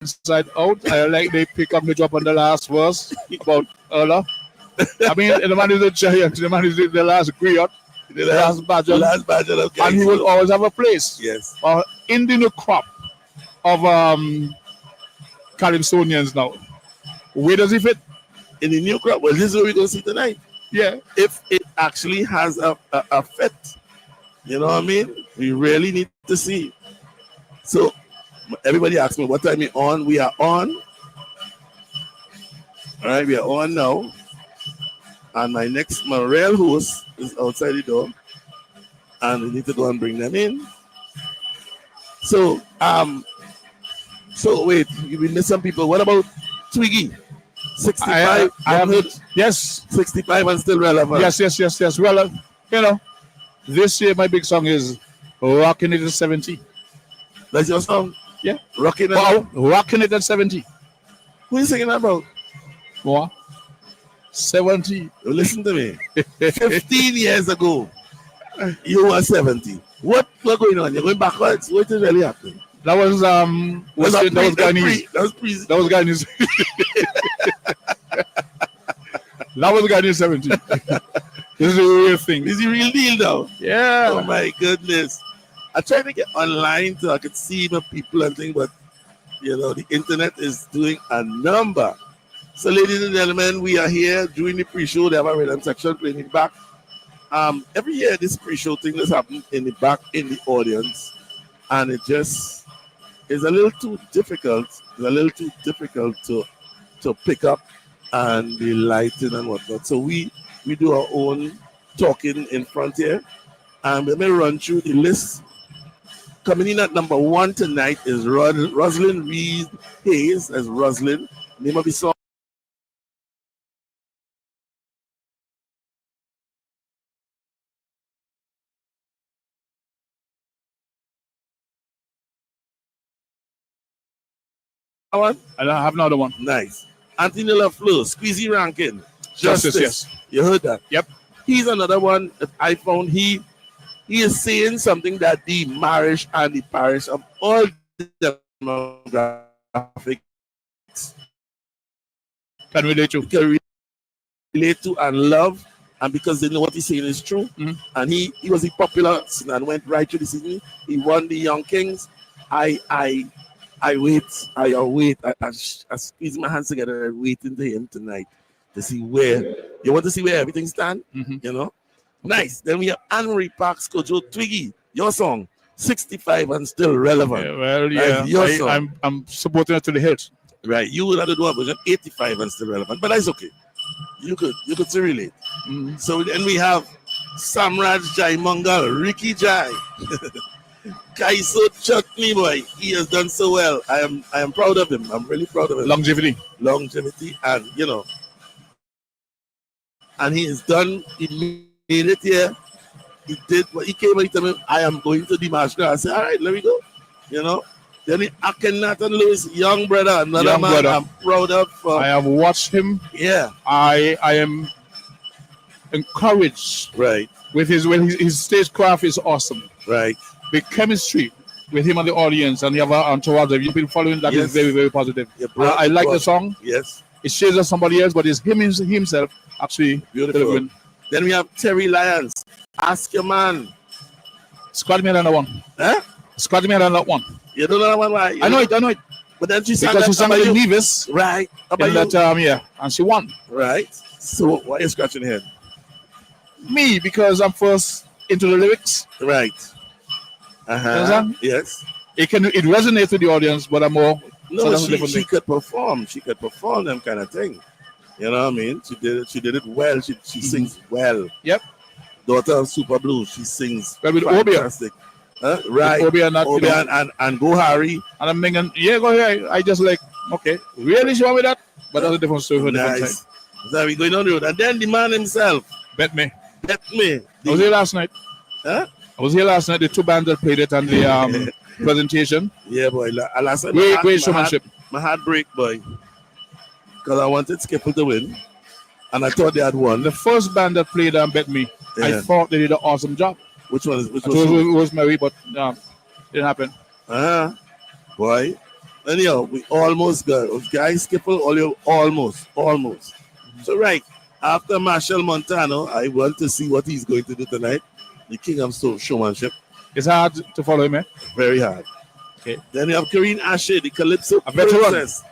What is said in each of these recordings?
inside out. I like they pick up the drop on the last verse about Ella. I mean, the man is a giant. The man is the last griot, the last badger, and he will always have a place. Yes. In the new crop of Calypsonians now, where does he fit? In the new crop. Well, this is what we're going to see tonight. Yeah. If it actually has a fit, you know what I mean? We really need to see. So, everybody asks me, what time we on? We are on. All right, we are on now. And my real host is outside the door. And we need to go and bring them in. So, wait, we missed some people. What about Twiggy? 65. I have heard. Yes. 65 and still relevant. Yes. Well, you know, this year my big song is Rocking It at 70. That's your song? Yeah. Rocking It at 70. Who are you singing about? What? 70. Listen to me. 15 years ago, you were 70. What was going on? You're going backwards? What is really happening? That was Guyanese. That was Guyanese. That was Guyanese 70. This is a real thing. This is a real deal now. Yeah. Oh my goodness. I tried to get online so I could see my people and things, but you know, the internet is doing a number. So, ladies and gentlemen, we are here doing the pre-show. They have a rhythm section playing in the back. Every year, this pre-show thing has happened in the back in the audience, and it just is a little too difficult. It's a little too difficult to pick up and the lighting and whatnot. So we do our own talking in front here, and let me run through the list. Coming in at number 1 tonight is Rosalind Reed Hayes as Rosalind. Name of the song. One? I have another one. Nice. Anthony LaFleur, Squeezy Rankin. Justice, yes. You heard that? Yep. He's another one that I found. He is saying something that the marriage and the parish of all demographics can relate to and love, and because they know what he's saying is true. Mm-hmm. And he was a popular and went right through the season. He won the Young Kings. I wait. I squeeze my hands together and waiting to him tonight to see where you want to see where everything stands. Mm-hmm. You know, nice. Then we have Anne-Marie Parks, Kojo Twiggy. Your song, 65 and still relevant. Yeah, well, yeah, I'm supporting it to the hilt. Right, you would have to do a version 85 and still relevant, but that's okay. You could still relate. Mm-hmm. So then we have Samraj Jai Mangal, Ricky Jai. Kaiso Chutney boy, he has done so well. I am proud of him. I'm really proud of him. Longevity, and you know, and he has done. He made it here. He did what he came and he told me, I am going to DIMANCHE GRAS. I said, all right, let me go. You know. Then Nathan Lewis, young brother, another man brother. I'm proud of. I have watched him. Yeah. I am encouraged. Right. With his stagecraft is awesome. Right. The chemistry with him and the audience, and you have entourage. You've been following that is very, very positive. Yeah, I like the song. Yes. It shares us somebody else, but it's himself actually beautiful. Delivering. Then we have Terry Lyons. Ask your man. Scratch me another one. Huh? Scratch me another one. You don't know that one, why? I know it. But then she sang with Nevis. Right. Yeah, and she won. Right. So why are you scratching her head? Me, because I'm first into the lyrics. Right. Yes. It resonates with the audience, but I'm more. No, she could perform. She could perform them kind of thing. You know what I mean? She did it well. She sings well. Yep. Daughter of Super Blue, she sings well with fantastic. Right. With Obia and Go Harry. And I'm thinking, yeah, go ahead. I just like, okay, really sure with that? But that's a different story for a different time. So we going on the road. And then the man himself. Bet me. I was here last night. Huh? I was here last night. The two bands that played it and the presentation. Yeah, boy. Last night, great showmanship. My heart break, boy. Because I wanted Skipple to win. And I thought they had won. The first band that played Bet Me, I thought they did an awesome job. Which one? It was Mary, but didn't happen. Boy. Anyhow, we almost got guys. Skipple, all you almost. So right after Marshall Montano, I want to see what he's going to do tonight. The king of showmanship. It's hard to follow him, eh? Very hard. Okay. Then you have Karine Ashe, the Calypso A veteran. Princess.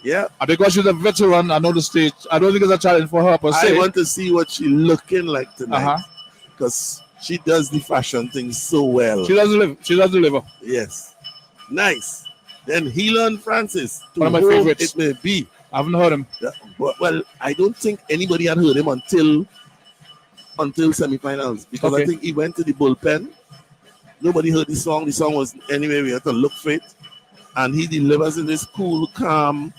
Yeah. And because she's a veteran, I know the stage. I don't think it's a challenge for her per se. I want to see what she looking like tonight. Because she does the fashion thing so well. She does deliver. Yes. Nice. Then Helon Francis. One of my favorites. It may be. I haven't heard him. Yeah, well, I don't think anybody had heard him until semifinals. Because I think he went to the bullpen. Nobody heard the song. The song was anyway, we had to look for it. And he delivers in this cool, calm,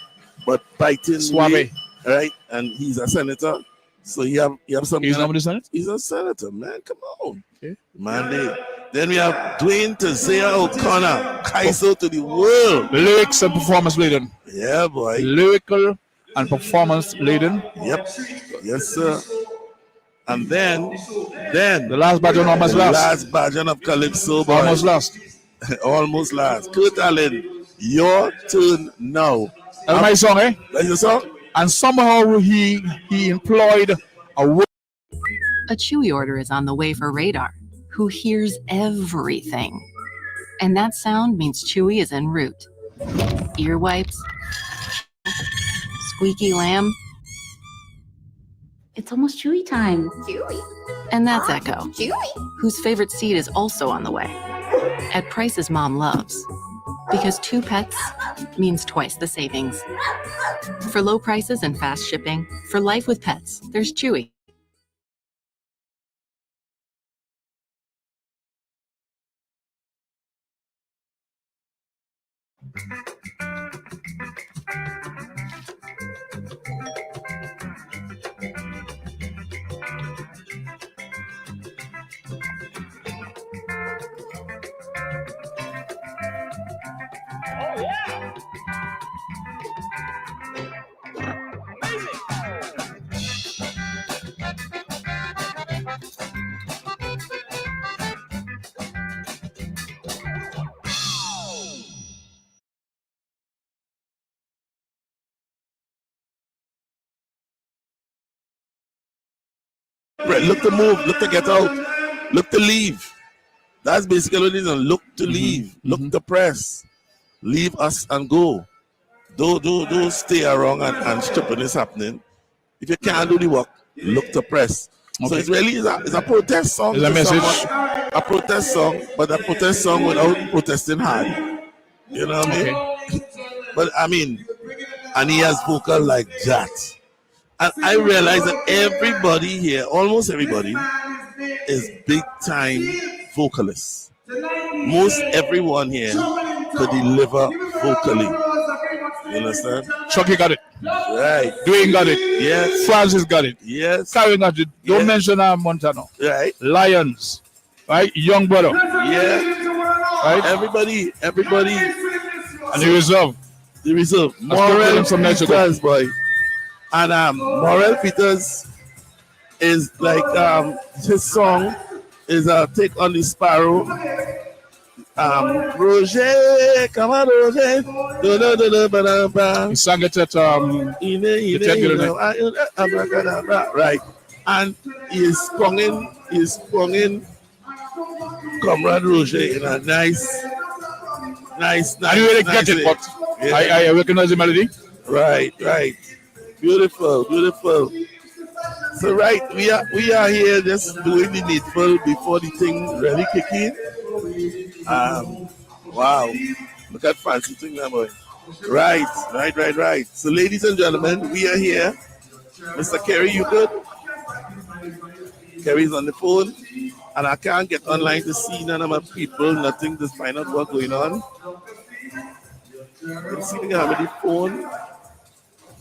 but biting suave way, right? And he's a senator. So you have some. He's not the Senate? He's a senator, man. Come on. Okay. Man, then we have Dwayne Tazea O'Connor, Kaiso to the world. Lyrics and performance laden. Yeah, boy. Lyrical and performance laden. Yep. Yes, sir. And then the last version almost last. Last version of Calypso, boy. Almost last. Almost last. Kurt Allen, your turn now. That's my song, eh? That's your song? And somehow he employed a word. A Chewy order is on the way for Radar, who hears everything. And that sound means Chewy is en route. Ear wipes, squeaky lamb. It's almost Chewy time. Chewy. And that's Echo, Chewy, whose favorite seed is also on the way. At prices Mom loves. Because 2 pets means twice the savings. For low prices and fast shipping, for life with pets, there's Chewy. Look to move, look to get out, look to leave. That's basically what it is. Look to leave, look to press, leave us and go. Don't stay around and stupid is happening. If you can't do the work, look to press. So it's really it's a protest song. It's a message. A protest song, but a protest song without protesting hard. You know what I mean? But I mean, and he has vocal like that. And I realize that everybody here, almost everybody, is big time vocalists. Most everyone here could deliver vocally. You understand? Chucky got it. Right. Dwayne got it. Yes. Francis got it. Yes. Karen got it. Don't mention Montano. Right. Lions. Right? Young brother. Yeah. Right? Everybody. And the reserve. The reserve. Morel from Peters, boy. And Morel Peters is like his song is a take on the Sparrow. Roger, come on, Roger. He sang it at right. And he is sprung in Comrade Roger in a nice. I didn't really get it, but yeah. I recognize the melody. Right. Beautiful. So right, we are here just doing the needful before the thing really kick in. Wow, look at fancy thing now, boy. Right. So ladies and gentlemen, we are here. Mr. Kerry, you good? Kerry's on the phone, and I can't get online to see none of my people, nothing to find out what's going on. I'm seeing how many phone.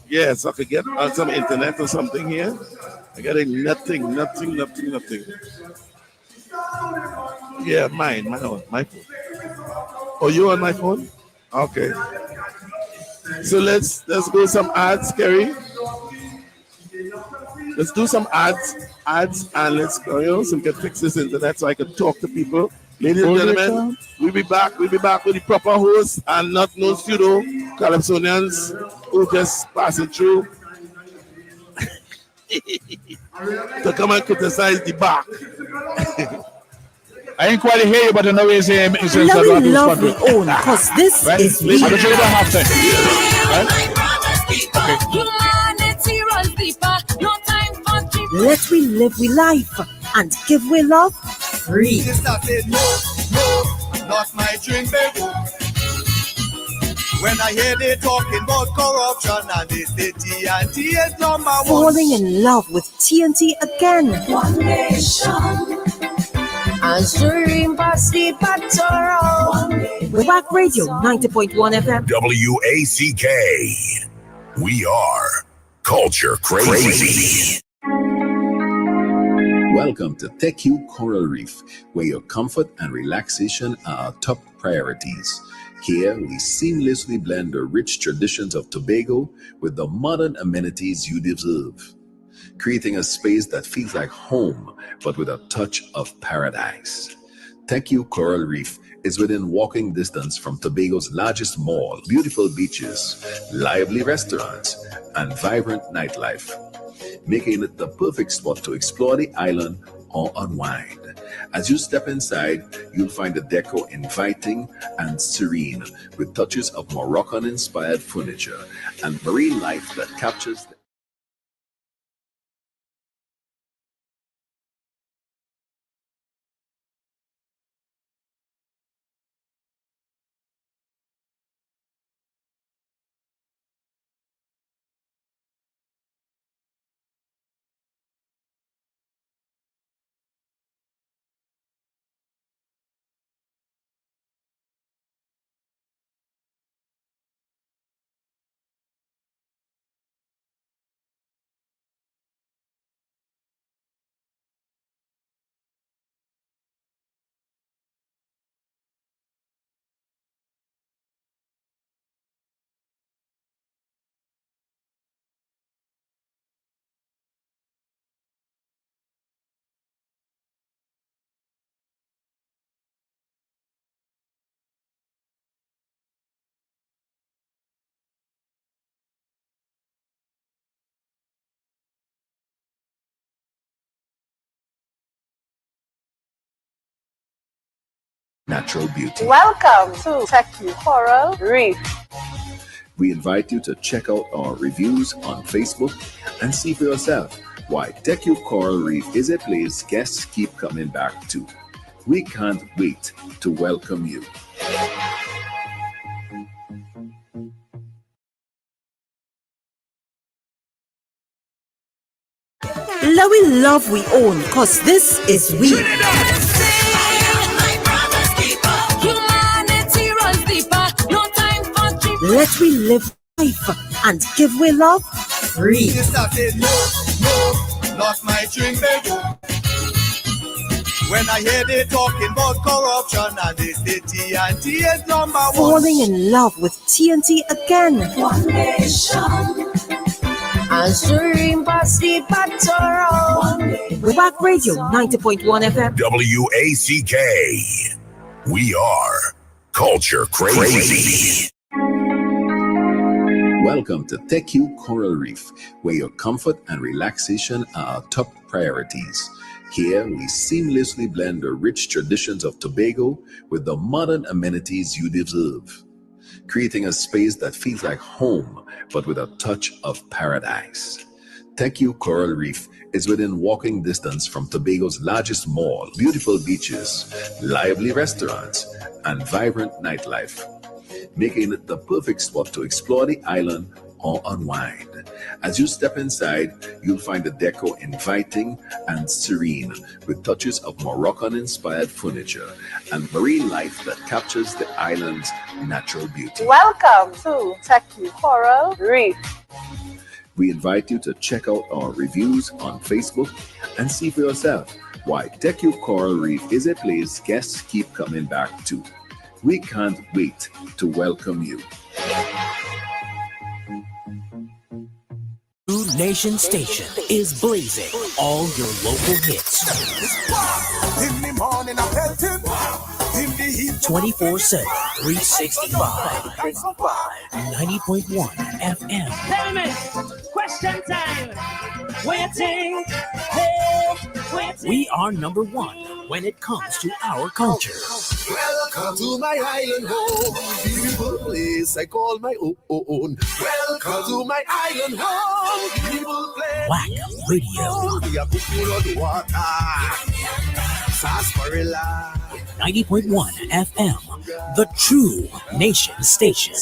Yes, I could get on some internet or something here. I got nothing. Yeah, my phone. Oh, you on my phone? Okay. So let's go some ads, Kerry. Let's do some ads, and let's go, so we can fix this internet so I can talk to people. Ladies and gentlemen, we'll be back. We'll be back with the proper host and not no pseudo Calypsonians who just passing through to come and criticize the back. I ain't quite hear you, but I know he's saying it's love we own, because this right? is I don't say that half time. right? Let we live we life and give we love free. Sister said, no, not my drink, baby. When I hear they talking about corruption and they say TNT is number one. Falling in love with TNT again. One nation. As dream past the battle. Wack Radio 90.1 FM. WACK. We are Culture Crazy. Welcome to TechU Coral Reef, where your comfort and relaxation are our top priorities. Here, we seamlessly blend the rich traditions of Tobago with the modern amenities you deserve, creating a space that feels like home, but with a touch of paradise. TechU Coral Reef is within walking distance from Tobago's largest mall, beautiful beaches, lively restaurants, and vibrant nightlife, making it the perfect spot to explore the island or unwind. As you step inside, you'll find the decor inviting and serene, with touches of Moroccan-inspired furniture and marine life that captures the natural beauty. Welcome to TechU Coral Reef. We invite you to check out our reviews on Facebook and see for yourself why TechU Coral Reef is a place guests keep coming back to. We can't wait to welcome you. Love we own, cause this is we. Let we live life and give we love free. Sister said, no, not my drink, baby. When I hear they talking about corruption and they say TNT is number one. Falling in love with TNT again. One nation. As dream past the battle. Wack Radio 90.1 FM. WACK. We are Culture Crazy. Welcome to TechU Coral Reef, where your comfort and relaxation are our top priorities. Here, we seamlessly blend the rich traditions of Tobago with the modern amenities you deserve, creating a space that feels like home, but with a touch of paradise. TechU Coral Reef is within walking distance from Tobago's largest mall, beautiful beaches, lively restaurants, and vibrant nightlife, making it the perfect spot to explore the island or unwind. As you step inside, you'll find the decor inviting and serene, with touches of Moroccan-inspired furniture and marine life that captures the island's natural beauty. Welcome to TechU Coral Reef. We invite you to check out our reviews on Facebook and see for yourself why TechU Coral Reef is a place guests keep coming back to. We can't wait to welcome you. New Nation Station is blazing all your local hits. In the morning, I pet him. 24/7, 365. 90.1 FM. Tell me, question time. Waiting, hey, waiting. We are number one when it comes to our culture. Welcome to my island home, beautiful place I call my own. Welcome to my island home, beautiful place. Black Radio. We are cooking on the water. Sarsaparilla. 90.1 FM, the true nation station.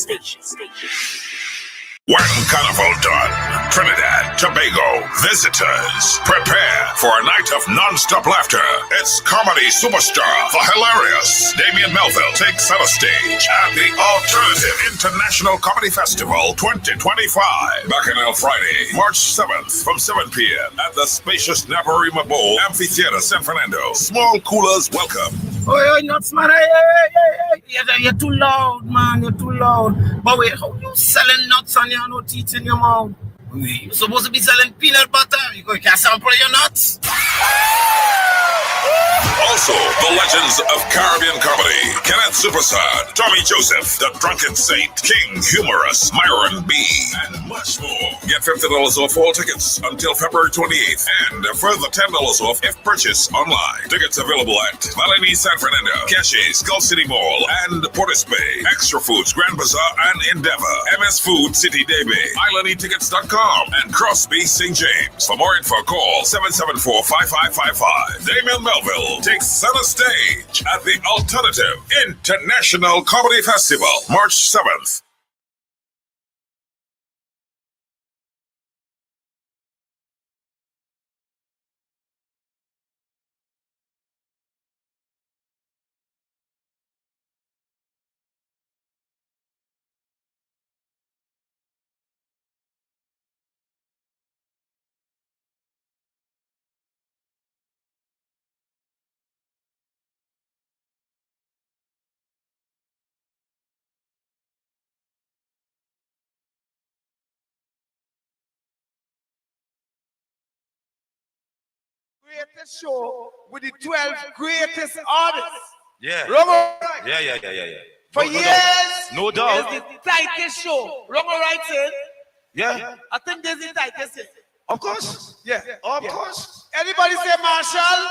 When Carnival done, Trinidad, Tobago, visitors, prepare for a night of non-stop laughter. It's comedy superstar, the hilarious Damian Melville takes center stage at the Alternative International Comedy Festival 2025. Bacchanal Friday, March 7th from 7 p.m. at the spacious Naparima Bowl Amphitheater, San Fernando. Small coolers welcome. Oh, nuts, man. Hey. You're too loud, man. You're too loud. But wait, how you selling nuts and you have no teeth in your mouth? You're supposed to be selling peanut butter. You can't sample your nuts. Also, the legends of Caribbean comedy, Kenneth Supersad, Tommy Joseph, The Drunken Saint, King Humorous, Myron B., and much more. Get $50 off all tickets until February 28th, and a further $10 off if purchased online. Tickets available at Malini San Fernando, Caches, Gulf City Mall, and Portis Bay. Extra Foods, Grand Bazaar, and Endeavor. MS Food, City Day Bay, IslandEtickets.com, and Crosby St. James. For more info, call 774-5555. Damian Melville takes center stage at the Alternative International Comedy Festival, March 7th. Greatest show with the 12 greatest artists. Yeah. Wrong or right? Yeah. For years, no doubt. It's the tightest show. Wrong or right, sir? Yeah. I think there's the tightest. Sir. Of course. Yeah. Of course. Anybody say Marshall?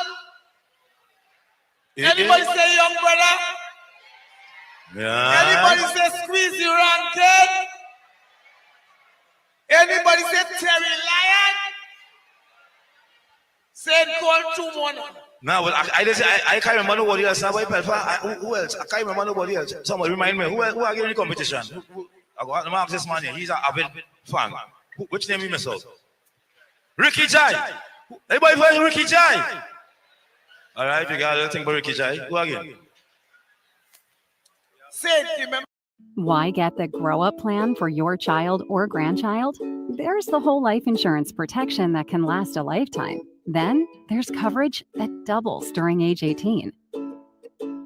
Anybody say Young Brother? Yeah. Anybody say Squeezy Rankin? Anybody say Terry Lyon? Said call 2 more. No, but I can't remember nobody else. Who else? I can't remember nobody else. Somebody remind me. Who are getting the competition? I got to mark this man here. He's an avid fan. Which name you miss out? Ricky Jai. Anybody find Ricky Jai? All right, we got a thing about Ricky Jai. Who again? Why get the grow-up plan for your child or grandchild? There's the whole life insurance protection that can last a lifetime. Then there's coverage that doubles during age 18.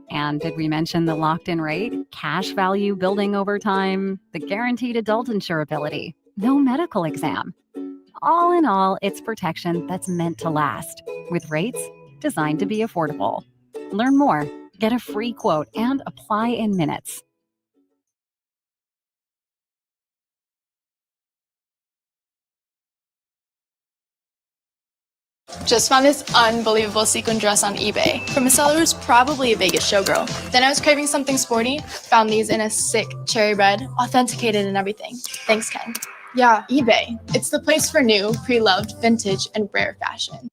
And did we mention the locked-in rate, cash value building over time, the guaranteed adult insurability, no medical exam? All in all, it's protection that's meant to last, with rates designed to be affordable. Learn more, get a free quote, and apply in minutes. Just found this unbelievable sequin dress on eBay from a seller who's probably a Vegas showgirl. Then I was craving something sporty, found these in a sick cherry red, authenticated and everything. Thanks, Ken. Yeah, eBay. It's the place for new, pre-loved, vintage, and rare fashion.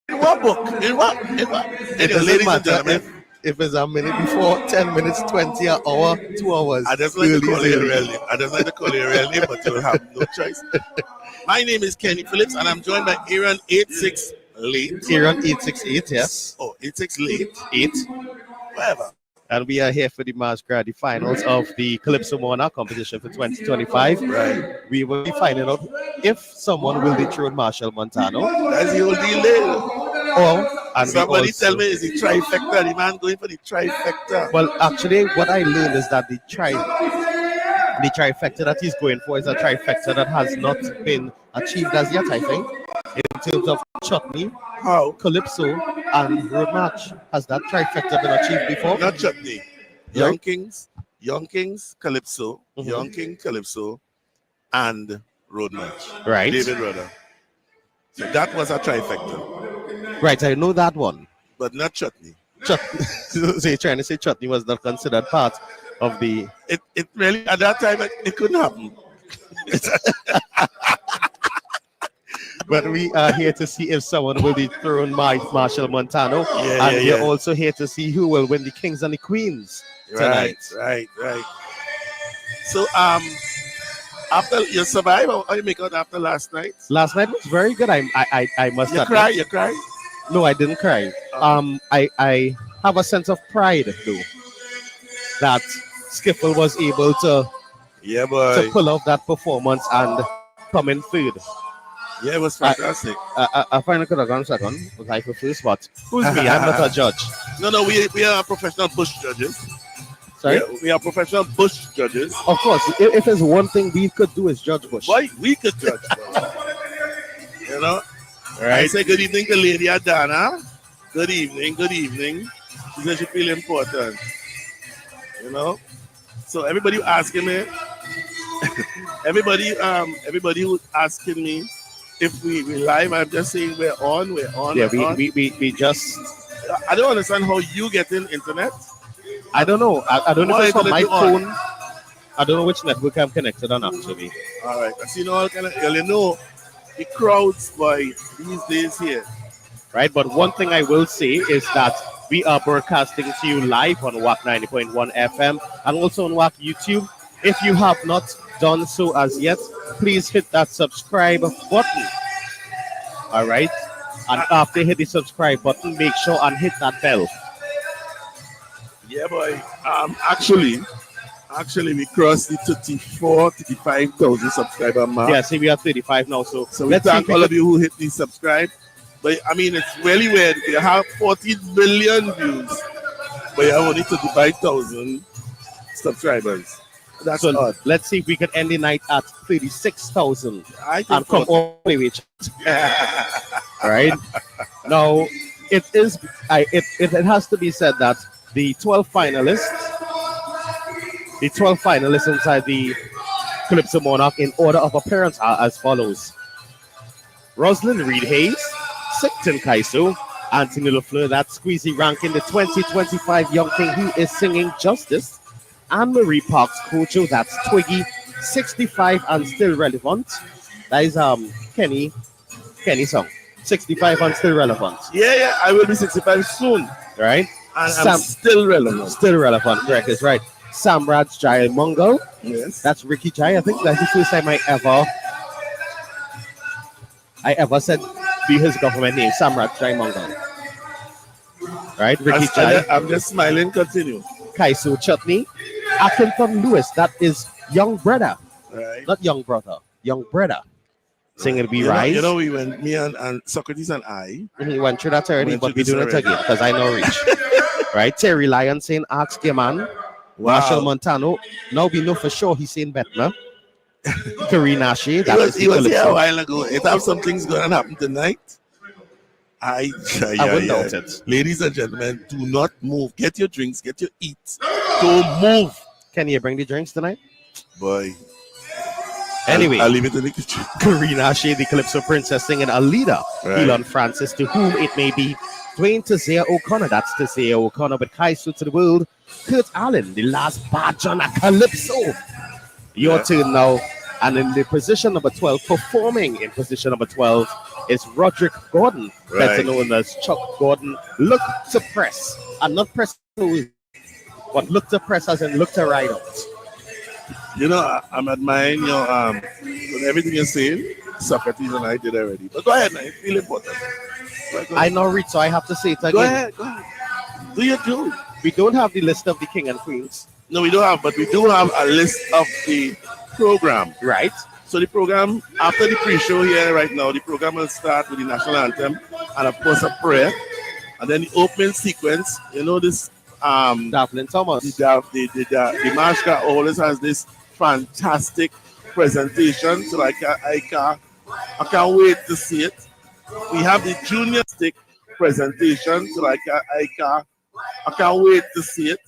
In what book? In what? It doesn't matter if it's a minute before, 10 minutes, 20, an hour, 2 hours. I just like to call it a real name. But you'll have no choice. My name is Kenny Phillips, and I'm joined by Aaron 86 Late. Aaron 868, yes. Oh, 86 Late. 8. Whatever. And we are here for the March Gras, the finals of the Calypso Monarch competition for 2025. Right. We will be finding out if someone will dethrone Marshall Montano. That's the whole deal. And somebody tell me, is the trifecta? The man going for the trifecta. Well, actually, what I learned is that the The trifecta that he's going for is a trifecta that has not been achieved as yet, I think, in terms of Chutney, Calypso, and Road March. Has that trifecta been achieved before? Not Chutney. Young Kings, Calypso, Young King, Calypso, and Road March. Right. David Rudder. So that was a trifecta. Right, I know that one. But not Chutney. Chutney. So you're trying to say Chutney was not considered part of the... It really, at that time, it couldn't happen. But we are here to see if someone will dethrone Marshall Montano. And we're also here to see who will win the Kings and the Queens tonight. Right. So, after you survive, how you make out after last night? Last night was very good. I must admit. You cry? No, I didn't cry. I have a sense of pride though that Skiffle was able to pull off that performance and come in third. Yeah, it was fantastic. I find I could have gone second, was I for first, but who's me? I'm not a judge. No, we are professional bush judges. Sorry? We are professional bush judges. Of course, if there's one thing we could do is judge bush. Why? We could judge bush. You know? Right. I say good evening to Lady Adana. Good evening. She said she feel important. You know? So everybody asking me, everybody who's asking me if we live, I'm just saying we're on. Yeah, we just... I don't understand how you get in internet. I don't know. I don't know if it's from my phone. I don't know which network I'm connected on actually. All right. I see no kind of, you know, the crowds by these days here. Right, but one thing I will say is that we are broadcasting to you live on WAC 90.1 FM and also on WAC YouTube. If you have not done so as yet, please hit that subscribe button. All right, and after you hit the subscribe button, make sure and hit that bell. Yeah, boy. Actually, we crossed the 35,000 subscriber mark. Yeah, see, we are 35 now. So we thank all of you who hit the subscribe. But I mean, it's really weird. You have 14 million views, but you have only 35,000 subscribers. That's so odd. Let's see if we can end the night at 36,000 and come 40. all the way. All right. Now, it has to be said that the 12 finalists inside the Calypso Monarch in order of appearance are as follows: Rosalind Reed Hayes, Sicton Kaiso, Anthony LaFleur, that squeezy ranking, the 2025 Young King who is singing Justice, Anne-Marie Parks Kocho, that's Twiggy, 65 and still relevant. That is Kenny song, 65 and still relevant. Yeah, I will be 65 soon. Right? And I'm still relevant. Still relevant, correct, is right. Samraj Jai Mungo. Yes. That's Ricky Jai. I think that's the first time I ever said be his government name, Samrat Jai Mungo. Right, Ricky Jai. I'm just smiling, continue. Kaiso Chutney. Atkinson Lewis, that is Young Brother. Right. Not Young Brother, Young Brother. Singing We Rise. You know, we went, me and Socrates and I. We went through that already, but we doing it again because I know Rich. Right, Terry Lyon saying Ask Your Man. Wow. Marshall Montano. Now we know for sure he's saying Betna. Karina Shea. He was here a while ago. If have some things going to happen tonight, I wouldn't doubt it. Ladies and gentlemen, do not move. Get your drinks, get your eats. Don't move. Can you bring the drinks tonight? Boy. Anyway, I'll leave it in the kitchen. Karina Shea, the Calypso Princess, singing Alida. Helon Francis, to whom it may be. Dwayne Tazea O'Connor, that's Tazea O'Connor, but Kaiso to the world. Kurt Allen, the last badge on a Calypso. Your turn now. And in the position number 12, performing in position number 12, is Roderick Gordon, better known as Chuck Gordon. Look to press, and not press to, but look to press as in look to ride out. You know, I'm admiring your everything you're saying. Socrates and I did already. But go ahead, man. It's really important. I know read, so I have to say it again. Go ahead. Do you do? We don't have the list of the king and queens. No, we don't have, but we do have a list of the program. Right. So the program, after the pre-show here right now, the program will start with the national anthem and of course a prayer. And then the opening sequence, you know this Daphne Thomas. The Dimanche Gras always has this fantastic presentation. So I can't wait to see it. We have the junior stick presentation. So I can't wait to see it.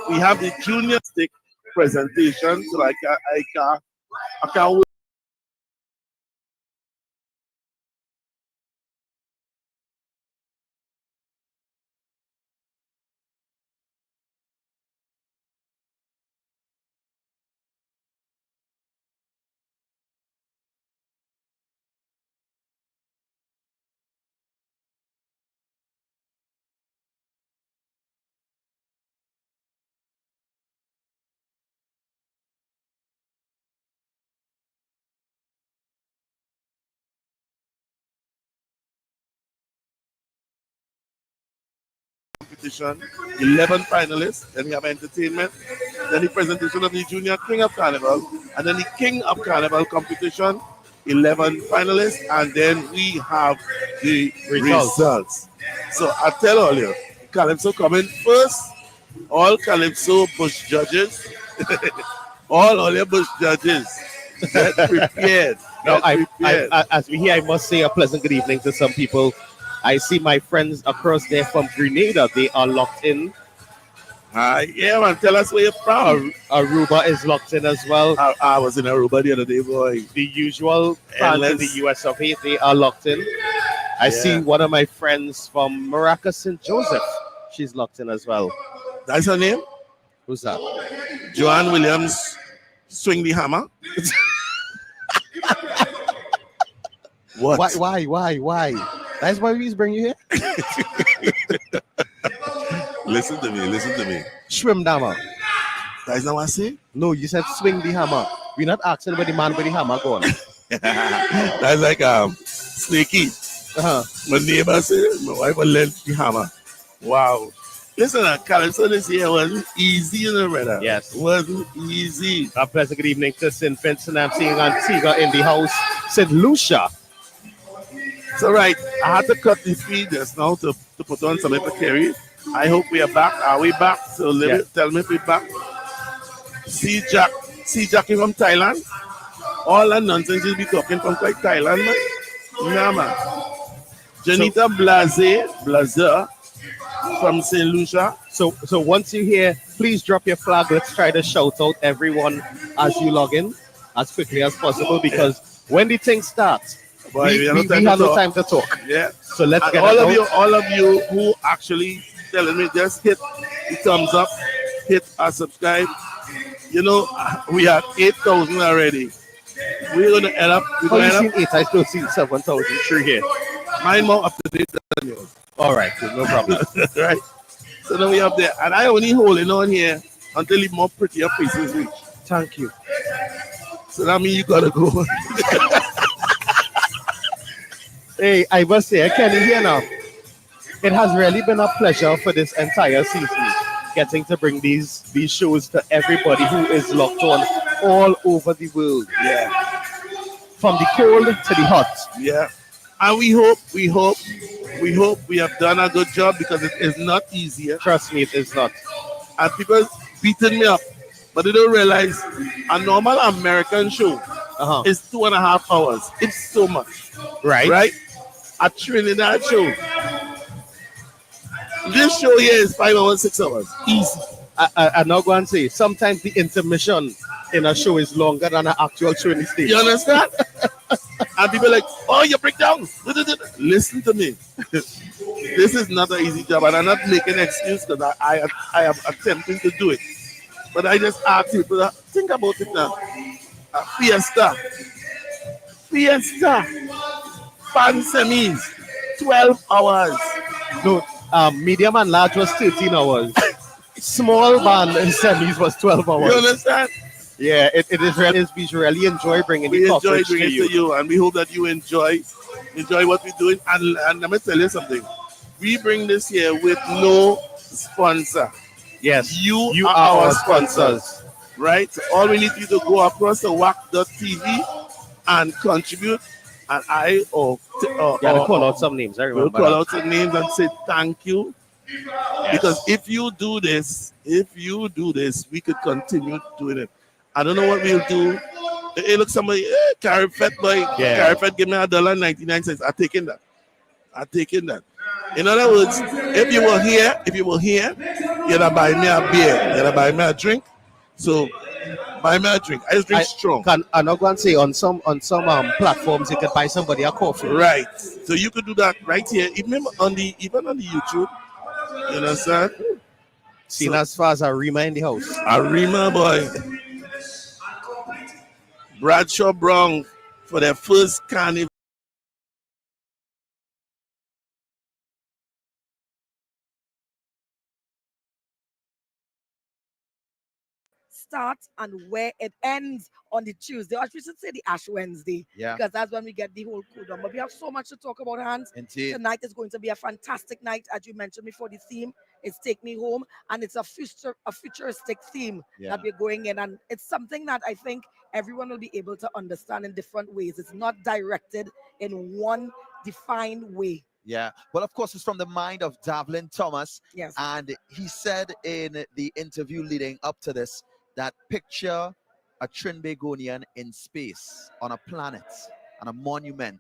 We have the junior stick presentation. So I can't wait. Competition, 11 finalists, then we have entertainment, then the presentation of the Junior King of Carnival, and then the King of Carnival competition, 11 finalists, and then we have the results. So I tell all you, Calypso coming first, all Calypso Bush judges, all your Bush judges, get prepared. Now, as we hear, I must say a pleasant good evening to some people. I see my friends across there from Grenada. They are locked in. Yeah, man. Tell us where you're from. Aruba is locked in as well. I was in Aruba the other day, boy. The usual fans in the US of A, they are locked in. I see one of my friends from Maracas, St. Joseph. She's locked in as well. That's her name? Who's that? Joanne Williams, Swing the Hammer. What? Why? That's why we bring you here. Listen to me. Swim Dama. That's not what I say? No, you said swing the hammer. We're not asking about the man with the hammer going. That's like Snakey. My neighbor said, my wife will lend the hammer. Wow. Listen, Calypso this year wasn't easy, you know, brother. Yes. Wasn't easy. A pleasant good evening to St. Vincent. I'm seeing Antigua in the house. St. Lucia. So right, I had to cut the feed just now to put on some carry. I hope we are back. Are we back? So tell me if we're back. See Jackie from Thailand. All that nonsense you'll be talking from quite Thailand, man. Nah, man. Janita Blazer from St. Lucia. So once you hear, please drop your flag. Let's try to shout out everyone as you log in as quickly as possible, because when the thing starts, we have no time to talk. Yeah. So let's get all of you who actually telling me, just hit the thumbs up, hit subscribe. You know, we have 8,000 already. We're going to end up. Seen 8? I still see 7,000 through here. Mine more up to date than yours. All right, no problem. Right. So then we have there, and I only holding on here until the more prettier faces reach. Thank you. So that means you gotta go. Hey, I must say, can you hear now? It has really been a pleasure for this entire season, getting to bring these shows to everybody who is locked on all over the world. Yeah. From the cold to the hot. Yeah. And we hope we have done a good job, because it is not easier. Trust me, it is not. And people beating me up, but they don't realize a normal American show is 2.5 hours. It's so much. Right? A Trinidad show. This show here is 5 hours, 6 hours. Easy. I'm not going to say, sometimes the intermission in a show is longer than an actual training stage. You understand? And people are like, oh, you break down. Listen to me. This is not an easy job, and I'm not making an excuse, because I am attempting to do it. But I just ask people to think about it now. Fiesta. Fan semis, 12 hours. No, medium and large was 13 hours. Small band and semis was 12 hours. You understand? Yeah, it is really, we really enjoy bringing the coverage to you. And we hope that you enjoy what we're doing. And let me tell you something. We bring this here with no sponsor. Yes, you are our sponsors. Right? So all we need you to go across to WAC.tv and contribute. And call out some names. I remember. We'll call out some names and say thank you. Yes. Because if you do this, we could continue doing it. I don't know what we'll do. Hey, look, somebody, Carry Fed boy, Yeah. Carry Fed give me $1.99. I'm taking that. I'm taking that. In other words, if you were here, you'd buy me a beer, you'd buy me a drink. So buy me a drink. I just drink strong. I'm not going to say on some platforms you could buy somebody a coffee. Right. So you could do that right here, even on the YouTube. You understand? Seen as far as Arima in the house. Arima boy. Bradshaw Brown for their first carnival. Starts and where it ends on the Tuesday, or we should say the Ash Wednesday, Yeah. because that's when we get the whole coup down. But we have so much to talk about, Hans. Indeed. Tonight is going to be a fantastic night, as you mentioned before. The theme is "Take Me Home," and it's a futuristic theme that we're going in, and it's something that I think everyone will be able to understand in different ways. It's not directed in one defined way. Yeah, well, of course, it's from the mind of Davlin Thomas. Yes. And he said in the interview leading up to this that picture a Trinbagonian in space on a planet, on a monument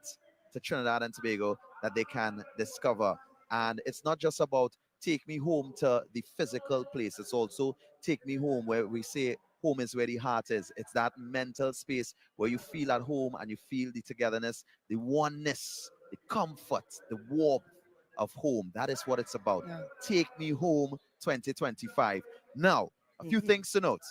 to Trinidad and Tobago that they can discover. And it's not just about take me home to the physical place, it's also take me home where we say home is where the heart is. It's that mental space where you feel at home and you feel the togetherness, the oneness, the comfort, the warmth of home. That is what it's about. Take me home 2025. Now, a few things to note.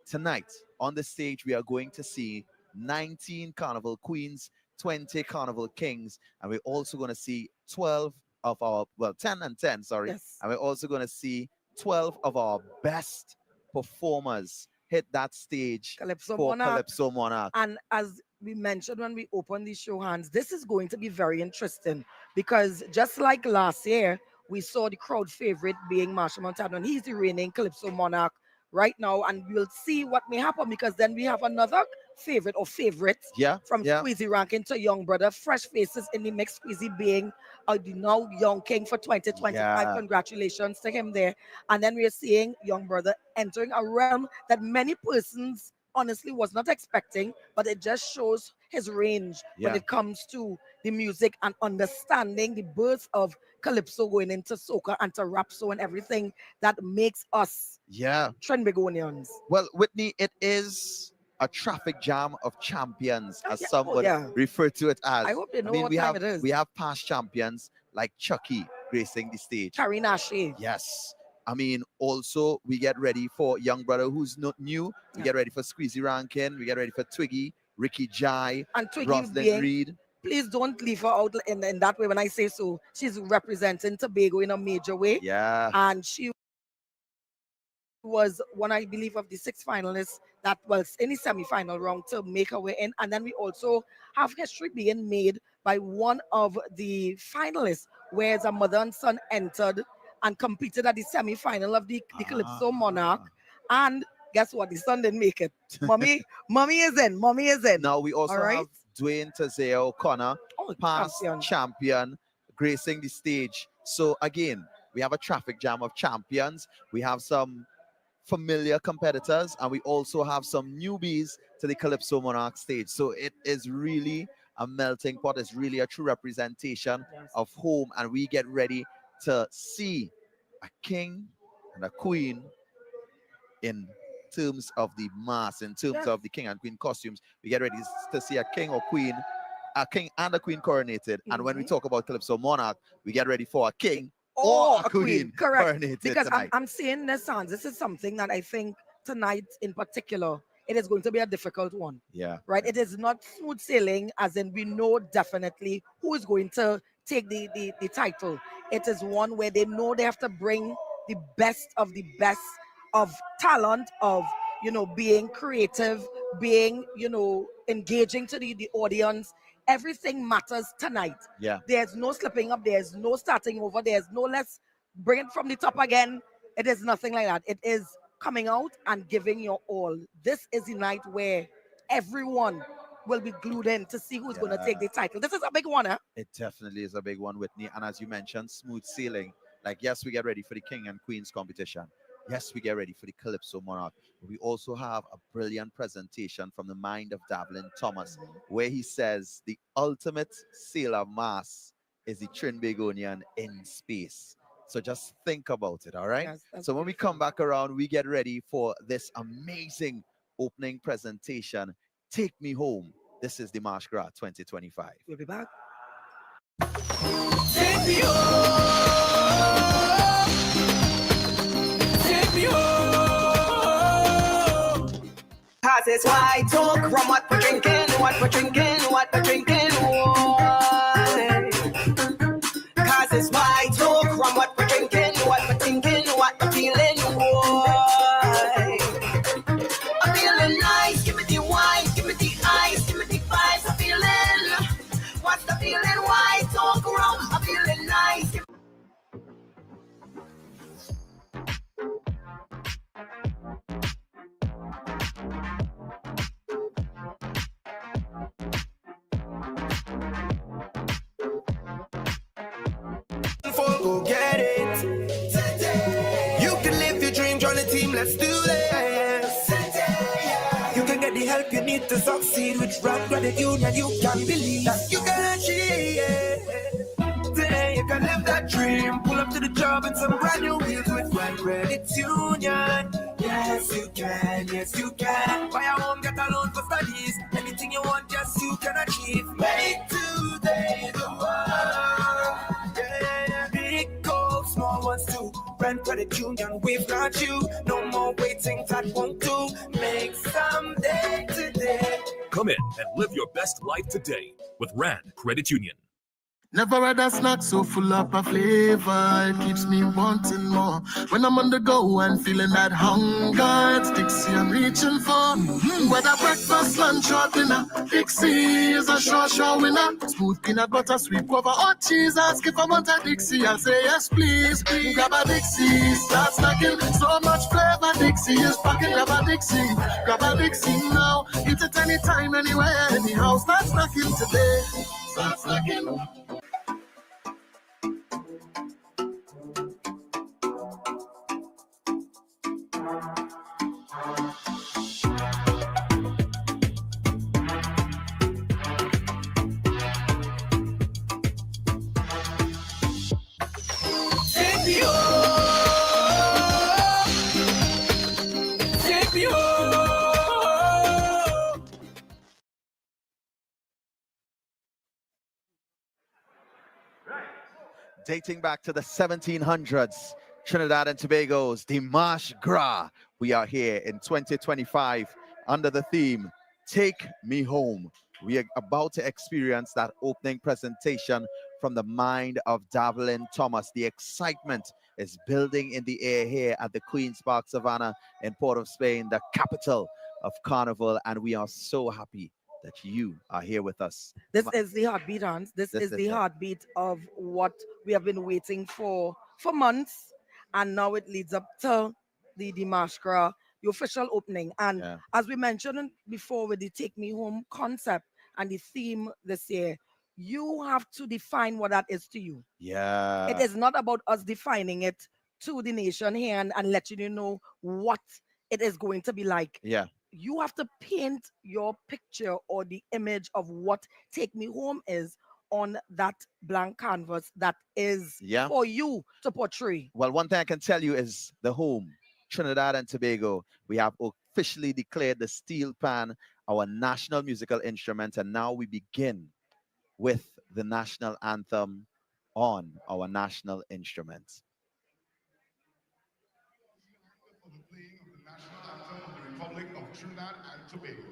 Tonight on the stage, we are going to see 19 Carnival Queens, 20 Carnival Kings, and we're also going to see 12 of our, well, 10 and 10, sorry. Yes. And we're also going to see 12 of our best performers hit that stage Calypso for Monarch. Calypso Monarch. And as we mentioned when we opened the show, Hans, this is going to be very interesting because just like last year, we saw the crowd favorite being Marshall Montano, and he's the reigning Calypso Monarch right now, and we'll see what may happen because then we have another favorite or favorites from Squeezy ranking to Young Brother. Fresh faces in the mix. Squeezy being the now Young King for 2025. Yeah. Congratulations to him there. And then we're seeing Young Brother entering a realm that many persons honestly was not expecting, but it just shows his range when it comes to the music and understanding the birth of Calypso going into soca and to rap so and everything that makes us Trinbagonians. Well, Whitney, it is a traffic jam of champions, as some would refer to it as. I hope they know what we time have, it is. We have past champions like Chucky gracing the stage. Karina Shea. Yes. I mean, also, we get ready for Young Brother, who's not new. We get ready for Squeezy Rankin. We get ready for Twiggy, Ricky Jai, and Twiggy Rosalind Reed. Please don't leave her out in that way when I say so. She's representing Tobago in a major way. Yeah. And she was one, I believe, of the 6 finalists that was in the semi-final round to make her way in. And then we also have history being made by one of the finalists, where a mother and son entered and competed at the semi-final of the Calypso Monarch. And guess what? The son didn't make it. Mommy is in. Mommy is in. Now we also have Dwayne Tazea O'Connor, past champion, gracing the stage. So again, we have a traffic jam of champions. We have some familiar competitors, and we also have some newbies to the Calypso Monarch stage. So it is really a melting pot. It's really a true representation of home, and we get ready to see a king and a queen in terms of the mass, in terms of the king and queen costumes. We get ready to see a king or queen, a king and a queen coronated. And when we talk about Calypso Monarch, we get ready for a king or a queen coronated because tonight. I'm saying this, Hans, this is something that I think tonight in particular, it is going to be a difficult one. Yeah. Right? It is not smooth sailing, as in we know definitely who is going to take the title. It is one where they know they have to bring the best of talent, of, being creative, being, engaging to the audience. Everything matters tonight. Yeah. There's no slipping up. There's no starting over. There's no let's bring it from the top again. It is nothing like that. It is coming out and giving your all. This is the night where everyone will be glued in to see who's going to take the title. This is a big one, huh? It definitely is a big one, Whitney. And as you mentioned, smooth sailing. Like, yes, we get ready for the king and queen's competition. yes, we get ready for the Calypso Monarch. We also have a brilliant presentation from the mind of Davlin Thomas, where he says the ultimate sailor mass is the Trinbagonian in space. So just think about it, all right? Yes, that's So when we come back around, we get ready for this amazing opening presentation. Take Me Home. This is DIMANCHE GRAS 2025. We'll be back. Take me home. Take me home. Cause it's white talk from what we're drinking, what we're drinking, what we're drinking. Why? Cause it's white talk from what we're drinking, what we're thinking, what we're feeling. Why? I'm feeling nice, give me the wine, give me the ice, give me the vibes. I'm feeling, what's the feeling? White talk around, I'm feeling nice. Go get it. You can live your dream, join the team, let's do this. You can get the help you need to succeed with right gratitude, and you can believe that you can achieve. Today you can live that dream, pull up to the job in some brand new wheels with right credit union. Yes you can, yes you can. Buy a home, get a loan for studies. Anything you want, yes you can achieve. Make today the world. Big goals, small ones too. Brand credit union, we've got you. No more waiting, that won't do. Make someday today. Come in and live your best life today with Rand Credit Union. Never had a snack so full up of flavor. It keeps me wanting more. When I'm on the go and feeling that hunger, it's Dixie I'm reaching for. Whether breakfast, lunch, or dinner, Dixie is a sure winner. Smooth peanut butter, sweet guava, or cheese. Ask if I want a Dixie, I'll say yes please. Grab a Dixie, start snacking. So much flavor, Dixie is packing. Grab a Dixie now. Eat it anytime, anywhere, anyhow. Start snacking today. Start snacking. Take me home. Take me home. Dating back to the 1700s, Trinidad and Tobago's DIMANCHE GRAS. We are here in 2025 under the theme, Take Me Home. We are about to experience that opening presentation from the mind of Davlin Thomas. The excitement is building in the air here at the Queen's Park Savannah in Port of Spain, the capital of Carnival, and we are so happy that you are here with us. This is the heartbeat, Hans. This is the heartbeat of what we have been waiting for months, and now it leads up to the DIMANCHE GRAS, the official opening. And as we mentioned before with the Take Me Home concept and the theme this year, you have to define what that is to you. Yeah. It is not about us defining it to the nation here and letting you know what it is going to be like. Yeah. You have to paint your picture or the image of what Take Me Home is on that blank canvas that is for you to portray. Well, one thing I can tell you is the home, Trinidad and Tobago, we have officially declared the steel pan our national musical instrument, and now we begin with the national anthem on our national instruments. Republic of Trinidad and Tobago.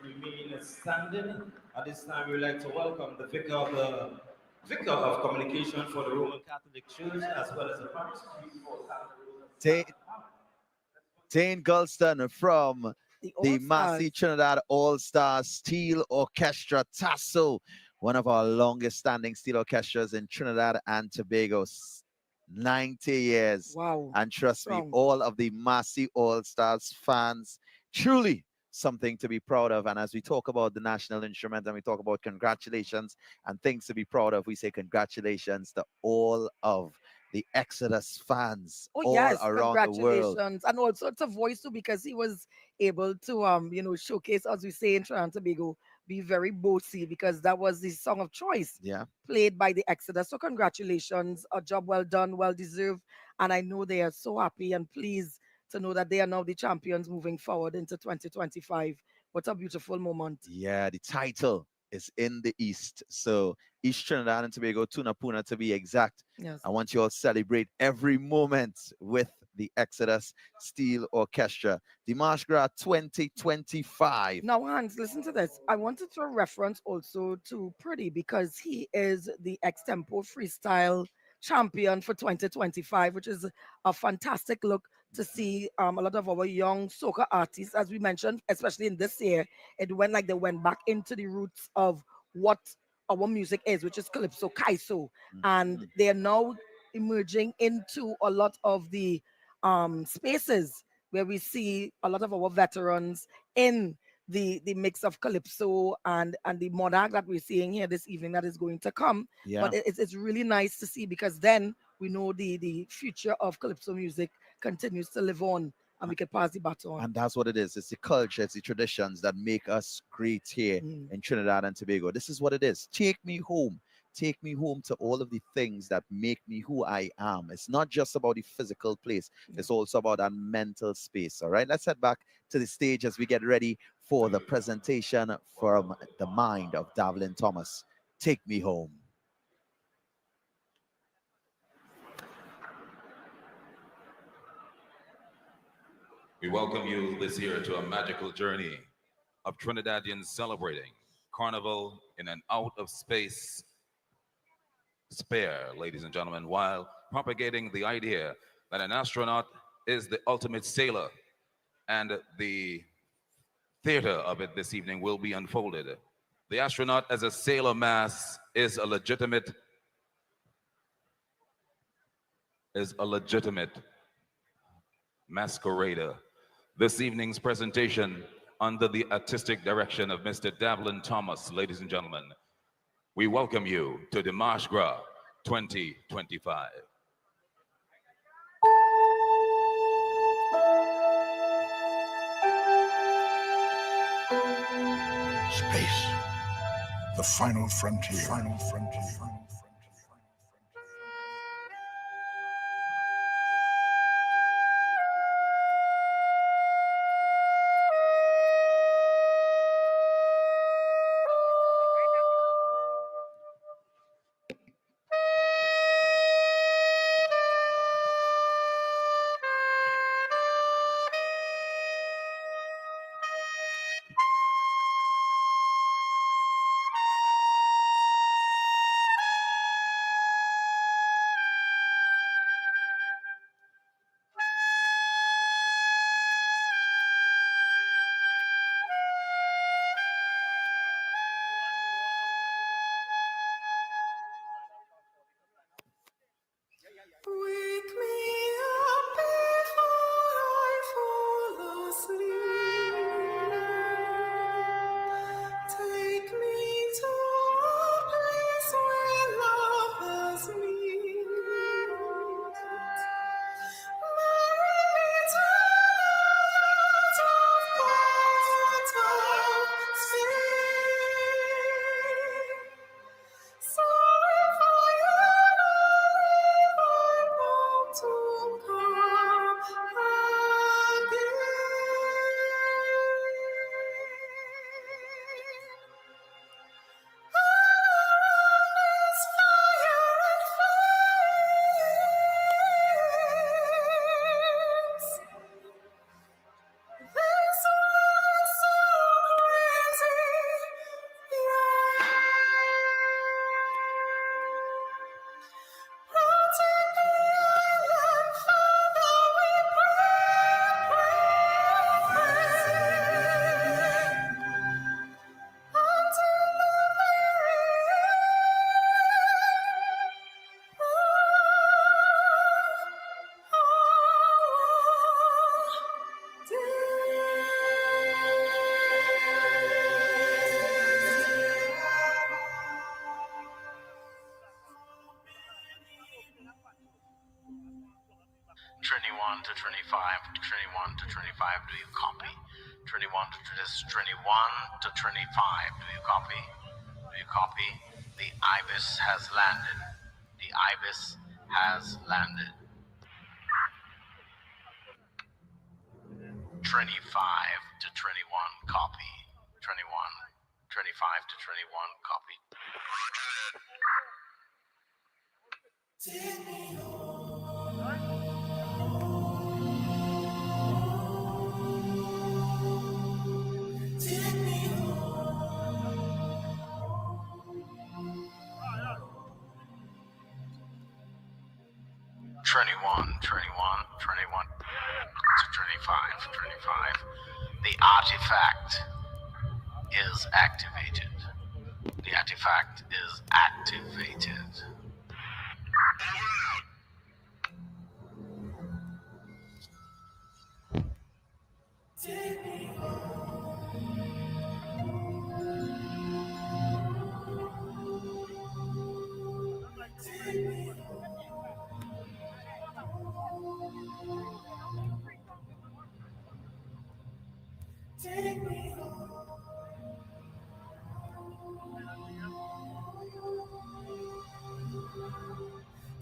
remain standing. At this time, we would like to welcome the vicar of communication for the Roman Catholic Church, as well as the parish priest for Tane Gulston from the Massey Trinidad All-Star Steel Orchestra Tasso, one of our longest standing steel orchestras in Trinidad and Tobago. 90 years. Wow. And trust me, all of the Massey All-Stars fans, truly something to be proud of. And as we talk about the national instrument and we talk about congratulations and things to be proud of, we say congratulations to all of the Exodus fans all around the world. Congratulations. And also it's a voice too, because he was able to showcase, as we say in Trinidad and Tobago, be very bossy, because that was the song of choice played by the Exodus. So congratulations, a job well done, well deserved. And I know they are so happy and pleased to know that they are now the champions moving forward into 2025. What a beautiful moment. Yeah, the title is in the East. So East Trinidad and Tobago, Tunapuna to be exact. Yes. I want you all to celebrate every moment with the Exodus Steel Orchestra. DIMANCHE GRAS 2025. Now, Hans, listen to this. I wanted to reference also to Pretty, because he is the extempo freestyle champion for 2025, which is a fantastic look to see a lot of our young soca artists, as we mentioned, especially in this year. It went like they went back into the roots of what our music is, which is Calypso, Kaiso. And they are now emerging into a lot of the spaces where we see a lot of our veterans in the mix of Calypso and the Monarch that we're seeing here this evening that is going to come. Yeah. But it's really nice to see, because then we know the future of Calypso music continues to live on, and we can pass the baton. And that's what it is. It's the culture, it's the traditions that make us great here in Trinidad and Tobago. This is what it is. Take me home. Take me home to all of the things that make me who I am. It's not just about the physical place. It's also about that mental space. All right, let's head back to the stage as we get ready for the presentation from the mind of Davlin Thomas. Take me home. We welcome you this year to a magical journey of Trinidadians celebrating Carnival in an out-of-space sphere, ladies and gentlemen, while propagating the idea that an astronaut is the ultimate sailor, and the theater of it this evening will be unfolded. The astronaut as a sailor mass is a legitimate masquerader. This evening's presentation, under the artistic direction of Mr. Davlin Thomas, ladies and gentlemen, we welcome you to DIMANCHE GRAS 2025. Space, the final frontier. Final frontier. 21 to 25, 21 to 25, do you copy? 21 to this is 21 to 25, do you copy? Do you copy? The ibis has landed. The ibis has landed. 25 to 21, copy. 21, 25 to 21, copy. Take me home. 21 to 25. The artifact is activated. The artifact is activated. Take me Take me home.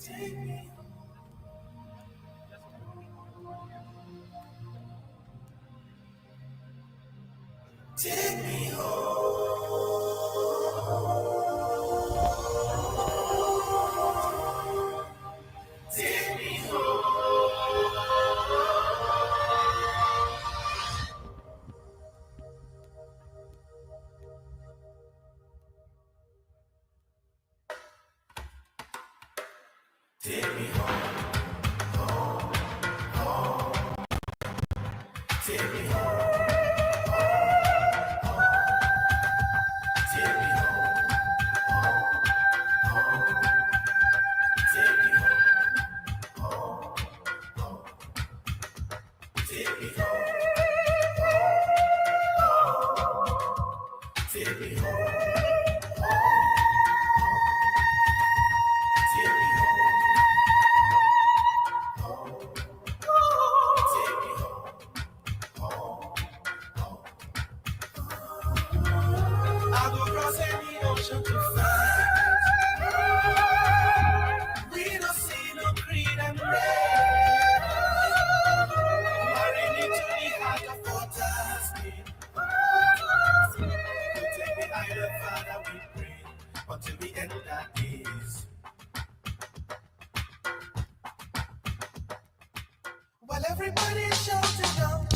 Take me home. Take me home. Take me home. Take me home, home, home. Take me home, home, home. Take me home, home, home. Take me home, home, home. Take me home, home, home. Take me home, home, home. Take me home. I go cross any ocean to find. We don't see no creed and red. Married into the heart of waters. You take me higher, Father, we pray, until we end our days. While everybody shouting down,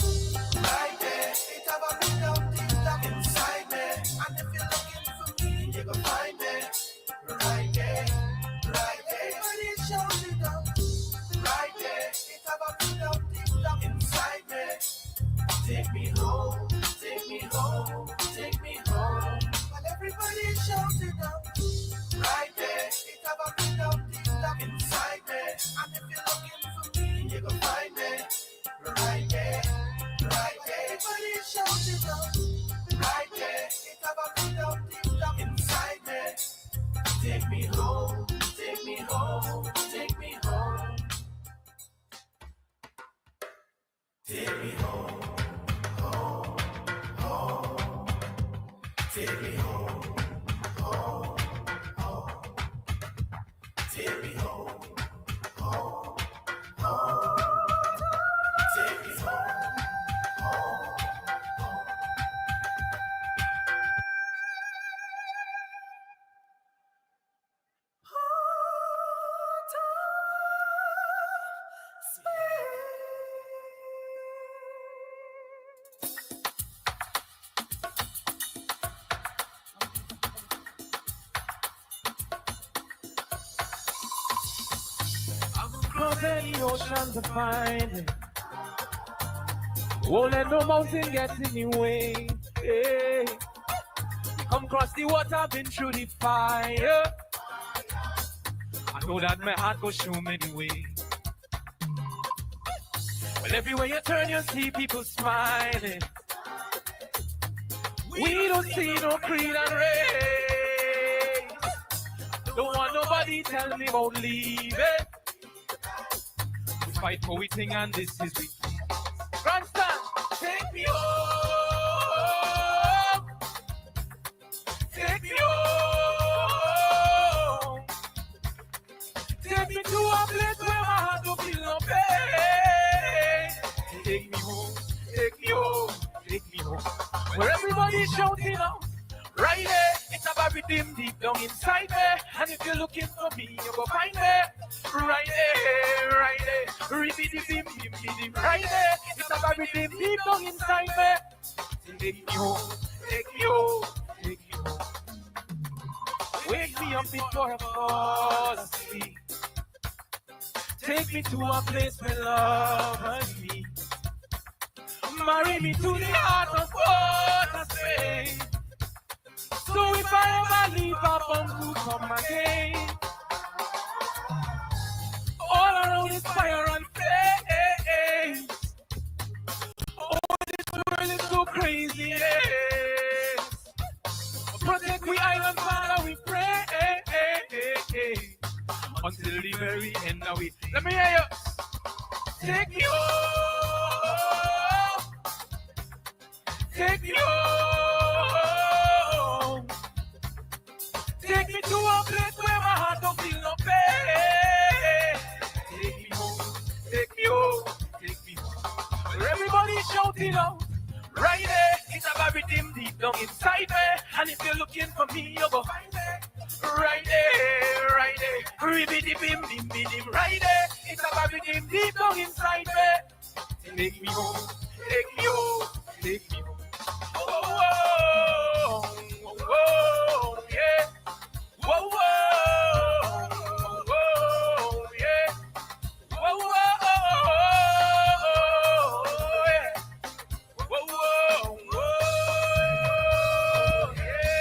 right there, it have a rhythm deep down inside me. And if you're looking for me, you can find me. Right there, right there. Everybody shouting down, right there, it have a rhythm deep down inside me. Take me home, take me home, take me home. While everybody shouting down, right there, it have a rhythm deep down inside me. And if you're looking for me, you can find me. Right there, right there. Everybody shouting down, right there. It have a rhythm deep down inside me. Take me home, take me home, take me home. Take me home, home, home. Take me home, home, home. Take me home, home, home. Take me home, home, home. Cross any ocean to find it. Won't let no mountain get in your way. Hey. Come cross the water, been through the fire. I know that my heart goes show many ways. Well, everywhere you turn, you see people smiling. We don't see no creed and race. Don't want nobody tell me about leaving. fight for we thing and this is we. Grandstand, take me home. Take me home. Take me to a place where my heart don't feel no pain. Take me home, take me home, take me home. Where everybody's shouting out, right there. It's about rhythm deep down inside me. And if you're looking for me, you go find me. Right there, right there. Ribby-dibby, right there. It's about rhythm deep down inside me. Take me home, take me home, take me home. Wake me up before I fall asleep. Take me to a place where love and me. Marry me to the heart of water Spain. So if I ever leave, I'll come to come again. All around is fire and flames. Oh, this world is so crazy, yes. Protect we island, Father, we pray. Until the very end, now we. Let me hear you. Take me home. Take me home. Take me to a place where my heart don't feel no pain. Take me home. Take me home. Take me home. Where everybody's shouting out. Right there, it's about rhythm deep down inside me. And if you're looking for me, you'll go find me. Right there, right there. Ribby-dibby-bim-bim-bim. Right there, it's about rhythm deep down inside me. Take me home, take me home, take me home. Oh, oh, oh, oh, yeah. Whoa, whoa, whoa, yeah. Whoa, whoa, yeah. Whoa, whoa, whoa, yeah.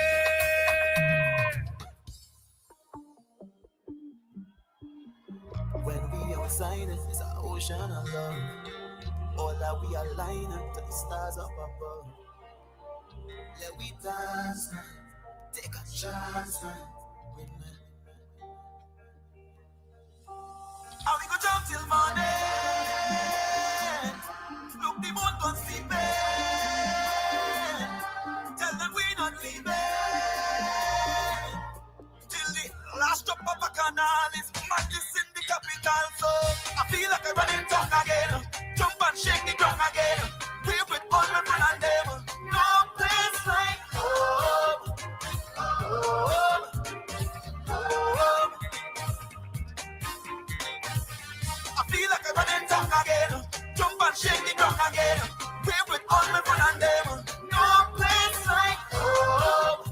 When we outside, it's an ocean of love. All that we align up to the stars up above. Let we dance now, take a chance now. And we go jump till morning. Look the moon gon' sleeping. Tell them we not leaving. Till the last drop of a canal is madness in the capital. So I feel like I'm running tongue again. Jump and shake the ground again. We with all my friends and them. No place like home. Home. Home. I feel like I'm running tongue again. Jump and shake the ground again. We with all my friends and them. No place like home.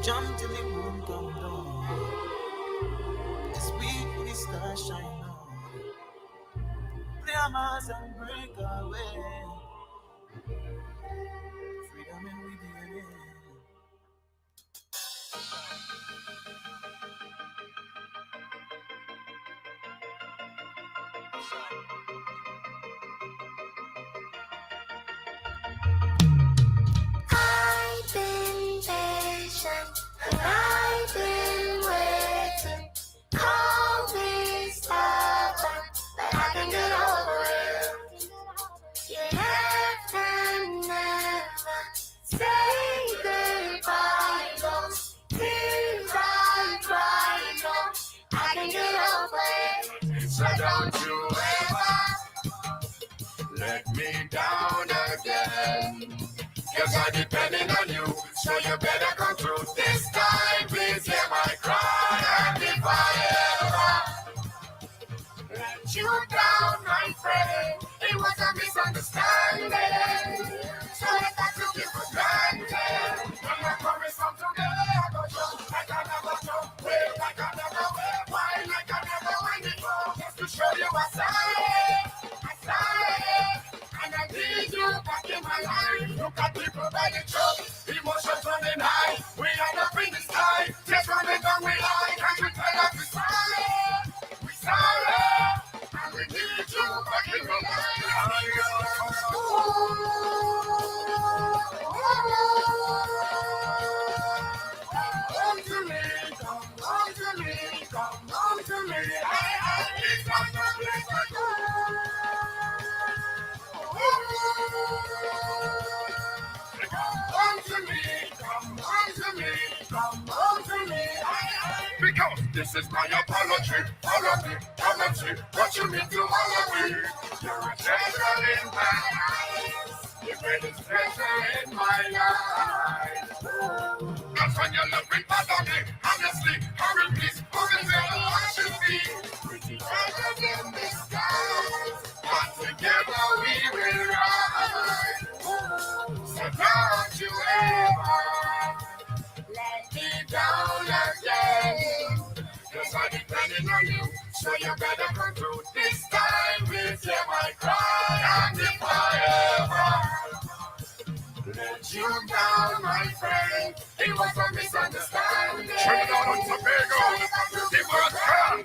Jump till the moon come down. This week the stars shine on. Play a mass and break away. Freedom in we DNA. I've been patient, and I've been waiting. Call me stubborn, but I can get over it. You never, never say goodbye, don't feel right, no. I can get over it, so don't you ever let me down again. Cause I'm depending on you, so you better come through this time. Please hear my cry, and if I ever let you down, my friend, it was a misunderstanding. So if I took you for granted, and I promise from today I go show, like I never show, wait like I never wait, why like I never went before, just to show you I started, and I need you back in my life. Look at people by the truck, emotions running high. We end up in the sky, just running down we like. And we tell us we're sorry, and we need you back in my life. Come to me, come to me, come to me. It's not the place to go. Come to me, come to me. Because this is my apology, apology. What you mean to all of me? You're a treasure in my eyes. The greatest treasure in my life. That's when you look me, bother me. Honestly, hurry please, moving where the heart should be. Pretty treasures in disguise. But together we will rise. So don't you ever let me down again. Cause I'm depending on you, so you better come through this time. Please hear my cry, and if I ever let you down, my friend, it was a misunderstanding. Trinidad and Tobago, the world crown.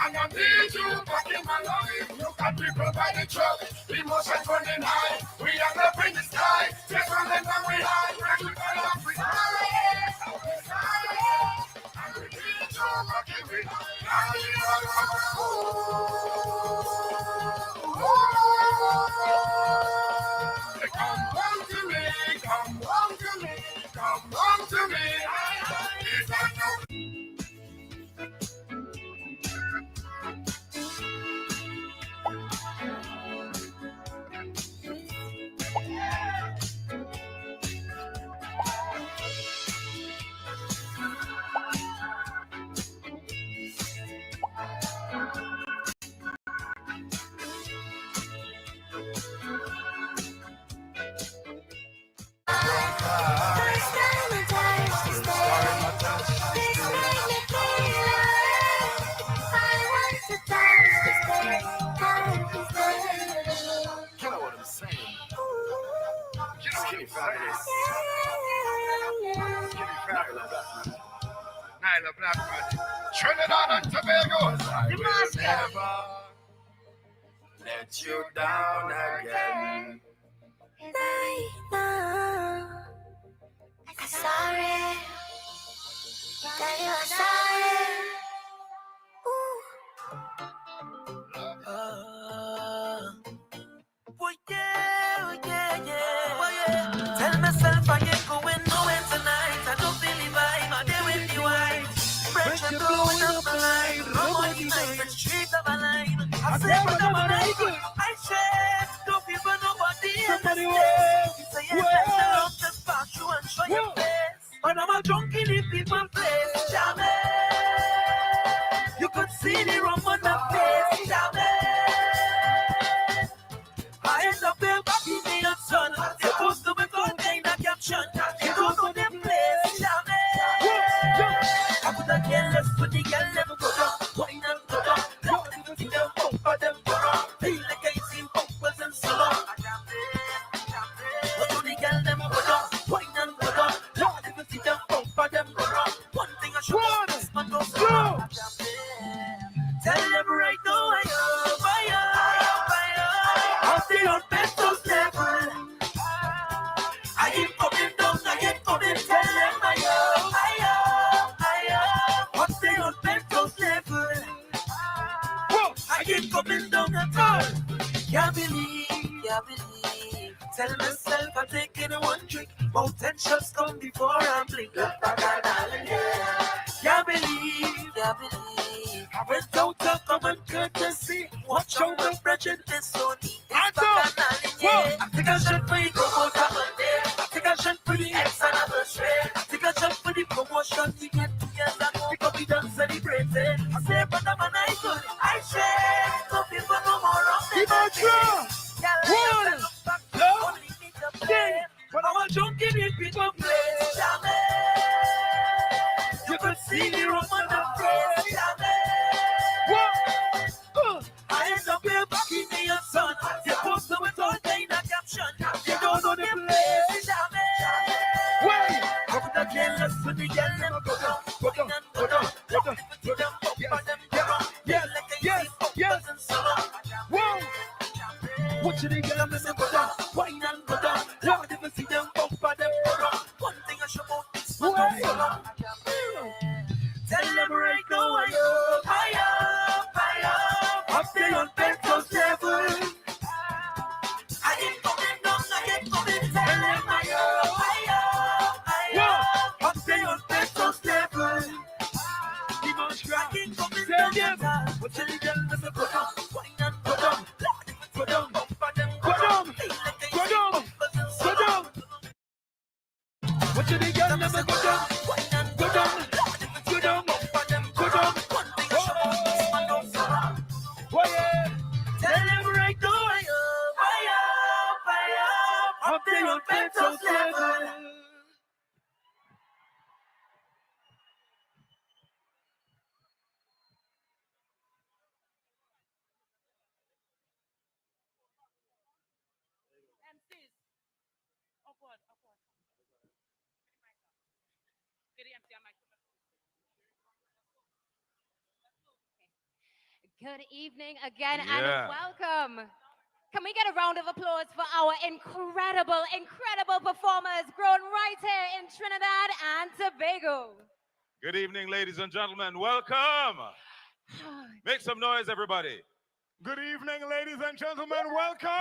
And I need you back in my life. Look at people by the truck, emotions running high. We are up in the sky, just running down we high. And we fell off, we sorry. And we need you back in my life. Come home to me, come home to me, come home to me. It's not no. Trinidad and Tobago. I will never let you down again. I'm sorry that you are sorry. Oh yeah. Tell myself I ain't going nowhere tonight. I don't feel the vibe. I'm there with the white. Pressure blowing up the line. Nobody knows the streets of a line. I say say, but I'm an icon. I said, don't give nobody Somebody else. You say, yes, the love just pass you and show your face. But I'm a drunk in the people place. Jamie, you could see the rum on the face. Jamie, I end up there back in the sun. Supposed to be called kind of caption. You don't know them place. Jamie, I put a girl left for the girl never go down. Wine and go down. Lord, you see them bumper them go down. Feel like I see bumpers and solo. But to the girl them go down. Wine and go down. Lord, you see them bumper them go down. One thing I should know, this man don't go. Tell them right now I'll stay on Petro's level. I ain't coming down, I ain't coming. Tell them I'll stay on Petro's level. I ain't coming down at all. Can't believe. Tell myself I'm taking one drink. About 10 shots come before I'm blink. Can't believe. I went out to common courtesy. Watch out the prejudice so neat. I think I should for you, come out of Monday. I think I should for the ex anniversary. I think I should for the promotion to get 2 years ago. Because we done celebrated. I say, but I'm an icon. I share. No people no more of me. But I'm a junkie in people place. You could see me rum on the face. I end up here back in the sun. You're supposed to with all kind of caption. You don't know the place. Wait, how could I care less when the girl never go down? Go down, go down, go down, go down, yes. Whoa, what you think I'm gonna go down? Wine and go down. Lord, if you see them bump for them go down. One thing I should know is what I'm so long. Tell them right now I'm staying on Petro's level. I ain't coming down, I ain't coming. Tell them I'm staying on Petro's level. DIMANCHE GRAS, I ain't coming down. What you think I'm gonna go down? Wine and go down. Go down, bump for them go down. Go down, go down. What you think I'm gonna go down? Wine and go down. Go down, bump for them go down. Oh yeah. Tell them right now I'm staying on Petro's level. Good evening again and welcome. Can we get a round of applause for our incredible performers grown right here in Trinidad and Tobago? Good evening, ladies and gentlemen. Welcome. Make some noise, everybody. Good evening, ladies and gentlemen. Welcome.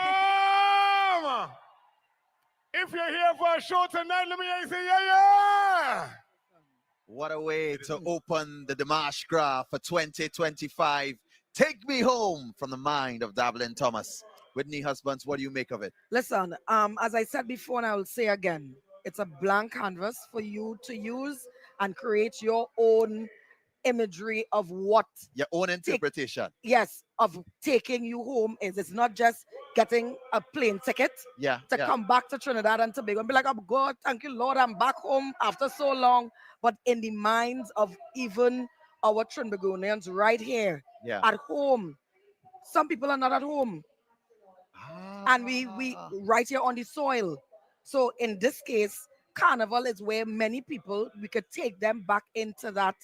If you're here for a show tonight, let me hear you say, yeah. What a way to open the DIMANCHE GRAS for 2025. Take me home from the mind of Dablin Thomas. Whitney Husbands, what do you make of it? Listen, as I said before, and I will say again, it's a blank canvas for you to use and create your own imagery of what your own interpretation. Of taking you home is. It's not just getting a plane ticket to come back to Trinidad and Tobago and be like, oh God, thank you, Lord, I'm back home after so long. But in the minds of even our Trinbagonians right here at home, some people are not at home. And we right here on the soil. So in this case, Carnival is where many people, we could take them back into that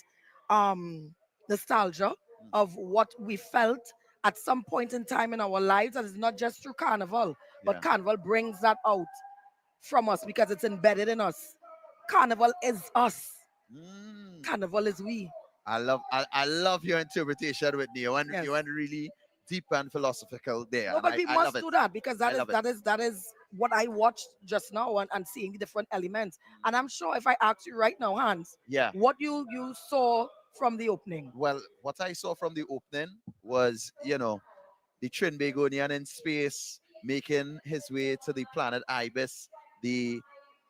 nostalgia of what we felt at some point in time in our lives. And it's not just through Carnival, but Carnival brings that out from us because it's embedded in us. Carnival is us. Carnival is we. I love your interpretation, Whitney. You went really deep and philosophical there. No, but we must do that because that is what I watched just now and seeing the different elements. And I'm sure if I ask you right now, Hans, what you saw from the opening? Well, what I saw from the opening was, the the Trinbagonian in space, making his way to the planet Ibis, the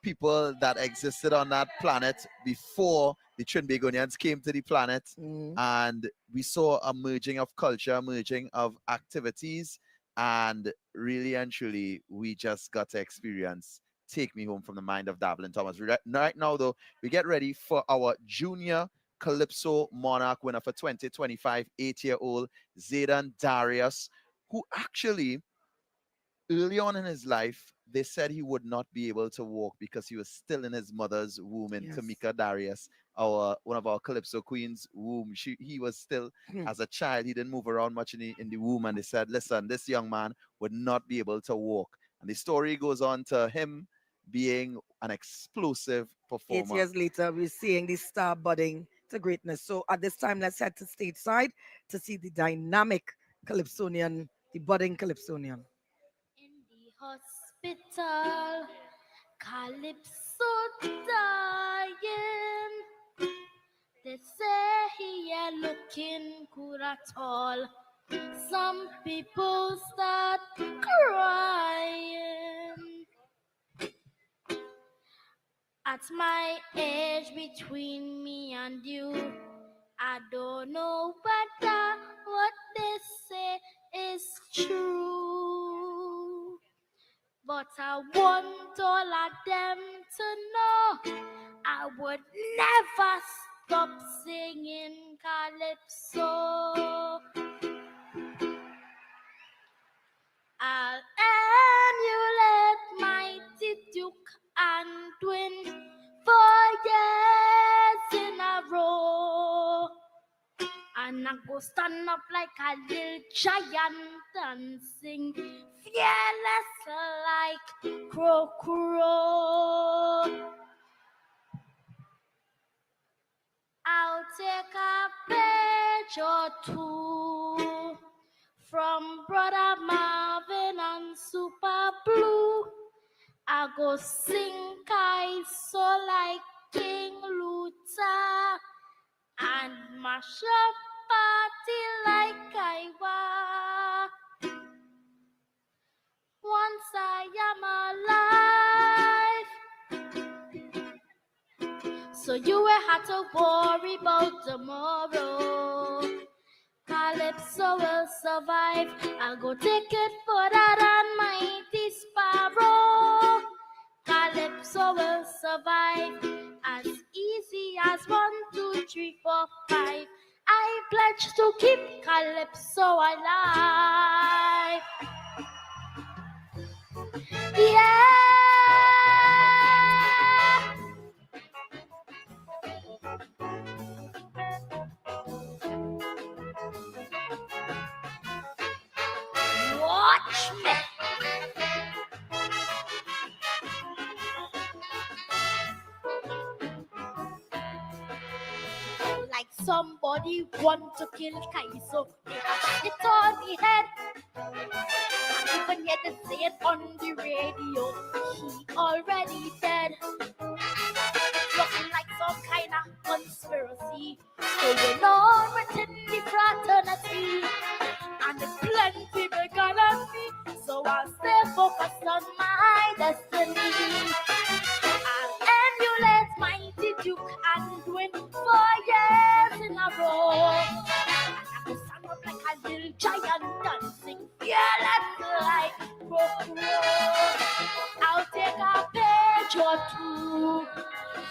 people that existed on that planet before the Trinbagonians came to the planet. And we saw a merging of culture, a merging of activities, and really and truly, we just got to experience Take Me Home from the Mind of Dablin Thomas. Right now, though, we get ready for our junior Calypso Monarch winner for 2025, 8-year-old Zayden Darius, who actually, early on in his life, they said he would not be able to walk because he was still in his mother's womb in Tamika Darius, one of our Calypso queens' womb. He was still, as a child, he didn't move around much in the womb, and they said, listen, this young man would not be able to walk. And the story goes on to him being an explosive performer. 8 years later, we're seeing this star budding to greatness. So at this time, let's head to stateside to see the dynamic Calypsonian, the budding Calypsonian. Hospital, Calypso dying. They say he ain't looking good at all. Some people start crying. At my age, between me and you, I don't know whether what they say is true. But I want all of them to know I would never stop singing Calypso. I'll emulate Mighty Duke and win 4 years in a row. And I go stand up like a little giant and sing fearless like crow crow. I'll take a page or two from Brother Marvin and Super Blue. I go sing so like King Luther and mash up party like I was. Once I am alive, so you will have to worry about tomorrow. Calypso will survive. I'll go take it for that almighty sparrow. Calypso will survive as easy as 1, 2, 3, 4, 5. I pledge to keep Calypso alive. Yeah. Watch me. Like somebody want to kill Kaiso, they have it on the head. And even yet they say it on the radio, he already dead. It's looking like some kind of conspiracy going on within the fraternity. And the plenty bigger than me, so I'll stay focused on my destiny. I'll emulate Mighty Duke and win 4 years in a row. I will stand up like a little giant dancing fearless like crow. I'll take a page or two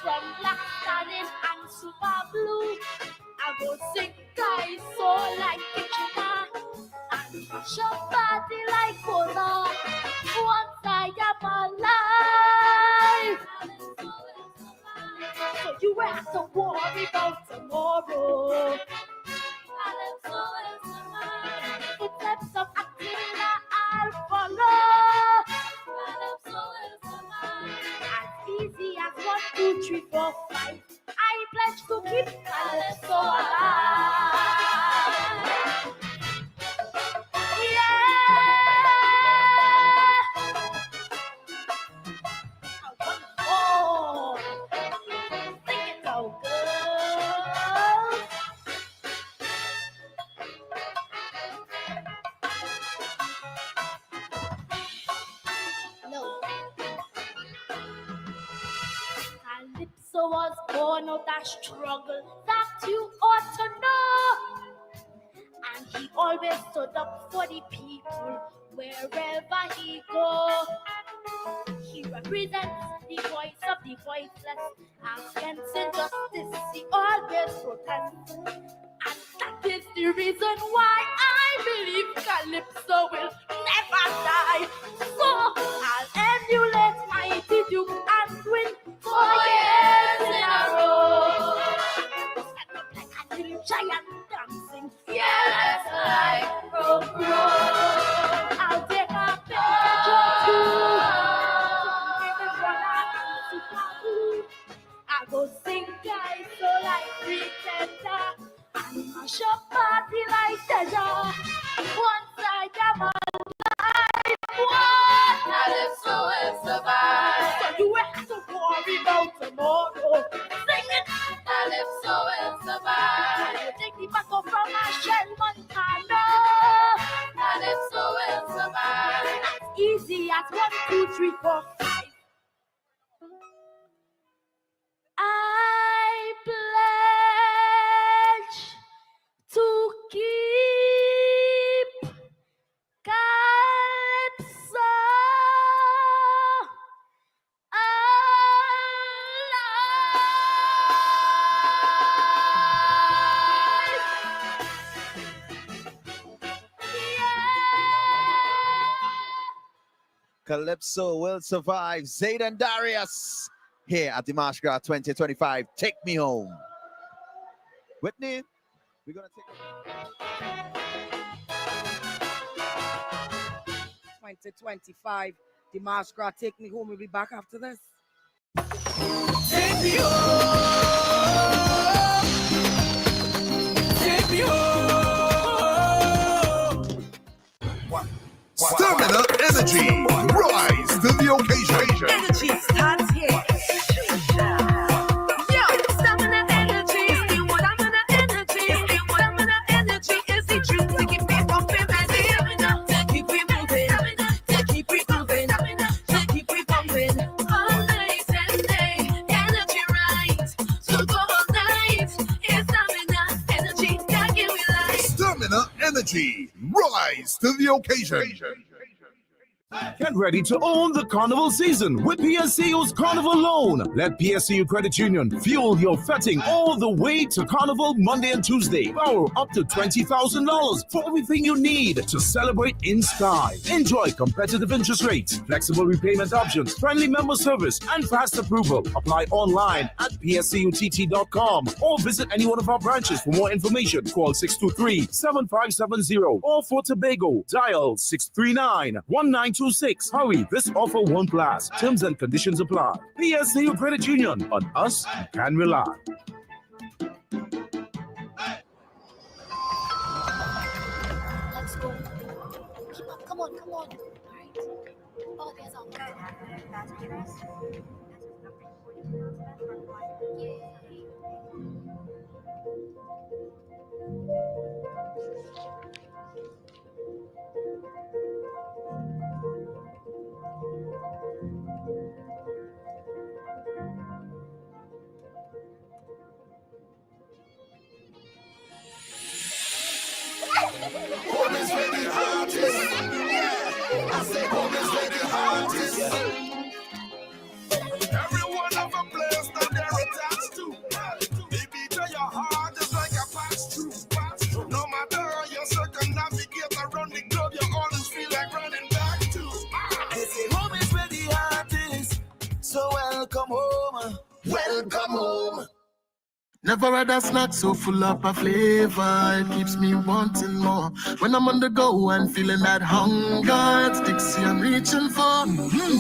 from Black Stallion and Super Blue. I will sing so like Kitchener. Shop party like Bola. Once I am alive, so you will have to worry about tomorrow. It's steps of Attila, I'll follow. As easy as 1, 2, 3, 4, 5. I pledge to keep Calypso alive. born out of struggle that you ought to know. And he always stood up for the people wherever he go. He represents the voice of the voiceless. Against injustice, he always protests. And that is the reason why I believe Calypso will never die. So I'll emulate Mighty Duke and win 4 years in a row. Stand up like a little giant dancing, fearless like Pro. I'll take a page or two. I go sing guys so like pretender and mash up party like treasure. Once I am alive, what? Calypso will survive. So you will have to worry about tomorrow. Sing it. Calypso will survive. You take the battle from a shell, Montana. Calypso will survive. As easy as 1, 2, 3, 4, 5. I pledge to keep Calypso Calypso will survive. Zaid and Darius here at DIMANCHE GRAS 2025. Take me home. Whitney, we're going to take 2025. DIMANCHE GRAS, take me home. We'll be back after this. Take me home. Take me home. Stamina energy. Rise to the occasion. Energy starts here. Yo, stamina energy is the one. Stamina energy is the one. Stamina energy is the truth to keep me pumping. Stamina, to keep me moving. Stamina, to keep me moving. Stamina, to keep me pumping. All night and day, energy right. So go all night. It's stamina energy that give me life. Stamina energy. Rise to the occasion. Get ready to own the Carnival season with PSCU's Carnival Loan. Let PSCU Credit Union fuel your fetting all the way to Carnival Monday and Tuesday. Borrow up to $20,000 for everything you need to celebrate in Sky. Enjoy competitive interest rates, flexible repayment options, friendly member service, and fast approval. Apply online at pscutt.com or visit any one of our branches for more information. Call 623-7570 or for Tobago, dial 639-1926. Hurry, this offer won't last. Terms and conditions apply. PSCU Credit Union. On us, you can rely. Let's go. Keep up. Come on. All right. Oh, there's our Home is where the heart is. Yeah. I say home is where the heart is. Everyone of a place that they're attached to. The beat of your heart is like a pass-through. No matter how you circumnavigate around the globe, you always feel like running back to. They say home is where the heart is. So welcome home. Welcome home. Never had a snack so full up of flavor. It keeps me wanting more. When I'm on the go and feeling that hunger, it's Dixie I'm reaching for.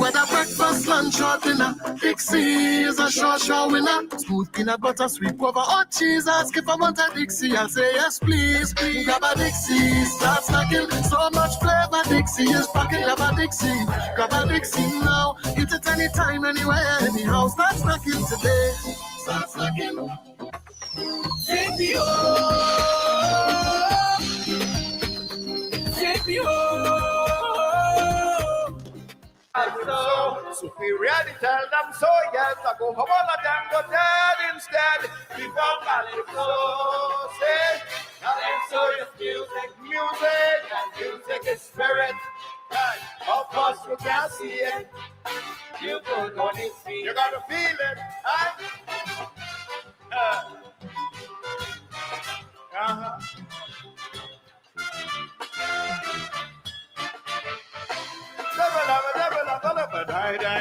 Whether breakfast, lunch, or dinner, Dixie is a sure winner. Smooth peanut butter, sweet guava, or cheese. Ask if I want a Dixie, I'll say yes, please. Grab a Dixie, start snacking. So much flavor, Dixie is packing. Grab a Dixie now. Eat it anytime, anywhere, anyhow. Start snacking today. Start snacking. Take me home. Take me home. superior, they tell them so, yes, I go home, all of them go dead instead. Before Calypso, say, Calypso is music, music, and music is spirit. Right. Of course, you can't see it. You could only feel it. You gotta feel it, right?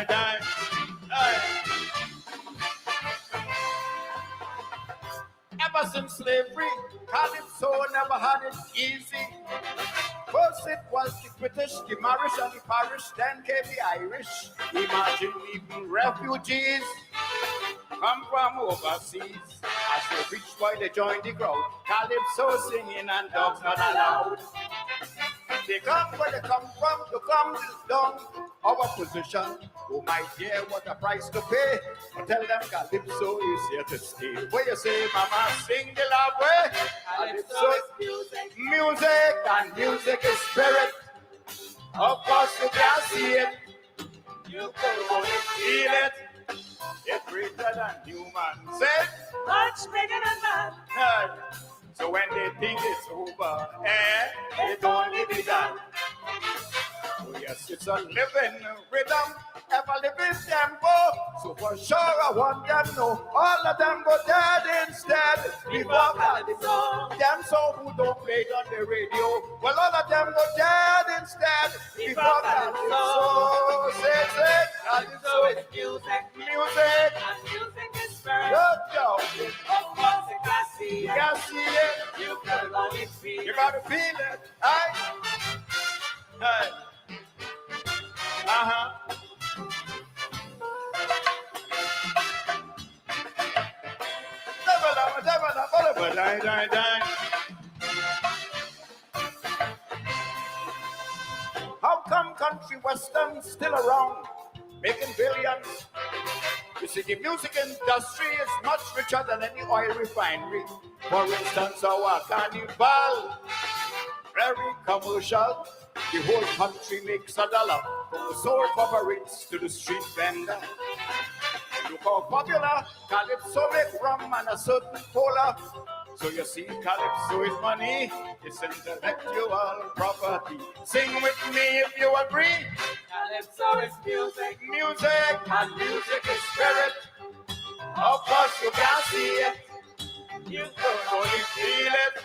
Die. Ever since slavery, Calypso never had it easy. First it was the British, the Marish and the Parish, then came the Irish. Imagine even refugees come from overseas. As they reach by they join the crowd, Calypso singing and dogs not allowed. They come where they come from, to come down our position. Oh my dear, what a price to pay. But tell them Calypso is here to stay. Where you say, Mama, sing the love way. Calypso is music, music, and music is spirit. Of course you can't see it, you can only feel it. It's greater than human. Say, much bigger than man. So when they think it's over, it only begun. Oh yes, it's a living rhythm, ever living tempo. So for sure I want them to know, all of them go dead instead. Before Calypso, them so who don't play it on the radio, well all of them go dead instead. Before Calypso, say, Calypso is music, music, and music is spirit. Of course you can see it, you can only feel it. You gotta feel it, aye. Hey. How come country western still around, making billions? You see, the music industry is much richer than any oil refinery. For instance, our Carnival, very commercial. The whole country makes $1 from the soul favorites to the street vendor. Look how popular Calypso make rum and a certain cola. So you see, Calypso is money, it's intellectual property. Sing with me if you agree. Calypso is music, music, and music is spirit. Of course you can't see it, you can only feel it.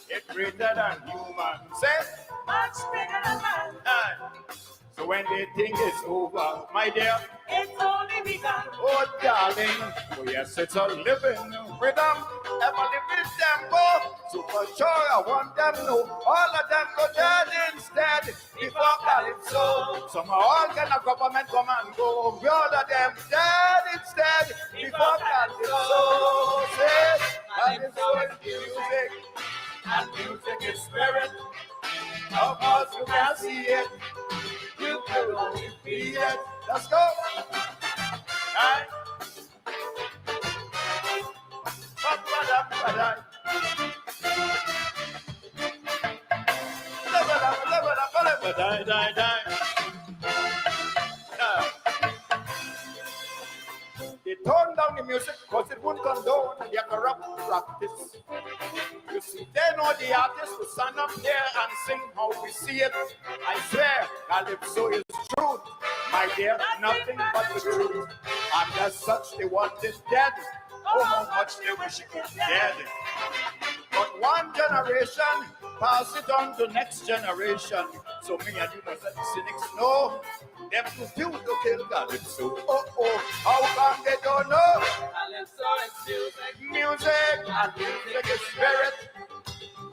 It's greater than human. Say, much bigger than man. So when they think it's over, my dear, it's only begun. Oh, darling, oh yes, it's a living rhythm, ever living tempo. So for sure I want them to know, all of them go dead instead. Before Calypso, somehow all kind of government come and go. All of them dead instead. Before Calypso, say, Calypso is music, and music is spirit. Of course you can see it, you can only feel it. Let's go. Right. They tone down the music because it won't condone their corrupt practice. You see, they know the artists will stand up there and sing how we see it. I swear, Calypso is truth, my dear, nothing but the truth. And as such, they want it dead. Oh, how much they wish it was dead. But one generation pass it on to next generation. So me and you must let the cynics know. Them too few to kill Calypso. Oh, how come they don't know? Calypso is music, and music is spirit.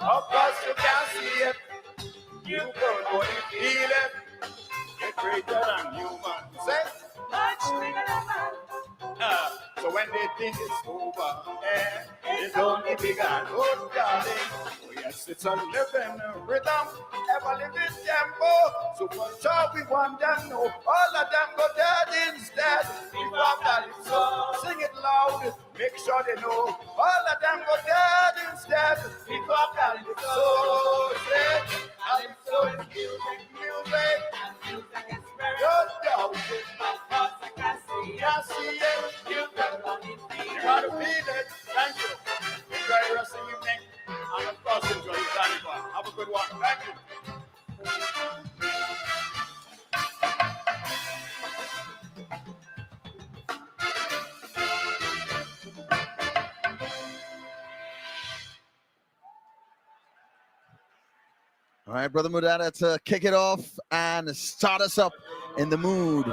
Of course you can't see it, you can only feel it. It's greater than human. Say, much bigger than man. So when they think it's over, it's only begun. Oh, darling, oh yes, it's a living rhythm, ever living tempo. So for sure we want them to know, all of them go dead instead. Before Calypso, sing it loud, make sure they know, all of them go dead instead. Before Calypso, say, Calypso is music, music, and music is spirit. Don't doubt it. All right, Brother Mudada, to kick it off and start us up in the mood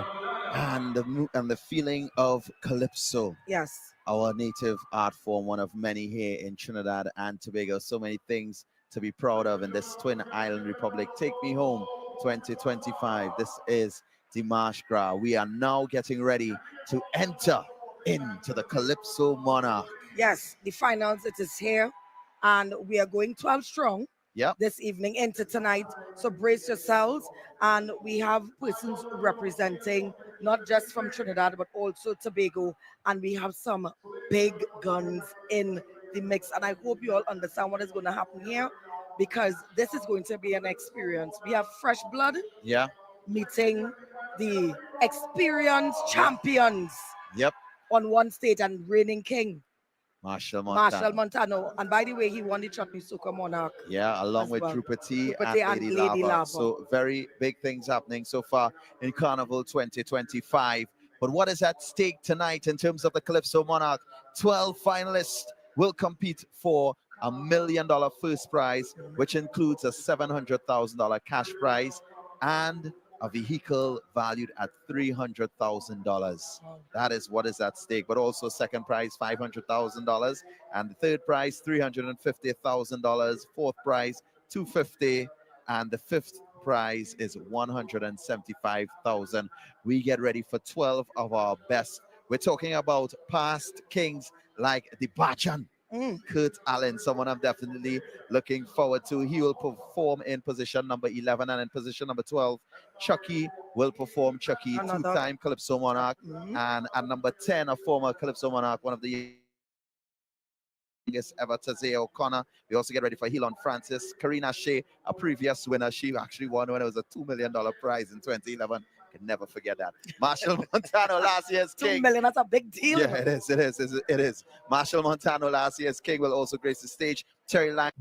and the feeling of Calypso. Yes. Our native art form, one of many here in Trinidad and Tobago. So many things to be proud of in this Twin Island Republic. Take Me Home 2025. This is DIMANCHE GRAS. We are now getting ready to enter into the Calypso Monarch. Yes, the finals, it is here. And we are going 12 strong this evening into tonight. So brace yourselves. And we have persons representing not just from Trinidad, but also Tobago. And we have some big guns in the mix. And I hope you all understand what is going to happen here, because this is going to be an experience. We have fresh blood meeting the experienced champions on one stage, and reigning king Marshall Montano. And by the way, he won the Chutney Soca Monarch. Yeah, along with well. Drupal T and Lady Lady Lava. So very big things happening so far in Carnival 2025. But what is at stake tonight in terms of the Calypso Monarch? 12 finalists will compete for $1 million first prize, which includes a $700,000 cash prize and a vehicle valued at $300,000. That is what is at stake. But also second prize, $500,000, and the third prize, $350,000. Fourth prize, $250,000, and the fifth prize is $175,000. We get ready for 12 of our best. We're talking about past kings like the Bajan. Kurt Allen, someone I'm definitely looking forward to. He will perform in position number 11, and in position number 12, Chucky will perform. Chucky, two-time Calypso Monarch, and at number 10, a former Calypso Monarch, one of the youngest ever, Zia O'Connor. We also get ready for Helon Francis. Karina Shea, a previous winner. She actually won when it was a $2 million prize in 2011. Can never forget that. Marshall Montano, last year's king. $2 million, that's a big deal. Yeah, it is. Marshall Montano, last year's king, will also grace the stage. Terry Lang.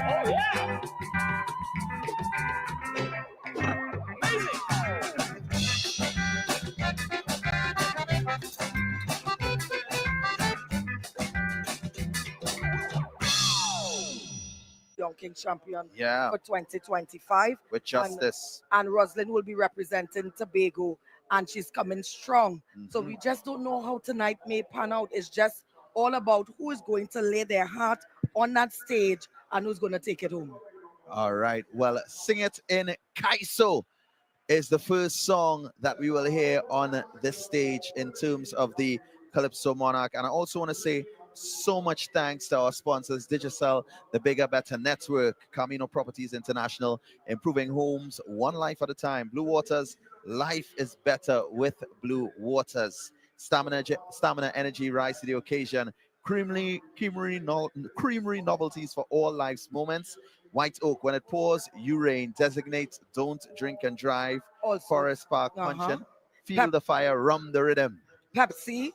Oh, yeah. Young King champion Yeah. for 2025. With justice. And Roslyn will be representing Tobago, and she's coming strong. So we just don't know how tonight may pan out. It's just all about who is going to lay their heart on that stage and who's going to take it home. All right. Well, Sing It in Kaiso is the first song that we will hear on this stage in terms of the Calypso Monarch. And I also want to say so much thanks to our sponsors, Digicel, the Bigger Better Network, Camino Properties International, improving homes one life at a time. Blue Waters, life is better with Blue Waters. Stamina Energy, rise to the occasion. Creamery novelties for all life's moments. White Oak, when it pours, you rain. Designate, don't drink and drive. Forest Park Puncheon. Feel the fire, rum the rhythm. Pepsi,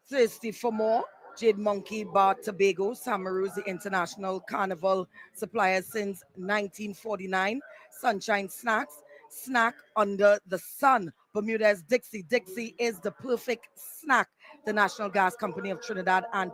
thirsty for more. Jade Monkey Bar Tobago, Samaru's the international carnival supplier since 1949. Sunshine Snacks, snack under the sun. Bermuda's Dixie. Dixie is the perfect snack. The National Gas Company of Trinidad and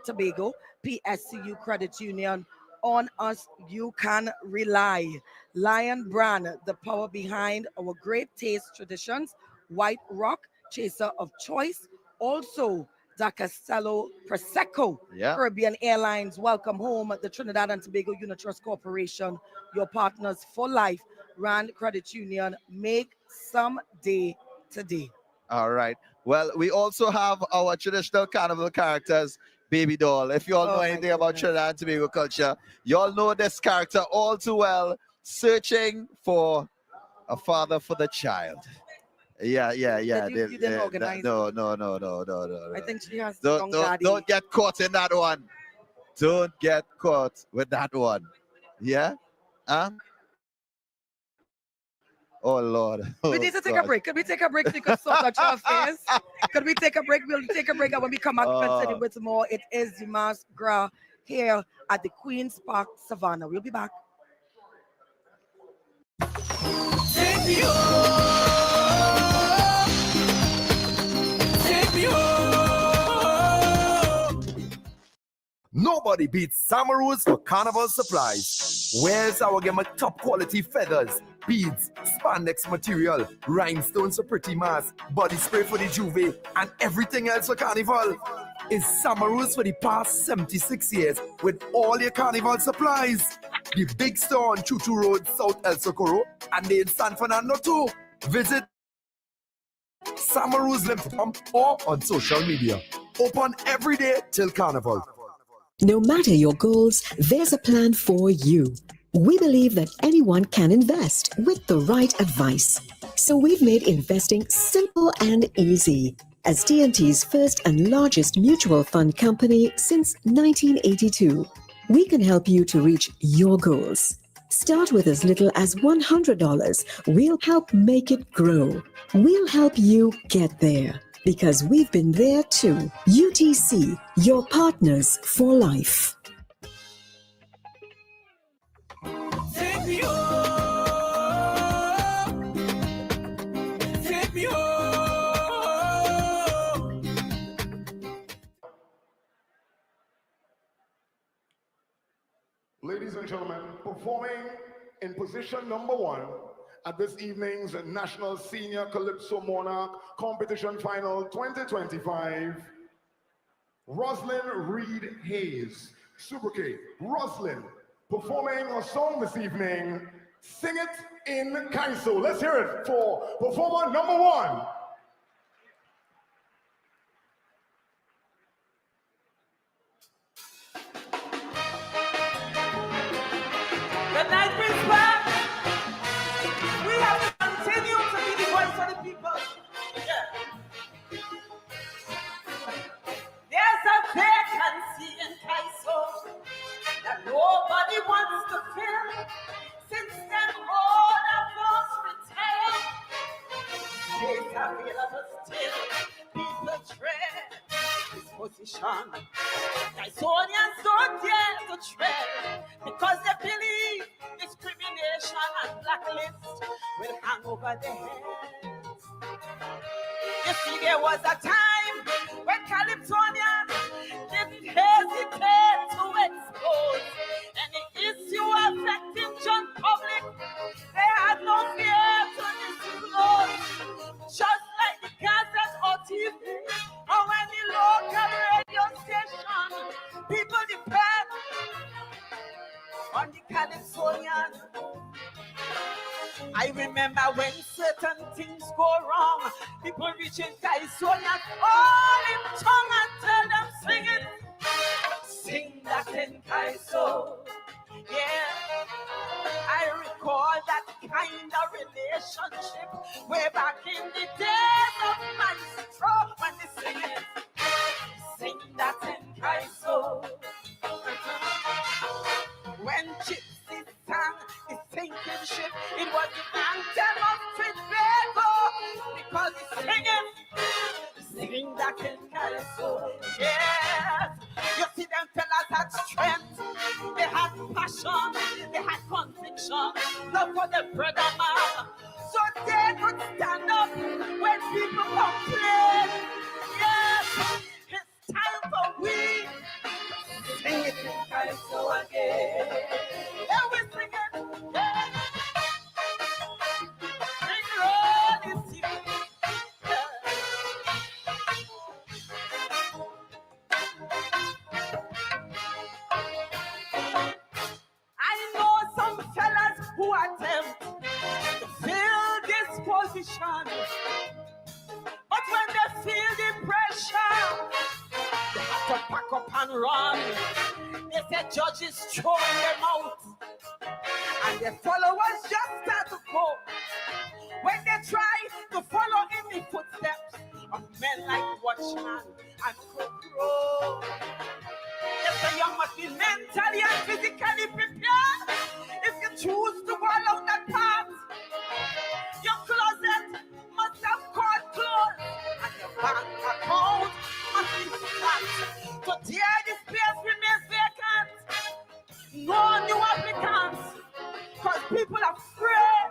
Tobago, PSCU Credit Union. On us, you can rely. Lion Brand, the power behind our great taste traditions. White Rock, chaser of choice. Also, Da Castello Prosecco, Caribbean Airlines, welcome home. The Trinidad and Tobago Unit Trust Corporation, your partners for life. Rand Credit Union, make some day today. All right. Well, we also have our traditional carnival characters, Baby Doll. If you all know anything about Trinidad and Tobago culture, you all know this character all too well, searching for a father for the child. Yeah. You didn't organize No. I think she has Don't get caught in that one. Don't get caught with that one. Yeah? Huh? Oh, Lord. We need to take a break. Could we take a break so you could sort out your affairs? Could we take a break? We'll take a break, and when we come back, continue with more. It is DIMANCHE GRAS here at the Queen's Park, Savannah. We'll be back. me home. Take me home. Nobody beats Samaru's for Carnival supplies. Where's our game of top quality feathers, beads, spandex material, rhinestones for pretty masks, body spray for the juve, and everything else for Carnival? Is Samaru's for the past 76 years with all your Carnival supplies. The big store on Chuchu Road, South El Socorro, and they in San Fernando too. Visit Samaru's.com or on social media. Open every day till Carnival. No matter your goals, there's a plan for you. We believe that anyone can invest with the right advice. So we've made investing simple and easy. As TNT's first and largest mutual fund company since 1982, we can help you to reach your goals. Start with as little as $100. We'll help make it grow. We'll help you get there. Because we've been there too. UTC, your partners for life. Take me home. Take me home. Ladies and gentlemen, performing in position number 1 at this evening's National Senior Calypso Monarch Competition Final 2025, Roslyn Reed Hayes, Subuke. Roslyn, performing a song this evening, Sing It in Kaiso. Let's hear it for performer number 1. Good night, Principal. We have to continue to be the voice of the people. Yeah. There's a vacancy in Kaiso that nobody wants to fill. Since then, all of us retired. It's available still. People tread this position. Kaisonians don't dare to tread because they believe discrimination and blacklist will hang over their heads. You see, there was a time when Calypsonians didn't hesitate to expose any issue affecting John public. They had no fear to disclose, just like the Gazette or TV or any local radio station. People depend on the Calypsonian. I remember when certain things go wrong, people reaching Calypsonian all in tongue and tell them sing it. Sing that in Kaiso. Yeah, I recall that kind of relationship way back in the days of Maestro when they sing it. Sing that in Kaiso. When Gypsy sang the sinking ship, it was the anthem of Trinbago because he's singing that in Calypso. Yes, you see them fellas had strength, they had passion, they had conviction, love for the brother man, so they could stand up when people complain. Yes, it's time for we sing it in Calypso again. Yeah, we sing it. Yeah. Bring road is here. I know some fellas who attempt to fill this position, but when they feel the pressure, they have to pack up and run. They say judges throwing them out, and their followers just start to go. When they try to follow in the footsteps of men like Watchman and Crow, they say you must be mentally and physically prepared. If you choose to go along that path, your closet must have caught clothes, and your bank account must be flat. Today the space remains vacant. No new applicants, because people are afraid.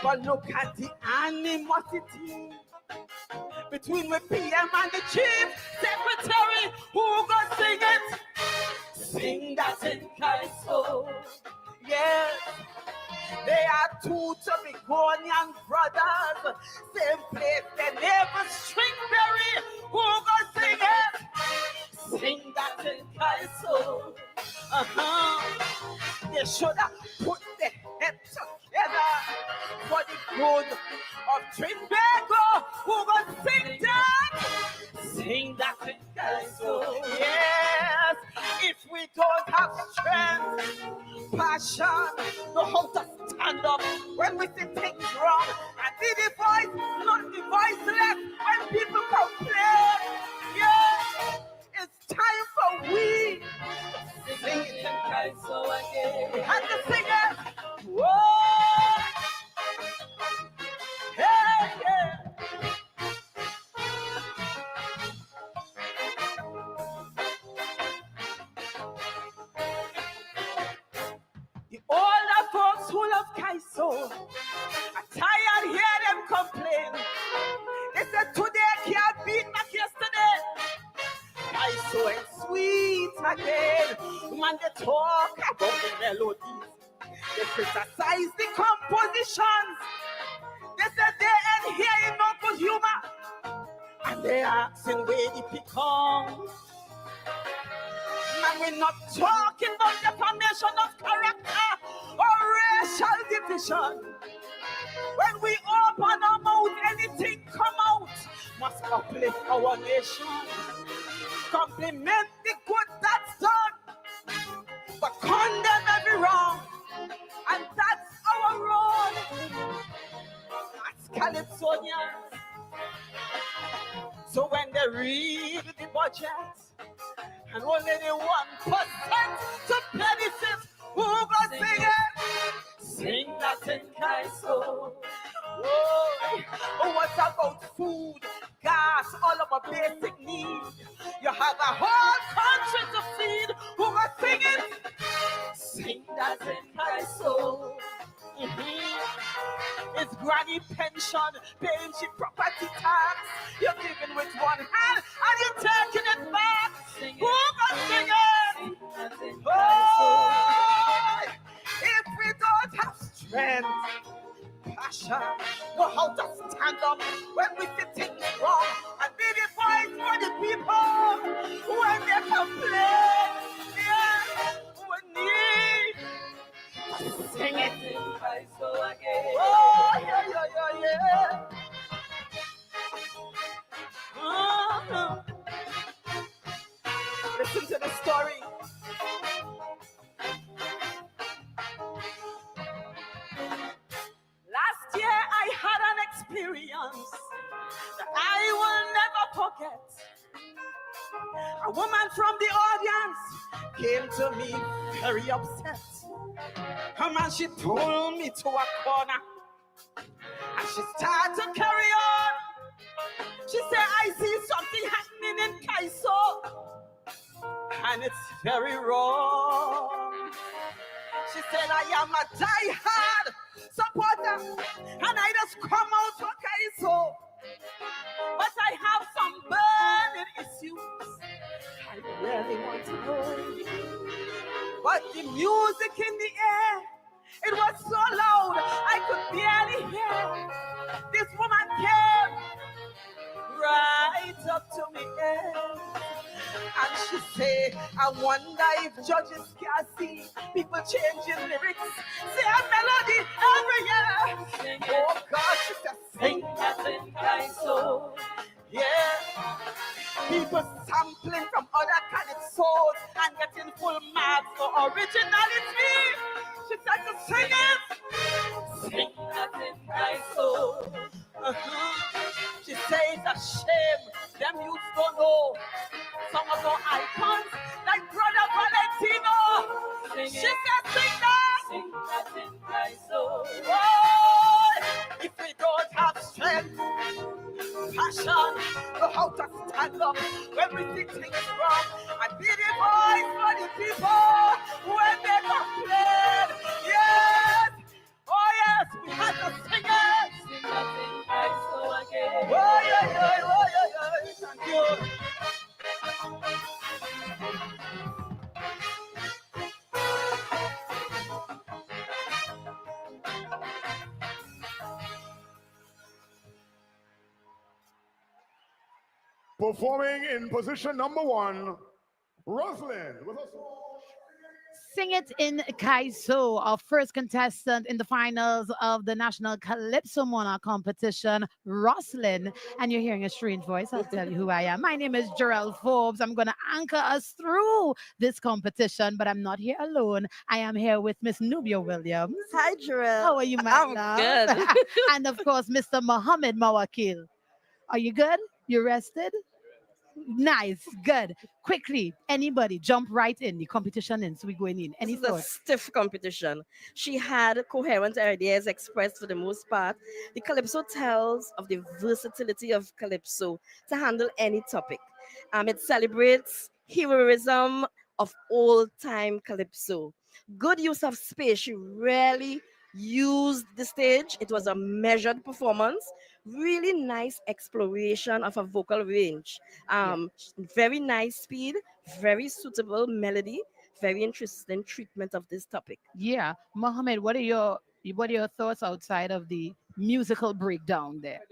But look at the animosity between the PM and the chief secretary. Who gonna sing it? Sing that in Calypso. Yes. They are two Tomiconian brothers. Same place, they never stringberry. Who gonna sing it? Sing that in Calypso. They should have put their heads together for the good of Trinbago. Who gonna sing that? Sing that in Calypso. Yes. If we don't have strength, passion, know how to stand up when we see things wrong, and be the voice, not the voiceless when people complain. Yeah, it's time for we to sing it in Calypso again. We had to sing it. Whoa! Hey, yeah. The older folks who love Calypso are tired hear them complain. They said today can't beat back yesterday. Calypso ain't sweet again. Man, they talk about the melodies. They criticize the compositions. They said they ain't hearing no good humor. And they asking where the pecan. And we're not talking about the formation of character or racial division. When we open our mouth, anything come out. Must uplift our nation. Compliment the good that's done, but condemn every wrong. And that's our role. That's Calypsonians. So when they read the budget, and only the 1% to benefit, who gonna sing it? Sing that in Calypso. Oh, what about food, gas, all of our basic needs? You have a whole country to feed. Who gonna sing it? Sing that in Calypso. It's granny pension, paying she property tax. You're giving with one hand and you're taking it back. Who gonna sing it? Oh, if we don't have strength, passion, know how to stand up when we see things wrong, and be the voice for the people when they complain. Yeah, we need to sing it in Calypso again. Oh, yeah, yeah, yeah, yeah. Listen to the story. Last year I had an experience that I will never forget. A woman from the audience came to me very upset. Come on, she pulled me to a corner and she started to carry on. She said, I see something happening in Calypso and it's very wrong. She said, I am a die-hard supporter and I just come out for Calypso, but I have some burning issues I really want to know. But the music in the air, it was so loud I could barely hear. This woman came right up to me and she said, I wonder if judges can see people changing lyrics, say a melody every year. Oh God, she said, sing that in Calypso. Yeah, people sampling from other Calypsos and getting full marks for originality. She said to sing it. Sing that in Calypso. She says a shame, them youths don't know some of our icons like Brother Valentino. She said sing that. Sing that in Calypso. Oh, if we don't have strength, passion, know how to stand up when we see things wrong, and be the voice for the people when they complain. Yes, oh yes, we have to sing it. Performing in position number 1, Rosalind with a Sing It in Kaiso, our first contestant in the finals of the National Calypso Monarch competition, Roslyn. And you're hearing a strange voice. I'll tell you who I am. My name is Jarrell Forbes. I'm going to anchor us through this competition, but I'm not here alone. I am here with Miss Nubia Williams. Hi, Jarrell. How are you, my I'm love? good. And of course, Mr. Mohammed Mawakil. Are you good? You rested? Nice, good. Quickly, anybody jump right in. The competition in, so we going in. Any This is a thoughts? stiff competition. She had coherent ideas expressed for the most part. The Calypso tells of the versatility of Calypso to handle any topic. It celebrates heroism of old-time Calypso. Good use of space. She really used the stage. It was a measured performance. Really nice exploration of a vocal range. Very nice speed, very suitable melody, very interesting treatment of this topic. Yeah, Mohammed, what are your thoughts outside of the musical breakdown there?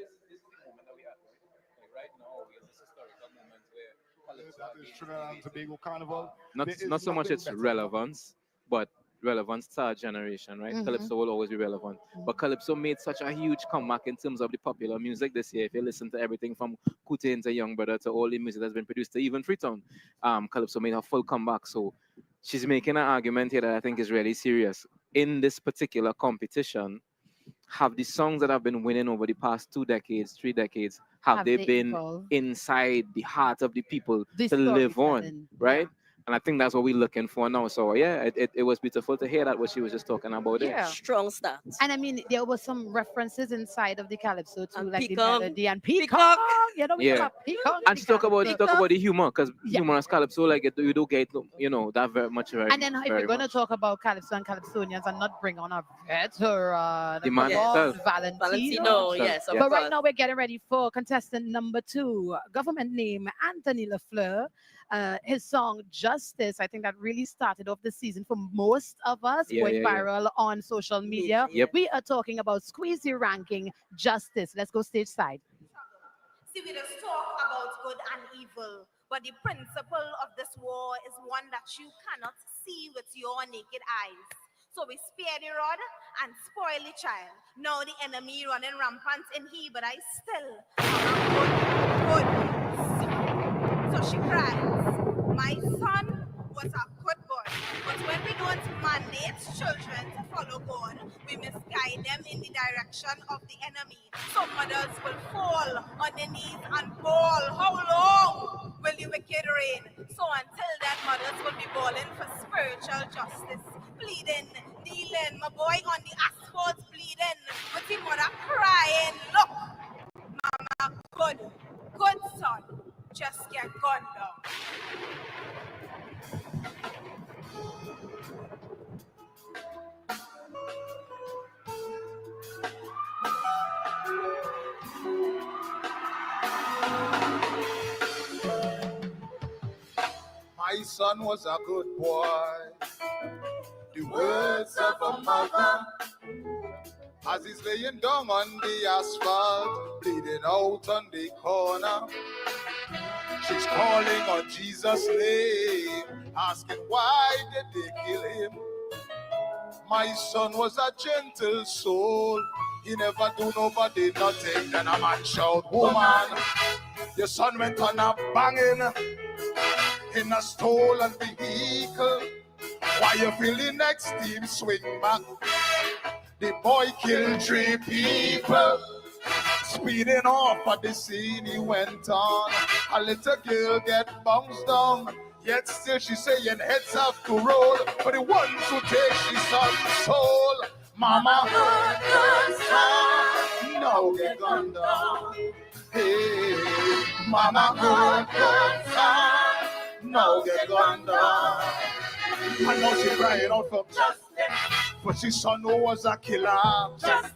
Trinidad and Tobago Carnival. Not so much its relevance, but relevance to our generation, right? Mhm. Calypso will always be relevant. But Calypso made such a huge comeback in terms of the popular music this year. If you listen to everything from Kutin to Young Brother to all the music that's been produced to even Freetown, Calypso made a full comeback. So she's making an argument here that I think is really serious. In this particular competition, have the songs that have been winning over the past 2 decades, 3 decades, have they been evolved? inside the heart of the people The to live on, storytelling, right? And I think that's what we're looking for now. So yeah, it was beautiful to hear that what she was just talking about there. Yeah. Strong start. And I mean, there were some references inside of the Calypso too, like Peacock. the melody and Peacock. You know, we Yeah. talk about Peacock. And she talk about the humor, because Yeah. humorous Calypso, like you do get, that very much. And then if very we're going to much. talk about Calypso and Calypsonians and not bring on a veteran, The man of course, himself. Valentino. Valentino, yes, of But right course. now we're getting ready for contestant number 2, government name Anthony Lafleur. His song Justice, I think that really started off the season for most of us, Yeah, going yeah, yeah. viral on social media. Yep. We are talking about Squeezy ranking Justice. Let's go stage side. See, we just talk about good and evil, but the principle of this war is one that you cannot see with your naked eyes. So we spare the rod and spoil the child. Now the enemy running rampant in he, but I still am a good son. So she cries, my son was a good boy, but when we don't mandate children to follow God, we misguide them in the direction of the enemy. Some mothers will fall on their knees and bawl. How long will the wicked reign? So until then, mothers will be bawling for spiritual justice, pleading, kneeling, my boy on the asphalt bleeding, with the mother crying, look, mama, good son, just get gunned down. My son was a good boy. The words of a mother as he's laying down on the asphalt, bleeding out on the corner. She's calling on Jesus' name, asking why did they kill him. My son was a gentle soul. He never do nobody nothing. Then a man shout, woman, your son went on a banging in a stolen vehicle. Why you feel the next team swing back? The boy killed 3 people. Speeding off at the scene he went on. A little girl get bounced down. Yet still she's saying heads have to roll for the ones who take his son's soul. Mama, good son, now get gunned down. Hey, mama, good son, now get gunned down. And now she crying out for justice, for she son who was a killer. Justice.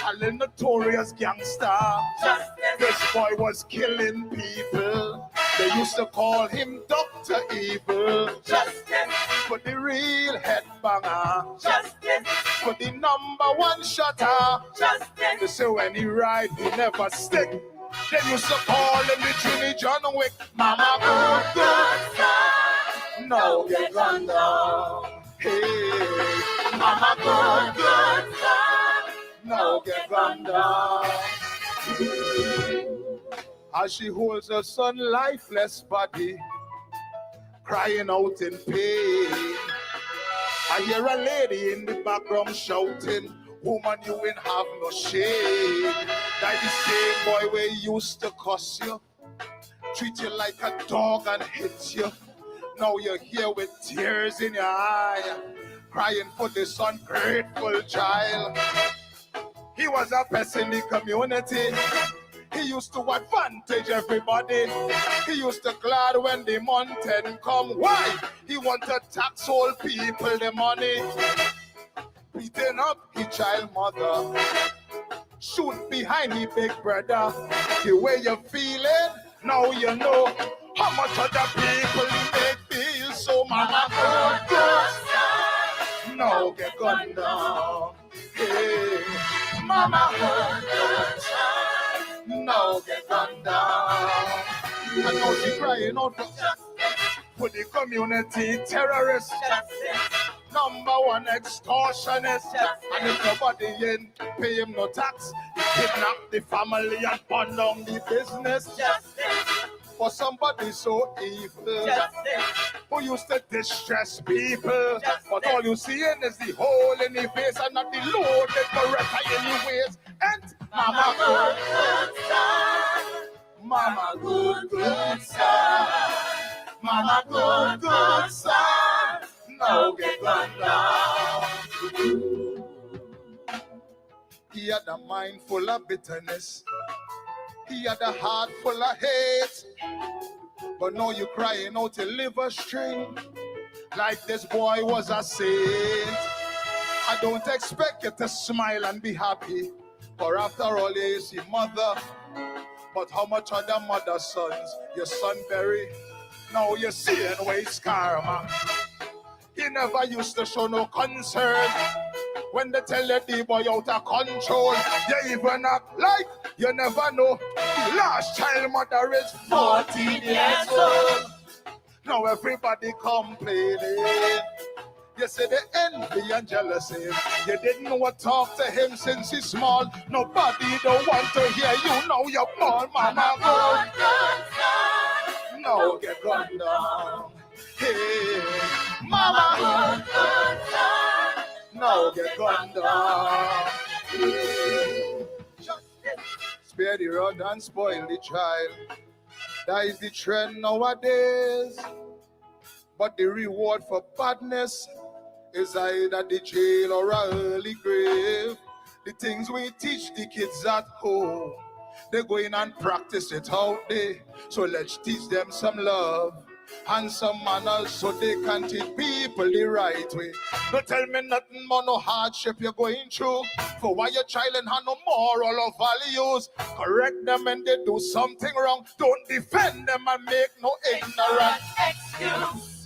A notorious gangster. Justice. This boy was killing people. They used to call him Dr. Evil. Justice. For the real headbanger. Justice. For the #1 shutter. Justice. They say when he ride, he never stick. They used to call him the Trinity John Wick. Mama good son, now get gone down. Hey, Mama good son, now get gone down. As she holds her son lifeless body, crying out in pain, I hear a lady in the background shouting, woman, you ain't have no shame. That the same boy where used to cuss you, treat you like a dog and hit you. Now you're here with tears in your eye, crying for this ungrateful child. He was a pest in the community. He used to advantage everybody. He used to glad when the mountain come. Why? He want to tax all people the money. Beating up his child mother. Shoot behind his big brother. The way you're feeling, now you know how much other people he make feel. So mama good son, now get gunned down. Hey, mama good son, now get gunned down. And now she crying out for justice for the community terrorists. Number one extortionist. And if nobody ain't pay him no tax, he kidnap the family and burn down the business. For somebody so evil, who used to distress people, but all you seeing is the hole in the face and not the loaded correct anyways. And mama good son, mama good son, mama good son, now get gone down. He had a mind full of bitterness. He had a heart full of hate. But now you crying out to liver string like this boy was a saint. I don't expect you to smile and be happy, for after all you is your mother. But how much other mother sons your son bury? Now you're seeing waste karma. He never used to show no concern when they tell you the boy out of control. You even act like you never know. The last child mother is 14 years old. Now everybody complaining. You say the envy and jealousy. You didn't know what talk to him since he's small. Nobody don't want to hear you. Now you're born, mama good. Now get gunned down. Hey, mama good. Now get gunned down. Spare the rod and spoil the child. That is the trend nowadays. But the reward for badness is either the jail or a early grave. The things we teach the kids at home, they go in and practice it out there. So let's teach them some love and some manners so they can teach people the right way. Don't tell me nothing more no hardship you're going through. For why your child and have no moral or values. Correct them when they do something wrong. Don't defend them and make no ignorant excuse.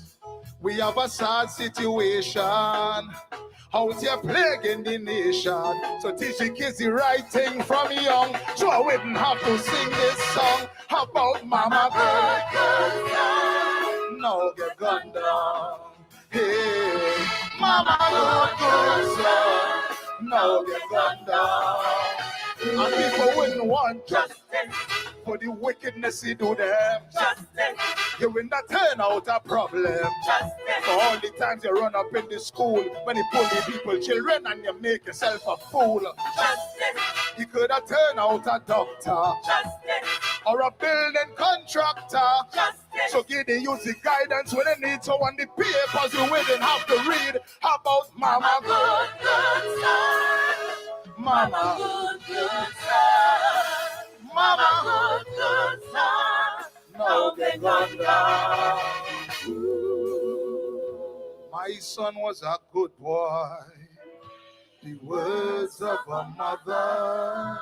We have a sad situation out here plaguing the nation. So teach the kids the right thing from young, so I wouldn't have to sing this song about mama good son. Now get gunned down. Hey, mama good son. Now get gunned down. And people wouldn't want justice for the wickedness he do them. Justice. You will not turn out a problem. Justice. For all the times you run up in the school when you bully people, children, and you make yourself a fool. Justice. You could have turned out a doctor. Justice. Or a building contractor. Justice. So give the youth the guidance when they need, so on the papers you wouldn't have to read about mama good son. Mama good son. Mama good son. Now they gone down. My son was a good boy. The words of a mother.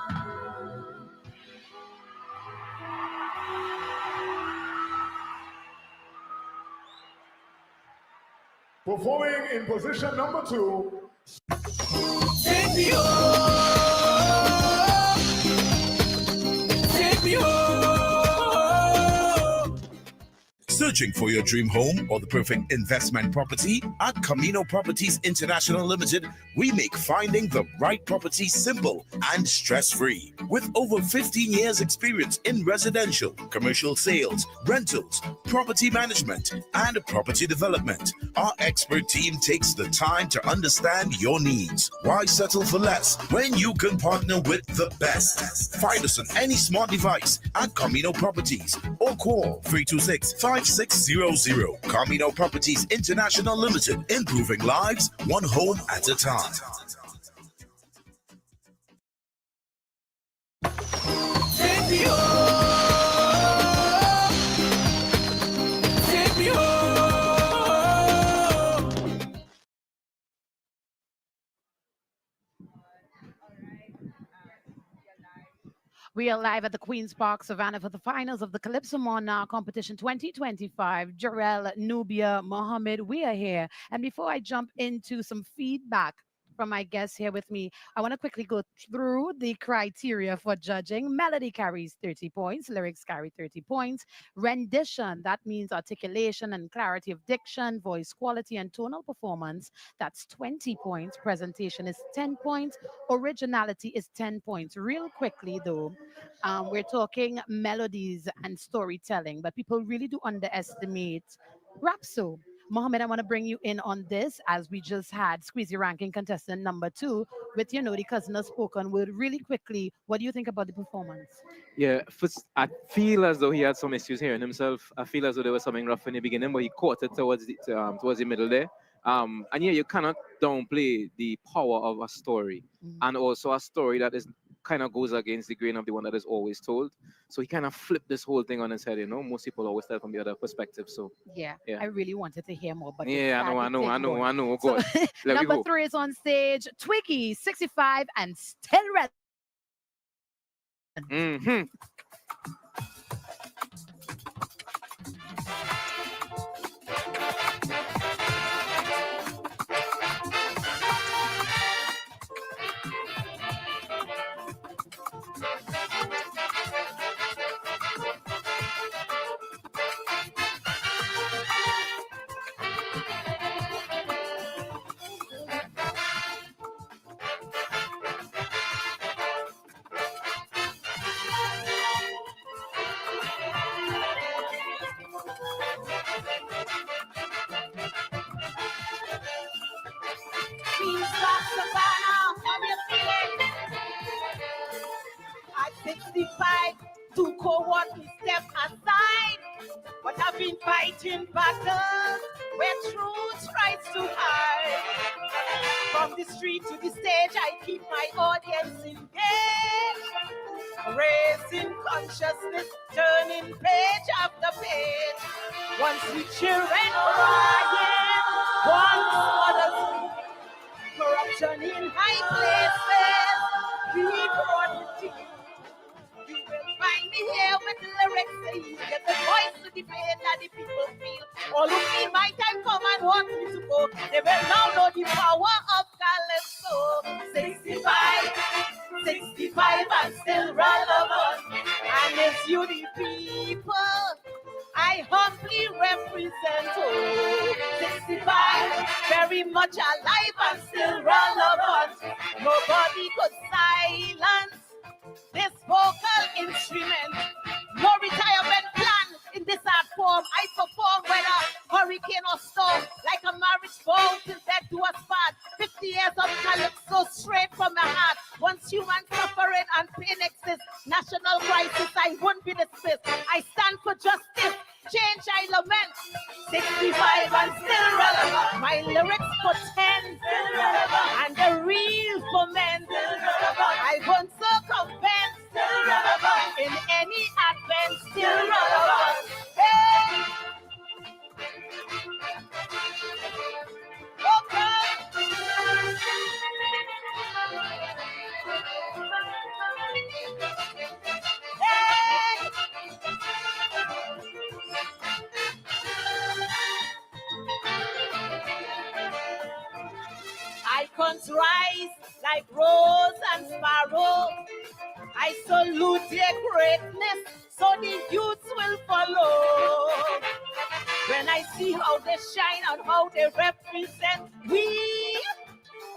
Performing in position number 2. Take me home. Take me Searching for your dream home or the perfect investment property? At Camino Properties International Limited, we make finding the right property simple and stress-free. With over 15 years experience in residential, commercial sales, rentals, property management, and property development, our expert team takes the time to understand your needs. Why settle for less when you can partner with the best? Find us on any smart device at Camino Properties or call 326-5600. Camino Properties International Limited, improving lives one home at a time. Take me home. Take me home. We are live at the Queen's Park, Savannah, for the finals of the Calypso Monarch Competition 2025. Jarrell, Nubia, Mohammed, we are here. And before I jump into some feedback from my guests here with me, I want to quickly go through the criteria for judging. Melody carries 30 points, lyrics carry 30 points, rendition, that means articulation and clarity of diction, voice quality and tonal performance, that's 20 points, presentation is 10 points, originality is 10 points. Real quickly though, we're talking melodies and storytelling, but people really do underestimate Rapso. Mohammed, I want to bring you in on this as we just had Squeezy ranking contestant number 2 with, the cousin of spoken word. Really quickly, what do you think about the performance? Yeah, I feel as though he had some issues hearing himself. I feel as though there was something rough in the beginning, but he caught it towards the middle there. And yeah, you cannot downplay the power of a story, and also a story that is kind of goes against the grain of the one that is always told. So he kind of flipped this whole thing on his head. Most people always tell from the other perspective. So yeah, I really wanted to hear more. But yeah, I know. Go on. Number 3 is on stage. Twiggy, 65 and still red. Savannah, how you feeling? At 65, to co-what we step aside. But I've been fighting battles where truth tries to hide. From the street to the stage, I keep my audience engaged. Raising consciousness, turning page after page. Once we children crying, once mothers weep. Corruption in high places, keep running to you. You will find me here with lyrics that you get the voice to the pain that the people feel. All who feel my time come and want me to go, they will now know the power of Calypso. 65 and still relevant. And it's you the people I humbly represent. Oh, 65, very much alive and still relevant. Nobody could silence this vocal instrument. No retirement plan in this art form. I perform whether hurricane or storm, like a marriage vow till death do us part. 50 years of Calypso straight from the heart. Once human suffering and pain exists, national crisis, I won't be dismissed. I stand for justice, change I lament. 65 and still relevant. My lyrics for 10, still relevant. And the real for men, still relevant. I won't circumvent, still relevant. In any advent, still relevant. Hey! Okay. Hey! Icons rise like rose and sparrow. I salute their greatness, so the youths will follow. I see how they shine and how they represent we.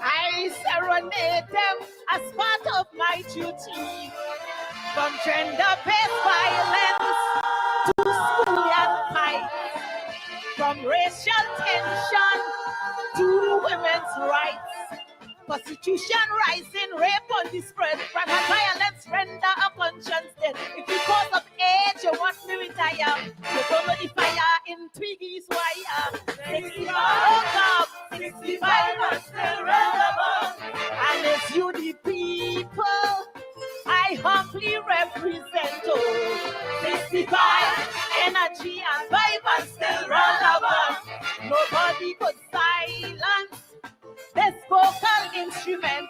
I serenade them as part of my duty. From gender-based violence to schoolyard fights, from racial tension to women's rights. Prostitution rising, rape on the spread, private violence render a conscience dead. If because of age you want me retire, you come with the fire in Twiggy's wire. 65 and still relevant. And it's you the people I humbly represent. Oh, 65 energy and vibe and still relevant. Nobody could silence this vocal instrument.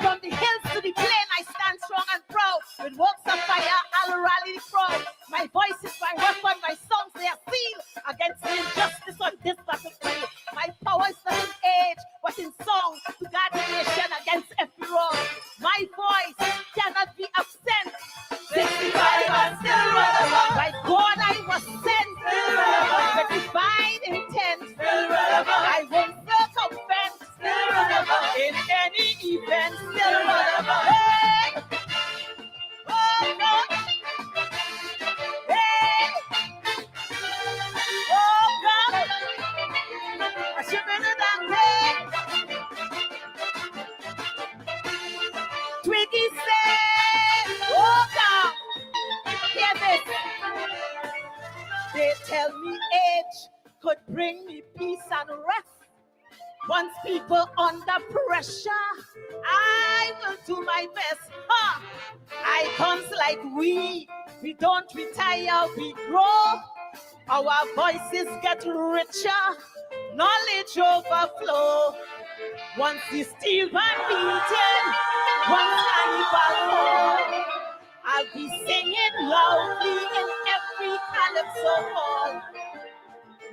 From the hills to the plain, I stand strong and proud. With works of fire, I'll rally the crowd. My voice is my weapon, my songs, they are steel against the injustice on this battlefield. My power is not in age, but in song to guard the nation against every wrong. My voice cannot be absent. 65 and still relevant. By God I was sent. Still relevant. With divine intent. Still relevant. I won't circumvent. Still relevant. In any event. Still relevant. Hey! Oh God! Hey! Oh God! I should be the Twiggy said, oh God! Hear this. They tell me age could bring me peace and rest. Once people under pressure, I will do my best. Huh? Icons like we don't retire, we grow. Our voices get richer, knowledge overflow. Once the steel band beaten, once Carnival, I'll be singing loudly in every Calypso hall.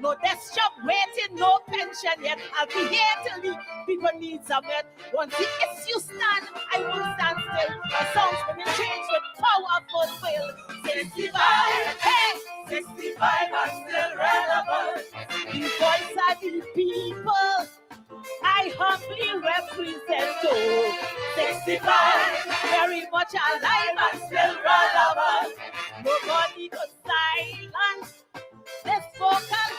No desk job waiting, no pension yet. I'll be here till the people needs are met. Once the issue stand, I will stand still. My songs will change with powerful will. 65, hey, 65 are still relevant. The voice of the people I humbly represent. Oh, 65, very much alive and still relevant. Nobody could silence this vocal.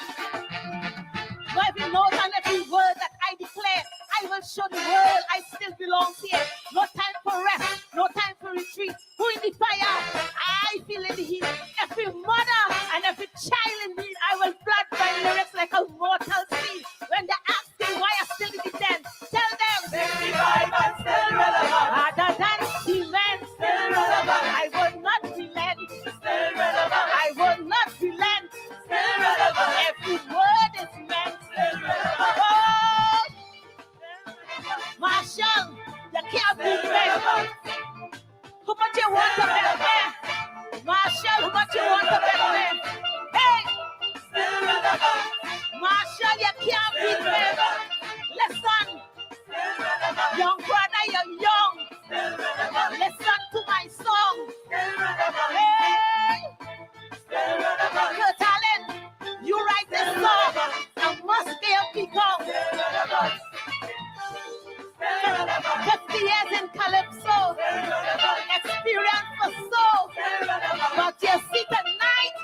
Every note and every word that I declare, I will show the world I still belong here. No time for rest, no time for retreat. Who in the fire? I feel in the heat. Every mother and every child in need, I will flood my lyrics like a mortal sea. When they ask me why I still in the den, tell them 65 and still relevant. Other than cement, still relevant. I will not relent, still relevant. I will not relent, still relevant. Every word is meant, still relevant. Oh, Marshall, you can't be relevant. How much you want to bet me? Marshall, how much you want to bet me? Hey, still relevant. Marshall, you can't be relevant. Listen, young brother, you're young. Listen to my song. Hey, your talent, you write this song. I must scale people. 50 years in Calypso, experience for soul. But you see tonight,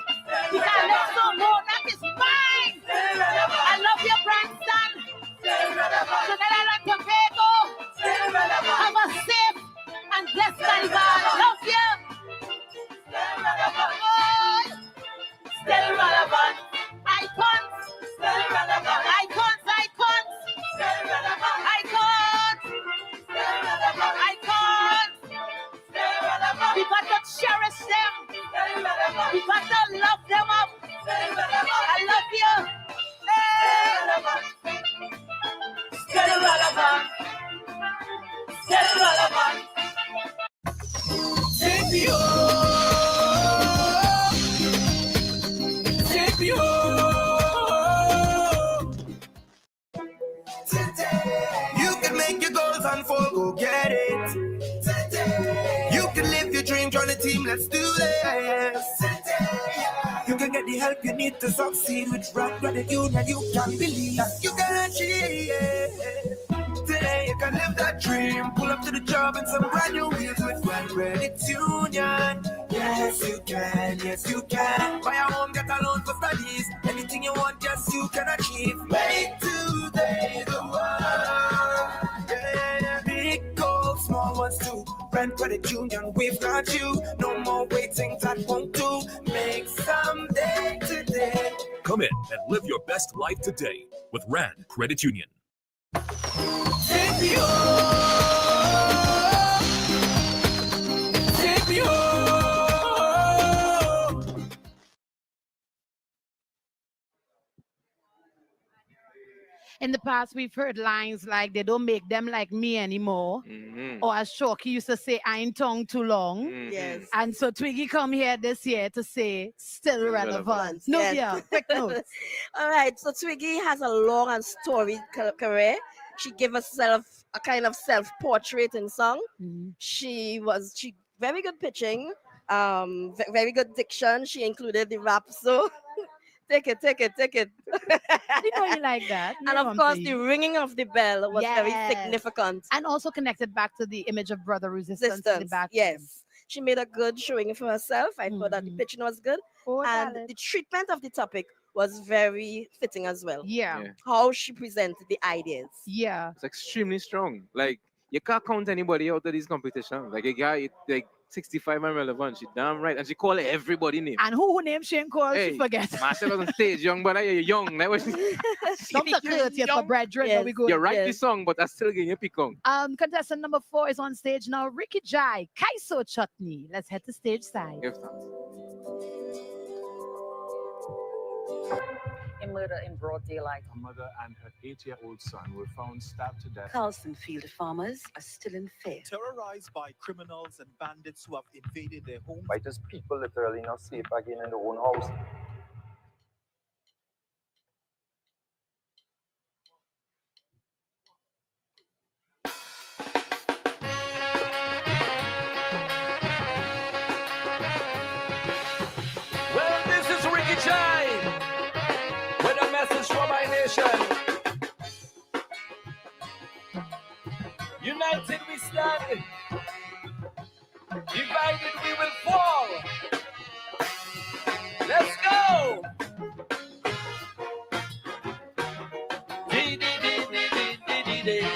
the Calypso Monarch is mine. I love your grandson. Trinidad and Tobago, have a safe and blessed Carnival. Love you. Oh, still relevant. Icons, still relevant. Icons, icons, still relevant. Icons, still relevant. Icons, still relevant. We got to cherish them. Still relevant. We got to love them up. Still relevant. I love you. Still relevant. Still relevant. Still relevant. Take me home. Take me home. You can make your goals unfold, go get it. You can live your dream, join the team, let's do this. You can get the help you need to succeed with right gratitude, and you can believe that you can achieve. Today you can live that dream. Pull up to the job in some brand new wheels with Grand Credit Union. Yes, you can. Yes, you can. Buy a home, get a loan for studies. Anything you want, yes, you can achieve. Make today the one. Yeah, big goals, small ones too. Grand Credit Union, we've got you. No more waiting, that won't do. Make someday today. Come in and live your best life today with Rand Credit Union. Take me home. Take me home. In the past, we've heard lines like, they don't make them like me anymore. Or as Shoki used to say, I ain't tongue too long. Yes. And so Twiggy come here this year to say, still relevant. No, Yes. yeah, quick notes. All right, so Twiggy has a long and storied career. She gave herself a kind of self-portrait in song. She very good pitching, very good diction. She included the rap, so take it. You know you like that. And of course, the ringing of the bell was very significant. And also connected back to the image of Brother Resistance in the back. Yes. She made a good showing for herself. I thought that the pitching was good. And the treatment of the topic was very fitting as well. Yeah. How she presented the ideas. Yeah. It's extremely strong. Like, you can't count anybody out of this competition. Like, a guy, like, 65 and relevant. She damn right. And she called everybody name. And who name she ain't called, Hey, she forget. Master was on stage, young, but you're young. That was Some courteous for brethren, but we go. You write the song, but I still getting your pick on. Contestant number 4 is on stage now. Ricky Jai, Kaiso Chutney. Let's head to stage side. A murder in broad daylight. A mother and her 8-year-old son were found stabbed to death. Carlson field farmers are still in fear. Terrorized by criminals and bandits who have invaded their homes. By just people literally not safe again in their own house. Well, this is Ricky Jai with a message for my nation. United we stand, divided we will fall. Let's go! Dee-dee-dee-dee-dee-dee-dee.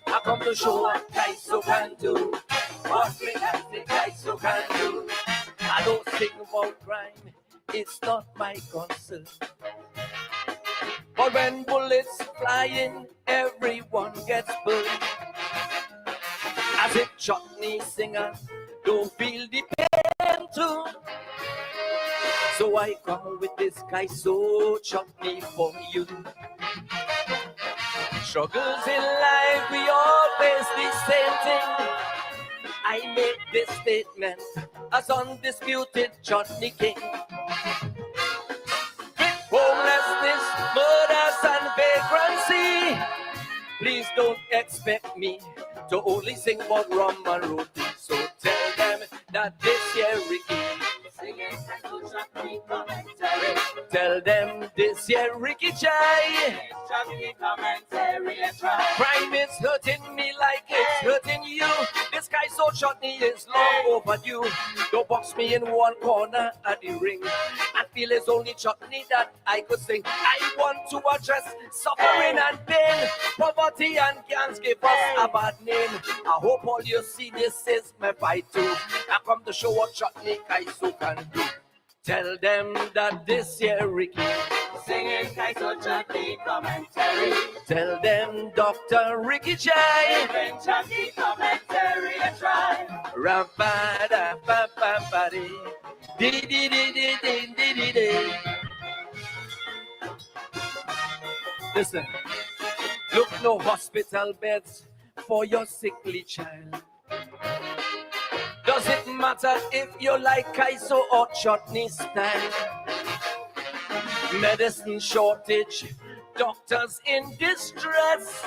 I come to show what Kaiso can do. What we have the Kaiso can do. I don't think about crime, it's not my concern. But when bullets flying, everyone gets burned. As if chutney singer don't feel the pain too. So I come with this Kaiso chutney for you. Struggles in life, we all face the same thing. I make this statement as undisputed chutney king. Homelessness, murders and vagrancy. Please don't expect me to only sing about rum and roti. So tell them that this year Ricky singing chutney commentary. Tell them this year Ricky Jai chutney commentary. Crime is hurting me like it's hurting you. This guy so chutney is long overdue. Don't box me in one corner at the ring. I feel it's only chutney that I could sing. I want to address suffering and pain. Poverty and gangs give us a bad name. I hope all you see this is my fight too. I come to show what chutney Kaiso can do. Tell them that this year Ricky singing Kaiso chutney commentary. Tell them Dr. Ricky Jai singing chutney commentary and try. Ra-ba-da-ba-ba-ba-dee. Dee-dee-dee-dee-dee-dee-dee. Listen, look, no hospital beds for your sickly child. Does it matter if you like Kaiso or chutney style? Medicine shortage, doctors in distress.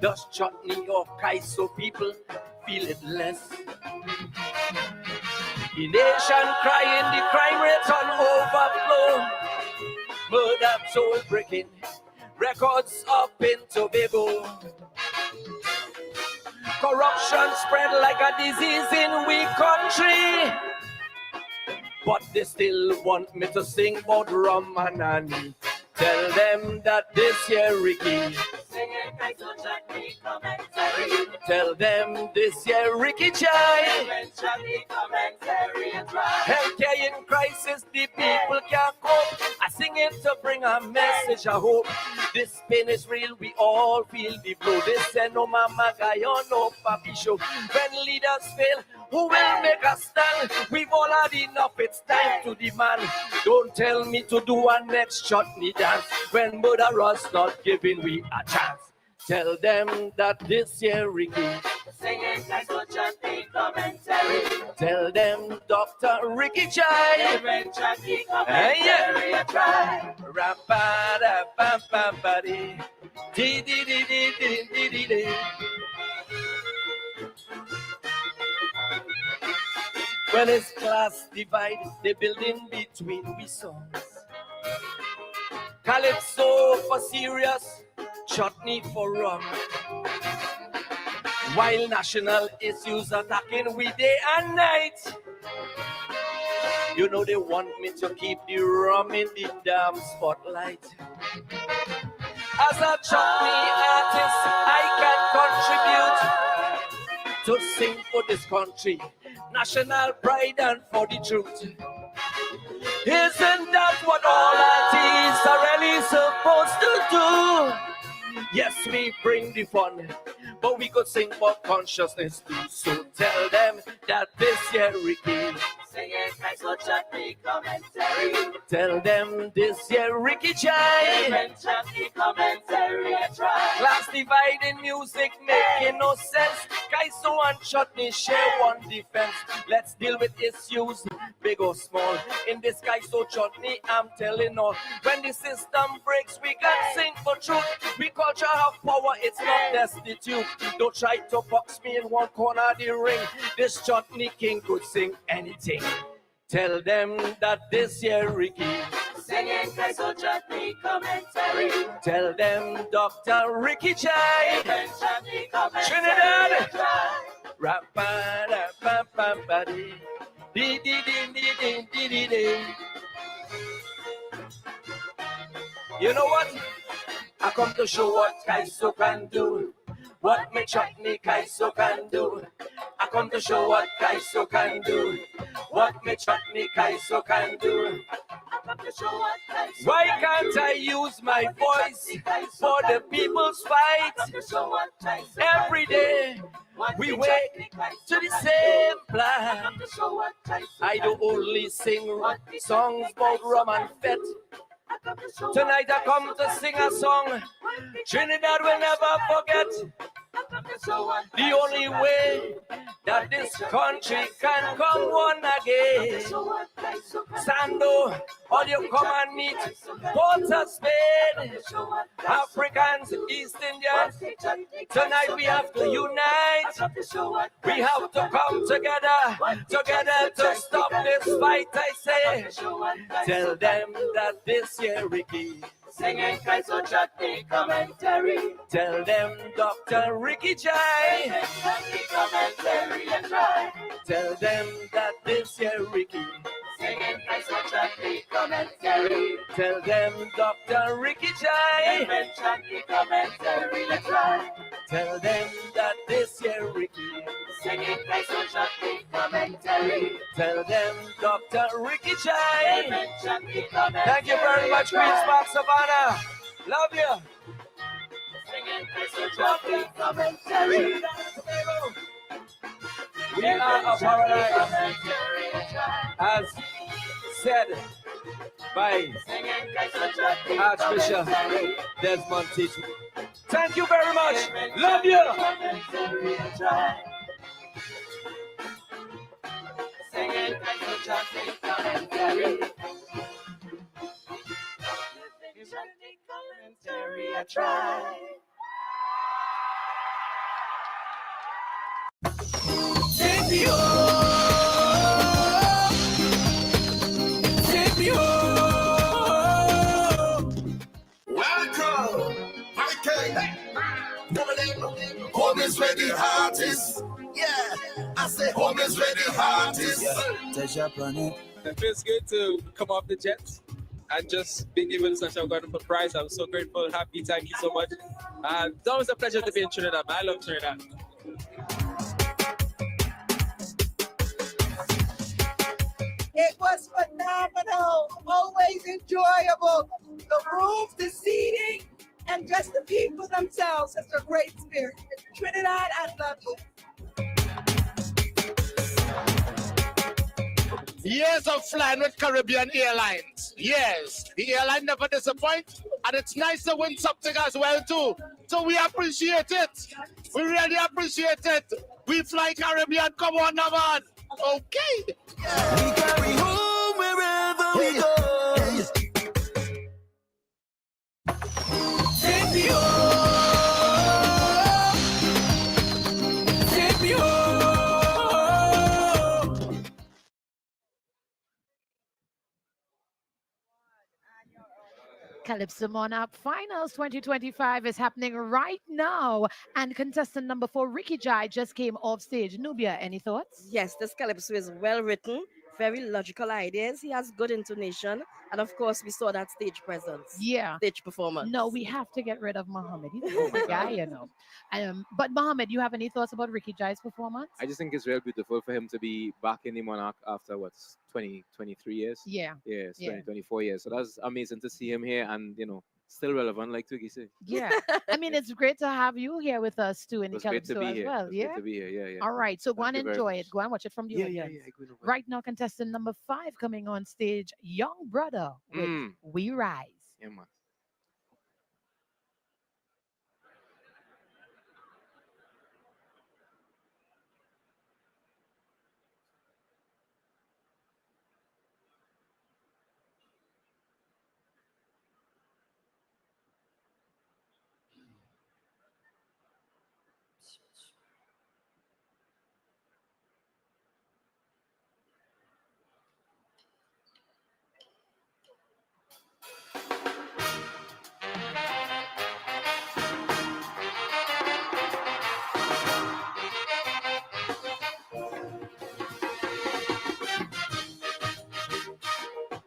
Does chutney or Kaiso people feel it less? The nation crying, the crime rate on overflow. Murder, soul breaking, records up in Tobago. Corruption spread like a disease in we country. But they still want me to sing about rum and honey. Tell them that this year Ricky. Tell them this year Ricky Chai. Healthcare in crisis, the people can't cope. I sing it to bring a message of hope. This pain is real, we all feel the blow. This say no mama guy or no papi show. When leaders fail, who will make a stand? We've all had enough, it's time to demand. Don't tell me to do a next chutney dance when murderers not giving we a chance. Tell them that this year Ricky singing Calypso chutney commentary. Tell them Dr. Ricky Chai chutney commentary. Try. Ra-ba-da-ba-ba-ba-dee. Dee-dee-dee-dee-dee-dee-dee. When it's class divide, they build in between we songs. Calypso for serious, chutney for rum. While national issues attacking we day and night. You know they want me to keep the rum in the damn spotlight. As a chutney artist, I can contribute to sing for this country. National pride and for the truth. Isn't that what all artists are really supposed to do? Yes, we bring the fun, but we could sing for consciousness too. So tell them that this year Ricky singing Calypso chutney commentary. Tell them this year Ricky Chai chutney commentary. Try. Class dividing music making no sense. Calypso and chutney share one defense. Let's deal with issues, big or small. In this Calypso chutney, I'm telling all. When the system breaks, we can sing for truth. We culture have power, it's not destitute. Don't try to box me in one corner of the ring. This chutney king could sing anything. Tell them that this year Ricky singing Calypso chutney commentary. Tell them Dr. Ricky Chai Trinidad. Ra-ba-da-ba-ba-ba-dee. Dee-dee-dee-dee-dee-dee-dee. You know what? I come to show what Calypso can do. What me chutney Calypso can do. I come to show what Calypso can do. What me chutney Calypso can do. Why can't I use my voice for the people's fight? Every day we wake to the same plan. I do only sing songs about rum and fete. Tonight I come to sing a song Trinidad will never forget. The only way that this country can come one again. Sando, all you come and meet, Port of Spain, Africans, East Indians. Tonight we have to unite. We have to come together to stop this fight, I say. Tell them that this year, Ricky singing Calypso chutney commentary. Tell them Dr. Ricky Chai Tell them that this year Ricky singing Calypso chutney commentary. Tell them Dr. Ricky Chai Tell them that this year Ricky singing Calypso chutney commentary. Tell them Dr. Ricky Chai Thank you very much, Queen's Park, Savannah. Love you. Singing Calypso chutney commentary. We are a paradise, as said by Archbishop Desmond Tutu. Thank you very much. Love you. Singing Calypso chutney commentary. Commentary, I try. Take me home. Home is where the heart is. Yeah, I say home is where the heart is. It feels good to come off the jets and just being given such a wonderful prize. I'm so grateful, happy. Thank you so much. It's always a pleasure to be in Trinidad. I love Trinidad. It was phenomenal, always enjoyable. The rooms, the seating, and just the people themselves. It's a great spirit. Trinidad, I love you. Years of flying with Caribbean Airlines. Yes, the airline never disappoints, and it's nice to win something as well too. So we appreciate it. We really appreciate it. We fly Caribbean. Come on, now, man. Okay. We carry home wherever we go. Take me home. Take me home. Calypso Monarch Finals 2025 is happening right now, and contestant number 4, Ricky Jai, just came off stage. Nubia, any thoughts? Yes, this Calypso is well written, very logical ideas. He has good intonation, and of course, we saw that stage presence. Yeah. Stage performance. No, we have to get rid of Mohammed. He's a good guy, you know. But Mohammed, you have any thoughts about Ricky Jai's performance? I just think it's real beautiful for him to be back in the Monarch after 23 years. Yeah. Yes, Yeah. 24 years. So that's amazing to see him here and, still relevant, like Twiggy said. Yeah. I mean, it's great to have you here with us too in the It's great to Calypso be as here. well. It's Yeah. great to be here. Yeah, yeah. All right. So go Thank and you very enjoy much. it. Go and watch it from the Yeah, audience. yeah, yeah. Right now, contestant number 5 coming on stage, Young Brother with We Rise. Yeah, man.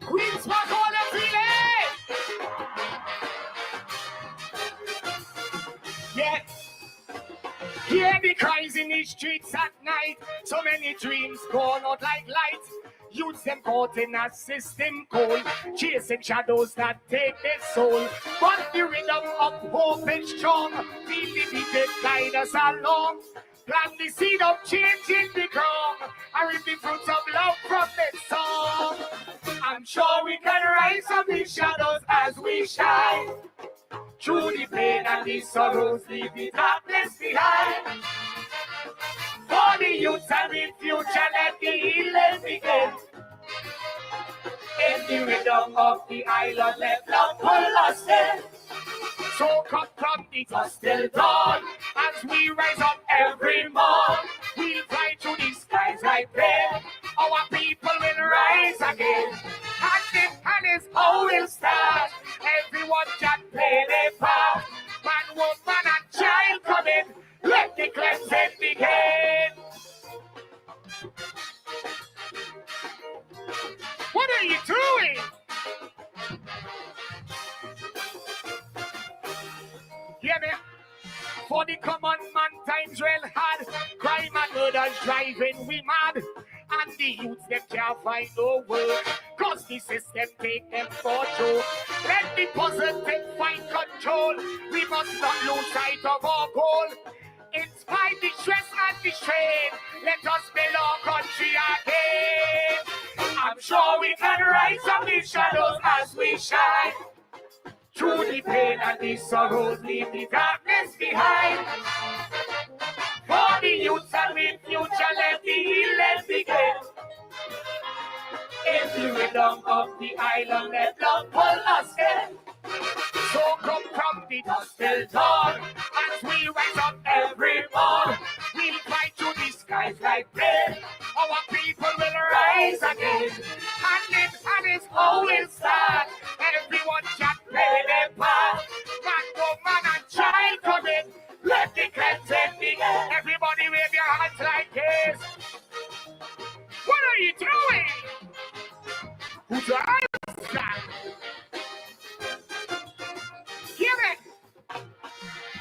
Queen's Park, all the feeling. Yeah. Hear the cries in the streets at night. So many dreams gone out like light. Youths them caught in a system cold, chasing shadows that take their soul. But the rhythm of hope is strong. Feel the beat that guide us along. Plant the seed of change in the ground, and reap the fruits of love from this song. I'm sure we can rise from the shadows as we shine. Through the pain and the sorrows, leave the darkness behind. For the youth and the future, let the healing begin. In the rhythm of the island, let love pull us in. So come from the dusk till dawn, as we rise up every morn. We'll fly through the skies like rain. Our people will rise again. And is how we'll start. Everyone can play their part. Man, woman, and child come in. Let the cleansing begin. What are you doing? Hear me? For the common man, times real hard. Crime and murders driving we mad. And the youths them can't find no work, cause the system take them for joke. Let the positive find control. We must not lose sight of our goal. In spite the stress and the strain, let us build our country again. I'm sure we can rise from the shadows as we shine. Through the pain and the sorrows, leave the darkness behind. For the youth and the future, let the healing begin. In the rhythm of the island, let love pull us in. So come from the dusk till dawn, as we rise up every morn. We'll fly through the skies like rain. Our people will rise again. And it's how we'll start. Everyone can play their part. Man, woman,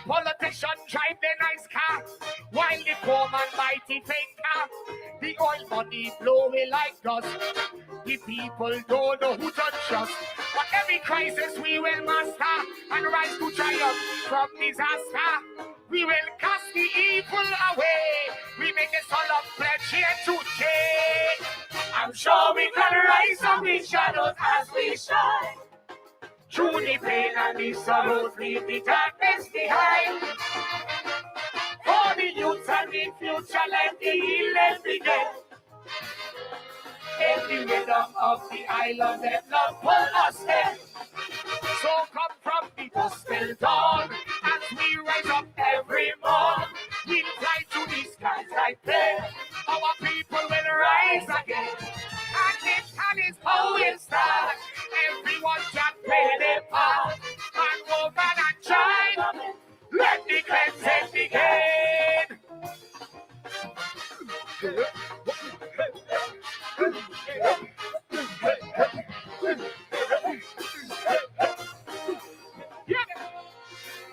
Politicians drive the nice car, while the poor man buy the fake car. The oil money blowing like dust. The people don't know who to trust. But every crisis we will master and rise to triumph from disaster. We will cast the evil away. We make a solemn pledge here today. I'm sure we can rise from the shadows as we shine. Through the pain and the sorrows, leave the darkness behind. For the youth and the future, let the healing begin. Every rhythm of the island, let love pull us in. So come from the dusk till dawn, as we rise up every morn. We'll fly to the skies like this. Our people will rise again. And it's how it starts. Everyone can play their part. And woman and child, let the cleansing begin.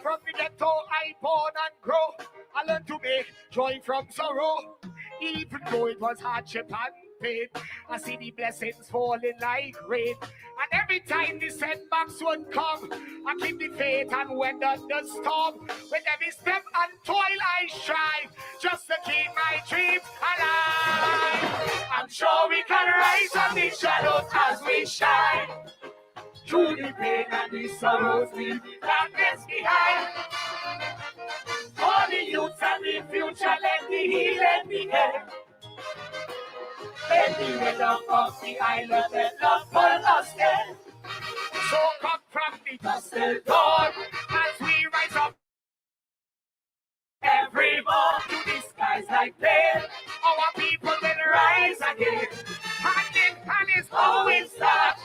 From the ghetto I born and grow, I learned to make joy from sorrow. Even though it was hardship and pain, I see the blessings falling like rain. And every time the setbacks would come, I keep the faith and weather the storm. With every step and toil I strive, just to keep my dreams alive. I'm sure we can rise from the shadows as we shine. Through the pain and the sorrows, leave the darkness behind. For the youth and the future, let the healing begin. Let the rhythm of the island, let love pull us in. So come from the dust till dawn, as we rise up every morn to the skies like this. Our people will rise again. Hand in hand is how it starts.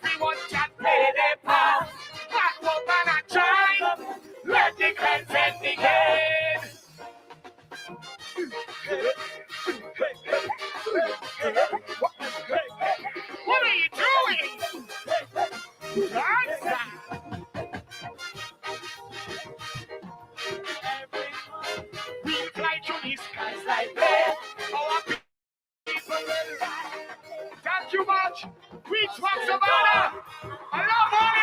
Everyone can play their part. Black woman and child, let the cleansing begin. What are you doing? We fly to the skies like this. Our people will rise. Thank you much. Reach from Savannah. I love all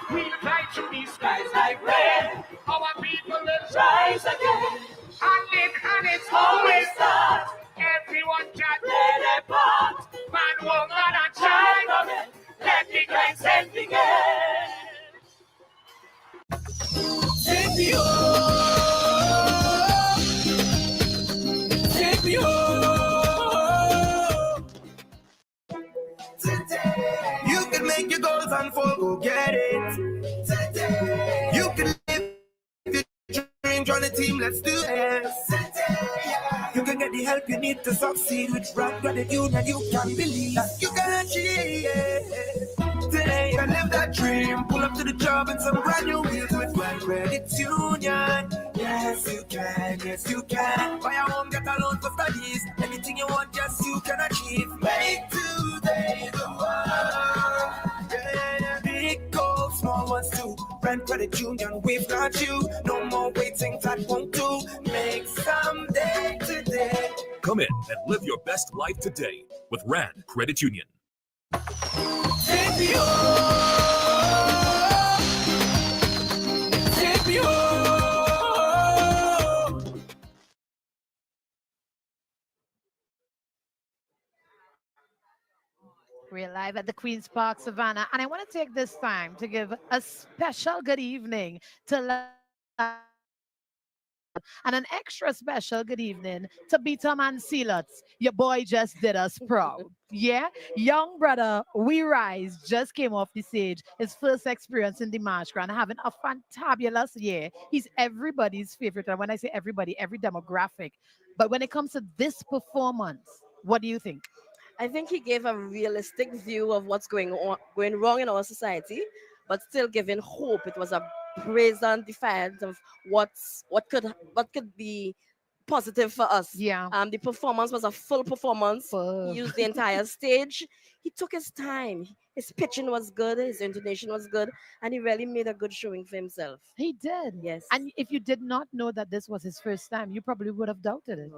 you. We'll fly to the skies like rain. Our people will rise again. Hand in hand, it's how we start. Everyone can play their part. Man, woman, and child. Let the cleansing begin. Take me home. Take me home. You can make your goals unfold, go get it. Today. You can live your dream, join the team, let's do this. Today. You can get the help you need to succeed with right gratitude, and you can believe that you can achieve. Today, you can live that dream, pull up to the job and some brand new wheels with Right Credit Union. Yes, you can, yes, you can. Buy a home, get a loan for studies. Anything you want, yes, you can achieve. Make today the one. Yeah, big goals, small ones too. Rent Credit Union, we've got you. No more waiting, that won't do. Make someday today. Come in and live your best life today with Rand Credit Union. Take me home. Take me home. We're live at the Queen's Park, Savannah, and I want to take this time to give a special good evening to and an extra special good evening to Beatum and Sealots. Your boy just did us proud. Yeah, young brother, We Rise just came off the stage. His first experience in DIMANCHE GRAS, having a fantabulous year. He's everybody's favorite. And when I say everybody, every demographic. But when it comes to this performance, what do you think? I think he gave a realistic view of what's going wrong in our society, but still giving hope. It was a brazen defiance of what could be positive for us. Yeah. The performance was a full performance. He used the entire stage. He took his time. His pitching was good. His intonation was good, and he really made a good showing for himself. He did. Yes. And if you did not know that this was his first time, you probably would have doubted it.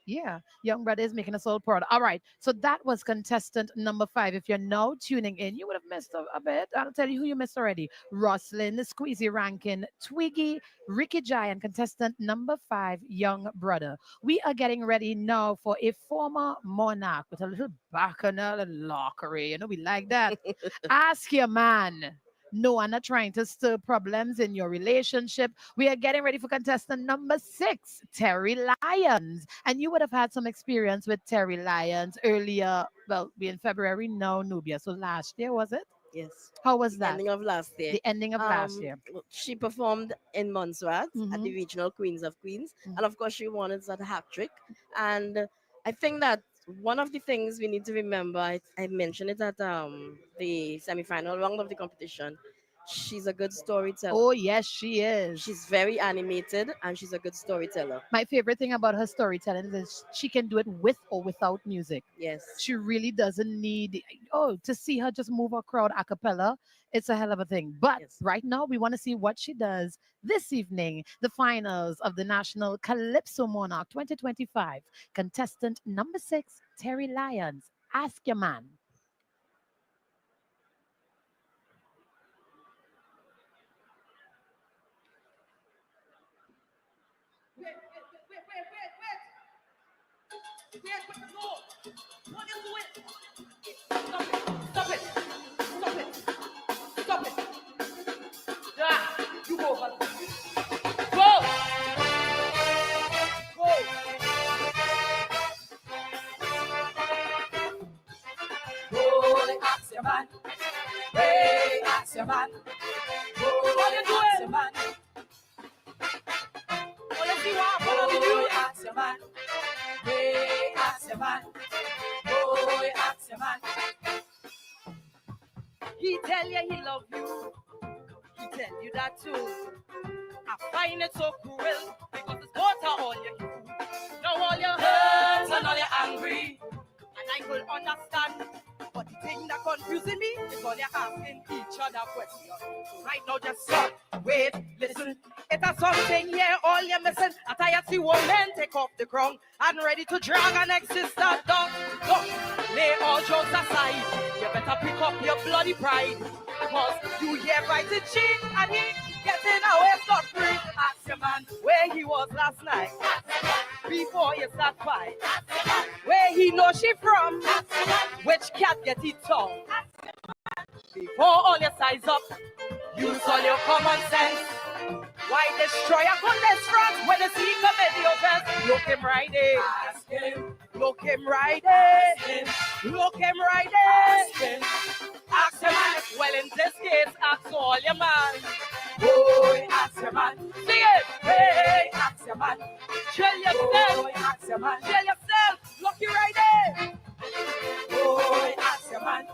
Yeah, young brother is making us all proud. All right, so that was contestant number 5. If you're now tuning in, you would have missed a bit. I'll tell you who you missed already. Roslyn, Squeezy Rankin, Twiggy, Ricky Jai, and contestant number 5, young brother. We are getting ready now for a former monarch with a little bacchanal and lockery. You know, we like that. Ask your man. No, I'm not trying to stir problems in your relationship. We are getting ready for contestant number 6, Terry Lyons. And you would have had some experience with Terry Lyons earlier. Well, we in February, no, Nubia. So last year, was it? Yes. How was that? Ending of last year. The ending of last year. She performed in Montserrat at the Regional Queens of Queens. And of course, she won it at a hat trick. And I think that one of the things we need to remember, I mentioned it at the semi-final round of the competition. She's a good storyteller. Oh, yes, she is. She's very animated and she's a good storyteller. My favorite thing about her storytelling is she can do it with or without music. Yes. She really doesn't need, to see her just move her crowd a cappella. It's a hell of a thing. But right now, we want to see what she does this evening, the finals of the National Calypso Monarch 2025. Contestant number 6, Terry Lyons. Ask your man. Stop it. Yeah, you go. Go. Boy, ask your man. Hey, ask your man. What you doing? Man. Oh, let's see what you do. Ask your man. Hey, ask your man. Boy, ask your man. He tell you he love you. He tell you that too. I find it so cruel because it's water all you do. Now all your hurt and all you're angry. And I will understand. But the thing that confusing me is all you're asking each other questions. So right now just stop, wait, listen. It's a something here, all you're missing. A tired see woman take off the crown and ready to drag an ex-sister down. Look, lay all jokes aside. You better pick up your bloody pride. Cause you hear fighting cheek and he getting away scot-free. Ask your man where he was last night. Before you start fight. Where he know she from. Which cat get it tongue. Before all your size up, use all your common sense. Why destroy a goodness front when you see comedy offense? Look him right there. Ask him. Look him right there. Ask him. Look him right there. Ask him. Ask your man. Well, in this case, ask all your man. Boy, ask your man. See it. Hey, ask your man. Chill yourself. Boy, ask your man. Chill yourself. Look you right there. Boy, ask your man.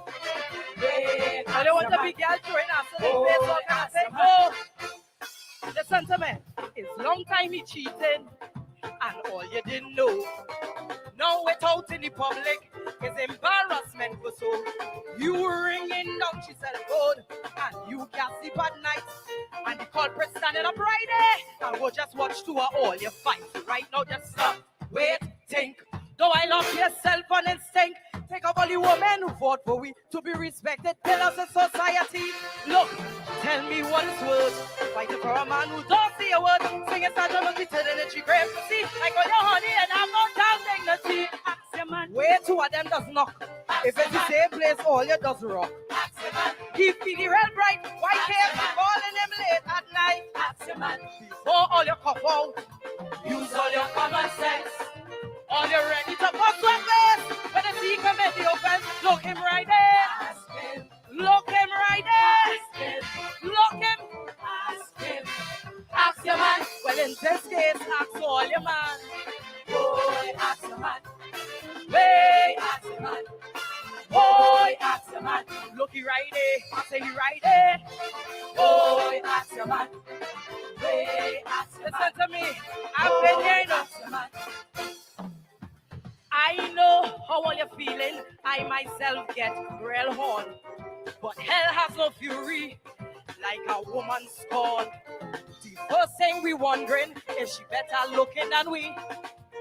Hey, I don't want to be girl throwing after the face. So I say, oh. Listen to me, it's long time he cheating, and all you didn't know. Now it's out in the public, it's embarrassment for so. You ringing down she said phone, and you can't sleep at night. And the culprit standing up right there, and we'll just watch to all your fight. Right now just stop, wait, think. Though I love yourself on instinct, take up all the women who fought for we to be respected pillars in society. Look, tell me what's worse. Fighting for a man who don't see a word. Sing it and don't be telling it, she grave to see. I got your honey and I'm not down dignity. Ask your man. Where two of them does knock. If it's the same place, all you does rock. Ask your man. He feel the real bright. Why can't you calling him late at night? Ask your man. Before all your cough out, use all your common sense. Are you ready to bust with this? When the see commit the offense, look him right there. Ask him. Look him right there. Ask him. Look him. Ask him. Ask your man. Well, in this case, ask all your man. Boy, ask your man. Way, ask your man. Boy, ask your man. Look he right there. I say he right there. Boy, ask your man. Listen to me. I've been here enough. I know how all you're feeling. I myself get real horn. But hell has no fury like a woman scorned. The first thing we wondering if she better looking than we.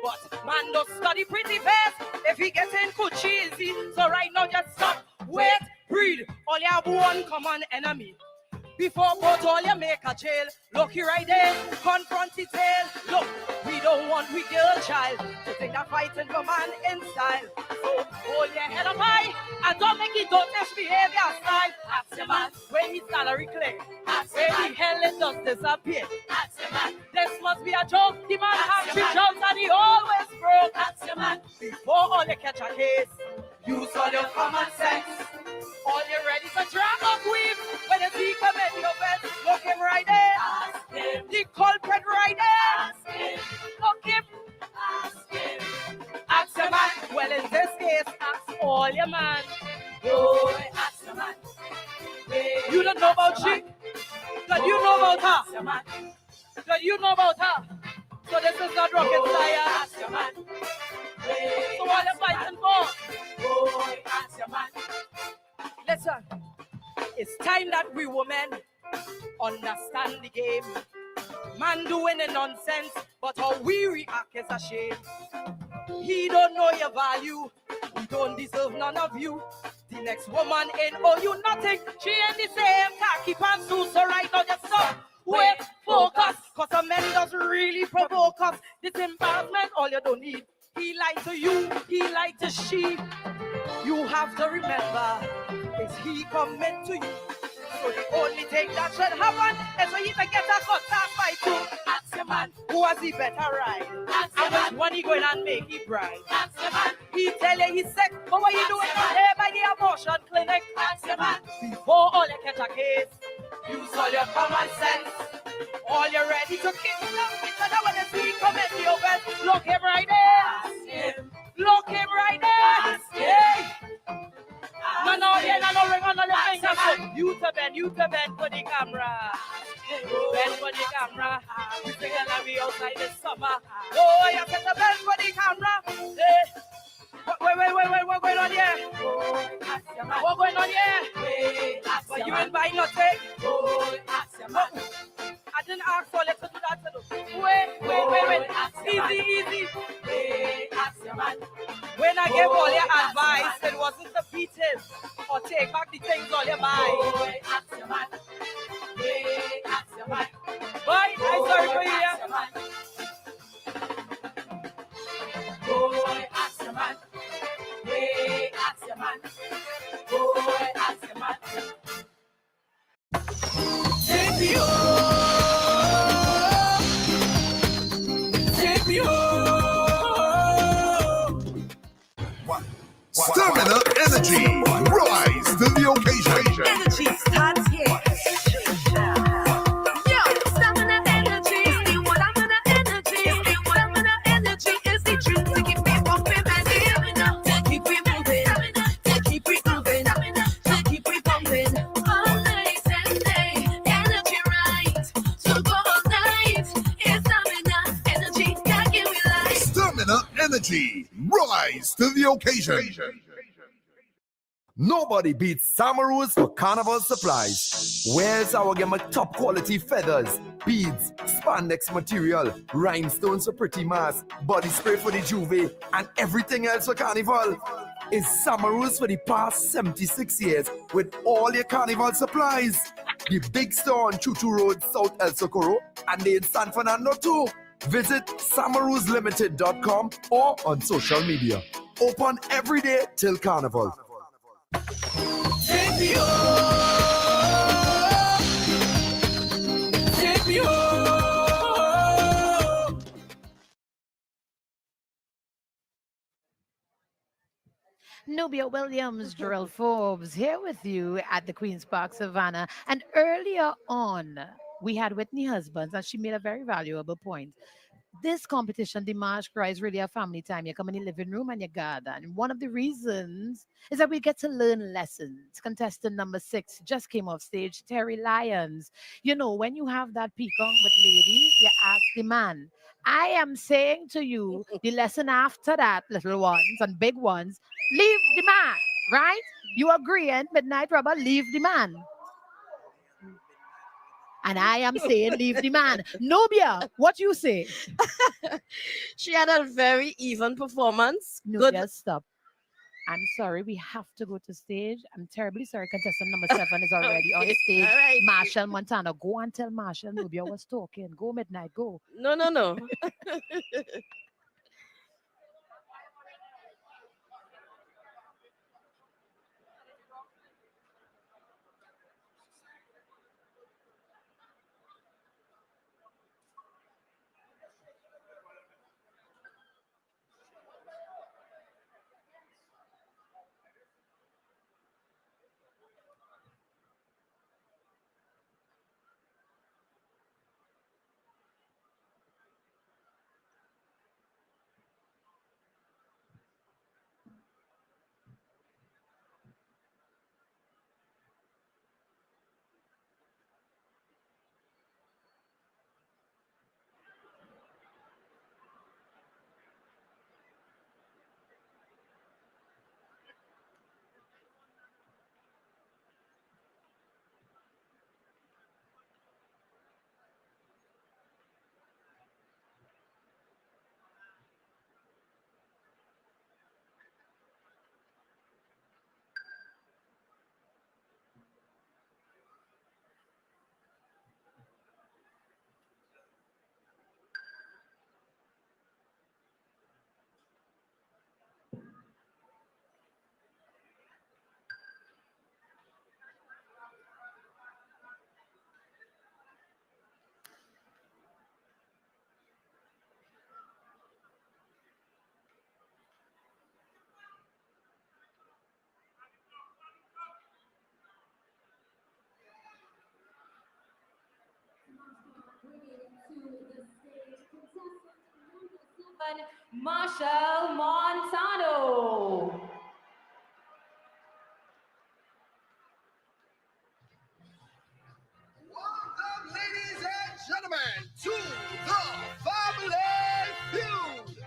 But man no study pretty fast. If he getting coochie easy. So right now just stop, wait, breathe. All you have one common enemy. Before both all you make a jail. Look you right there, confront the tail. Look, we don't want we girl child to take that fighting for man in style. So hold your head up high and don't make it don't test behavior style. Ask your man where his salary claim. Where the hell it does disappear. Ask your man. This must be a joke. The man has 3 jobs and he always broke. Ask your man. Before all you catch a case, use all your common sense. All you ready to drag up weave. When you see come in your bed, look him right there. Ask him. The culprit right there. Ask him. Look him. Ask him. Ask your man. Well, in this case, ask all your man. Boy, ask your man. You don't know about she? But you know about her. That you know about her. So this is not rocket science. Ask your man. So what are you fighting for? Boy, ask your man. Listen, it's time that we women understand the game. Man doing the nonsense, but how we react is a shame. He don't know your value. He don't deserve none of you. The next woman ain't owe you nothing. She ain't the same khaki pants too. So right now just stop. Wait, focus. Cause a man doesn't really provoke us. This embarrassment, all you don't need. He lied to you, he lied to she. You have to remember, is he commit to you? So the only thing that should happen is for you to get a cut off by 2. Ask your man, who has the better ride? Ask your man, when he going and make he bride? Ask your man, he tell you he's sick, but what you doing there by the abortion clinic? Ask your man, before all you catch a case, use all your common sense. All you ready to kick each other when you see come in the open. Look him right there. Ask him. Look him right there. Ask him. No, ring on the finger. You to bend for the camera. Bend for the camera. We singing and we outside this summer. Oh, you set the bend for the camera. Hey. Wait, what's going on here? What's going on here? But you ain't buying nothing. I didn't ask for let's do that. Wait. Easy. When I gave all your advice, it wasn't to beat him or take back the things all you buy. Boy, I'm sorry for you. Boy, ask your man. Ask your man. Boy, ask your man. Take me home. Take me home. Stamina energy. Rise to the occasion. Energy starts here. Yo, stamina energy. Stamina energy. Stamina energy is the truth to keep me pumping and to keep me moving. To keep me moving. To keep me pumping. All night and day. Energy right. So go all night. It's stamina energy that give me life. Stamina energy. Rise to the occasion. Nobody beats Samaru's for Carnival supplies. Where's our game of top quality feathers, beads, spandex material, rhinestones for pretty mask, body spray for the juve, and everything else for Carnival? Is Samaru's for the past 76 years with all your Carnival supplies. The big store on Chuchu Road, South El Socorro, and they in San Fernando too. Visit samaruslimited.com or on social media. Open every day till Carnival. Take me home. Take me home. Nubia Williams, Gerald Forbes here with you at the Queen's Park, Savannah. And earlier on, we had Whitney Husbands, and she made a very valuable point. this competition, Dimanche Gras, is really a family time. You come in the living room and you gather. And one of the reasons is that we get to learn lessons. Contestant number 6 just came off stage, Terry Lyons. You know, when you have that peacock with ladies, you ask the man. I am saying to you, the lesson after that, little ones and big ones, leave the man, right? You agree, and Midnight Rubber, leave the man. And I am saying leave the man. Nubia, what you say? She had a very even performance. Nubia, stop. I'm sorry, we have to go to stage. I'm terribly sorry. Contestant number 7 is already on stage. All right. Marshall Montana, go and tell Marshall Nubia was talking. Go, Midnight, go. No. Marshall Montano. Welcome, ladies and gentlemen, to the Family Feud.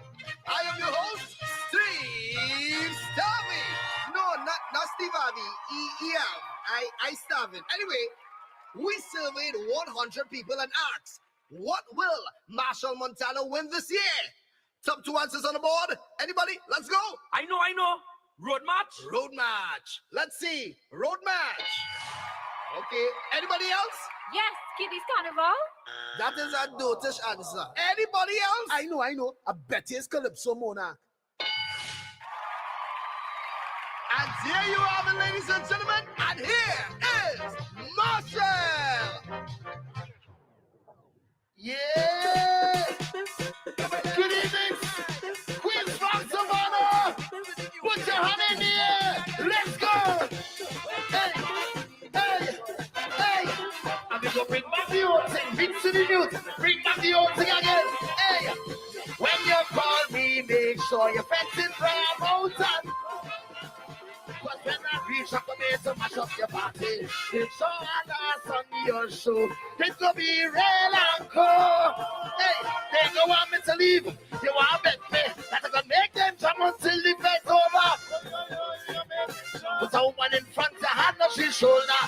I am your host, Steve Starvey. No, not Steve Harvey. I starving. Anyway, we surveyed 100 people and asked, what will Marshall Montano win this year? Top 2 answers on the board. Anybody? Let's go. I know. Road match? Road match. Let's see. Road match. Okay. Anybody else? Yes, Kitty's Carnival. That is a dotish answer. Anybody else? I know. I bet it's Calypso Monarch. And here you are, ladies and gentlemen. And here is Marshall. Yeah. Good evening. Queens from Savannah. Put your hand in the air. Let's go. Hey. And we go bring back the old thing. Bring to the youth. Bring back the old thing again. Hey. When you call me, make sure you fence it right mountain. Cause when I reach up to mash up your party, it's all I got on your show. It could be real and cool. Hey, they don't want me to leave. You want to bet me that I can make them jump until the fight's over. Put a woman in front of hand on his shoulder.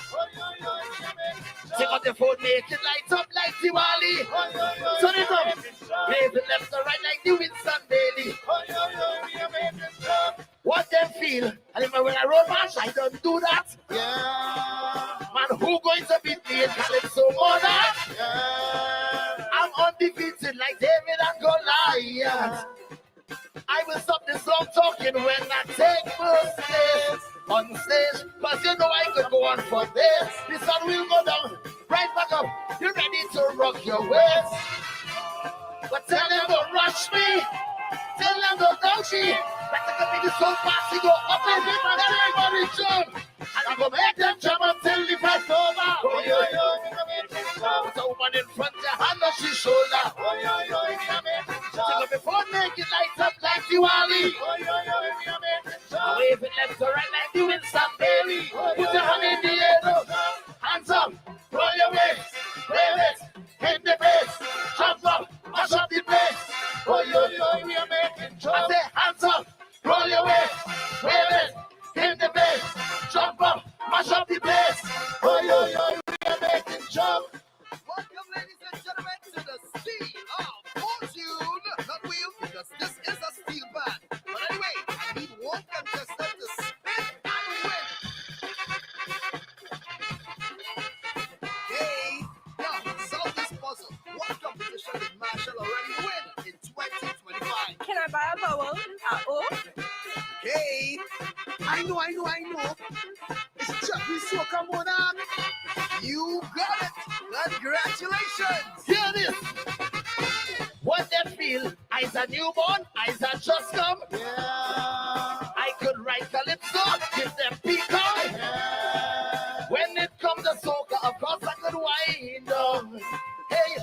Take out the phone, make it light up like Diwali. Turn it up. Wave it left or right like the Winston Bailey. What them feel? And if when I roll match, I don't do that. Yeah. Man, who going to beat me in Calypso Monarch? Yeah. I'm undefeated like David and Goliath. I will stop this long talking when I take first place on stage. Cause you know I could go on for this. This one will go down, right back up. You ready to rock your waist? But tell them don't rush me. Tell them don't touch me. Better go be the soul party, go up and down, everybody jump. And I'm gonna make them jump until the fight's over. Oh, yo. Put a woman in front, your hand on his shoulder. Oh, yo. in the place. Jump up, mash up the place. Oh, yo, we are making trouble. I say hands up, roll your waist, wave it, in the place. Jump up, mash up the place. Oh, yo, we are making trouble. Welcome, ladies and gentlemen, to the Sea of Fortune. Not wheel, because this is a steel band. But anyway, I need one contestant to spin and win. Hey, now, solve this puzzle. What competition did Marshall already win in 2025? Can I buy a vowel? Oh. Hey, I know. It's Chucky Soca Monarch. You got it. Congratulations. Hear this. What they feel, I's a newborn, I's a just come. Yeah. I could write Calypso, give them peacock. Yeah. When it comes to soca, of course I could wind down. Hey,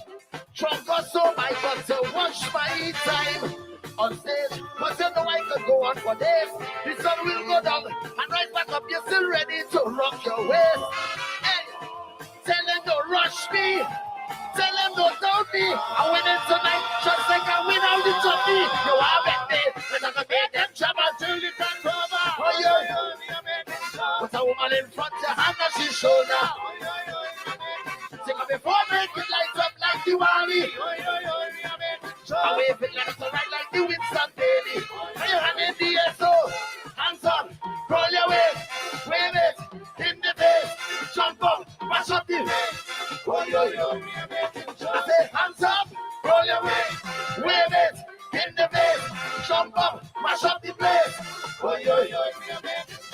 trunk or so, I got to watch my time on stage. But you know I could go on for days. The sun will go down and rise back up. You're still ready to rock your waist. Hey, tell them don't rush me. Tell them don't doubt me. I win it tonight, just like I win out the trophy. You are bet me, but I'm gonna make them jump until the time over. Oh, yeah. Put a woman in front, your hand on her shoulder. Take up before make it light up like the Wally. I wave it left to right like the Winston baby. And your hand in the air, so hands up, roll your waist, wave it in the face, jump up, mash up the face. Oh, yo. I say hands up, roll your waist, wave it in the face, jump up, mash up the place. Oh, yo,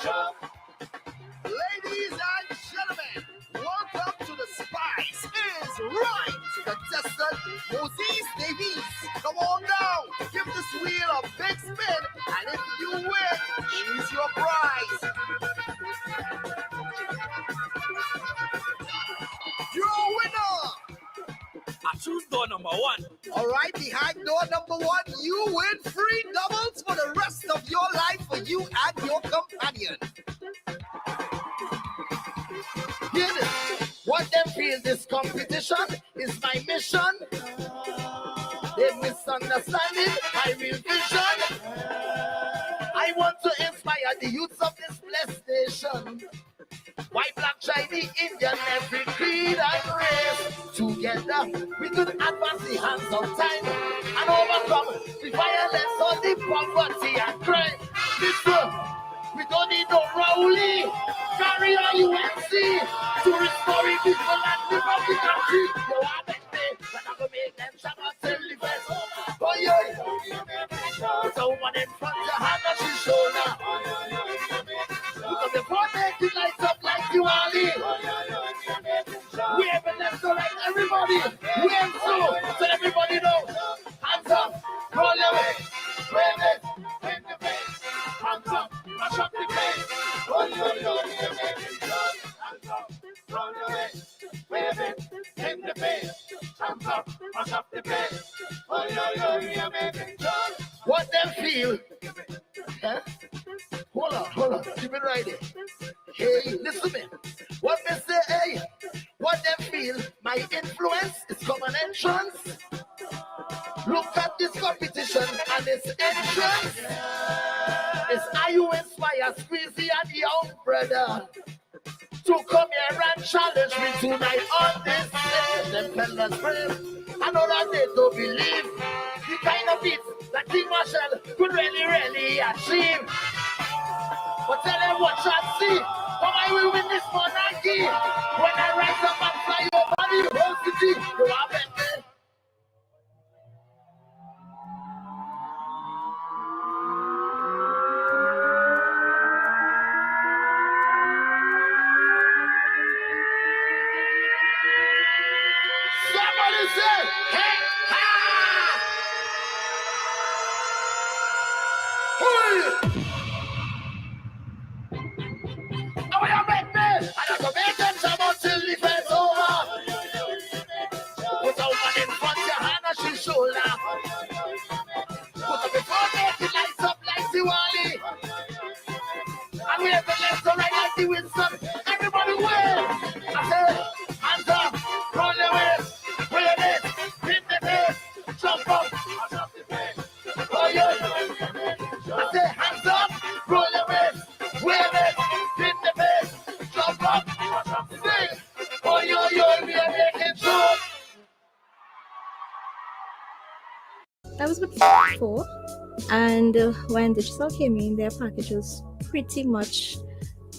jump. Ladies and gentlemen, welcome to the Spice is Right. Contestant Moses Davies. Come on down, give this wheel a big spin, and if you win, choose your prize. Your winner. I choose door number 1. All right, behind door number 1, you win free doubles for the rest of your life for you and your companion. Hear this. What them feel this competition is my mission. They misunderstanding my real vision. I want to inspire the youths of this blessed nation. White, black, Chinese, Indian, every creed and race. Together, we could advance the hands of time and overcome the violence or the poverty and crime. Listen, we don't need no Rowley, carry our UNC to restore the people and live up the country. You are the day, but I'm gonna make them shout out till the best. Oh, yeah. Put a woman in front, your hand on her shoulder. Because before they can light up like you are. We have been left to right, everybody. We have so everybody knows. Hands up, roll your way, wave it in the face. Hands up, mash up the place. Oh, yo, hands up, roll your way, wave it in the face. Hands up, mash up the place. Oh, yo, we are making joy. What them feel? Huh? Hold on, keep it right there. Hey, listen to me. What they say, hey, what they feel, my influence is common entrance. Look at this competition and its entrance. It's how you inspire Squeezy and young brother to come here and challenge me tonight on this stage. Them fellas brave, I know that they don't believe the kind of beats that King Marshall could really achieve. But tell them what I see. How I will win this monarchy. When I rise up and fly over the whole city, you are better. Somebody say, hey, ha! Hey! Oh, you make me! I don't go make them jump until the fair's over. Put a woman in front, your hand on her shoulder. Put up before make it lights up like the Wally. And we have the left to right like the Winston. Everybody wave! I say, hands up, roll your waist, wave I was with 4, and when digital came in, their package was pretty much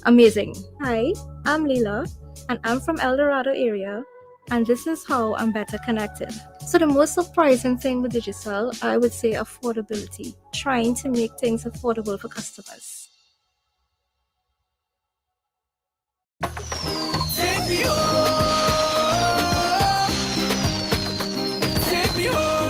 amazing. Hi, I'm Leela, and I'm from El Dorado area, and this is how I'm better connected. So the most surprising thing with digital, I would say affordability, trying to make things affordable for customers. Take me home. Take me home.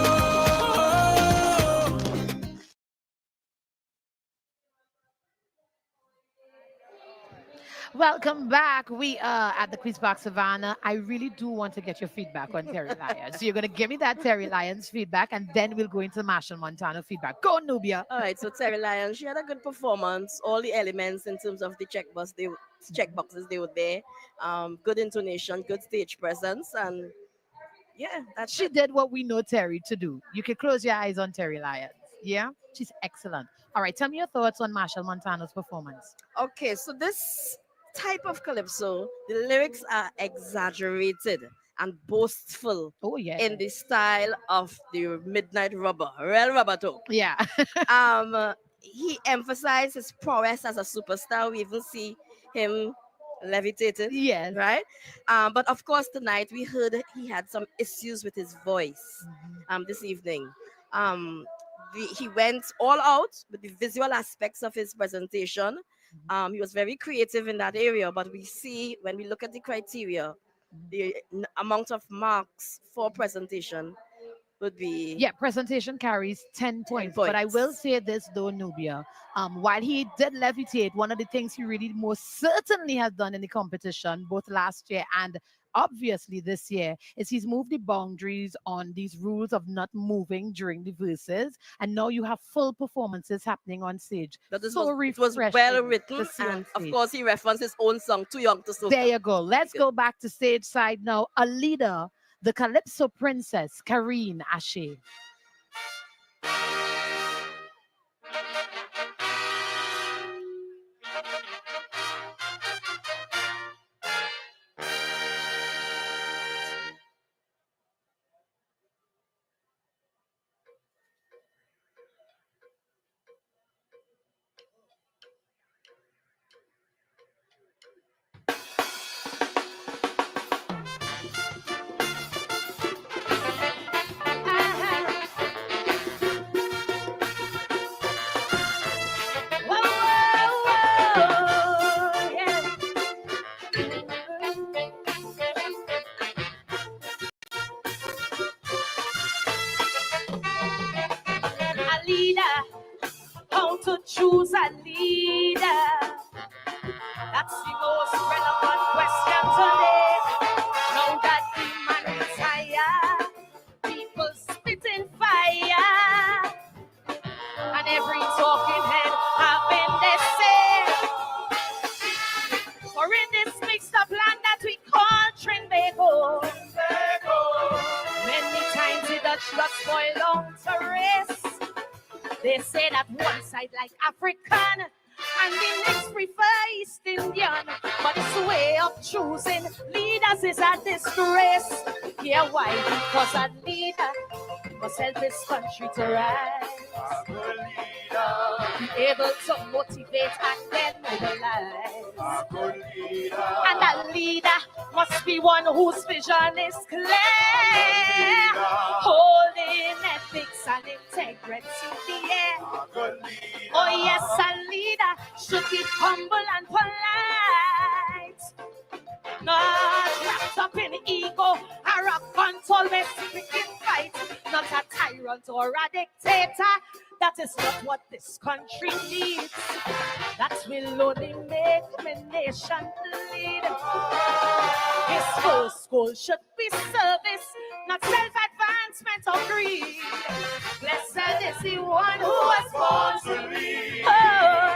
Welcome back. We are at the Quiz Box Savannah. I really do want to get your feedback on Terry Lyons. So you're going to give me that Terry Lyons feedback, and then we'll go into Marshall Montano feedback. Go, Nubia. All right, so Terry Lyons, she had a good performance. All the elements in terms of the checkboxes, they were there. Good intonation, good stage presence, and yeah, that's She did what we know Terry to do. You can close your eyes on Terry Lyons. Yeah, she's excellent. All right, tell me your thoughts on Marshall Montano's performance. Okay, so this type of calypso, the lyrics are exaggerated and boastful. Oh yeah. In the style of the Midnight Rubber, Real Roberto. Yeah. He emphasized his prowess as a superstar. We even see him levitated. Yes. Right? But of course, tonight we heard he had some issues with his voice. This evening. He went all out with the visual aspects of his presentation. He was very creative in that area, but we see when we look at the criteria, the amount of marks for presentation would be... Yeah, presentation carries 10 points. But I will say this though, Nubia. While he did levitate, one of the things he really most certainly has done in the competition, both last year and obviously this year, is he's moved the boundaries on these rules of not moving during the verses. And now you have full performances happening on stage. It was refreshing well written, to see on and of stage. course he referenced his own song, Too Young to Soca. There you go. Let's go back to stage side now. A leader, the Calypso Princess, Karine Ashe. A leader, how to choose a leader. That's the most relevant question today. Now that the man is higher, people spitting fire, and every talking head having their say. For in this mixed up land that we call Trinbago, many times it does just boil down to race. They say that one side like African and the next prefer East Indian, but this way of choosing leaders is a disgrace. Yeah, why? Because a leader must help his country to rise. Be able to motivate and then mobilize. And a leader must be one whose vision is clear, holding ethics and integrity in the air. Oh yes, a leader should be humble and polite, not wrapped up in ego, arrogant, always picking fight. Not a tyrant or a dictator. That is not what this country needs. That will only make my nation lead. His first goal should be service, not self-advancement or greed. Blessed is the one who was born to lead. Oh,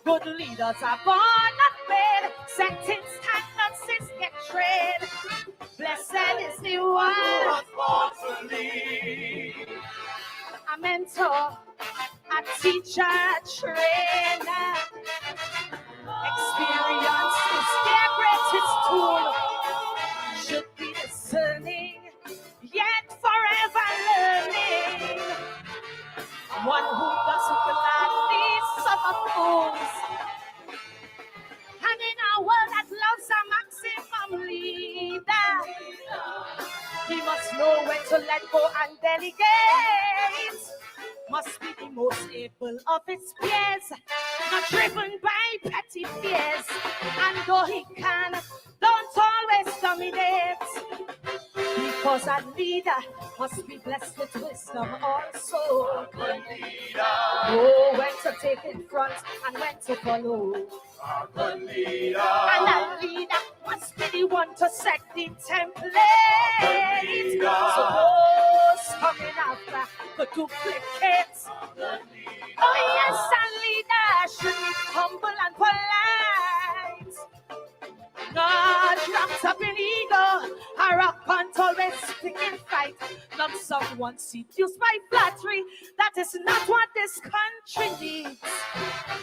good leaders are born not made, setting standards is get trade. Blessed is the one who was born to lead. A mentor, a teacher, a trainer. Experience is their greatest tool. Should be discerning, yet forever learning. let go and delegate. Must be the most able of its peers, not driven by petty fears. And though he can, don't always dominate. Because a leader must be blessed with wisdom also. Good leader. Oh, when to take in front and when to follow. A good leader. And a leader must be the one to set the template. So those coming after could duplicate. Oh yes, a leader should be humble and polite. Not wrapped up in ego, or a can't always stick in fight. Not someone seduced by flattery, that is not what this country needs.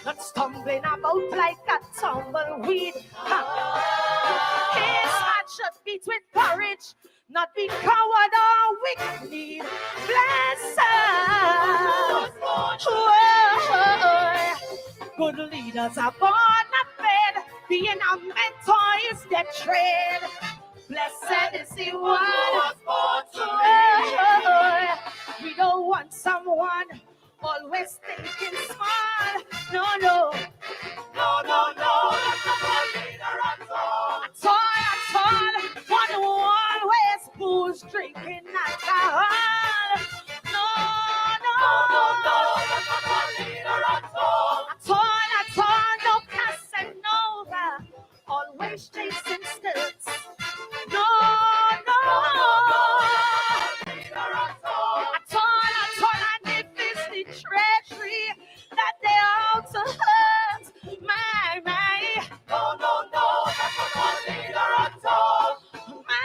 Not stumbling about like a tumbleweed. His heart should beat with courage, not be coward or weak-kneed. Blessed, good leaders are born not fed. Being a mentor is their trade. Blessed is the one who was born to lead. We don't want someone always thinking small. No, no. No, no, no. That's not a leader at all. At all, at all. One who always booze, drinking alcohol. No, no. No, no, no. That's not a leader at all. At all, at all. No Casanova. Always chasing skirts. No, no. No, no, no. Leader at all. At all, at all. And if it's the treasury that they out to hurt. My. No, no, no. That's not a leader at all. My.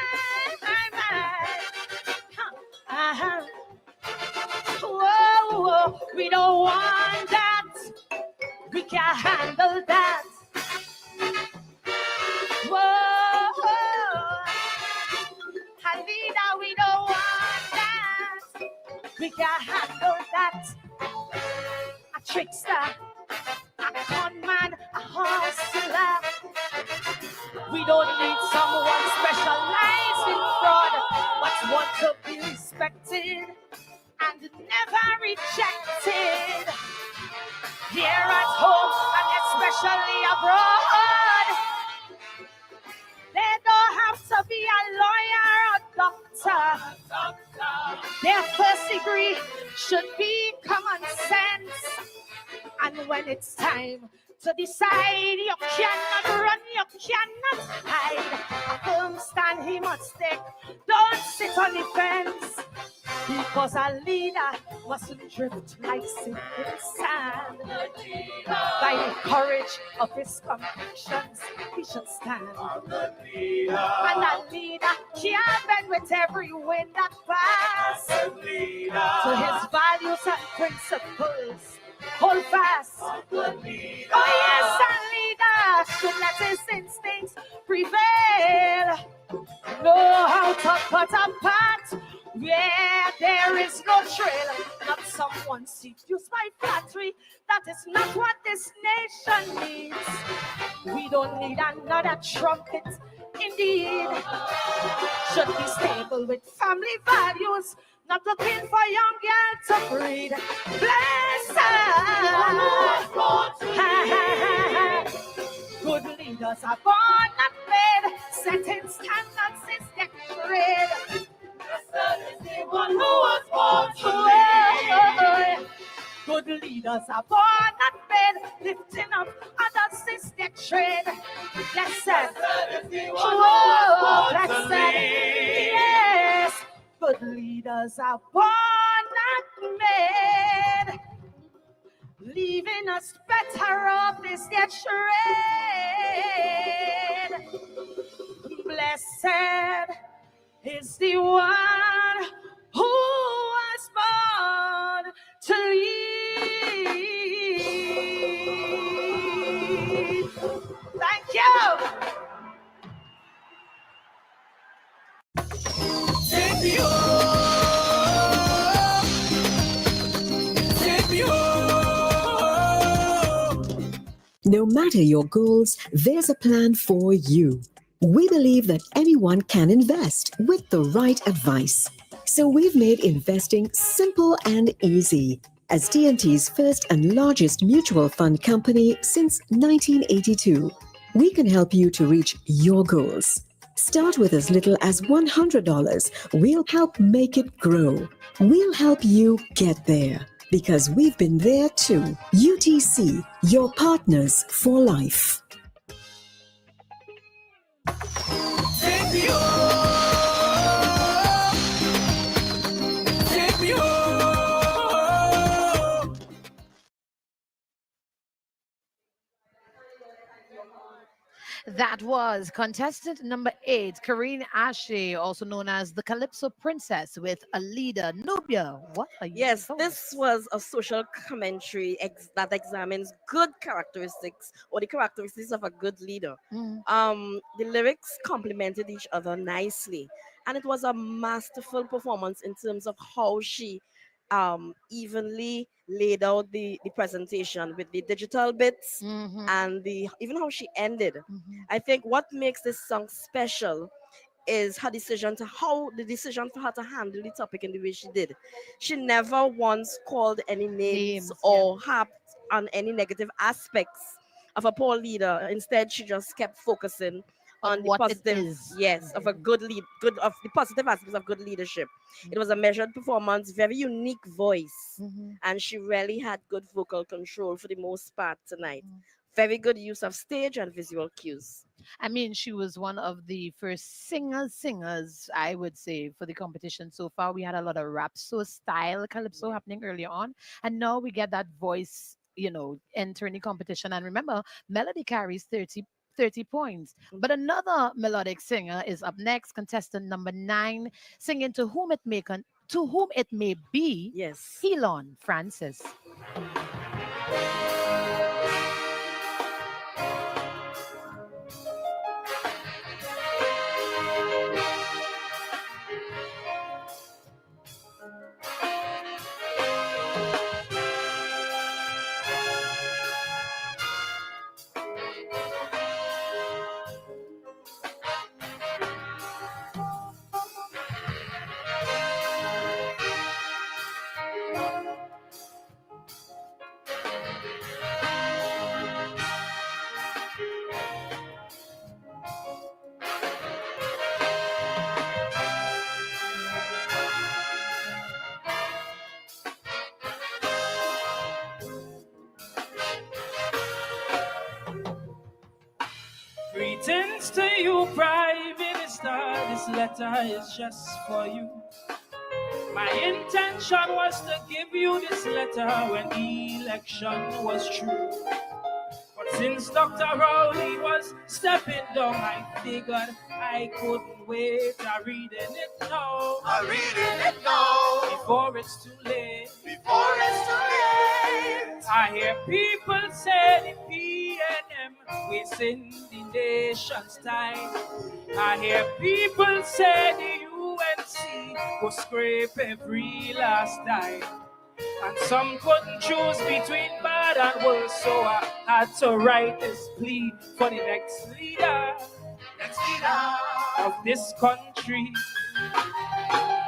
Whoa, we don't want that. We can't handle that. Whoa, Halida, we don't want that. We can't handle that. A trickster, a conman, a hustler. We don't need someone specialized in fraud, but want to be respected and never rejected. Here at home and especially abroad. They don't have to be a lawyer or doctor. Their first degree should be common sense. And when it's time to decide, you cannot run, you cannot hide. A firm stand he must take, don't sit on the fence. Because a leader mustn't drift like sinking sand. By the courage of his convictions, he should stand. And a leader can't bend with every wind that passes. To his values and principles, hold fast. Oh yes, a leader should let his instincts prevail. Know how to put a path where there is no trail. Not someone seduced by flattery. That is not what this nation needs. We don't need another trumpet. Indeed, should be stable with family values. Not looking for young girls to breed. Blessed. Good leaders are born not made. Setting standards is their trade. Blessed is the one who was born to lead. Good leaders are born not made. Lifting up others is their trade. Blessed is the one who was born to lead. Yes. Good leaders are born not made. Leaving us better off is their trade. Blessed is the one who was born to lead. Thank you. Take me home. Take me home. No matter your goals, there's a plan for you. We believe that anyone can invest with the right advice. So we've made investing simple and easy. As TNT's first and largest mutual fund company since 1982, we can help you to reach your goals. Start with as little as $100. We'll help make it grow. We'll help you get there because we've been there too. UTC, your partners for life. Take me home. Take me home. That was contestant number 8, Karine Ashe, also known as the Calypso Princess, with a leader, Nubia. What are you? Yes, this was a social commentary that examines good characteristics or the characteristics of a good leader. The lyrics complemented each other nicely, and it was a masterful performance in terms of how she evenly laid out the presentation with the digital bits and even how she ended. I think what makes this song special is her decision for her to handle the topic in the way she did. She never once called any names or harped on any negative aspects of a poor leader. Instead, she just kept focusing on the positive, of a good of the positive aspects of good leadership. It was a measured performance, very unique voice, and she really had good vocal control for the most part tonight. Very good use of stage and visual cues. I mean, she was one of the first singers, I would say, for the competition so far. We had a lot of rap-so style calypso happening earlier on, and now we get that voice, entering the competition. And remember, melody carries 30 points. But another melodic singer is up next, contestant number 9, singing To Whom It May Be. Yes. Helon Francis. Greetings to you, Prime Minister. This letter is just for you. My intention was to give you this letter when the election was true. But since Dr. Rowley was stepping down, I figured I couldn't wait. I'm reading it now. I'm reading it now. Before it's too late. Before it's too late. I hear people say the PNM wasting the nation's time. I hear people say the UNC will scrape every last dime. And some couldn't choose between bad and worse, so I had to write this plea for the next leader of this country.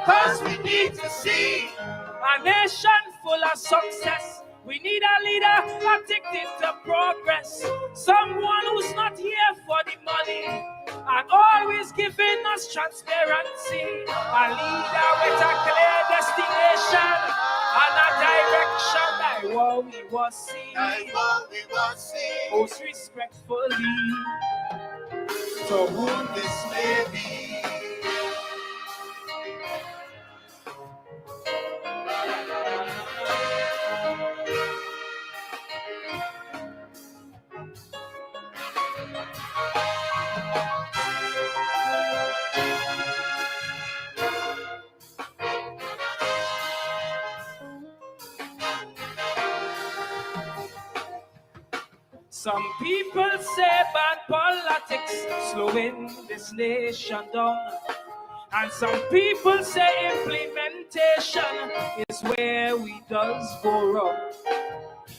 Cause we need to see a nation full of success. We need a leader addicted to progress. Someone who's not here for the money and always giving us transparency. A leader with a clear destination and a direction. I want we will see. Most respectfully, to whom this may be. Some people say bad politics slowing this nation down. And some people say implementation is where we does go wrong.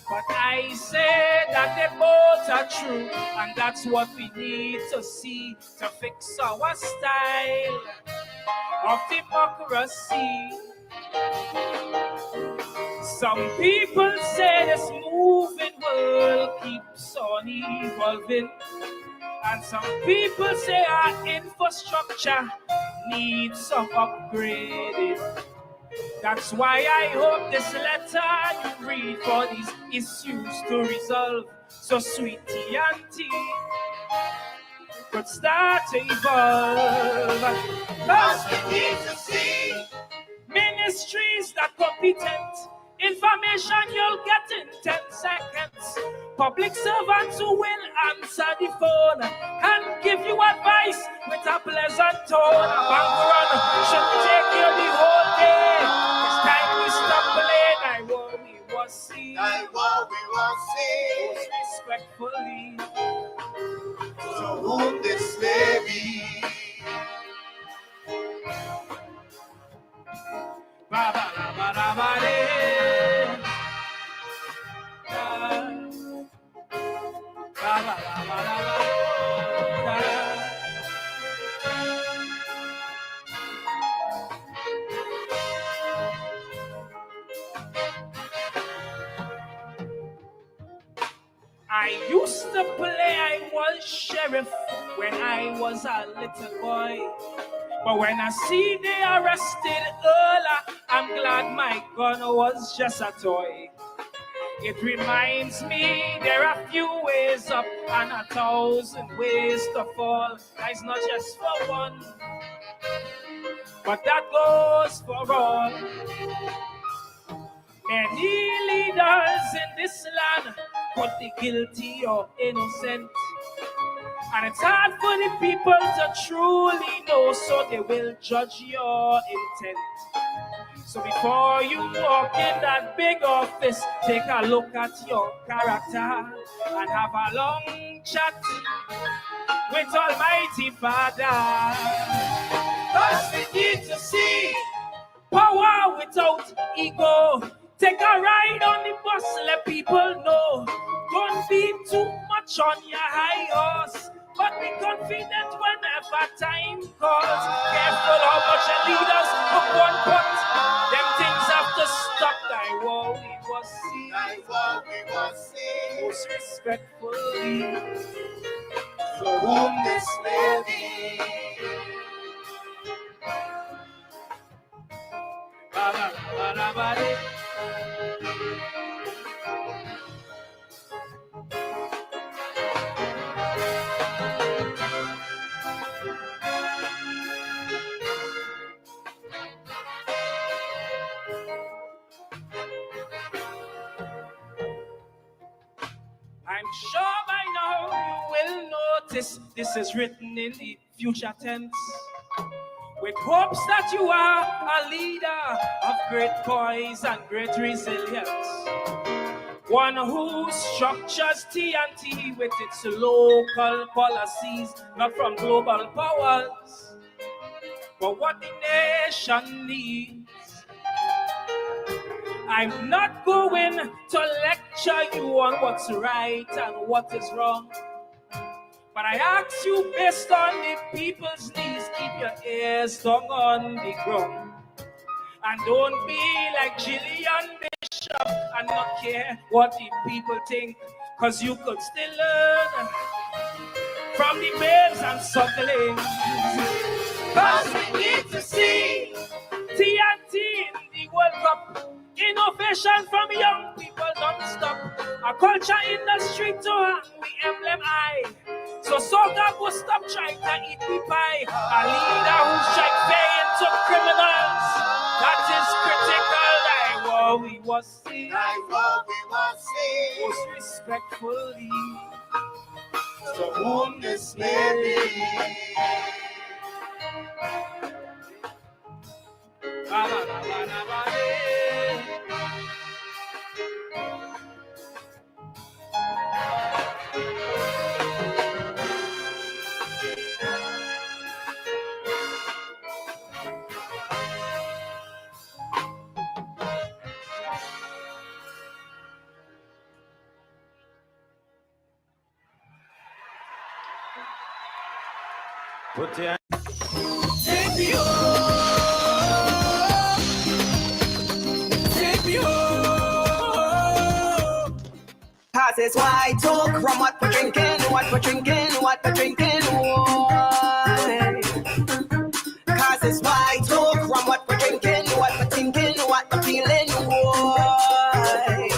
But I say that they both are true, and that's what we need to see to fix our style. of democracy. Some people say this moving world keeps on evolving, and some people say our infrastructure needs some upgrading. That's why I hope this letter you read for these issues to resolve, so sweetie auntie could start to evolve. Cause we need to see ministries that competent. Information you'll get in 10 seconds. Public servants who will answer the phone and give you advice with a pleasant tone. A bank run should take you the whole day. It's time we stop playing. I what we was see. I what we was see. Most respectfully, to whom this may be. Ba ba ba ba ba ba ba. I used to play I was sheriff when I was a little boy. But when I see they arrested Earl, I'm glad my gun was just a toy. It reminds me there are few ways up and 1,000 ways to fall. That's not just for one, but that goes for all. Many leaders in this land could be guilty or innocent, and it's hard for the people to truly know, so they will judge your intent. So before you walk in that big office, take a look at your character and have a long chat with Almighty Father. Cause we need to see power without ego. Take a ride on the bus, let people know. Don't be too much on your high horse, but be confident whenever time calls. Careful how much your leaders hook one pot. Them things have to stop. Thy war we was see. Thy war we was see. Most respectfully, for whom this may be. Ba ba ba ba ba ba. I'm sure by now you will notice this is written in the future tense, with hopes that you are a leader of great poise and great resilience. One who structures T&T with its local policies, not from global powers, but what the nation needs. I'm not going to lecture you on what's right and what is wrong, but I ask you based on the people's needs, keep your ears down on the ground. And don't be like Gillian Bishop and not care what the people think, cause you could still learn from the babes and sucklings. Cause we need to see TNT in the World Cup. Innovation from young people don't stop. A culture in the street to hang we emblem high. So Soga go stop trying to eat the pie. A leader who strike pay into criminals. That is critical. Thy war we was see. Thy war we was see. Most respectfully, to whom this may be. Ba ba ba ba ba ba. Put your take me home. Cause it's white oak from what we're drinking, what we're drinking, what we're drinking. Why? Cause it's white oak from what we're drinking, what we're thinking, what we're feeling. Why?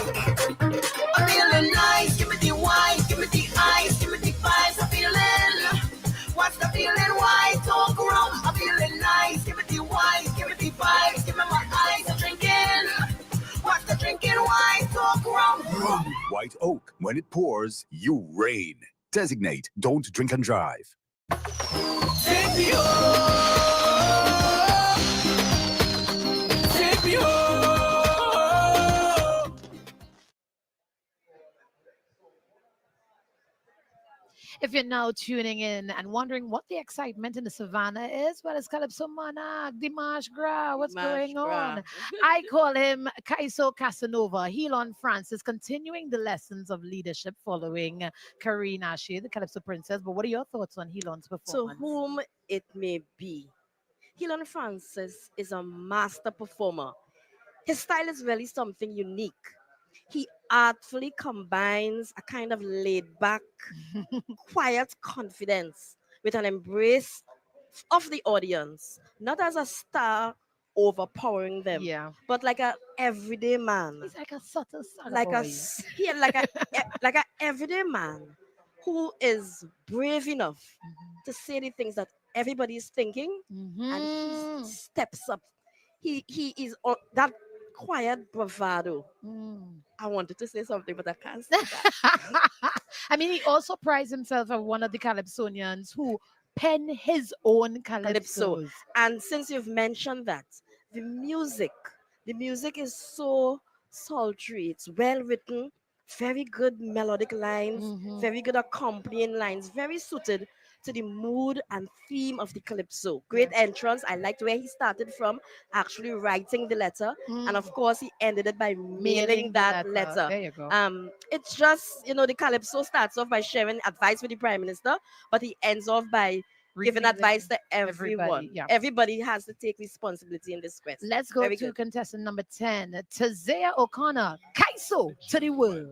I'm feeling nice, give me the wine, give me the ice, give me the vibes. I'm feeling, what's the feeling? White oak rum. I'm feeling nice, give me the wine, give me the vibes, give me my eyes. I'm drinking, what's the drinking? White oak rum. White Oak. When it pours, you rain. Designate. Don't drink and drive. Take me home. Take me home. If you're now tuning in and wondering what the excitement in the Savannah is, well, it's Calypso Monarch, Dimanche Gras. What's going on? I call him Kaiso Casanova. Helon Francis, continuing the lessons of leadership following Karina Ashe, the Calypso Princess. But what are your thoughts on Helon's performance? To whom it may be, Helon Francis is a master performer. His style is really something unique. He artfully combines a kind of laid-back, quiet confidence with an embrace of the audience, not as a star overpowering them, but like a everyday man. He's like a subtle son like boy. like a everyday man who is brave enough to say the things that everybody is thinking, and he steps up. He is that quiet bravado. I wanted to say something, but I can't say that. I mean, he also prides himself as one of the Calypsonians who pen his own Calypso. calypsos. And since you've mentioned that, the music is so sultry. It's well written, very good melodic lines, very good accompanying lines, very suited to the mood and theme of the Calypso. Great entrance. I liked where he started from, actually writing the letter. And of course, he ended it by mailing that letter. There you go. It's just, the Calypso starts off by sharing advice with the Prime Minister, but he ends off by giving advice to everyone. Everybody has to take responsibility in this quest. Let's go to contestant number 10, Tazea O'Connor, Kaiso to the world.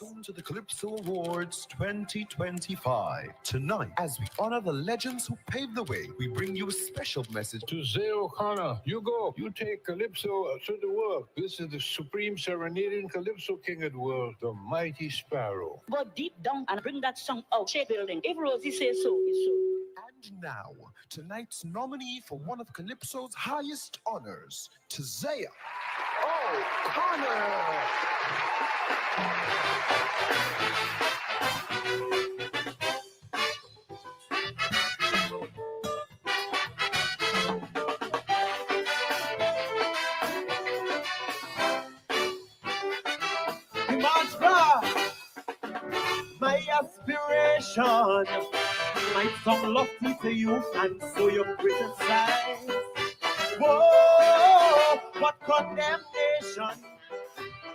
Welcome to the Calypso Awards 2025. Tonight, as we honor the legends who paved the way, we bring you a special message. To Zay O'Connor, you go. You take Calypso to the world. This is the supreme serenading Calypso king of the world, the mighty Sparrow. Go deep down and bring that song out. Shake building. If Rosie says so, it's so. And now, tonight's nominee for one of Calypso's highest honors, Tazea O'Connor. Dimanche Gras, my aspiration might sound lofty to you, and so you criticize. Whoa, what condemnation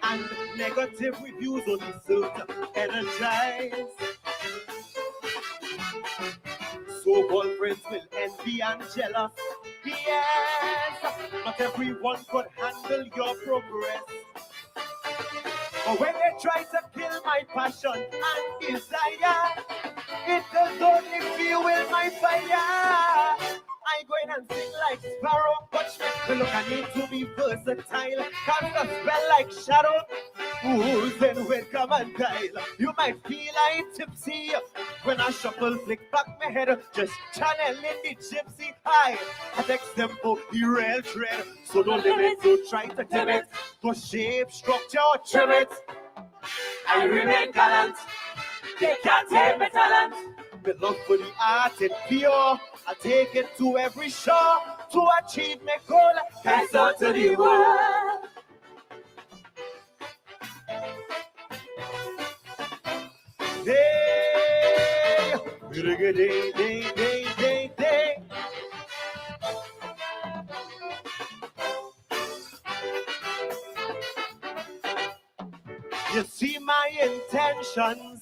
and negative reviews only serve to energize. So-called friends will envy and jealous. Yes, not everyone could handle your progress. But when they try to kill my passion and desire, it does only fuel my fire. I go in and sing like Sparrow, but look, I need to be versatile. Cast a spell like shadow, oozing with come and dial. You might feel I tipsy when I shuffle, flick back my head, just channeling the gypsy high. I take tempo, the real tread, so don't limit, so try to dim it. To shape, structure, or trim it. I remain gallant, they can't take my talent. My love for the art is pure. I take it to every shore to achieve my goal. Pass out to the world. Day, day. You see, my intentions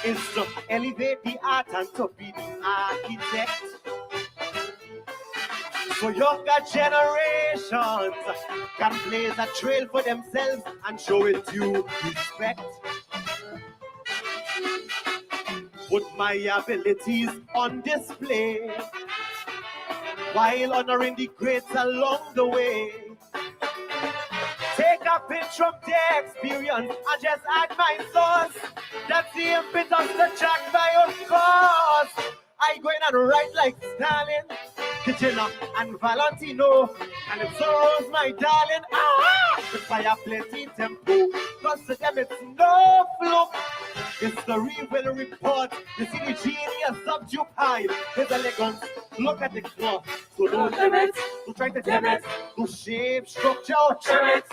is to elevate the art and to be the architect. So younger generations can blaze a trail for themselves and show it due respect. put my abilities on display while honoring the greats along the way. Take a pinch from their experience and just add my sauce. That's the impetus to jack my own cause. I go in and write like Stalin, Kitchener and Valentino, and it's Rose, my darling. The fire plenty tempo, cause to them it's no fluke. History will report. You see the genius of Jupiter, his elegance. Look at the cloth. So don't limit, don't try to dim it, don't shape, structure, or trim it.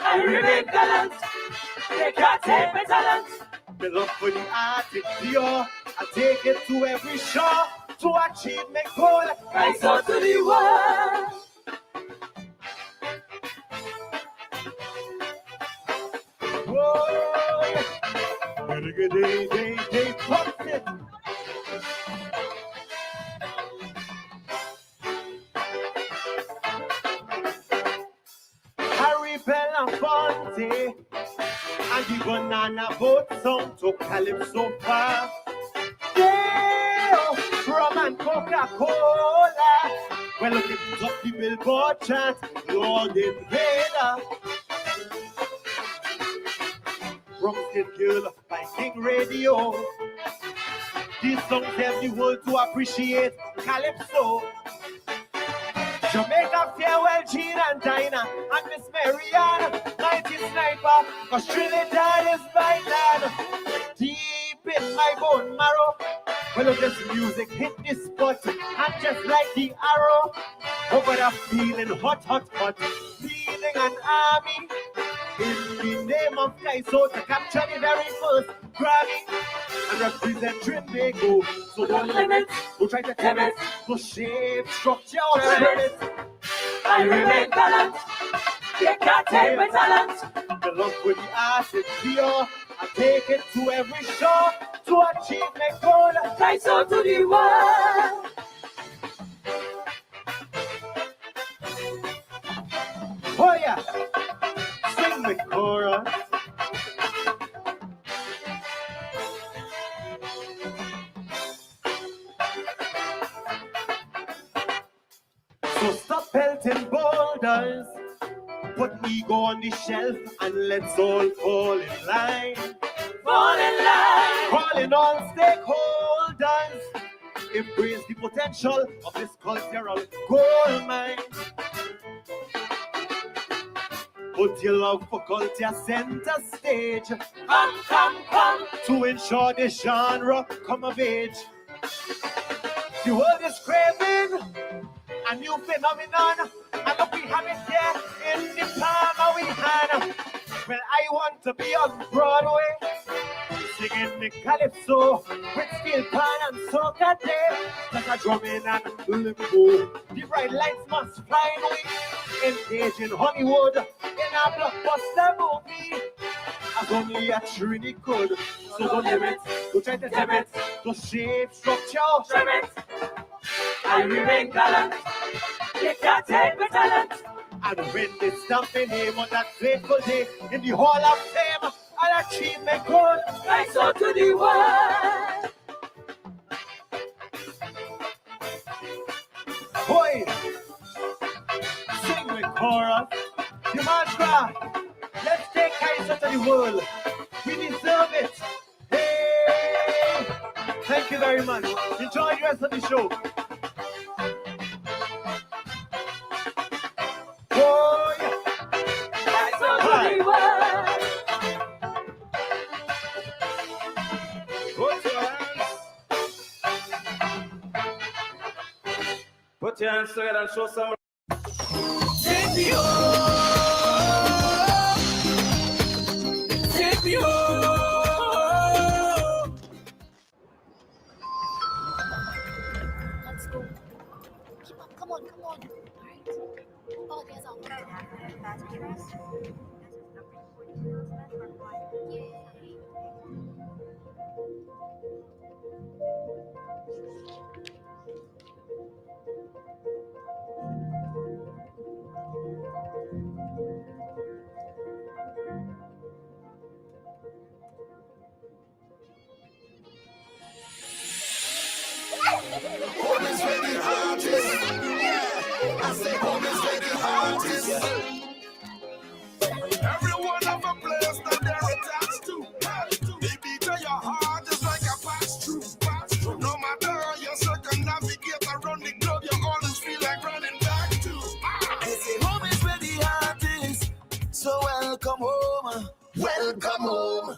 I remain gallant, they can't take my talent. The love for the art is pure. I take it to every shore to achieve my goal. Rise out to the world. Whoa, they pumped it. Harry Belafonte and the banana boat song to Calypso far. Yeah, rum and Coca-Cola. Well, look at up the billboard chart, Lord Invader. Rum Skin Girl by King Radio. These songs help the world to appreciate Calypso. Jamaica, farewell, Jean and Dinah, and Miss Marianne, mighty sniper, cause Trinidad is my land. Deep in my bone marrow, well, this music hit the spot, and just like the arrow, over the feeling hot, hot, hot, feeling an army, in the name of Kaiso to capture the very first Grammy, and represent Trinbago. So don't limit, don't try to tame it, no shape, structure, or trim it. I remain gallant, they can't take my talent. The love for the art is pure, I take it to every shore to achieve my goal. Rise out to the world. Oh yeah, sing the chorus. So stop pelting boulders, put ego on the shelf, and let's all fall in line. Fall in line. Calling all stakeholders, embrace the potential of this cultural gold mine. Put your love for culture center stage. Come, come, come, to ensure the genre come of age. The world is craving a new phenomenon, and look, we have it here in the palm of we hand. Well, I want to be on Broadway, singing the Calypso with steel pan and soca day, like a drumming and limbo. The bright lights must find we engage in Hollywood in a blockbuster movie, as only a Trini could. So don't limit, don't try to tame it, don't shape, structure, trim it. I remain gallant, they can't take my talent. And when they stamp my name on that fateful day in the Hall of Fame, I'll achieve my goal. Rise out to the world. Boy, sing with chorus. DIMANCHE GRAS, let's take Kaiser to the world. We deserve it. Hey, thank you very much. Enjoy the rest of the show. Oh, yeah. Rise out to the world. Put your hands together and show some. Take me home. Take me home. Let's go. Keep up. Come on, come on. All right. Oh, there's a passengers. Yay. welcome home. Welcome home.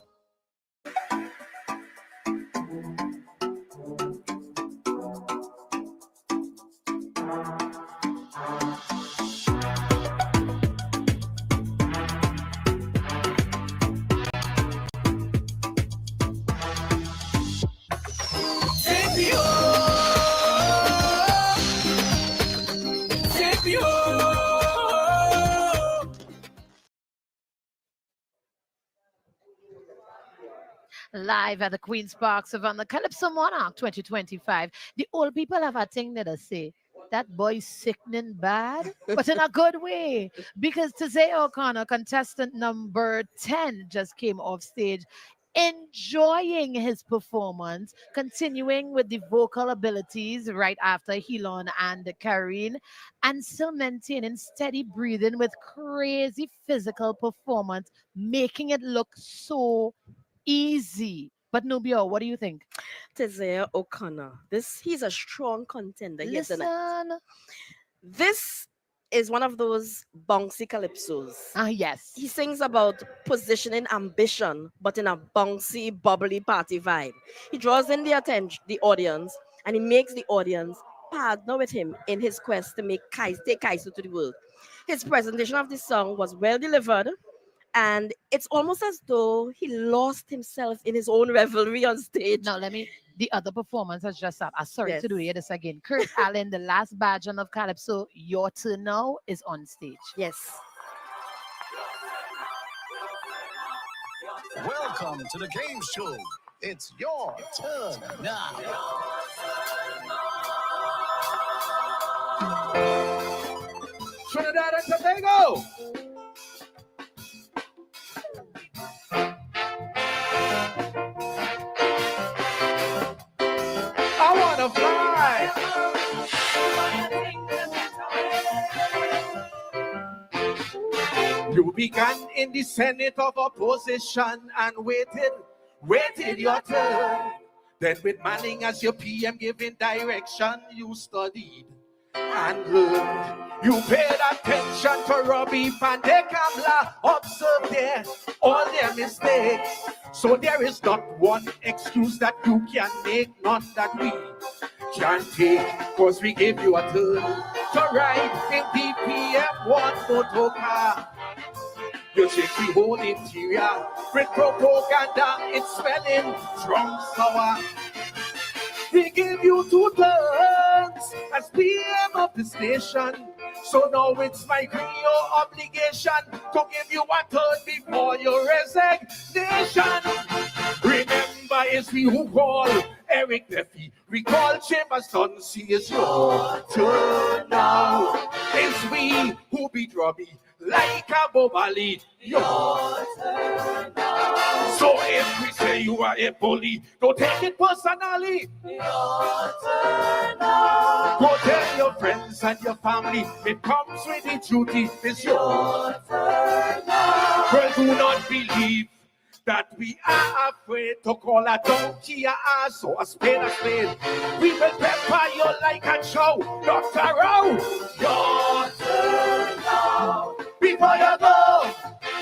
Take me home. Take me home. Live at the Queen's Park, Savannah, Calypso Monarch 2025. The old people have a thing that they say, that boy's sickening bad, but in a good way. Because Tizay O'Connor, contestant number 10, just came off stage enjoying his performance, continuing with the vocal abilities right after Helon and Karine, and still maintaining steady breathing with crazy physical performance, making it look so easy. But Nubia, what do you think? Tizay O'Connor. He's a strong contender here tonight. Listen. This is one of those bouncy calypsos. Yes. He sings about positioning ambition, but in a bouncy, bubbly party vibe. He draws in the audience, and he makes the audience partner with him in his quest to take Kaiso to the world. His presentation of this song was well delivered, and it's almost as though he lost himself in his own revelry on stage. Now, the other performance has just up. I'm sorry Yes. to do this again. Kurt Allen, the last badge of Calypso, your turn now is on stage. Yes. Welcome to the game show. It's your turn now. Trinidad and Tobago. I wanna fly. You began in the Senate of opposition and waited your turn. Then with Manning as your PM giving direction, you studied and learned. You paid attention to Robbie Van de Kamla, observed all their mistakes. So there is not one excuse that you can make, none that we can take. Cause we gave you a turn to ride in DPM1 motor car. You check the whole interior with propaganda, it's smelling strong sour. He gave you 2 turns as PM of the station. So now it's my Creole obligation to give you a turn before your resignation. Remember, it's we who call Eric Leffy. Recall Chambers Duncy, it's your turn now. It's we who beat Robbie like a Bobali. Your turn now. So if we say you are a bully, don't take it personally. Your turn now. Go tell your friends and your family, it comes with the duty. It's your turn now. Well, do not believe that we are afraid to call a donkey a ass or a spade. We will pepper you like a show. Dr. Rowe, your turn now. Before you go,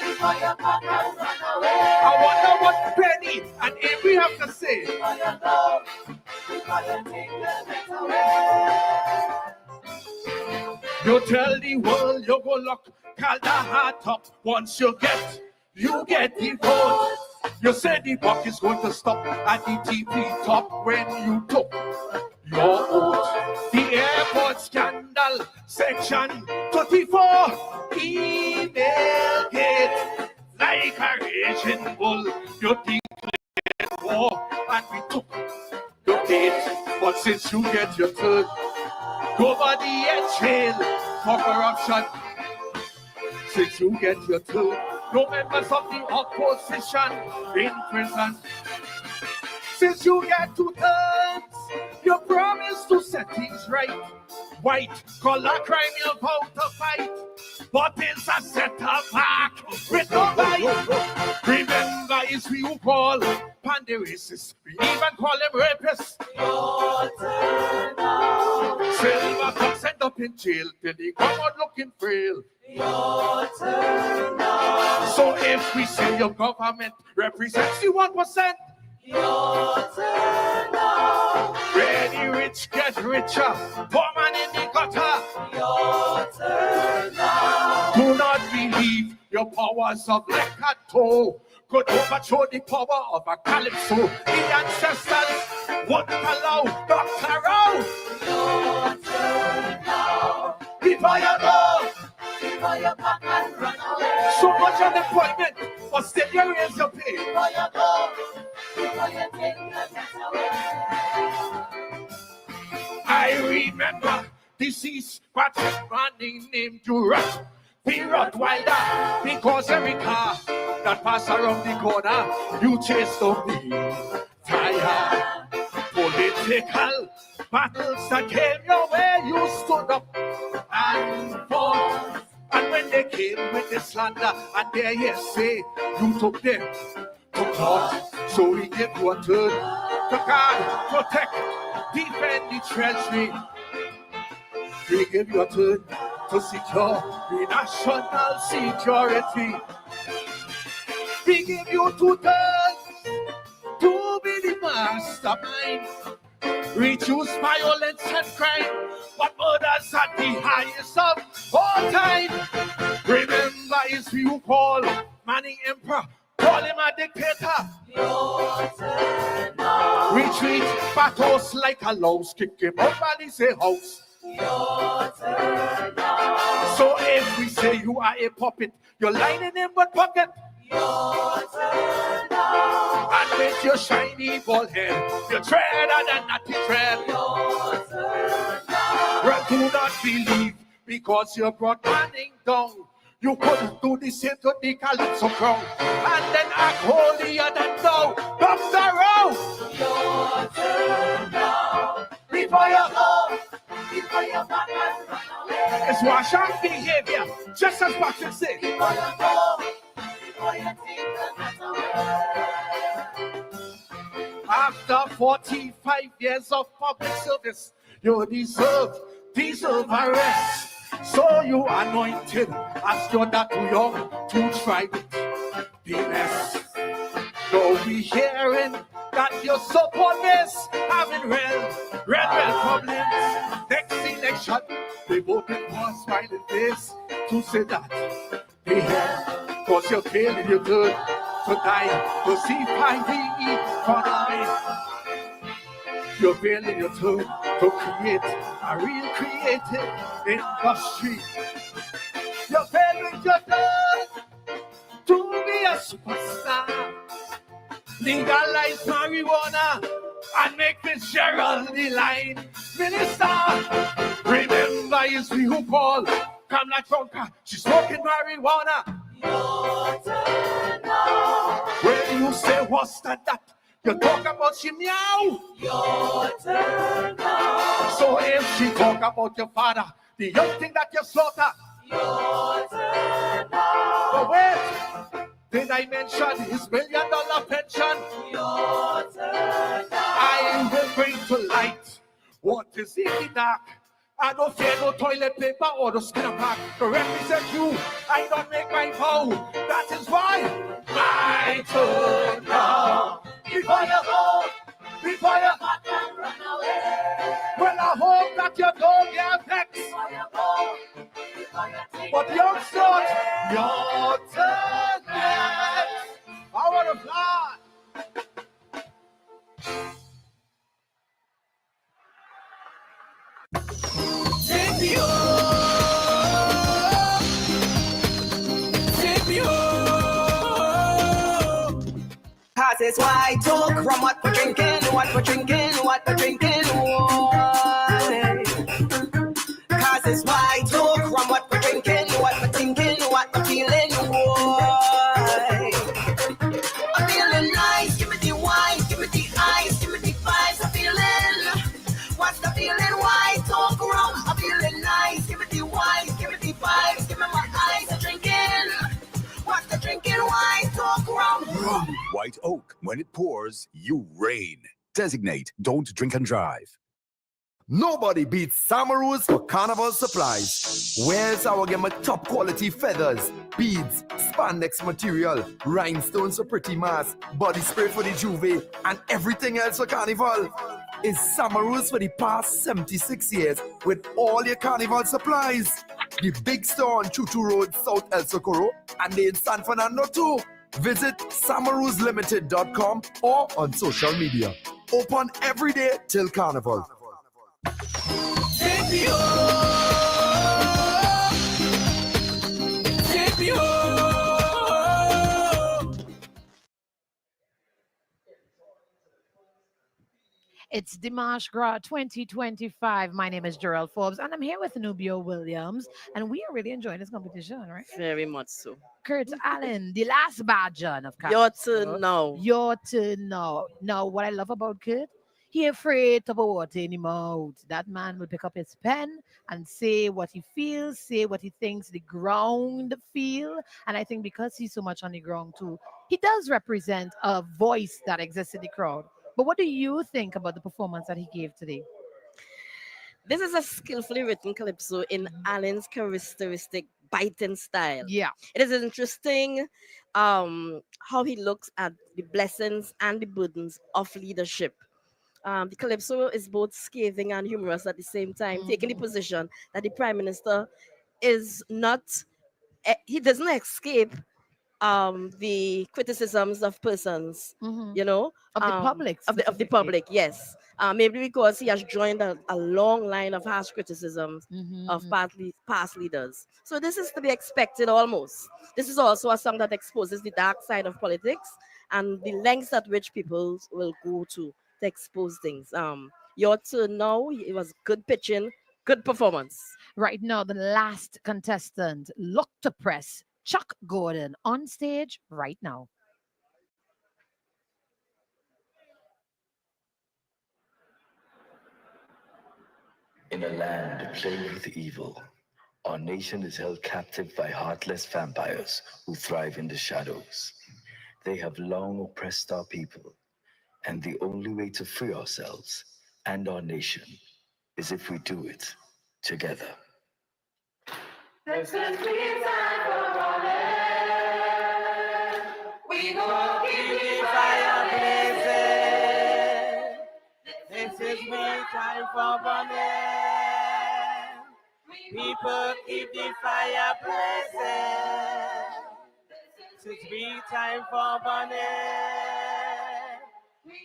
before you come and run away. I wonder what Penny and Avery have to say. Before you go, before you take the net away. You tell the world you go lock Calder up. Once you get the vote. You said the buck is going to stop at the TP top when you took your oath. The airport scandal, section 34, email gate. Like a raging bull, you declared war and we took your gate. But since you get your turn, nobody at jail for corruption. Since you get your turn, no members of the opposition in prison. Since you get 2 turns, you promise to set things right. White collar crime you're about to fight, but it's a set back with no bite. Remember, it's we who call Pandy racists. We even call them rapists. Your turn now. Silver fox end up in jail till they come out looking frail. Your turn now. So if we say your government represents the 1%, your turn now. Ready rich get richer, poor man in the gutter, your turn now. Do not believe your powers of Lecato could overthrow the power of a Calypso. The ancestors wouldn't allow Dr. Rowe. Your turn now. Before you go, before you pack and run away. So much unemployment, but still you raise your pay. Before you go, before you take your death away. I remember deceased Patrick Manning named Durant. He Rottweiler, because every car that pass around the corner, you chase up the tire. Political battles that came your way, you stood up and fought. And when they came with the slander and their hearsay, you took them to court. So we give you a turn to guard, protect, defend the treasury. We give you a turn to secure the national security. We give you 2 turns to be the mastermind. Reduce violence and crime, but murders at the highest of all time. Remember, it's you call Manning Emperor, call him a dictator. Your turn now. Retreat, battles like a louse, kick him up and he say house. Your turn now. So if we say you are a puppet, you're lining in but pocket. Your turn now. And with your shiny bald head, you tread on a natty tread. Your turn now. Well, do not believe because you brought Manning down. You couldn't do the same to the Calypso crown. And then act holier than thou. Dr. Rowe. Your turn now. Before you go, before you back and run away. It's wash out behavior, just as Patrick said. Before you go, before you take the net away. After 45 years of public service, you deserve arrest. So you anointed as you're not too young to try it. The mess. Though we hearing that you support this, having real problems. Next election, they voted for a smiling face to say that they have, cause you're failing your good to die to see find the economy. You're failing your turn to create a real creative industry. You're failing your turn to be a superstar. Legalize marijuana and make Fitzgerald the line minister. Remember, it's we who call Kamala Trunka. She's smoking marijuana. Your turn now. When you say what's that? You talk about she meow. Your turn now. So if she talk about your father, the young thing that you slaughter. Your turn now. But wait. Did I mention his $1 million pension? Your turn now. I will bring to light what is in the dark. I don't fear no toilet paper or the skin of pack. To represent you, I don't make my vow. That is why my turn now. Before you go, before you back and run away. Well, I hope that you don't get vexed. Before you go, before you take but young son, your turn next. I want to fly. Take me home. Take me home. Cause it's white talk from what we're drinking, what we're drinking, what we're drinking. Why? Cause it's white talk from what we're drinking, what we're thinking, what we're feeling. Why? I'm feeling nice, give me the wine, give me the ice, give me the vibes. I'm feeling, what's the feeling? White talk rum. I'm feeling nice, give me the wine, give me the vibes, give me my eyes. I'm drinking, what's the drinking? White talk rum. White Oak. When it pours, you reign. Designate, don't drink and drive. Nobody beats Samaru's for Carnival supplies. Where's our game of top quality feathers, beads, spandex material, rhinestones for pretty mask, body spray for the juve, and everything else for Carnival? Is Samaru's for the past 76 years with all your Carnival supplies. The big store on Chuchu Road, South El Socorro, and in San Fernando too. Visit samaruzlimited.com or on social media. Open every day till Carnival. Take me home. Take me home. It's DIMANCHE GRAS 2025. My name is Gerald Forbes, and I'm here with Nubio Williams, and we are really enjoying this competition, right? Very much so. Kurt Allen, the last badger of Your turn now. Your turn now. Now, what I love about Kurt, he afraid to put water in his mouth. That man will pick up his pen and say what he feels, say what he thinks the ground feel. And I think because he's so much on the ground too, he does represent a voice that exists in the crowd. But what do you think about the performance that he gave today? This is a skillfully written calypso in Allen's characteristic biting style. Yeah. It is interesting how he looks at the blessings and the burdens of leadership. The calypso is both scathing and humorous at the same time, taking the position that the prime minister is not, he doesn't escape the criticisms of persons, you know, of the public, of the public, yes. Maybe because he has joined a long line of harsh criticisms of past leaders. So this is to be expected almost. This is also a song that exposes the dark side of politics and the lengths at which people will go to expose things. Your turn now. It was good pitching, good performance. Right now, the last contestant, look to press. Chuck Gordon on stage right now. In a land plagued with evil, our nation is held captive by heartless vampires who thrive in the shadows. They have long oppressed our people, and the only way to free ourselves and our nation is if we do it together. This is me time for running. We gon' keep the fire blazing. This is me time for burning. People keep the fire blazing. This is me time for burning.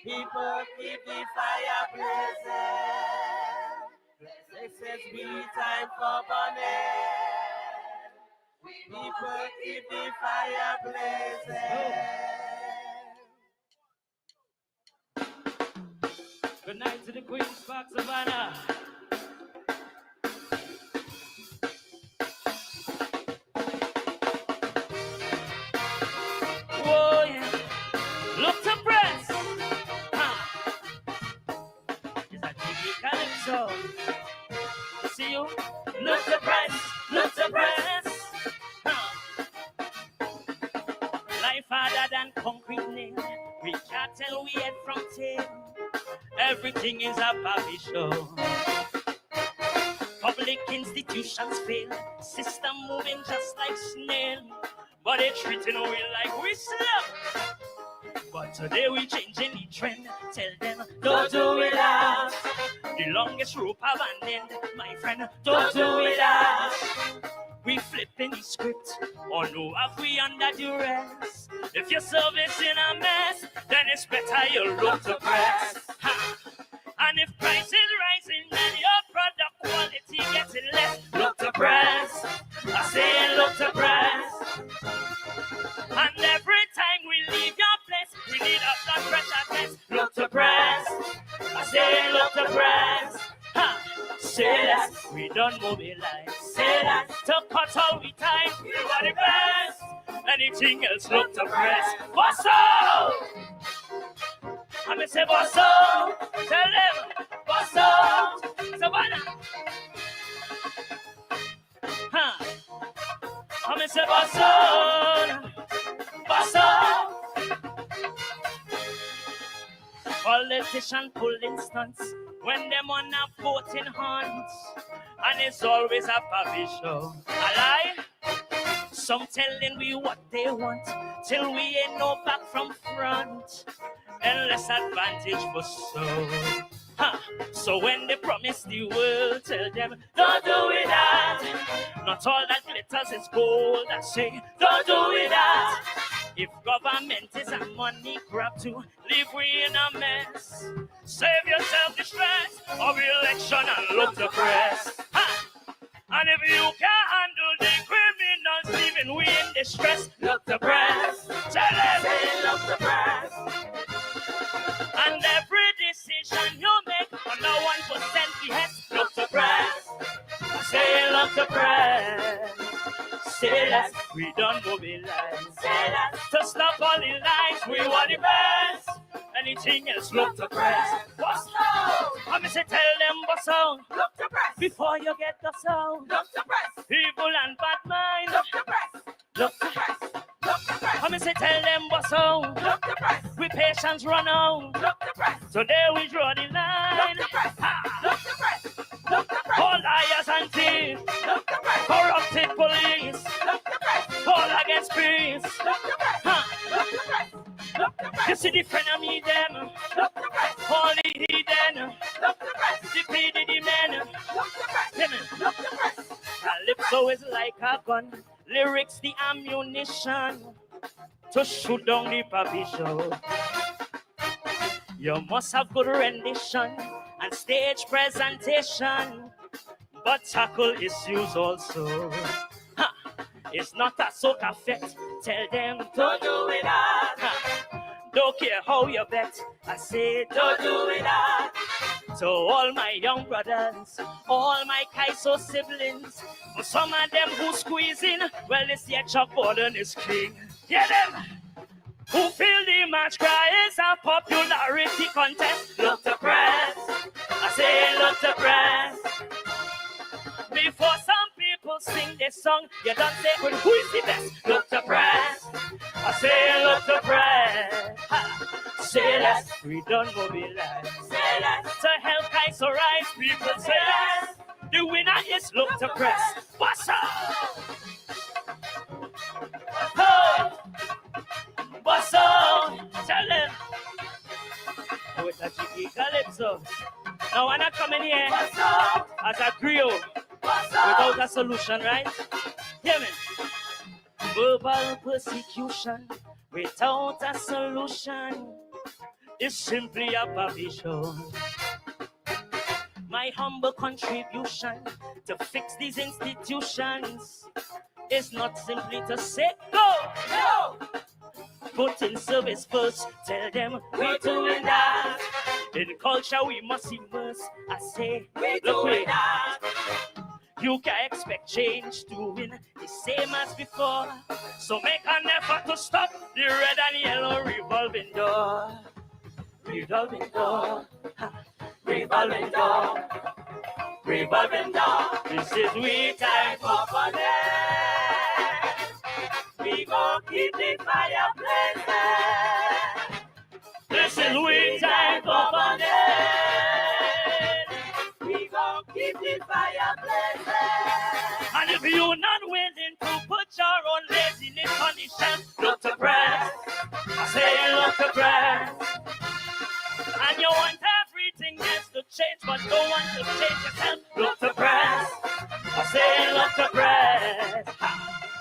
People keep the fire blazing. This is me time for burning. People keep the fire blazing. Good night to the Queen's Park, Savannah. Whoa, yeah. Look to press. It's a TV calypso. See you? Look to press. Look to press. Life harder than concrete nail. We can't tell we head from tail. Everything is a Barbie show. Public institutions fail. System moving just like snail. But they treating we like we slow. But today we changing the trend. Tell them, don't do it us. The longest rope have an end. My friend, don't do it us. We flipping the script. Oh no, have we under duress? If your service in a mess, then it's better you look to press. Ha. And if price is rising, then your product quality getting less. Look to press. I say look to press. And every time we leave your place, we need a blood pressure test. Look to press. I say look to press. Ha. Say that we don't mobilize. Say that to cut all we time. We are the best. Anything else look to press. What's up? I'm gonna say what's up. Tell them what's up. Savannah. Huh. I'm gonna say what's up. What's up? Politician pulling stunts. when them on a voting hunt, and it's always a papi show. A lie? Some telling we what they want, till we ain't no back from front. Endless advantage for so. Huh. So when they promise the world, tell them, don't do it that. Not all that glitters is gold. I say, don't do it that. If government is a money grab to leave we in a mess, save yourself the stress of election and look the press. Ha! And if you can't handle the criminals leaving we in distress, look the press. Tell them, say, look the press. And every decision you make under 1% behest, look the press. Say, look the press. Say that we don't mobilize. Say that to stop all the lies, we want the best. Anything else, look the press. What's up? I'm going to tell them what's up. Look the press. Before you get the sound. Look the press. Evil and bad mind. Look the press. Look the press. Look the press. I'm going to tell them what's up. Look the press. We patience run out. Look the press. So there we draw the line. Look the press. Look the press. Look the press. All liars and thieves. Look the press. Corrupted police. Look the press. All against peace. Look the press. Look the press. Look the press. You see the friend of me them. Look the press. All the hidden. Look the press. The PDD men. Look the press. Look the press. Calypso is like a gun. Lyrics the ammunition to shoot down the papi show. You must have good rendition and stage presentation, but tackle issues also. Ha! It's not a soca effect. Tell them don't do it that. Don't care how you bet. I say don't do it that. To all my young brothers, all my Kaiso siblings, for some of them who squeezing, well, this year Chuck Borden is king. Hear them? Who feel the match cry is a popularity contest? Look the press. I say look the press. Before some people sing this song, you don't say, but who is the best? Look the press. I say look the press. Ha. Say less, we don't mobilize. Say less, to help Kaiso rise, people say less. The winner is look the press. What's up? Oh. What's up? Tell them. With a cheeky Calypso. Now I'm not coming here as a griot without a solution, right? Hear me? Verbal persecution without a solution is simply a papi show. My humble contribution to fix these institutions is not simply to say go. No! Put in service first, tell them we're doing that. In culture we must immerse, I say we're doing that. You can expect change to win the same as before. So make an effort to stop the red and yellow revolving door. Revolving door, revolving door, revolving door. This is we time for fun. We gon' keep the fire blazing. This is we time for fun. We gon' keep the fire blazing. And if you're not willing to put your own laziness on the shelf, look to press. I say look to press. And you want everything else to change, but don't want to change yourself, look to press. I say look to press.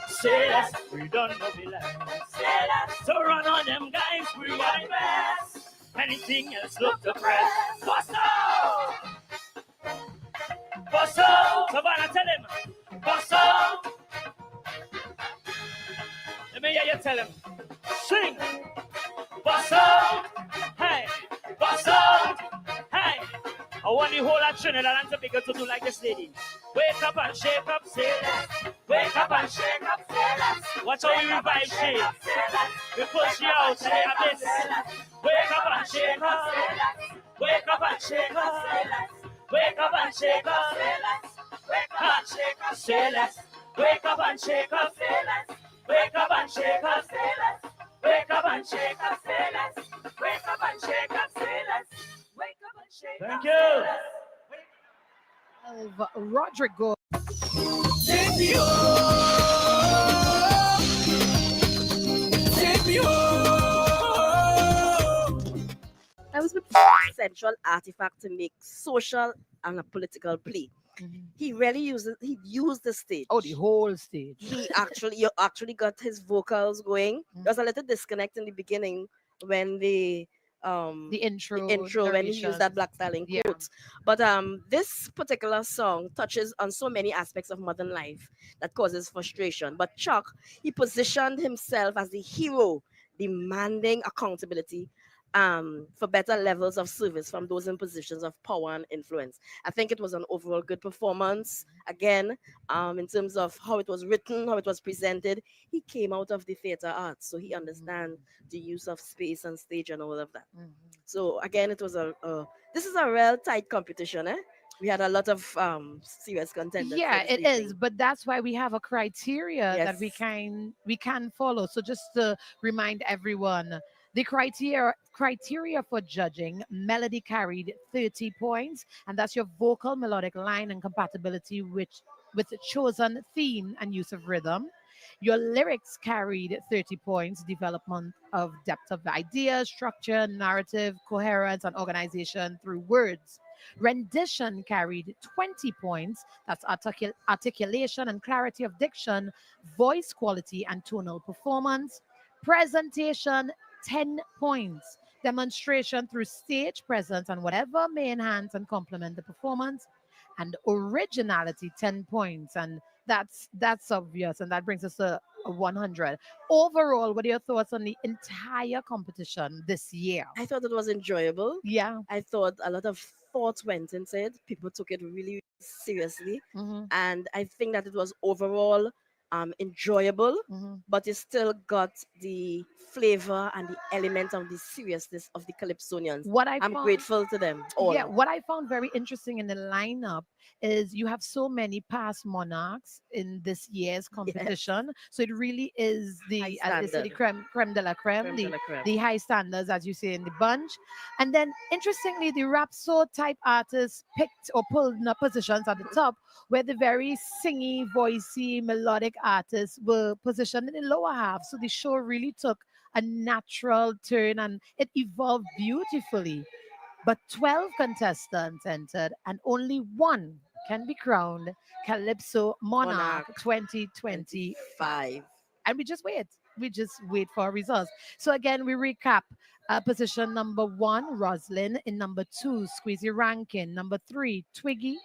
Say that we don't mobilize. Say that to run on them guys, we are the best. Anything else, look to press. What's up? What's up? Savannah, tell him. What's up? Let me hear you tell him. Sing. What's up? Hey. What's up? Hey. I want the whole of Trinidad and Tobago to do like this lady. Wake up and shake up, say that. Wake up and shake up, say that. Watch how we revive shake. We push you out to the abyss. Wake up and shake up. Wake up and shake up. Wake up and shake up. Wake up and shake up, say less. Wake up and shake up, say less. Wake up and shake up, say less. Wake up and shake up, say less. Wake up and shake up, say less. Wake up and shake Thank you. Of Rodrigo. Take me home. Take me home. I was with central artifact to make social and a political play. He really used the stage. Oh, the whole stage. You actually got his vocals going. There was a little disconnect in the beginning when the intro when he narration. used that Black Stallion quote. But this particular song touches on so many aspects of modern life that causes frustration. But Chuck, he positioned himself as the hero, demanding accountability for better levels of service from those in positions of power and influence. I think it was an overall good performance. Again, in terms of how it was written, how it was presented, he came out of the theater arts, so he understands the use of space and stage and all of that. So again, it was this is a real tight competition, eh? We had a lot of serious contenders. Yeah, for this it evening. is, but that's why we have a criteria that we can follow. So just to remind everyone, the criteria for judging: melody carried 30 points, and that's your vocal melodic line and compatibility with the chosen theme and use of rhythm. Your lyrics carried 30 points, development of depth of ideas, structure, narrative, coherence, and organization through words. Rendition carried 20 points. That's articulation and clarity of diction, voice quality, and tonal performance. Presentation, 10 points. Demonstration through stage presence and whatever may enhance and complement the performance. And originality, 10 points. And that's obvious. And that brings us to a 100. Overall, what are your thoughts on the entire competition this year? I thought it was enjoyable. Yeah. I thought a lot of thought went into it. People took it really seriously. And I think that it was overall enjoyable, but it still got the flavor and the element of the seriousness of the Calypsonians. I'm grateful to them all. Yeah, what I found very interesting in the lineup is you have so many past monarchs in this year's competition. So it really is the, as they say, the creme de la creme, the high standards, as you say, in the bunch. And then, interestingly, the rhapsode type artists picked or pulled in positions at the top, where the very singy, voicey, melodic artists were positioned in the lower half. So the show really took a natural turn and it evolved beautifully. But 12 contestants entered and only one can be crowned Calypso Monarch 2025. And we just wait for our results. So again, we recap. Position number 1, Roslyn. In number 2, Squeezy Rankin. Number 3, Twiggy.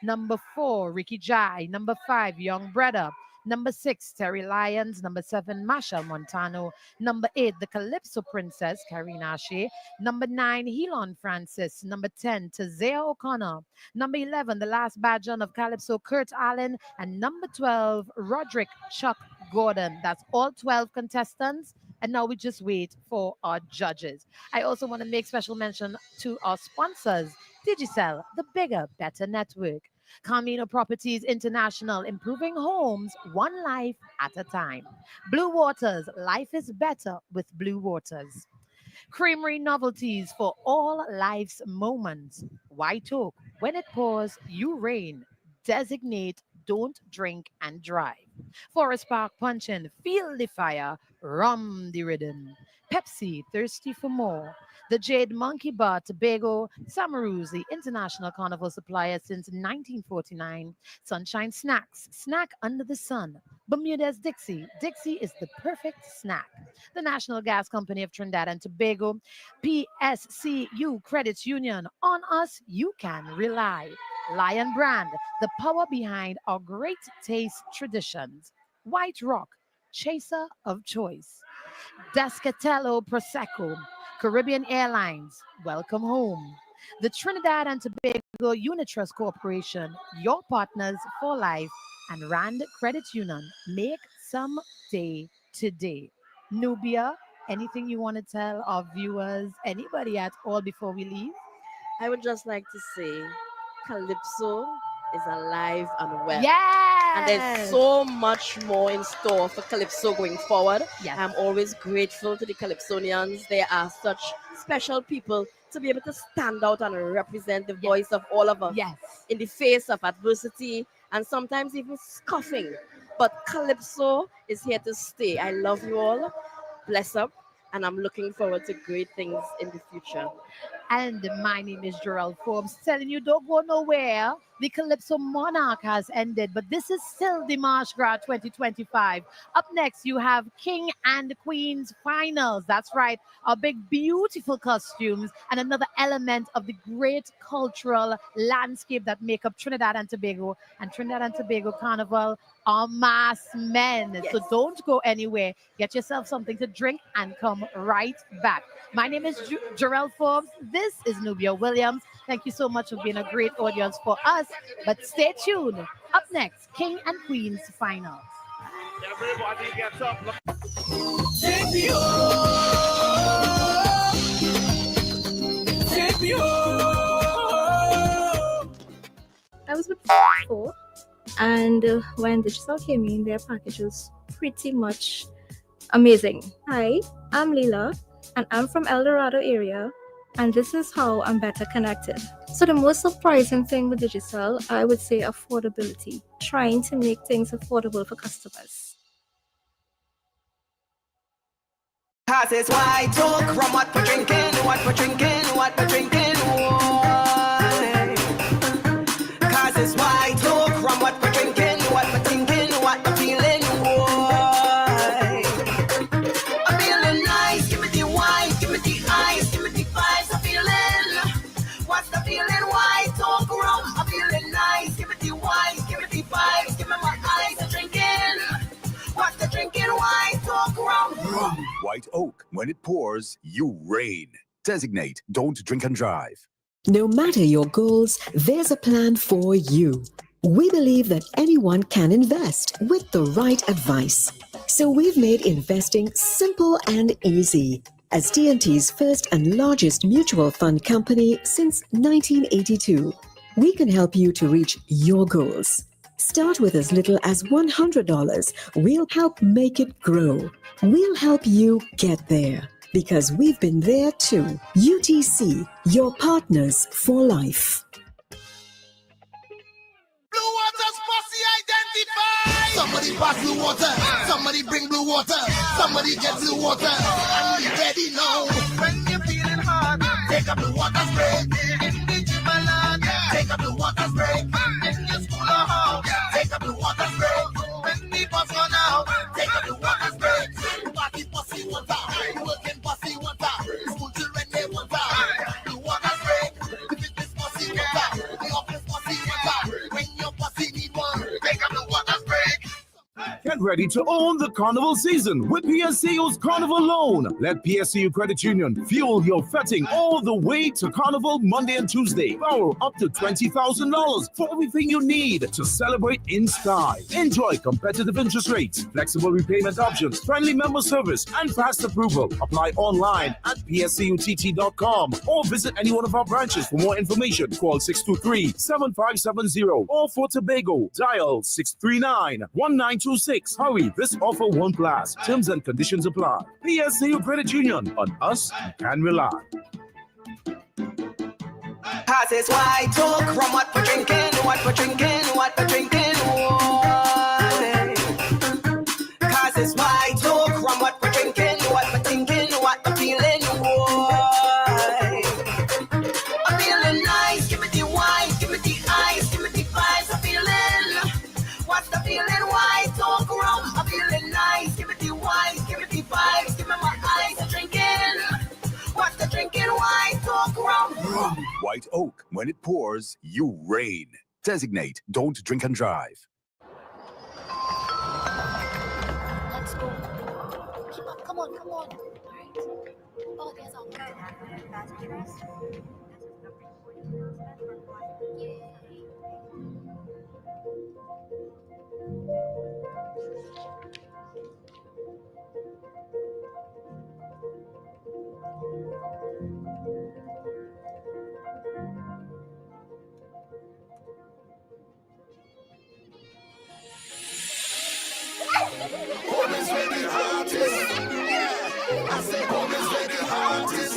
Number 4, Ricky Jai. Number 5, Young Brother. Number 6, Terry Lyons. Number 7, Masha Montano. Number 8, the Calypso Princess, Karina Shea. Number 9, Helon Francis. Number 10, Tazea O'Connor. Number 11, the last badger of Calypso, Kurt Allen. And number 12, Roderick Chuck Gordon. That's all 12 contestants. And now we just wait for our judges. I also want to make special mention to our sponsors, Digicel, the bigger, better network. Camino Properties International, improving homes one life at a time. Blue Waters, life is better with Blue Waters. Creamery Novelties for all life's moments. White Oak, when it pours, you reign. Designate, don't drink and drive. Forest Park Punchin', feel the fire, rum the rhythm. Pepsi, thirsty for more. The Jade Monkey Bar, Tobago, Samaroos, the international carnival supplier since 1949. Sunshine Snacks, snack under the sun. Bermuda's Dixie, Dixie is the perfect snack. The National Gas Company of Trinidad and Tobago, PSCU Credits Union, on us you can rely. Lion Brand, the power behind our great taste traditions. White Rock, chaser of choice. Descatello Prosecco, Caribbean Airlines, welcome home. The Trinidad and Tobago Unitrust Corporation, your partners for life, and Rand Credit Union, make some day today. Nubia, anything you want to tell our viewers, anybody at all before we leave? I would just like to say Calypso is alive and well. Yes! And there's so much more in store for Calypso going forward. Yes. I'm always grateful to the Calypsonians. They are such special people to be able to stand out and represent the voice of all of us in the face of adversity and sometimes even scoffing. But Calypso is here to stay. I love you all. Bless up. And I'm looking forward to great things in the future. And my name is Gerald Forbes, telling you don't go nowhere. The Calypso Monarch has ended, but this is still DIMANCHE GRAS 2025. Up next, you have King and Queen's Finals. That's right, our big, beautiful costumes and another element of the great cultural landscape that make up Trinidad and Tobago. And Trinidad and Tobago Carnival are masked men. So don't go anywhere. Get yourself something to drink and come right back. My name is Gerald Forbes. This is Nubia Williams. Thank you so much for being a great audience for us. But stay tuned. Up next, King and Queen's Finals. Everybody gets up. Take me home. Take me home. I was with 4, and when digital came in, their package was pretty much amazing. Hi, I'm Leela, and I'm from El Dorado area, and this is how I'm better connected. So the most surprising thing with digital, I would say affordability, trying to make things affordable for customers. Cause it's white talk from what we're drinking, what we're drinking, what we're drinking. Why? Cause it's white talk from what we're drinking, what we're thinking, what we're feeling. Why? I'm feeling nice, give me the wine, give me the ice, give me the vibes. I'm feeling, what's the feeling? White talk rum. I'm feeling nice, give me the wine, give me the vibes, give me my eyes. I'm drinking, what's the drinking? White talk rum. White Oak. When it pours, you reign. Designate, don't drink and drive. No matter your goals, there's a plan for you. We believe that anyone can invest with the right advice. So we've made investing simple and easy. As TNT's first and largest mutual fund company since 1982, we can help you to reach your goals. Start with as little as $100. We'll help make it grow. We'll help you get there because we've been there too. UTC, your partners for life. Blue Water's posse identified. Somebody pass blue water. Somebody bring blue water. Somebody get blue water. And be ready now. When you're feeling hard, take a blue water spray. In the gym land, take a blue water spray. In your school or house, take a blue water spray. When the bus run out, take a blue water spray. Party posse water. Working posse water. School children they water. Blue water spray. The fitness posse water. The office posse water. When your posse need one, take a blue water spray. Get ready to own the Carnival season with PSCU's Carnival Loan. Let PSCU Credit Union fuel your fetting all the way to Carnival Monday and Tuesday. Borrow up to $20,000 for everything you need to celebrate in style. Enjoy competitive interest rates, flexible repayment options, friendly member service, and fast approval. Apply online at pscutt.com or visit any one of our branches. For more information, call 623-7570 or for Tobago, dial 639-1926. Hurry, this offer won't last. Terms and conditions apply. PSCU Credit Union. On us, you can rely. Cause it's white talk from what we're drinking, what we're drinking, what we're drinking. Why? Cause it's white talk from what we're drinking, what we're thinking, what we're feeling. Why? I'm feeling nice, give me the wine, give me the ice, give me the vibes. I'm feeling, what's the feeling? White talk rum. I'm feeling nice, give me the wine, give me the vibes, give me my eyes. I'm drinking, what's the drinking? White talk rum. White Oak. When it pours, you reign. Designate, don't drink and drive. Let's go. Keep up. Come on, come on. All right. Oh, there's our passengers. Yay. Home is ready, artist. I say home is ready, artist.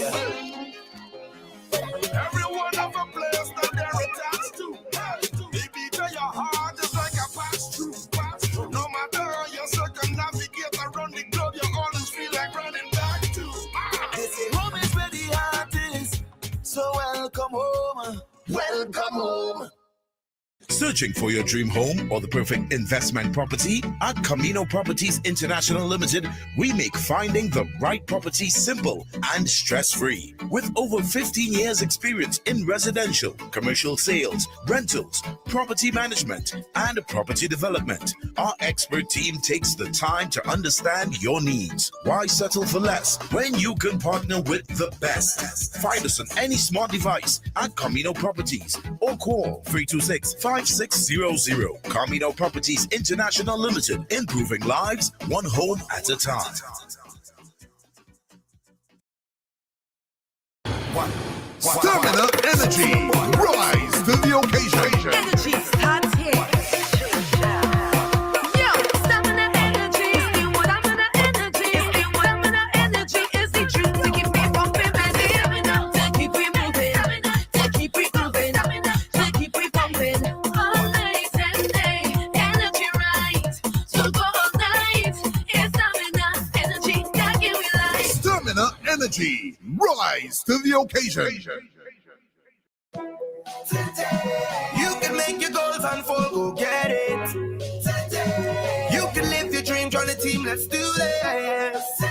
Searching for your dream home or the perfect investment property? At Camino Properties International Limited, we make finding the right property simple and stress-free. With over 15 years experience in residential, commercial sales, rentals, property management, and property development, our expert team takes the time to understand your needs. Why settle for less when you can partner with the best? Find us on any smart device at Camino Properties or call 326-5600. Camino Properties International Limited, improving lives one home at a time. Stamina energy. Rise to the occasion. Energy starts here. Yo, stamina energy. Stamina energy. Stamina energy is the truth to keep me pumping, baby. To keep me moving. To keep me moving. To keep me pumping. All night and day. Energy right. So go all night. It's stamina energy that give me life. Stamina energy. Rise to the occasion. You can make your goals unfold, go get it. You can live your dream, join the team, let's do this.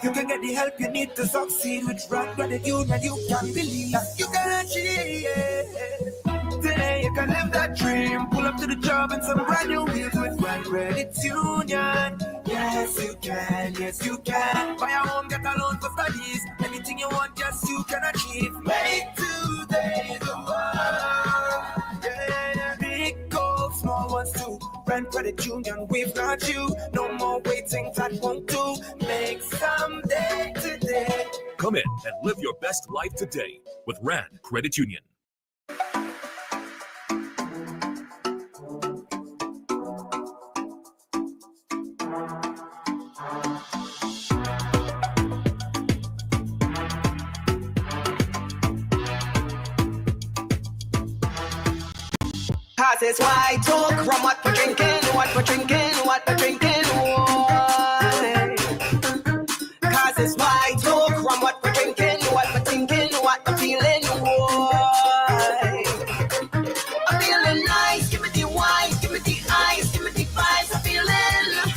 You can get the help you need to succeed with right gratitude, and you can believe that you can achieve. Today you can live that dream, pull up to the job and some brand new wheels with right credit union. Yes you can, yes you can. Buy a home, get a loan for studies. Anything you want, yes you can achieve. Make today the one. Yeah, big goals, small ones too. Brand credit union, we've got you. No more waiting, that won't do. Make someday today. Come in and live your best life today with Rand Credit Union. Cause it's white talk from what we're drinking, what we're drinking, what we're drinking, why? Cause it's white talk from what we're drinking, what we're thinking, what we're feeling, why? I'm feeling nice, give me the wine, give me the ice, give me the vibes, I'm feeling.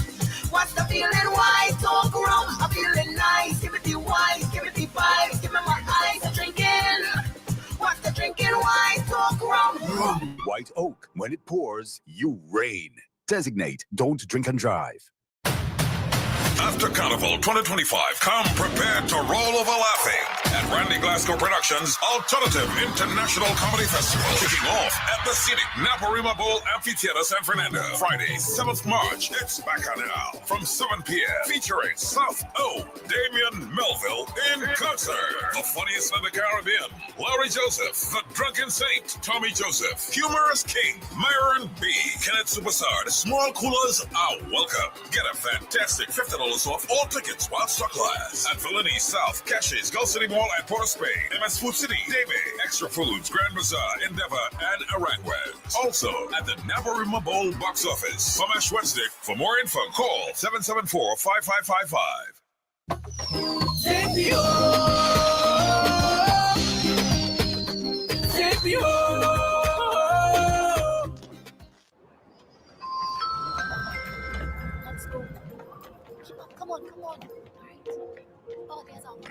What's the feeling, white talk rum? I'm feeling nice, give me the wine, give me the vibes, give me my eyes, I'm drinking. What's the drinking, white talk rum? White Oak. When it pours, you rain. Designate don't drink and drive. After Carnival 2025, come prepared to roll over laughing at Randy Glasgow Productions' Alternative International Comedy Festival, kicking off at the scenic Naparima Bowl Amphitheater, San Fernando. Friday, 7th March, it's Bacchanal from 7 p.m. featuring South O, Damian Melville in concert. The funniest in the Caribbean, Larry Joseph, The Drunken Saint, Tommy Joseph, Humorous King, Myron B, Kenneth Superstar. Small coolers are welcome. Get a fantastic $50 off all tickets while stock lasts at Villani, South, Cashes, Gulf City Mall at Port of Spain, MS Food City, Davie, Extra Foods, Grand Bazaar, Endeavor, and Arangwez. Also at the Naparima Bowl box office. From Ash Wednesday. For more info, call 774-5555. Take me home. Take me home. Let's go. Come on, come on. All right. Oh, there's all good.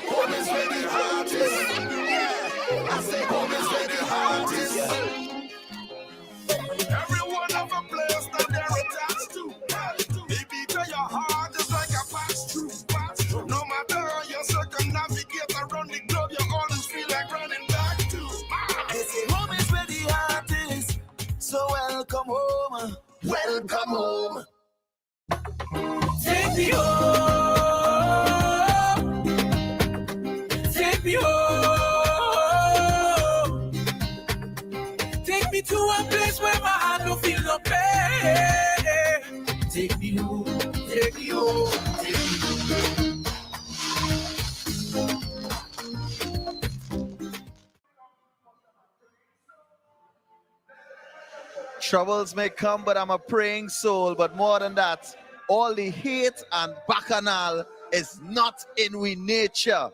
Home is where the heart is. I say home is where the heart is. Everyone have a place that they're attached to. The beat of your heart is like a pass-through. No matter how you circumnavigate around the globe, you always feel like running back to. They say home is where the heart is. So welcome home. Welcome home. Take me home. Take me home. Take me to a place where my heart don't feel no pain. Take me home. Take me Troubles may come, but I'm a praying soul. But more than that, all the hate and bacchanal is not in we nature.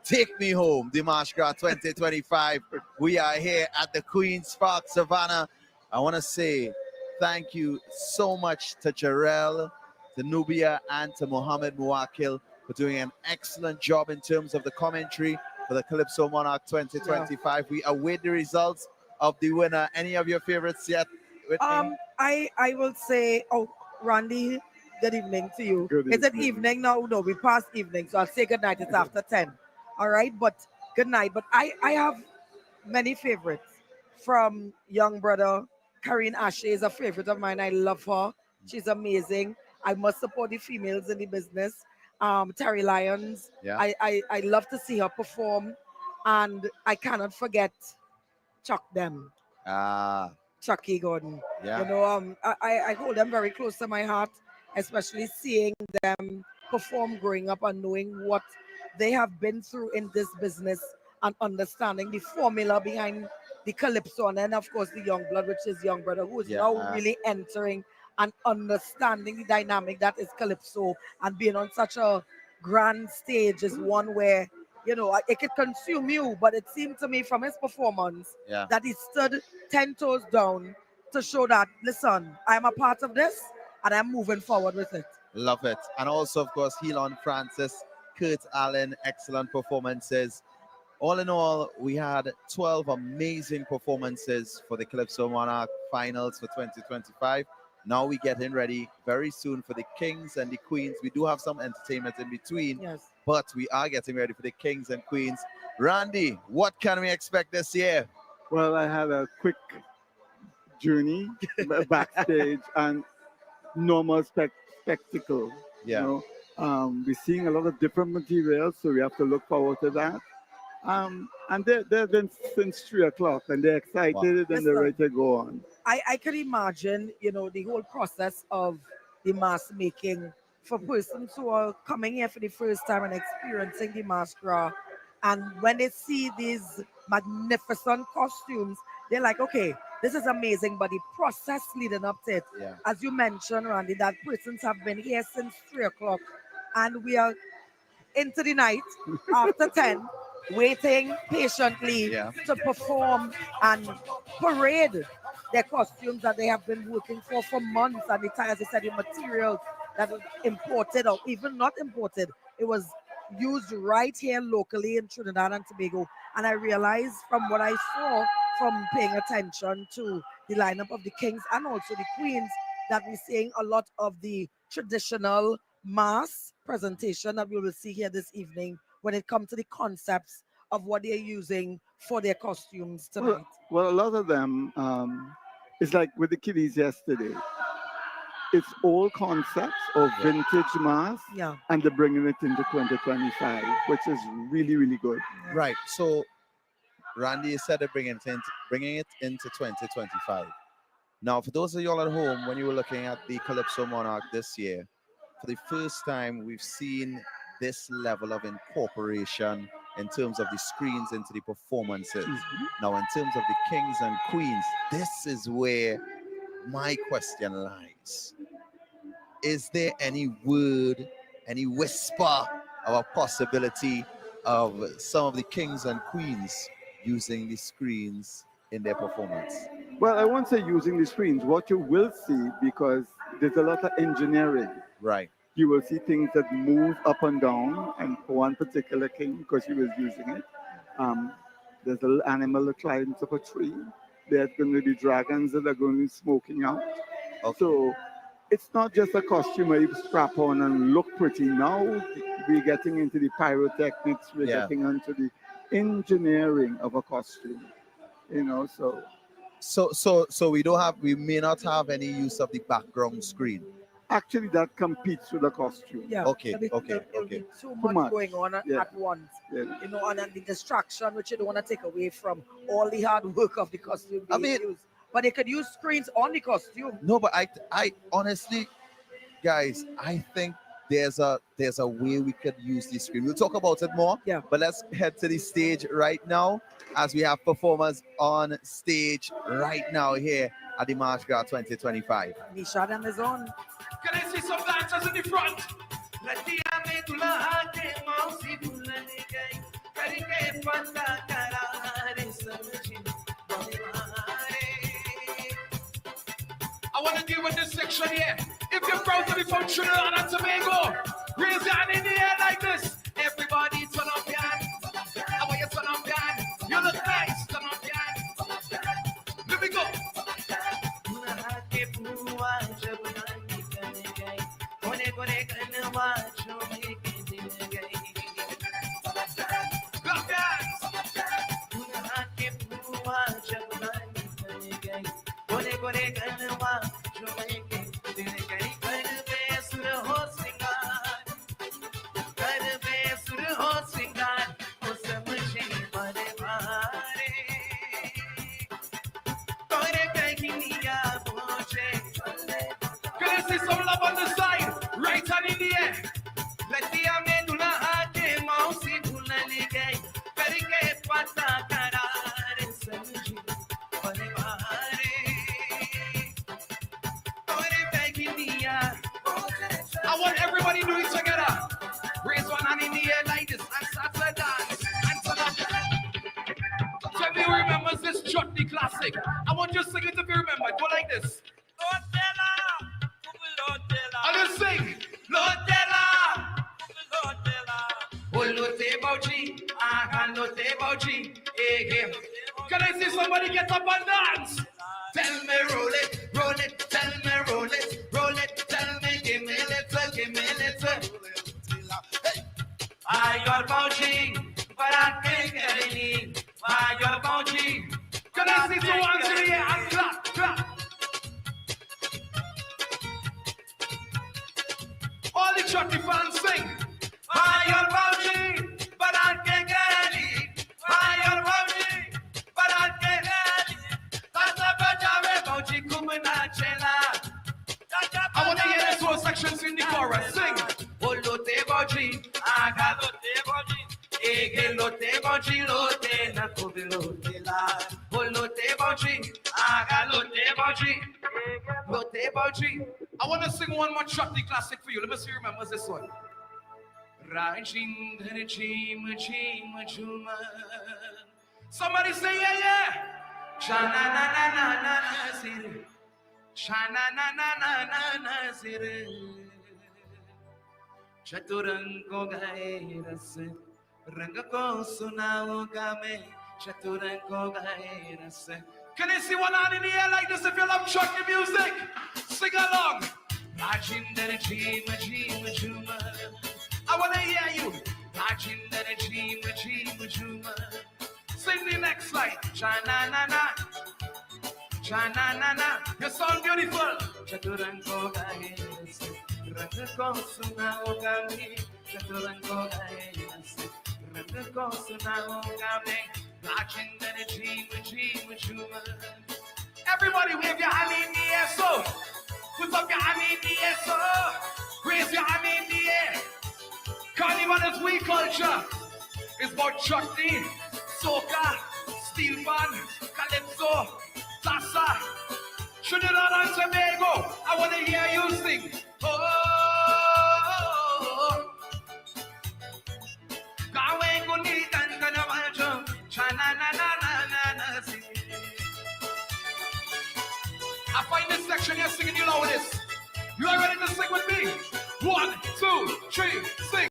Take me home, Dimanche Gras 2025. We are here at the Queen's Park, Savannah. I want to say thank you so much to Jarrell, to Nubia, and to Mohammed Muakil for doing an excellent job in terms of the commentary for the Calypso Monarch 2025. We await the results of the winner. Any of your favorites yet? I will say, Randy, good evening to you. Good Is it evening. evening now? No, we passed evening, so I'll say good night. It's after 10. All right, but good night. But I have many favorites from young brother. Karine Ashe is a favorite of mine. I love her. She's amazing. I must support the females in the business. Terry Lyons. Yeah. I love to see her perform. And I cannot forget Chuck them. Chucky Gordon. Yeah. You know, I hold them very close to my heart, especially seeing them perform growing up and knowing what they have been through in this business and understanding the formula behind the Calypso. And then, of course, the young blood, which is young brother, who is now really entering and understanding the dynamic that is Calypso, and being on such a grand stage is one where, you know, it could consume you, but it seemed to me from his performance that he stood 10 toes down to show that, listen, I'm a part of this and I'm moving forward with it. Love it. And also, of course, Helon Francis, Kurt Allen, excellent performances. All in all, we had 12 amazing performances for the Calypso Monarch finals for 2025. Now we're getting ready very soon for the Kings and the Queens. We do have some entertainment in between, but we are getting ready for the Kings and Queens. Randy, what can we expect this year? Well, I had a quick journey backstage and normal spectacle. Yeah. You know? We're seeing a lot of different materials, so we have to look forward to that. And they've been since 3 o'clock, and they're excited and they're ready to go on. I could imagine, you know, the whole process of the mask making for persons who are coming here for the first time and experiencing the Mardi Gras. And when they see these magnificent costumes, they're like, okay, this is amazing, but the process leading up to it, as you mentioned, Randy, that persons have been here since 3 o'clock, and we are into the night after 10, waiting patiently to perform and parade their costumes that they have been working for months. And the time, as I said, the material that was imported or even not imported, it was used right here locally in Trinidad and Tobago. And I realized from what I saw from paying attention to the lineup of the Kings and also the Queens, that we're seeing a lot of the traditional mass presentation that we will see here this evening when it comes to the concepts of what they're using for their costumes tonight. Well, a lot of them, it's like with the kiddies yesterday. It's old concepts of vintage masks, and they're bringing it into 2025, which is really, really good. Right. So, Randy said they're bringing it into 2025. Now, for those of y'all at home, when you were looking at the Calypso Monarch this year, for the first time, we've seen this level of incorporation in terms of the screens into the performances. Now, in terms of the Kings and Queens, this is where my question lies. Is there any word, any whisper of a possibility of some of the Kings and Queens using the screens in their performance? Well, I won't say using the screens. What you will see, because there's a lot of engineering. Right. You will see things that move up and down, and for one particular king, because he was using it, there's a little animal that climbs up a tree. There's going to be dragons that are going to be smoking out. So it's not just a costume where you strap on and look pretty. Now we're getting into the pyrotechnics, we're getting into the engineering of a costume. You know, so we may not have any use of the background screen. Actually, that competes with the costume. Okay. Too much going on at once. You know, and then the distraction, which you don't want to take away from all the hard work of the costume. But they could use screens on the costume. No, but I honestly, guys, I think there's a way we could use the screen. We'll talk about it more. But let's head to the stage right now as we have performers on stage right now here at the March Gras 2025. We shot on the zone. Can I see some dancers in the front? I want to deal with this section here. If you're proud to be from Trinidad and Tobago, raise your hand in the air like this. Everybody turn up your hand. I want you to turn up your hand. You look nice. Turn up your hand. Let me go. Some love on the side, right hand in the air. Let the amendula hake mausi bulanige. Perike pata karare samji panebare. I want everybody doing it together. Raise one hand in the air like this and start to dance. And to the tell me who remembers this chutney classic. I want you to sing it if you remember. Go like this. And let's sing. Lotella. Olote Bauchi. Lote Bauchi. Can I see somebody get up and dance? Tell me roll it, roll it. Tell me roll it, roll it. Tell me give me little, give me little. I got Bauchi, but I can't get any. I got Bauchi. Can I see someone to the air and clap, clap? All the chutney fans sing. I got Bauchi, but I can't get any. I got Bauchi, but I can't get any. That's a Bajave Bauchi Kumanachela. I want to hear this whole section in the chorus. Sing. Olote Bauchi, I got Lote Bauchi. Ege Lote Bauchi, Lote Nakobe Lote La. Olote Bauchi, I got Lote Bauchi. Lote Bauchi. I want to sing one more chutney classic for you. Let me see who remembers this one. Somebody say yeah, yeah. Chana na na na na na sire. Chana na na na na na sire. Chaturango gairase. Rangako sunao game. Chaturango gairase. Can I see one hand in the air like this if you love chutney music? Sing along. I want to hear you. Sing the next line. Cha-na-na-na. Cha-na-na-na. You sound beautiful. Chaturango gairase. Rangako sunao game. Chaturango gairase. Rangako sunao game. Everybody wave your hand in the air, so put up your hand in the air, so raise your hand in the air. Carnival is we culture. It's about chutney, soca, steel band, calypso, salsa, Trinidad and Tobago. I want to hear you sing. Oh, I find this section here singing you know this. You are ready to sing with me? 1, 2, 3, sing.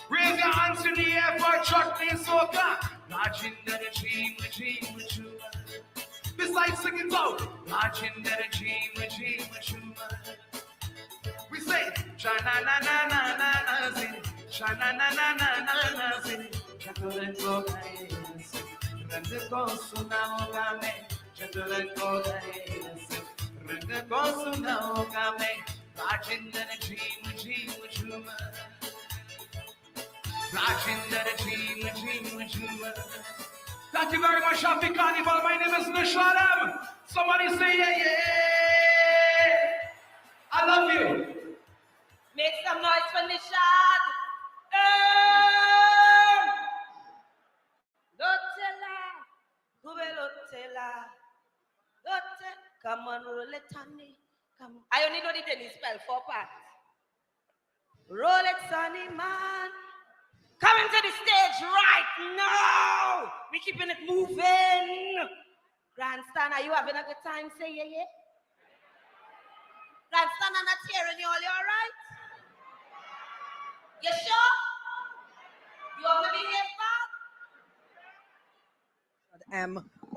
Raise your hands in the air for chutney soca. Besides singing out, we say cha na na na na na na zin, cha na na na na na na zin. Chaturango gairase, rangako sunao game. Chaturango gairase, rangako sunao game. Rajindana chima chima chuma. Rajindana chima chima chuma. Thank you very much, Happy Carnival. My name is Nishadam. Somebody say yeah, yeah. I love you. Make some noise for Nishad. Lotella, Lotella, come on, roll it, honey. Come. I only know the Denny spell 4 parts. Roll it, sonny man. Coming to the stage right now. We keeping it moving. Grandstand, are you having a good time? Say yeah, yeah. Grandstand, I'm not hearing you all. You all right? You sure? You want to be here,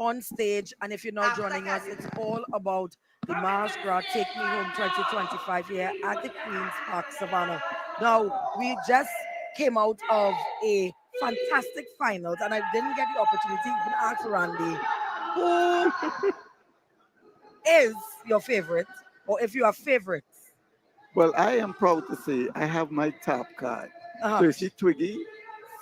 On stage, and if you're not joining us, it's all about DIMANCHE GRAS Take Me Home 2025 here at the Queen's Park, Savannah. Now, we just came out of a fantastic finals, and I didn't get the opportunity to even ask Randy, who is your favorite, or if you are favorites? Well, I am proud to say I have my top card. Tracy Twiggy,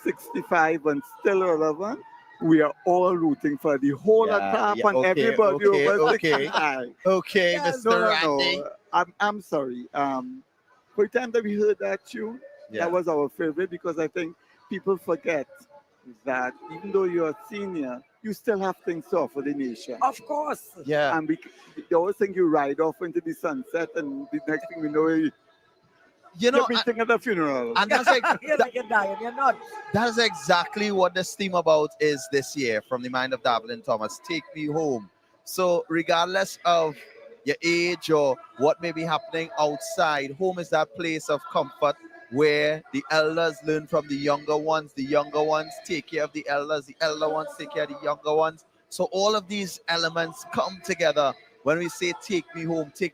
65 and still relevant. We are all rooting for the whole top and everybody over 65. Okay, Yes, Mr. Randy. I'm sorry. For the time that we heard that tune, that was our favorite, because I think people forget that even though you're a senior, you still have things to offer the nation. Of course. Yeah. And the always think you ride off into the sunset, and the next thing we know, you're meeting at the funeral. And that's you're like you're dying, you're not. That's exactly what this theme about is this year from the mind of Dablin Thomas. Take me home. So regardless of your age or what may be happening outside, home is that place of comfort where the elders learn from the younger ones take care of the elders, the elder ones take care of the younger ones. So all of these elements come together when we say take me home to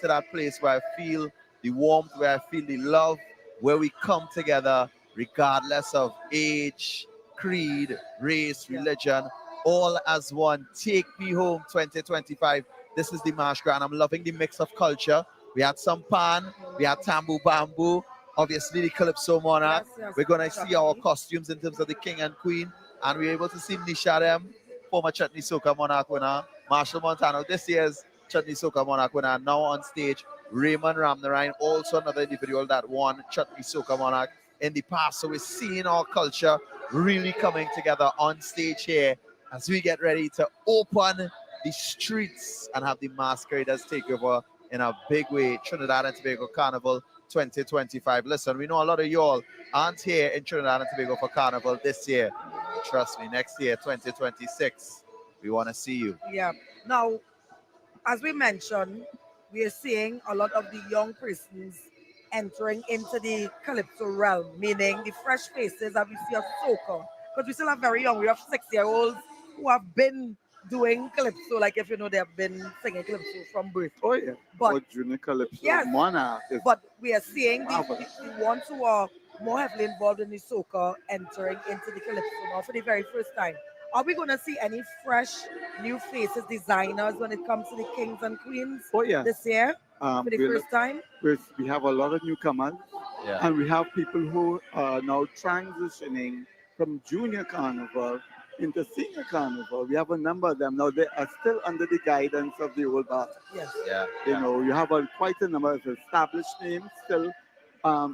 that place where I feel the warmth, where I feel the love, where we come together regardless of age, creed, race, religion, all as one. Take me home 2025. This is DIMANCHE GRAS. I'm loving the mix of culture. We had some pan, we had tambu bamboo, obviously the Calypso Monarch. We're going to see our costumes in terms of the king and queen, and we're able to see Nisha them, former Chutney Soca Monarch winner, Marshall Montano, this year's Chutney Soca Monarch winner, now on stage, Raymond Ramnarine, also another individual that won Chutney Soca Monarch in the past. So we're seeing our culture really coming together on stage here as we get ready to open the streets and have the masqueraders take over in a big way. Trinidad and Tobago Carnival 2025. Listen, we know a lot of y'all aren't here in Trinidad and Tobago for Carnival this year. Trust me, next year, 2026, we want to see you. Yeah. Now, as we mentioned, we are seeing a lot of the young persons entering into the Calypso realm, meaning the fresh faces that we see of soca. Because we still have very young, we have 6-year-olds who have been doing Calypso, like if you know, they have been singing Calypso from birth. Oh yeah, but Junior Calypso, yes, Monarch. but we are seeing the ones who are more heavily involved in the soca entering into the Calypso now for the very first time. Are we going to see any fresh new faces, designers, when it comes to the kings and queens this year for the first time? We have a lot of newcomers, and we have people who are now transitioning from junior carnival into senior carnival. We have a number of them now. They are still under the guidance of the old bar. Yes. You know, you have quite a number of established names still.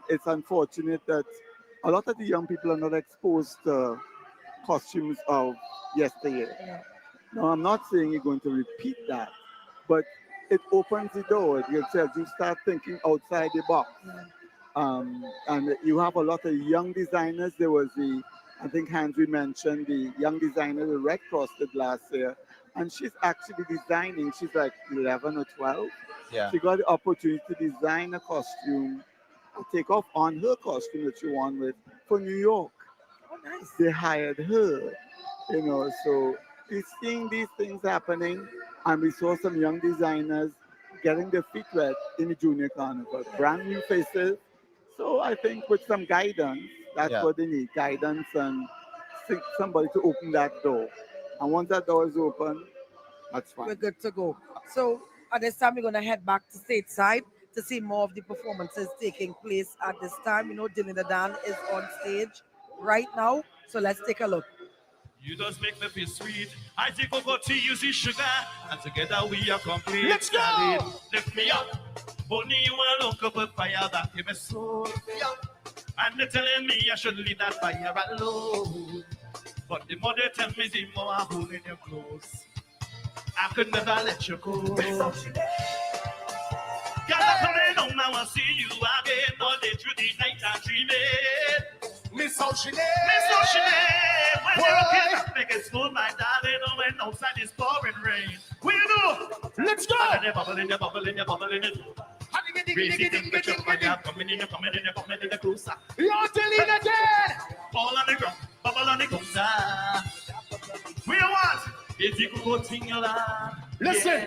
It's unfortunate that a lot of the young people are not exposed to costumes of yesteryear. Now, I'm not saying you're going to repeat that, but it opens the door. You start thinking outside the box. And you have a lot of young designers. There was I think Henry mentioned the young designer the Red Cross did last year, and she's actually designing. She's like 11 or 12. Yeah. She got the opportunity to design a costume, take off on her costume that she won with for New York. Oh, nice. They hired her, you know. So we're seeing these things happening, and we saw some young designers getting their feet wet in the junior carnival, brand new faces. So I think with some guidance, that's what they need, guidance and somebody to open that door. And once that door is open, that's fine. We're good to go. So at this time, we're going to head back to stateside to see more of the performances taking place at this time. You know, Dylan the Dan is on stage right now. So let's take a look. You just make me feel sweet. I take over tea, you see sugar, and together we are complete. Let's go! Darling, lift me up. Only you alone could put fire back in my soul. And they're telling me I should leave that fire alone. But the more they tell me, the more I'm holding you close. I could never let you go. Girl, I'm coming home now, I see you again. All day through the night I'm dreaming. Miss Ocean, when you're looking at make it school, my darling, oh, when outside is pouring rain. What you do? Let's go! Bubbling, Raising temperature, fire coming in, closer. You're telling again! Fall on the ground, bubble on the closer. We want is you go sing your love. Listen,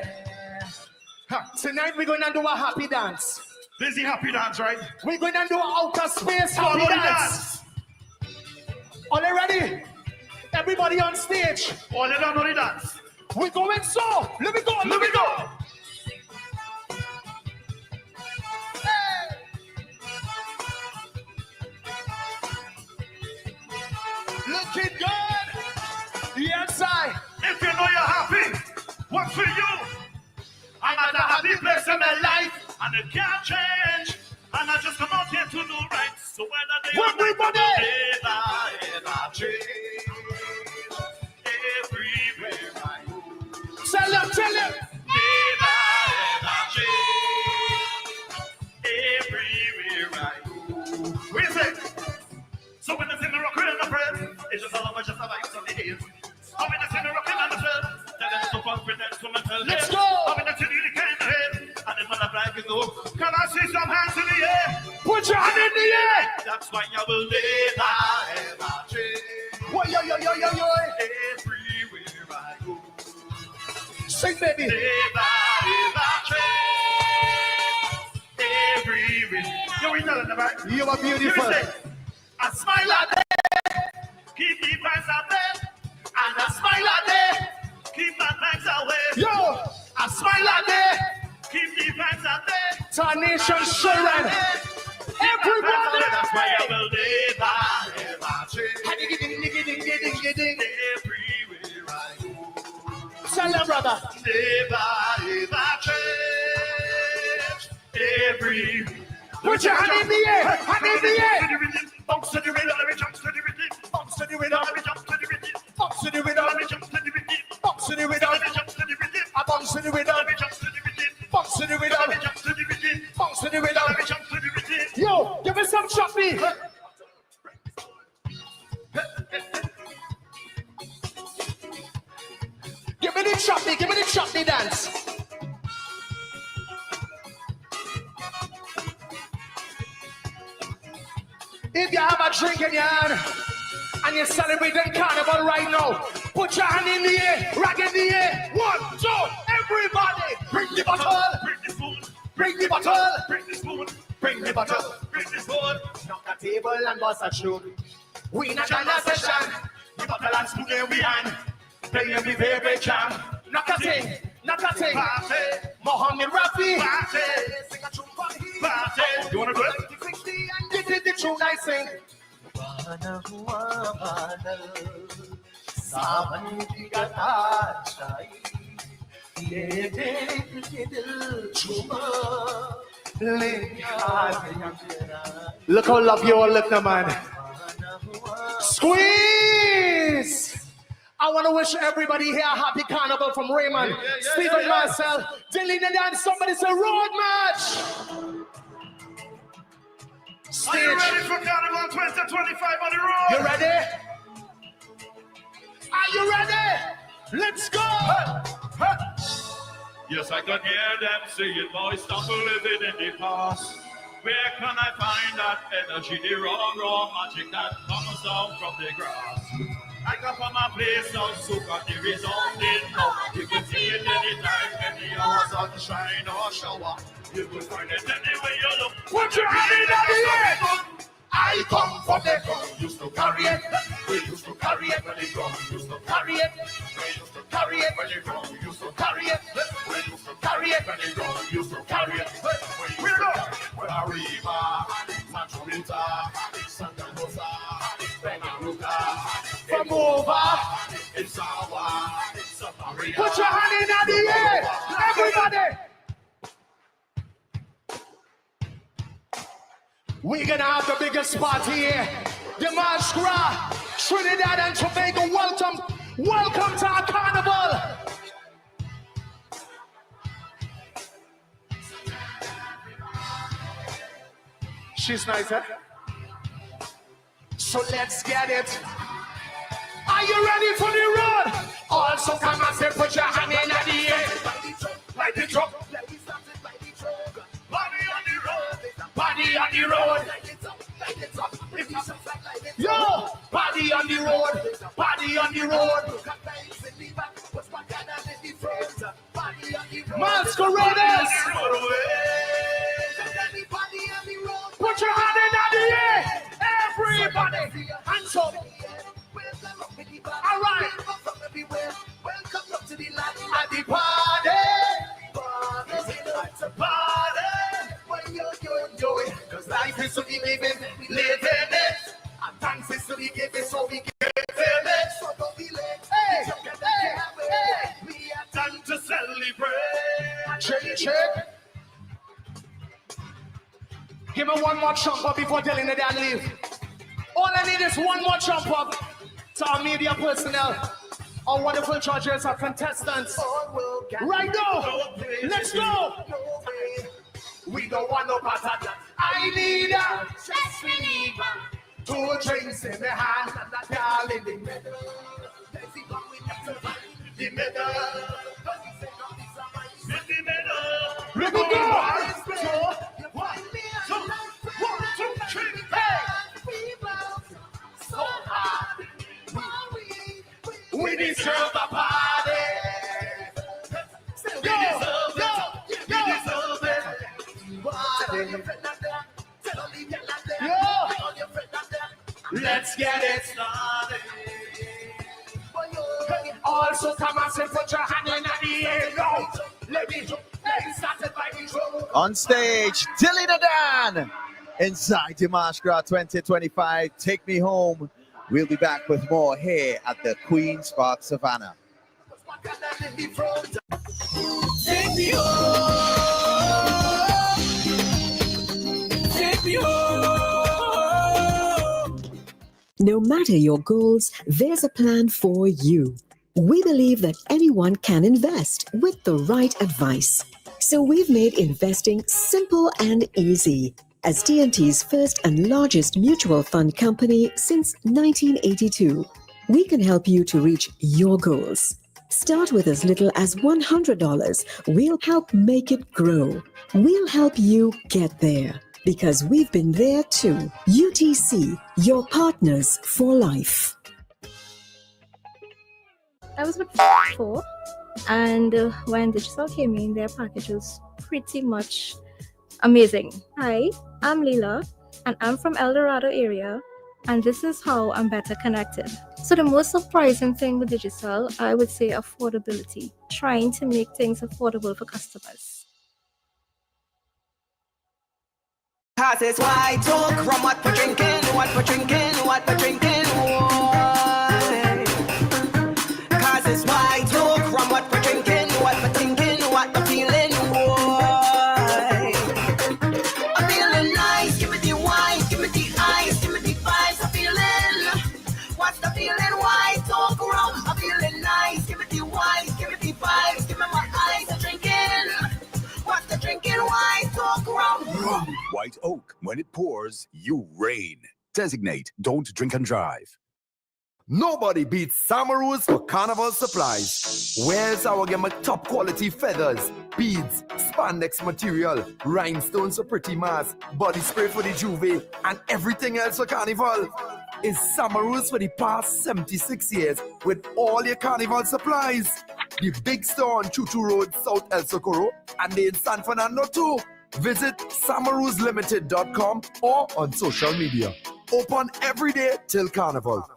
tonight we're going to do a happy dance. This is the happy dance, right? We're going to do an outer space happy dance. Are you ready? Everybody on stage. All you don't know the dance. We're going so. Let me go. Looking good. Yes, if you know you're happy, what's for you? I'm at a happy place in my life, and it can't change. And I just come out here to do right. So whether they everybody, never change. Everywhere I go. Tell them. Never change. Everywhere I go. What you say? So when it's in the rockin' and the bread, it's just all over just a vibes on the hills. I'm in the center rockin' and the bread, tell them to confidence to mental Let's health. go! I'm in the city, the kind of head, and then when I fly can go, can I see some hands in the air? Put your hand in the air! That's why I will never change. Yo. Everywhere I go. Sing, baby. Never change. Everywhere. Yo, we tell them, right? You are beautiful. I smile at them, keep the vibes up there. And I smile at them, keep my vibes away. Yo, I smile at them, keep the vibes up there. Tarnation Sharon. Everybody. That's why I will never change. Everywhere I go. Tell them, brother. Never change. Everywhere. Put your hand in the air. Hand in the air. Bounce to the rhythm, let me jump to the rhythm. Bounce to the rhythm, let me jump to the rhythm. Bounce to the rhythm, let me jump to the rhythm. bounce to the rhythm, Let me jump to the rhythm. I bounce to the rhythm, Let me jump to the rhythm. bounce to the rhythm, Let me jump to the rhythm. bounce to the rhythm. Let me jump to the rhythm. Yo, give me some choppy. Give me the choppy dance. If you have a drink in your hand and you're celebrating Carnival right now, put your hand in the air, rock in the air. 1, 2, everybody, bring the bottle, Bring the spoon, bring the bottle, bring the spoon, bring the bottle. bring the spoon. Knock a table and bust a tune. We not done a session. The bottle and spoon in we hand. Play every favorite jam. Knock a thing, knock a thing. Party, Mohammed Rafi. party, Sing a tune for him. party. You wanna do it? 60 and you did the tune I sing. Look how love you all look now, man. Squeeze! I want to wish everybody here a happy Carnival from Raymond, Stephen Marcel, Dylan and Dan. Somebody say road march! Are you ready for Carnival 2025 on the road? You ready? Are you ready? Let's go! Yes, I can hear them saying, boys, stop living in the past. Where can I find that energy, the wrong magic that comes down from the grass? I come from a place of soca, there is only love. You can see it anytime, any hour, sunshine or shower. You will find it anywhere you look. Put your hand in the air! I come from the ground, used to carry it. We used to carry it when the ground used to carry it. We used to carry it when the ground used to carry it. We used to carry it when the ground used to carry it. We go. When I river, Sancho Santa Rosa, Benaruca, from over It's our, it's a barrier. Put your hand in the air, everybody. We're gonna have the biggest party here. DIMANCHE GRAS, Trinidad and Tobago, welcome to our carnival. She's nice, eh? So let's get it. Are you ready for the road? Also come and say, put your hand in the air. Like the truck. Body on the road. Body on the road. Yo, body on the road. Body on the road. Masqueraders. Put your hand in the air. Everybody. Hands up. All right. Welcome to the land at the party. It's a party. When you're it. Because life is to be living it. And thanks is to be given, so we give it. So don't be late. Hey. We are done to celebrate. Check. Give me one more jump up before telling the dad leave. All I need is one more jump up to our media personnel, our wonderful judges, our contestants. Right now, let's go. We don't want no part of that. I need a stress reliever. 2 drinks in the hand and a girl in the middle. The middle. Let me go. We deserve a party. We deserve it. Let's get it started. Also, come and say, put your hand in the air. Go. Let me started by the drum. On stage, Dilly the Dan. Inside DIMANCHE GRAS 2025, Take Me Home. We'll be back with more here at the Queen's Park Savannah. Take me home. Take me home. No matter your goals, there's a plan for you. We believe that anyone can invest with the right advice. So we've made investing simple and easy. As TNT's first and largest mutual fund company since 1982, we can help you to reach your goals. Start with as little as $100. We'll help make it grow. We'll help you get there because we've been there too. UTC, your partners for life. I was with 4, and when Digital came in, their package was pretty much amazing. Hi, I'm Leela, and I'm from El Dorado area, and this is how I'm better connected. So the most surprising thing with Digital, I would say affordability, trying to make things affordable for customers. Cause it's why talk from what we're drinking, what we're drinking, what we're drinking, why? Cause it's why talk from what we're drinking, what we're thinking, what we're feeling, why? I'm feeling nice, give me the wine, give me the ice, give me the vibes, I'm feeling. What's the feeling, why talk rum? I'm feeling nice, give me the wine, give me the vibes, give me my eyes, I'm drinking. What's the drinking, why talk rum? White Oak. When it pours, you rain. Designate, don't drink and drive. Nobody beats Samaru's for Carnival supplies. Where's our game of top quality feathers, beads, spandex material, rhinestones for pretty mask, body spray for the juve, and everything else for Carnival? Is Samaru's for the past 76 years with all your Carnival supplies. The big store on Chuchu Road, South El Socorro, and in San Fernando too. Visit samaruzlimited.com or on social media. Open every day till Carnival.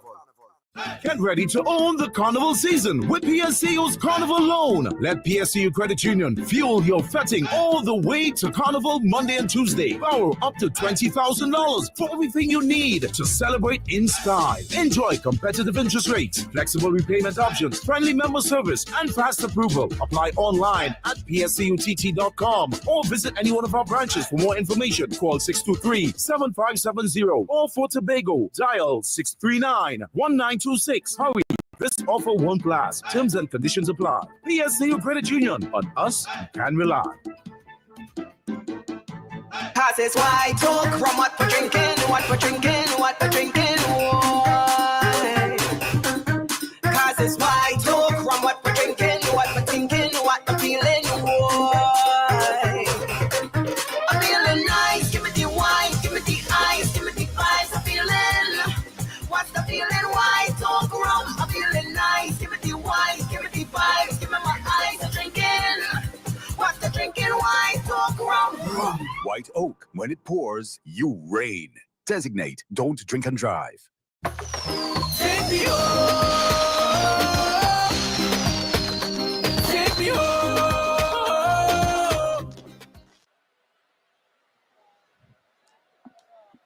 Get ready to own the Carnival season with PSCU's Carnival Loan. Let PSCU Credit Union fuel your fetting all the way to Carnival Monday and Tuesday. Borrow up to $20,000 for everything you need to celebrate in style. Enjoy competitive interest rates, flexible repayment options, friendly member service, and fast approval. Apply online at pscutt.com or visit any one of our branches for more information. Call 623-7570 or for Tobago, dial 639-1926. Hurry, this offer won't last. Terms and conditions apply. PSCU Credit Union. On us, you can rely. Cause it's white talk from what we're drinking, what we're drinking, what we're drinking. Why? Cause it's white talk from what we're drinking, what we're thinking, what we're feeling. Why? I'm feeling nice, give me the wine, give me the ice, give me the vibes. I'm feeling, what's the feeling? White talk rum, I'm feeling nice, give me the wine, give me the vibes, give me my eyes. I'm drinking, what's the drinking? White talk rum. White Oak. When it pours, you rain. Designate. Don't drink and drive. Take me home. Take me home.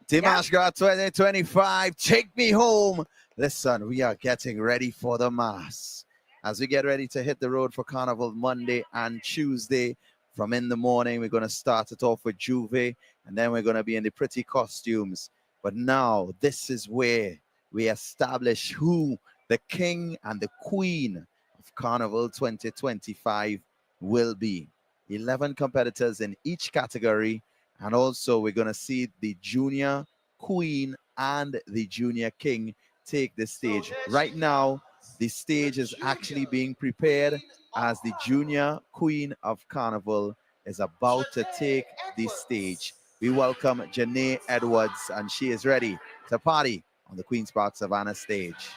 DIMANCHE GRAS 2025. Take me home. Listen, we are getting ready for the mass. As we get ready to hit the road for Carnival Monday and Tuesday, from in the morning, we're going to start it off with Juve, and then we're going to be in the pretty costumes. But now, this is where we establish who the king and the queen of Carnival 2025 will be. 11 competitors in each category, and also we're going to see the junior queen and the junior king take the stage. Right now, the stage is actually being prepared as the junior queen of Carnival is about to take the stage. We welcome Janae Edwards, and she is ready to party on the Queen's Park Savannah stage.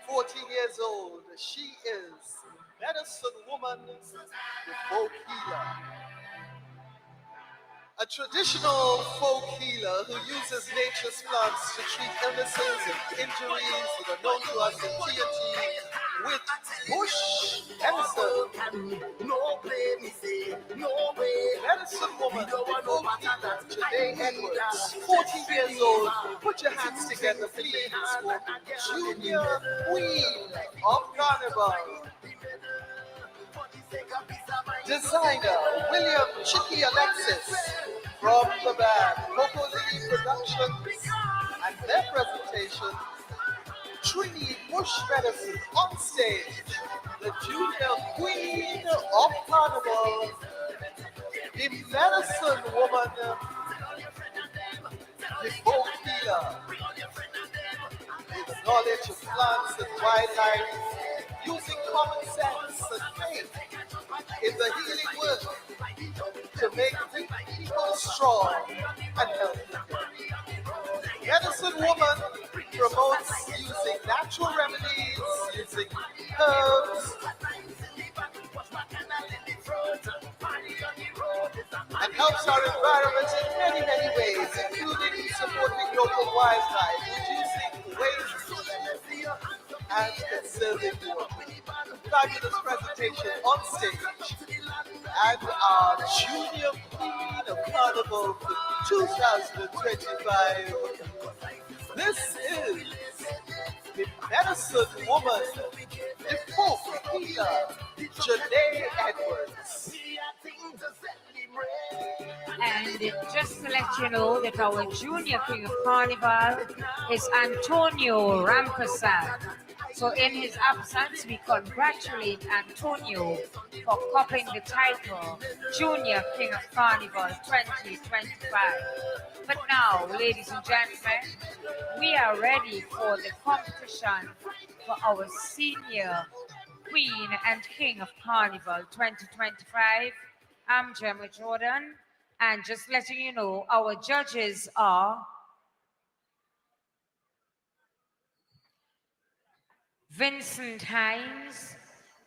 14 years old, she is medicine woman, the folk healer. A traditional folk healer who uses nature's plants to treat illnesses and injuries that are known to us in TNT with bush medicine. No play, me say, no way. Medicine woman, the folk healer, Janae Edwards, 14 years old. Put your hands together, please, for Junior Queen of Carnival. Designer William Chicky Alexis from the band Coco Lily Productions, and their presentation Trini Bush Medicine on stage, the junior queen of Carnival, the medicine woman, the folk healer, with knowledge of plants and wildlife, using common sense and faith in the healing work to make people strong and healthy. Medicine woman promotes using natural remedies, using herbs, and helps our environment in many, many ways, including supporting local wildlife, reducing waste, and conserving water. Fabulous presentation on stage, and our junior queen of Carnival for 2025. This is the medicine woman, the folk healer, Janae Edwards. And just to let you know that our junior king of Carnival is Antonio Rampasad. So in his absence, we congratulate Antonio for copying the title Junior King of Carnival 2025. But now, ladies and gentlemen, we are ready for the competition for our senior Queen and King of Carnival 2025. I'm Gemma Jordan, and just letting you know, our judges are Vincent Hines,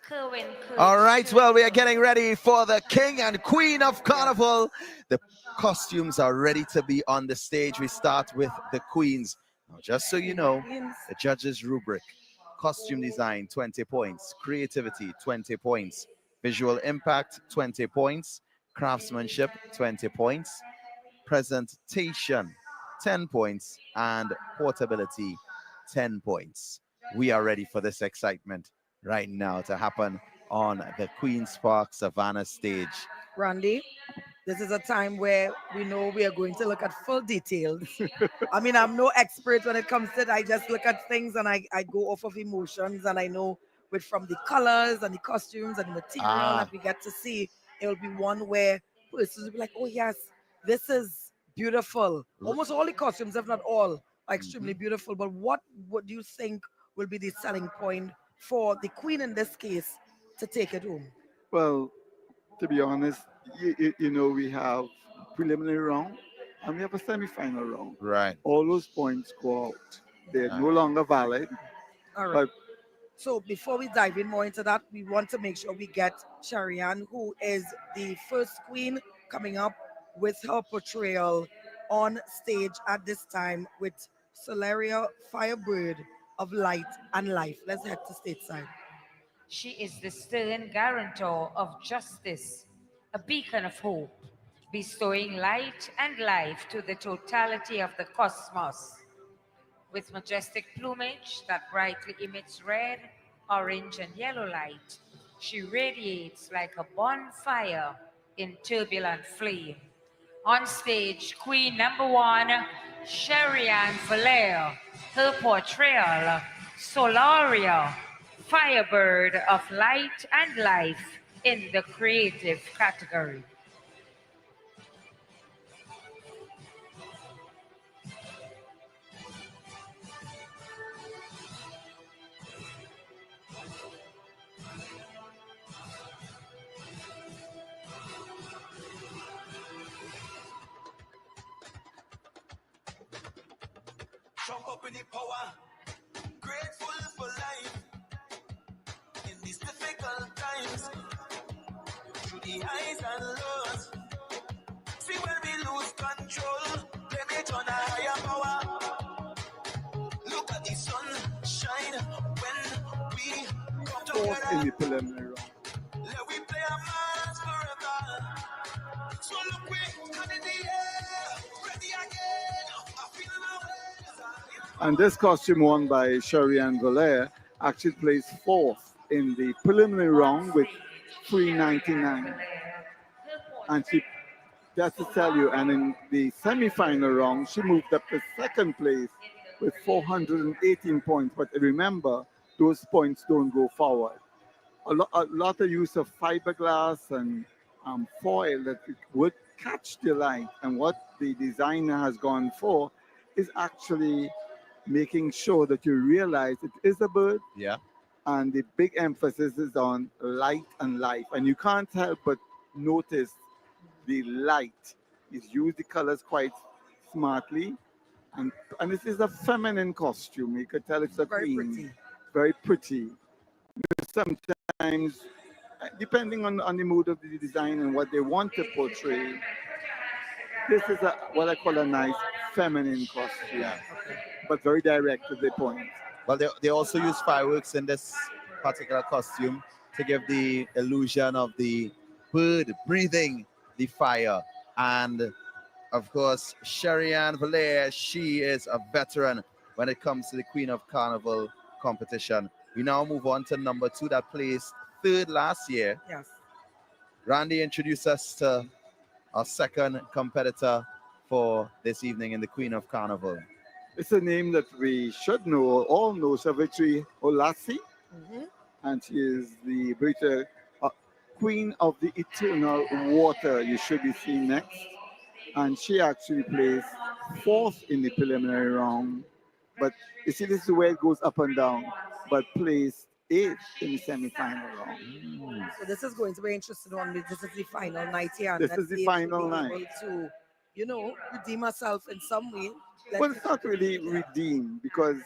Kerwin Curtis. All right, well, we are getting ready for the king and queen of Carnival. The costumes are ready to be on the stage. We start with the queens. Now, just so you know, the judges' rubric: costume design, 20 points; creativity, 20 points; visual impact, 20 points; craftsmanship, 20 points; presentation, 10 points; and portability, 10 points. We are ready for this excitement right now to happen on the Queen's Park Savannah stage. Randy, this is a time where we know we are going to look at full details. I mean, I'm no expert when it comes to it. I just look at things and I go off of emotions, and I know with from the colors and the costumes and the material that we get to see, it will be one where persons will be like, oh yes, this is beautiful. Almost all the costumes, if not all, are extremely beautiful. But what do you think will be the selling point for the queen in this case to take it home? Well, to be honest, you know, we have preliminary round and we have a semi-final round. Right. All those points go out. They're no longer valid. All right. But So before we dive in more into that, we want to make sure we get Sharianne, who is the first queen, coming up with her portrayal on stage at this time with Solaria Firebird of Light and Life. Let's head to stateside. She is the stern guarantor of justice, a beacon of hope, bestowing light and life to the totality of the cosmos. With majestic plumage that brightly emits red, orange, and yellow light, she radiates like a bonfire in turbulent flame. On stage, Queen number 1, Sherianne Valère, her portrayal, Solaria, Firebird of Light and Life in the creative category. Jump up in the power, grateful for life in these difficult times. Through the highs and lows, see when we lose control, blame it on a higher power. Look at the sun shine when we come fourth in together. the preliminary round. Let we play our minds forever. So look, we got in the air, ready again. I feel my way. And this costume worn by Sherianne Valère actually placed fourth in the preliminary round with 399. And she, that's to tell you, and in the semi-final round, she moved up to second place with 418 points. But remember, those points don't go forward. A lot of use of fiberglass and foil that would catch the light. And what the designer has gone for is actually making sure that you realize it is a bird. Yeah. And the big emphasis is on light and life. And you can't help but notice the light. He's used the colors quite smartly. And this is a feminine costume. You could tell it's a Very queen. pretty. Very pretty. Sometimes, depending on the mood of the design and what they want to portray, this is what I call a nice feminine costume. Yeah. But very direct to the point. Well, they also use fireworks in this particular costume to give the illusion of the bird breathing the fire. And of course, Sherianne Valère, she is a veteran when it comes to the Queen of Carnival competition. We now move on to number 2 that placed third last year. Yes. Randy, introduce us to our second competitor for this evening in the Queen of Carnival. It's a name that we should know, all know, Savitri Olassi. And she is the British Queen of the Eternal Water. You should be seeing next. And she actually placed fourth in the preliminary round. But you see, this is where it goes up and down. But placed eighth in the semi-final round. So this is going to be interesting one. This is the final night here. And This let's is the see if final we'll be night. able to, you know, redeem herself in some way. Well, it's not really redeemed because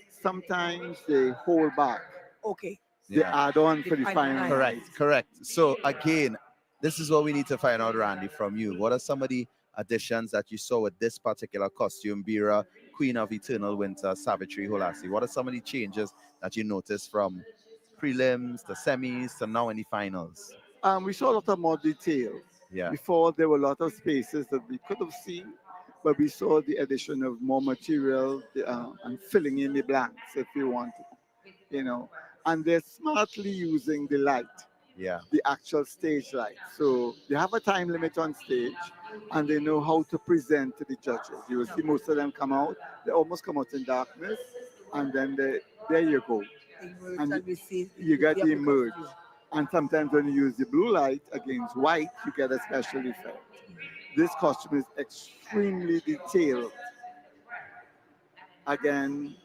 sometimes they hold back. Okay. They add on for the final night. Correct. So again, this is what we need to find out, Randy, from you. What are some of the additions that you saw with this particular costume, Bira, Queen of Eternal Winter, Savitri Holasi. What are some of the changes that you noticed from prelims to semis to now in the finals? We saw a lot of more detail. Yeah. Before, there were a lot of spaces that we could have seen, but we saw the addition of more material and filling in the blanks if you wanted, And they're smartly using the light, Yeah. the actual stage light. So they have a time limit on stage, and they know how to present to the judges. You will see most of them come out. They almost come out in darkness, and then there you go. And we see you get the emerge. costume. And sometimes when you use the blue light against white, you get a special effect. This costume is extremely detailed. Again,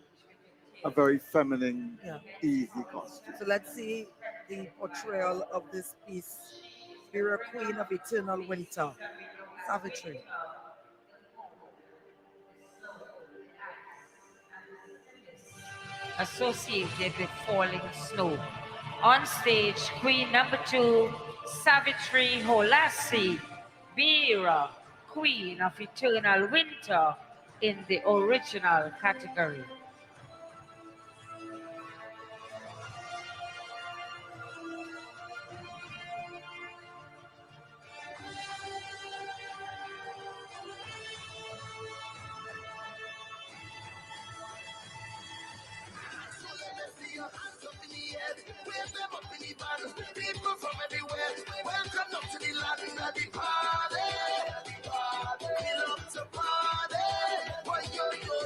a very feminine, easy costume. So let's see the portrayal of this piece. You're a Queen of Eternal Winter, Savitri. Associated with falling snow. On stage, Queen number 2, Savitri Holasi, Bira, Queen of Eternal Winter in the original category. People from everywhere, welcome up to the land of the party. We love to party. Why yo,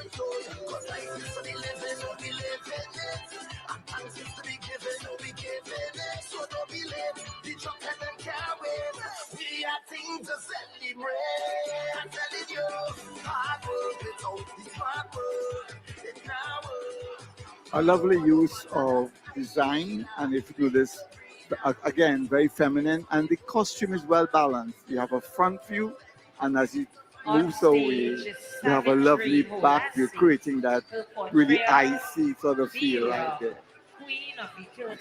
cause life is for the living, we'll be living it. And thanks is to be given, we'll be giving it. So don't be late, the drunk and them can't wait. We are things to celebrate. I'm telling you, hard work without the smart work. It's now A lovely use of design, and if you do this, again, very feminine, and the costume is well balanced. You have a front view, and as it moves away, you have a lovely back view, creating that really icy sort of feel right there.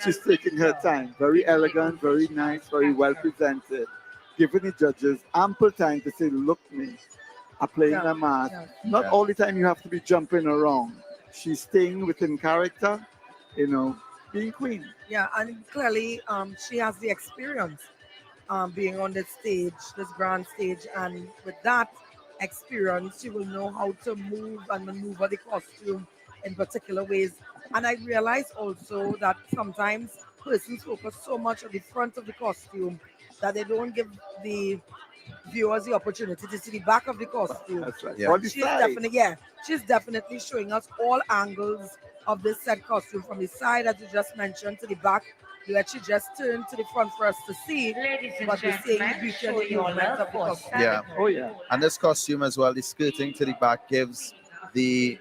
She's taking her time, very elegant, very nice, very well presented, giving the judges ample time to say, look me, I'm playing a mask. Not all the time you have to be jumping around. She's staying within character, being queen. Yeah, and clearly she has the experience being on this stage, this grand stage, and with that experience, she will know how to move and maneuver the costume in particular ways. And I realize also that sometimes persons focus so much on the front of the costume that they don't give the viewers the opportunity to see the back of the costume. That's right. Yeah. She's definitely showing us all angles of this set costume, from the side, as you just mentioned, to the back. You actually just turn to the front for us to see. Ladies and but gentlemen, show you all of the costume. Yeah. Oh, yeah. And this costume as well, the skirting to the back gives the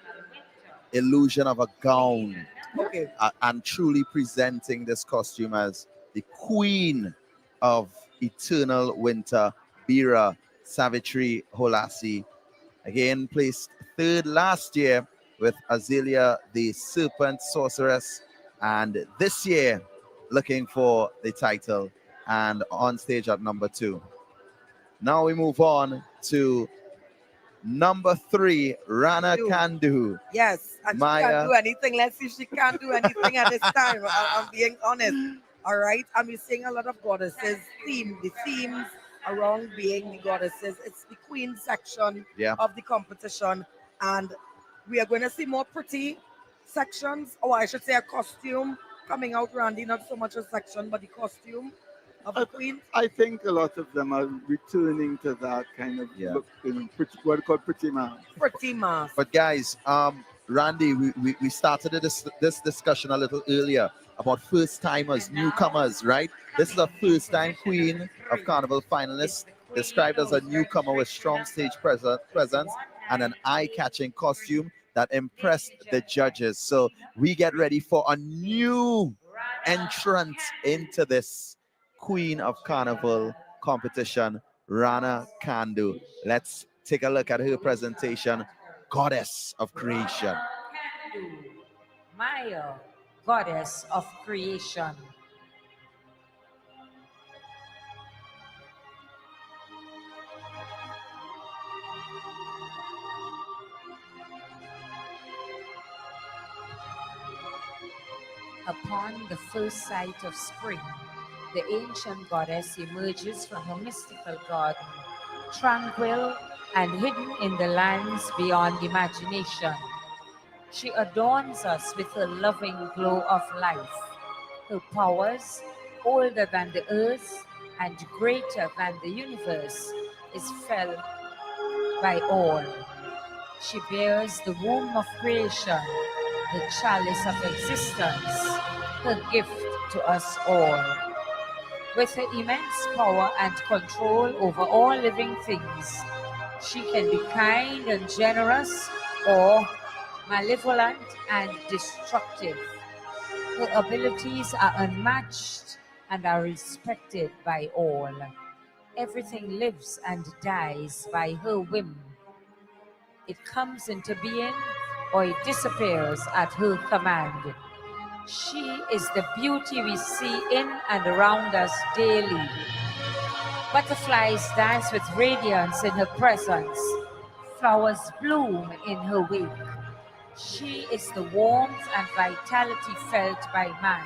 illusion of a gown. Okay. And truly presenting this costume as the Queen of Eternal Winter, Bira Savitri Holasi. Again, placed third last year with Azalea, the Serpent Sorceress. And this year, looking for the title and on stage at number 2. Now we move on to number 3, Rana Kandu. Yes, and she can't do anything. Let's see if she can't do anything at this time. I'm being honest. All right, and we're seeing a lot of goddesses. The themes around being the goddesses. It's the queen section of the competition, and we are going to see more pretty sections, or I should say a costume coming out, Randy. Not so much a section, but the costume of the queen. I think a lot of them are returning to that kind of look, pretty, what we call pretty mask. Pretty mask. But guys, Randy, we started this discussion a little earlier about first-timers, newcomers, right? This is a first-time Queen of Carnival finalist, described as a newcomer with strong stage presence and an eye-catching costume that impressed the judges. So we get ready for a new entrant into this Queen of Carnival competition, Rana Kandu. Let's take a look at her presentation, Goddess of Creation. Maya, Goddess of Creation. Upon the first sight of spring, the ancient goddess emerges from her mystical garden, tranquil and hidden in the lands beyond imagination. She adorns us with her loving glow of life. Her powers, older than the earth and greater than the universe, is felt by all. She bears the womb of creation, the chalice of existence, her gift to us all. With her immense power and control over all living things, she can be kind and generous or malevolent and destructive. Her abilities are unmatched and are respected by all. Everything lives and dies by her whim. It comes into being or it disappears at her command. She is the beauty we see in and around us daily. Butterflies dance with radiance in her presence. Flowers bloom in her wake. She is the warmth and vitality felt by man.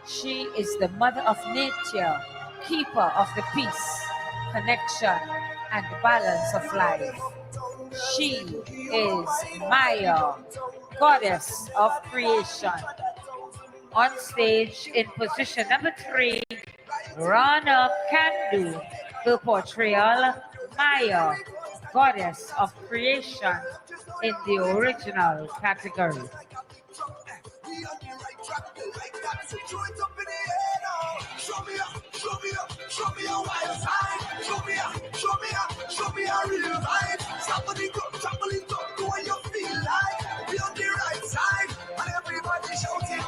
She is the mother of nature, keeper of the peace, connection, and balance of life. She is Maya, goddess of creation. On stage in position number 3, Rana Kandu, her portrayal Maya, goddess of creation in the original category. Show me a real vibe. Somebody go, do what you feel like. Be on the right side, and everybody shouting, oh.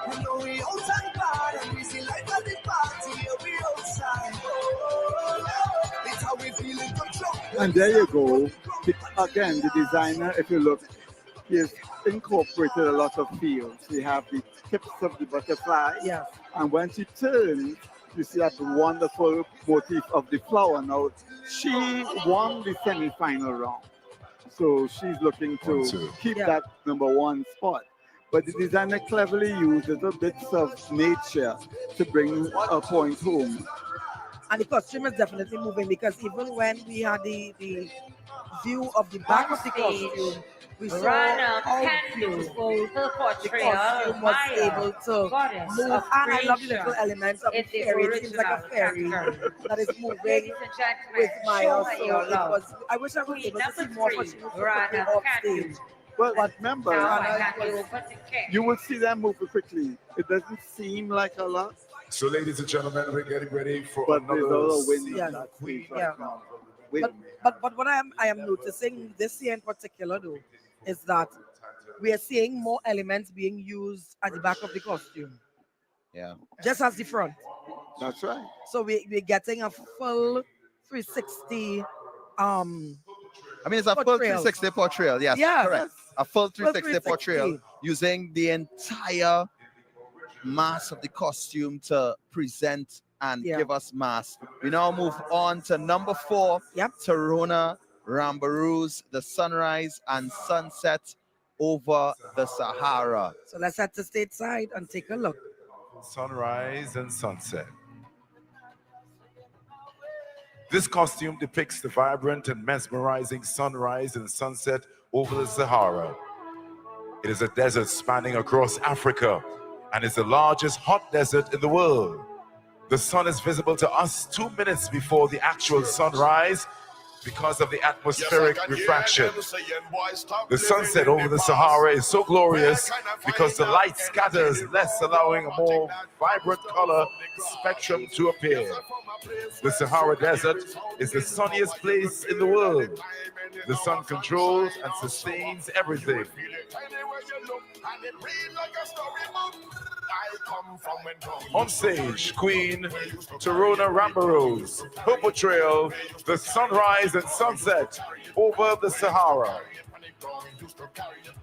We know we outside bad, and we see life at the party, we outside, oh. It's how we feel in control. And there you go. Again, the designer, if you look, he has incorporated a lot of fields. We have the tips of the butterfly. Yes. And when she turns, you see that wonderful motif of the flower. Now, she won the semi-final round. So she's looking to keep that #1 spot. But the designer cleverly used little bits of nature to bring a point home. And the costume is definitely moving, because even when we had the view of the back of the costume, we saw how beautiful the costume was able to move. And I love the little elements of the fairy. It seems like a fairy that is moving with Maya. So I wish I was able to see more, but she was quickly off stage. Well, remember, you will see them move quickly. It doesn't seem like a lot. So, ladies and gentlemen, we're getting ready for another win. But what I am noticing this year in particular, though, is that we are seeing more elements being used at the back of the costume. Yeah. Just as the front. That's right. So we're getting a full 360 I mean, it's a full 360 portrayal. Yes, correct. A full 360 portrayal using the entire mass of the costume to present and give us mass. We now move on to number 4, Tarona Rambaroos, the sunrise and sunset over the Sahara. So let's set the stage side and take a look. Sunrise and sunset. This costume depicts the vibrant and mesmerizing sunrise and sunset over the Sahara. It is a desert spanning across Africa and is the largest hot desert in the world. The sun is visible to us 2 minutes before the actual sunrise because of the atmospheric refraction. The sunset over the Sahara is so glorious because the light scatters less, allowing a more vibrant color spectrum to appear. The Sahara Desert is the sunniest place in the world. The sun controls and sustains everything. On stage, Queen Tarona Rambaroos, her portrayal, the sunrise and sunset over the Sahara. ground used to carry it.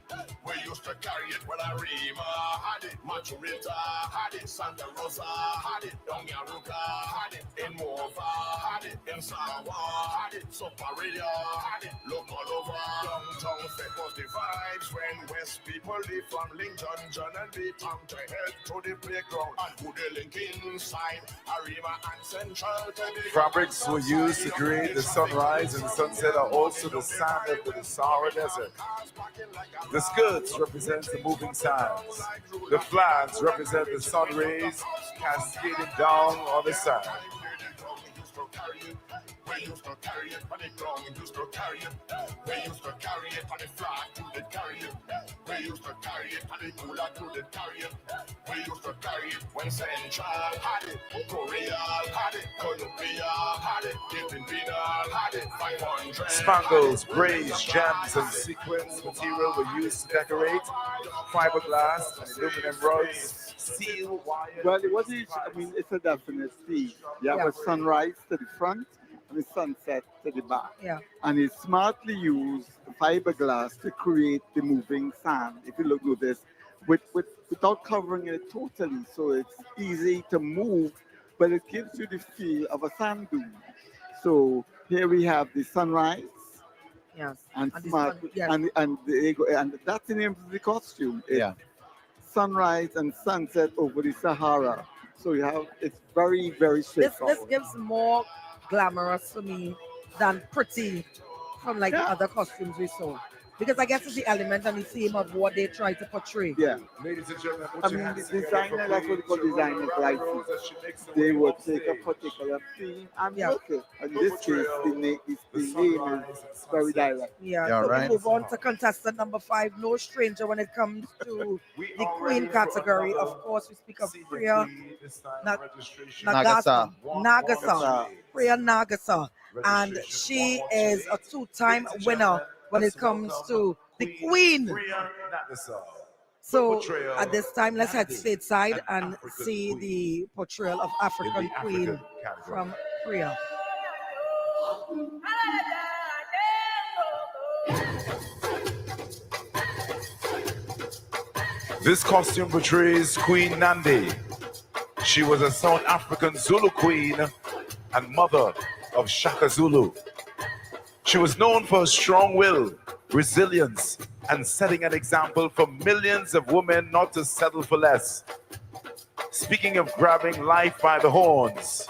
We used to carry it when Arima had it, Maturita had it, Santa Rosa had it, Dongaruka had it, in Mova had it, in Sawa had it, Soparia had it, look all over. Downtown set was the vibes when West people live from Lincoln, John and the town to head to the playground. And who they link inside Arima and Central to the Fabrics were used to create the sunrise and sunset are also the sand of the Sahara Desert. The skirts represent the moving sands. The flags represent the sun rays cascading down on the sand. We used to carry it on the ground, used to carry it. We used to carry it on the flag, to the carry it. We used to carry it on the cooler, to the carry it. We used to carry it when Central had it, Korea had it, Colombia had it, Philippines had it, 500. Spangles, braids, gems, and sequins material were used to decorate. Fiberglass and aluminum rods, steel, wire. Well, it was each, I mean, it's a definite theme. You have a sunrise to the front and a sunset to the back. Yeah. And it smartly used fiberglass to create the moving sand. If you look at this, without covering it totally, so it's easy to move, but it gives you the feel of a sand dune. So here we have the sunrise. Yes. And And the smart, sun- yes. and that's the name of the costume. It's sunrise and sunset over the Sahara. So you have, it's very, very straightforward. This gives more glamorous for me than pretty from like the other costumes we saw. Because I guess it's the element and the theme of what they try to portray. Yeah. Ladies and gentlemen, I mean, the designer, that's what we call designers license. They would take a particular theme and work it. And in this case, the name is very direct. Yeah, so we move on to contestant number 5. No stranger when it comes to the queen category. Of course, we speak of Priya Nagasa. Priya Nagasa. And she is a 2-time winner when it comes to the queen. So at this time, let's head stateside and see the portrayal of African queen from Priya. This costume portrays Queen Nandi. She was a South African Zulu queen and mother of Shaka Zulu. She was known for her strong will, resilience, and setting an example for millions of women not to settle for less. Speaking of grabbing life by the horns,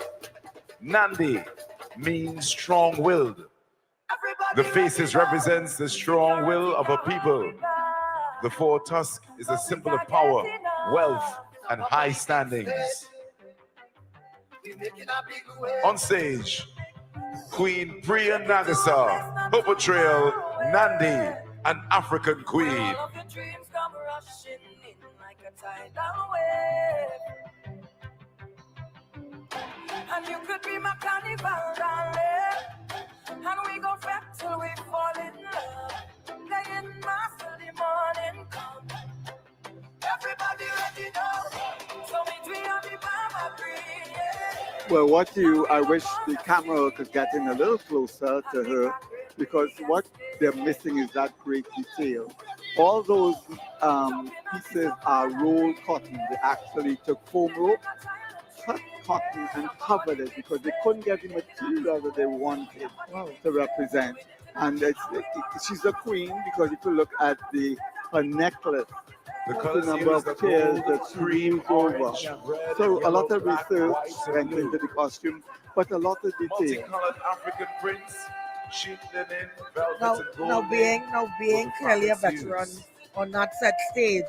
Nandi means strong-willed. The faces represents the strong will of a people. The 4 tusk is a symbol of power, wealth, and high standings. On stage, Queen Priya Nagasa, her portrayal, Nandi, an African queen. And you could be my carnival, darling. And we go fret till we fall in love. Playing mass till the morning come. Everybody ready now. So we on the mama green, yeah. Well, I wish the camera could get in a little closer to her, because what they're missing is that great detail. All those pieces are rolled cotton. They actually took foam rope, cut cotton, and covered it because they couldn't get the material that they wanted to represent. And she's a queen because if you look at her necklace, the number of pairs that she used over. So a lot of research went into the costume, but a lot of detail. Multicolored African prints, sheet linen, velvet, and gold. Now being clearly a veteran on that set stage,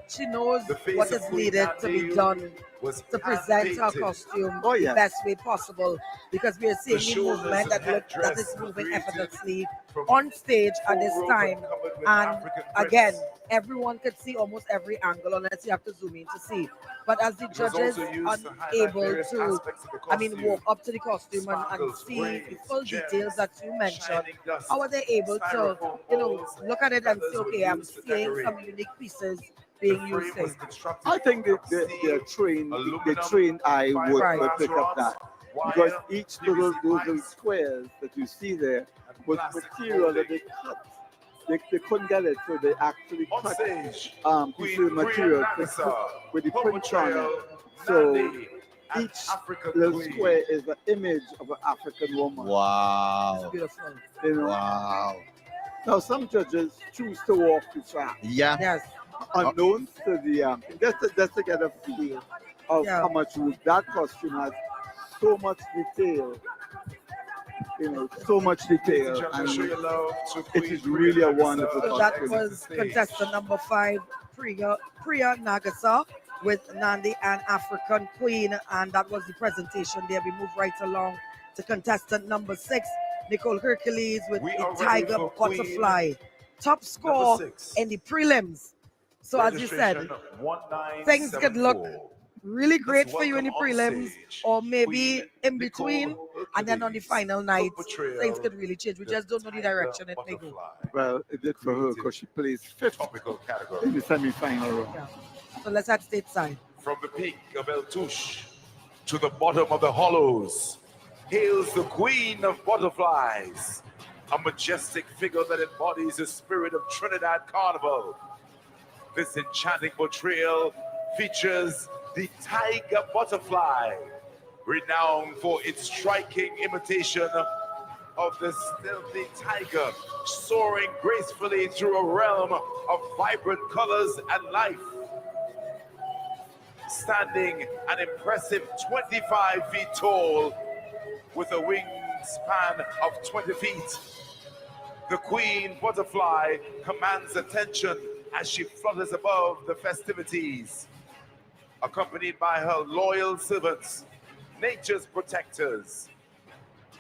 she knows what is needed to be done to present her costume the best way possible, because we are seeing the movement that is moving effortlessly on stage at this time. And again, everyone could see almost every angle unless you have to zoom in to see. But as the judges are able to, walk up to the costume and see the full details that you mentioned, how are they able to, look at it and say, okay, I'm seeing some unique pieces being used there? I think the trained eye would pick up that, because each those little squares that you see there was material that they cut they couldn't get it, so they actually On cut stage, pieces of material with the print on it. So each little square is an image of an African woman. Wow. Beautiful. You know? Wow. Now some judges choose to walk the track. Yeah. Yes. Unknown to the just to get a feel of how much that costume has so much detail. You know, so much detail, and it is really a wonderful So costume. that was contestant number 5, Priya Nagasa, with Nandi and African Queen, and that was the presentation there. We move right along to contestant number 6, Nicole Hercules with the Tiger Butterfly. Top score in the prelims. So as you said, things could look really great for you in the prelims, or maybe in between, and then on the final night, things could really change. We just don't know the direction it may go. Well, it did for her because she plays 5th in the semi-final round. Yeah. So let's head stateside. From the peak of El Touche to the bottom of the hollows, hails the queen of butterflies, a majestic figure that embodies the spirit of Trinidad Carnival. This enchanting portrayal features the tiger butterfly, renowned for its striking imitation of the stealthy tiger, soaring gracefully through a realm of vibrant colors and life. Standing an impressive 25 feet tall with a wingspan of 20 feet, the queen butterfly commands attention as she flutters above the festivities, accompanied by her loyal servants, nature's protectors.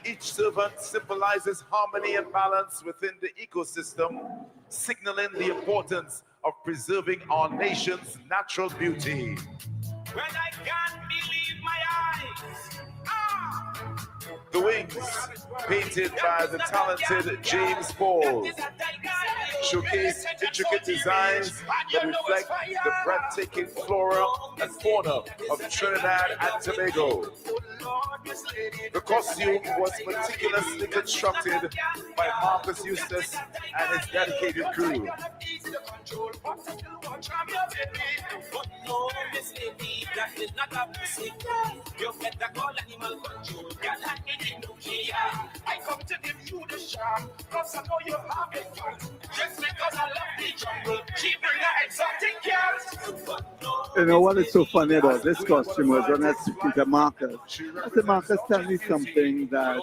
Each servant symbolizes harmony and balance within the ecosystem, signaling the importance of preserving our nation's natural beauty. When I can't believe my eyes. The wings, painted by the talented James Paul, showcase intricate designs that reflect the breathtaking flora and fauna of Trinidad and Tobago. The costume was meticulously constructed by Marcus Eustace and his dedicated crew. I come to give you the shot, cause I know you're having fun. Just because I love the jungle, keep your exotic cats. You know what is so funny about this costume was when I speak to Marcus. I said, Marcus, tell me something that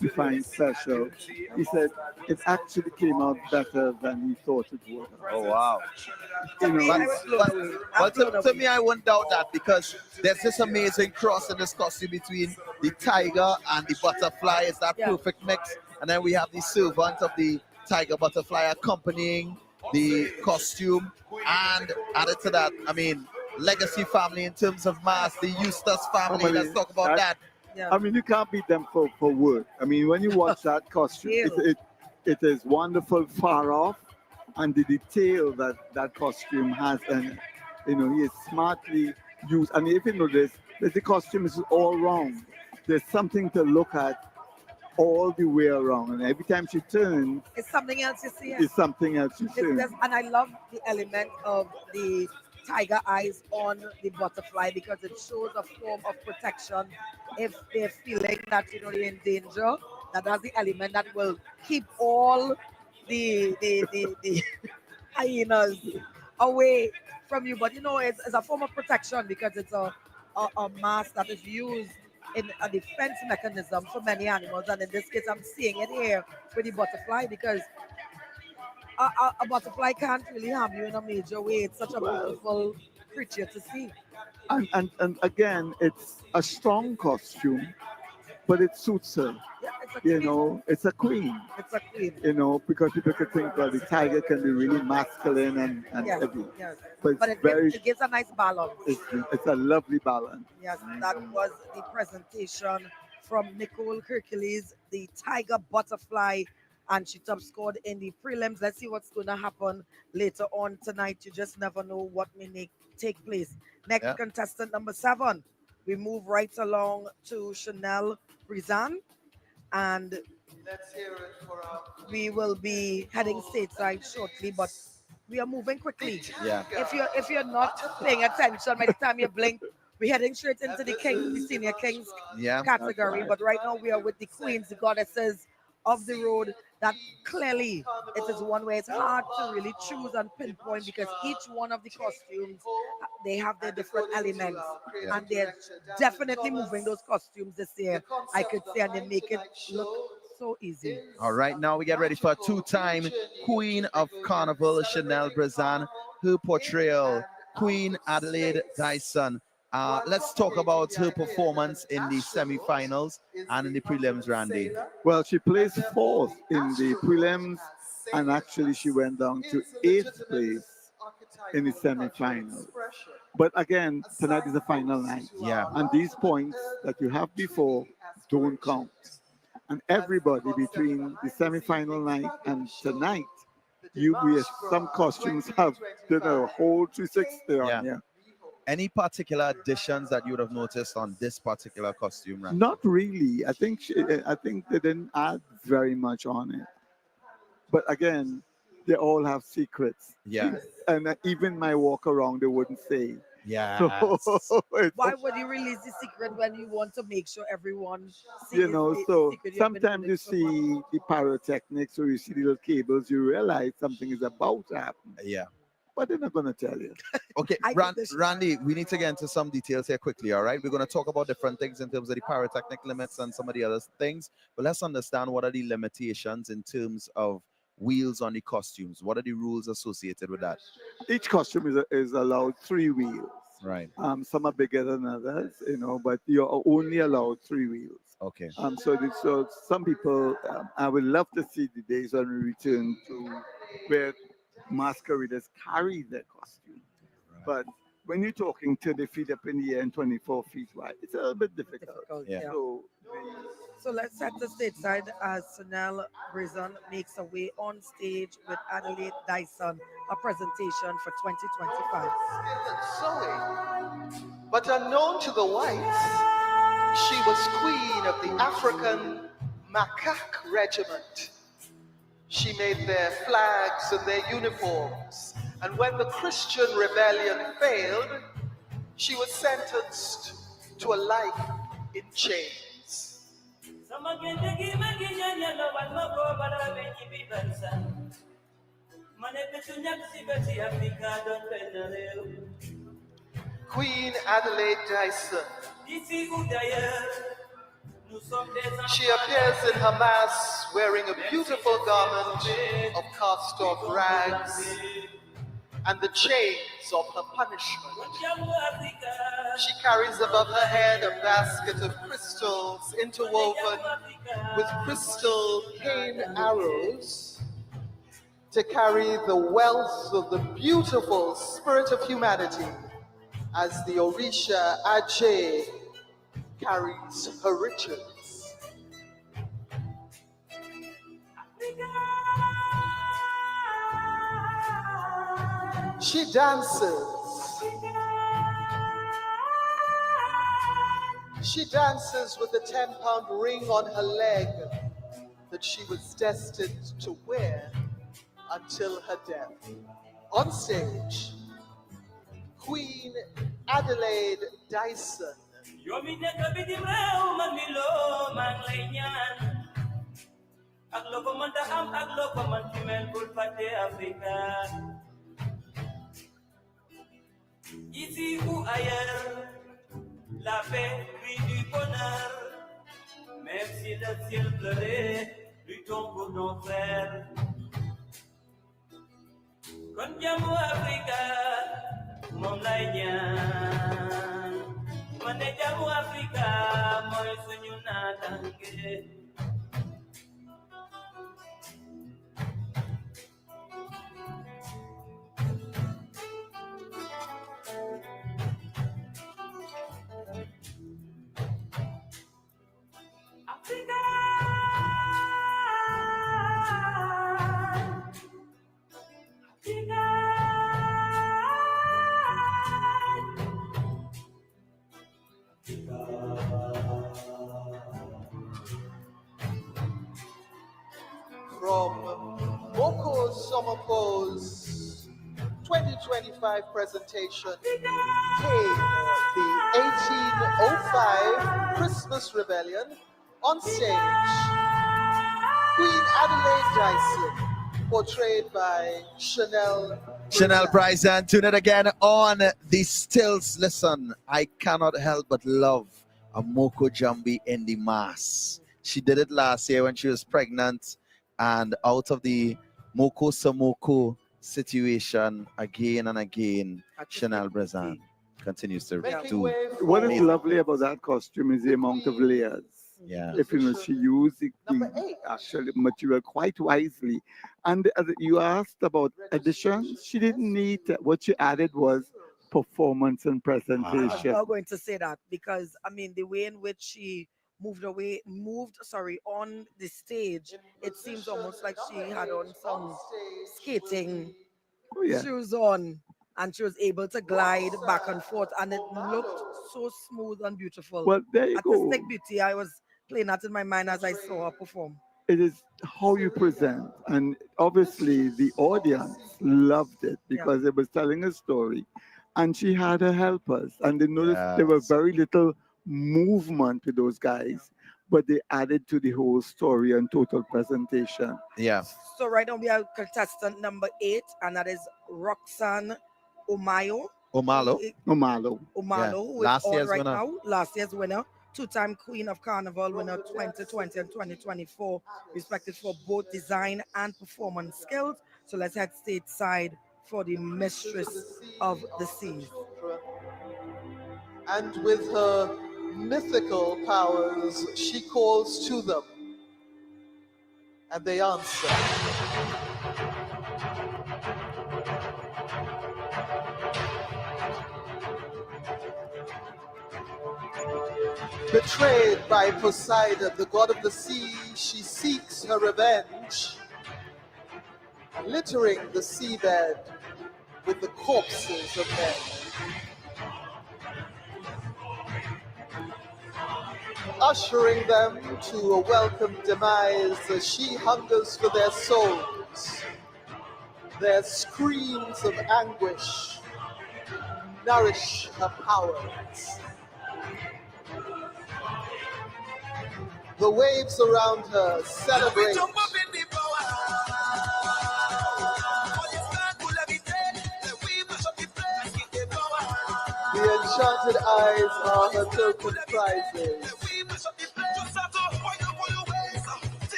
you find special. He said, it actually came out better than he thought it would. Oh, wow. You know, But to me, I wouldn't doubt that, because there's this amazing cross in this costume between the tiger and the butterfly. It's that perfect mix. And then we have the servant of the tiger butterfly accompanying the costume. And added to that, I mean, legacy family in terms of mass, the Eustace family. Let's talk about that. I mean, you can't beat them for work. I mean, when you watch that costume, it is wonderful far off, and the detail that that costume has, and you know, he is smartly used. I mean, if you notice, the costume is all round. There's something to look at all the way around, and every time she turns, It's something else you see. it's something else you see. And I love the element of the tiger eyes on the butterfly, because it shows a form of protection if they're feeling that, you know, they're in danger. That's the element that will keep all the hyenas away from you. But you know, it's a form of protection, because it's a mask that is used in a defense mechanism for many animals, and in this case I'm seeing it here with the butterfly, because a butterfly can't really harm you in a major way. It's such a beautiful creature to see. And again, it's a strong costume, but it suits her. Yeah, it's a You queen. know, it's a queen. It's a queen. You know, because people could think that the tiger can be really masculine and Yes, heavy. yes. But it's It gives a nice balance. it's a lovely balance. Yes, that was the presentation from Nicole Hercules, the tiger butterfly, and she top scored in the prelims. Let's see what's going to happen later on tonight. You just never know what may take place. Next contestant, number 7. We move right along to Chanel Brizan, and Let's hear it for our We will be heading stateside shortly, but we are moving quickly. Yeah. If you're not paying attention, by the time you blink, we're heading straight into the senior kings Yeah. category. But right now we are with the queens, the goddesses of the road. That clearly it is one way it's hard to really choose and pinpoint because each one of the costumes they have their different elements, and they're definitely moving those costumes this year. I could say, and they make it look so easy. All right, now we get ready for a two-time Queen of Carnival, Chanel Brazan, her portrayal, Queen Adelaide Dyson. Let's talk about her performance in the semi-finals and in the prelims, Randy. Well, she placed fourth in the prelims, and actually she went down to 8th place in the semi-final. But again, tonight is the final night. Yeah. And these points that you have before don't count. And everybody between the semi-final night and tonight, some costumes have a whole 360 on here. Any particular additions that you would have noticed on this particular costume, Randy? Not really. I think they didn't add very much on it. But again, they all have secrets. Yeah. And even my walk around, they wouldn't say. Yeah. So Why would you release the secret when you want to make sure everyone sees so secret? sometimes you see the pyrotechnics or you see the little cables, you realize something is about to happen. Yeah. But they're not going to tell you. Okay, Randy, we need to get into some details here quickly, all right? We're going to talk about different things in terms of the pyrotechnic limits and some of the other things, but let's understand what are the limitations in terms of wheels on the costumes. What are the rules associated with that? Each costume is allowed 3 wheels. Right. Some are bigger than others, but you're only allowed 3 wheels. Okay. So some people, I would love to see the days when we return to where masqueraders carry their costume. Right. But when you're talking 30 feet up in the air and 24 feet wide, it's a little bit difficult. Yeah. So let's set the stage side as Chanel Brazan makes her way on stage with Adelaide Dyson, a presentation for 2025. Sewing. But unknown to the whites, she was queen of the African Macaque Regiment. She made their flags and their uniforms, and when the Christian rebellion failed, she was sentenced to a life in chains. Queen Adelaide Dyson. She appears in her mass wearing a beautiful garment of cast-off rags and the chains of her punishment. She carries above her head a basket of crystals interwoven with crystal cane arrows to carry the wealth of the beautiful spirit of humanity as the Orisha Ajay carries her riches. She dances. She dances with a 10-pound ring on her leg that she was destined to wear until her death. On stage, Queen Adelaide Dyson. Ici ou ailleurs, la paix crie du bonheur. Même si le ciel pleurait, luttons pour nos frères. Kon jamu Africa, mom lay ñaan. Mané jamu Africa, moy suñu natangue. Tomoko's 2025 presentation came the 1805 Christmas Rebellion. On stage, Queen Adelaide Dyson, portrayed by Chanel Price, and tune it again on the stills. Listen, I cannot help but love a Moko Jambi in the mass. She did it last year when she was pregnant, and out of the Moko Samoko situation again and again, Chanel Brezan continues to do. What is lovely about that costume is the amount of layers. Yeah. If she used the actual material quite wisely. And as you asked about additions, she didn't need what she added was performance and I was presentation. not going to say that because I mean the way in which she moved on the stage, it seems almost like she had on some skating shoes on, and she was able to glide back and forth, and it looked so smooth and beautiful. Well, there you go. Artistic beauty. I was playing that in my mind as I saw her perform. It is how you present. And obviously the audience loved it because it was telling a story. And she had her helpers. And they noticed there was very little movement with those guys, but they added to the whole story and total presentation. Yeah. So right now we have contestant number 8, and that is Roxanne Omalo. Omalo. Who is on right now. Last year's winner. 2-time Queen of Carnival winner 2020 and 2024, respected for both design and performance skills. So let's head stateside for the Mistress of the Seas. And with her mythical powers, she calls to them, and they answer. Betrayed by Poseidon, the god of the sea, she seeks her revenge, littering the seabed with the corpses of men. Ushering them to a welcome demise as she hungers for their souls. Their screams of anguish nourish her powers. The waves around her celebrate. The enchanted eyes are her token prizes.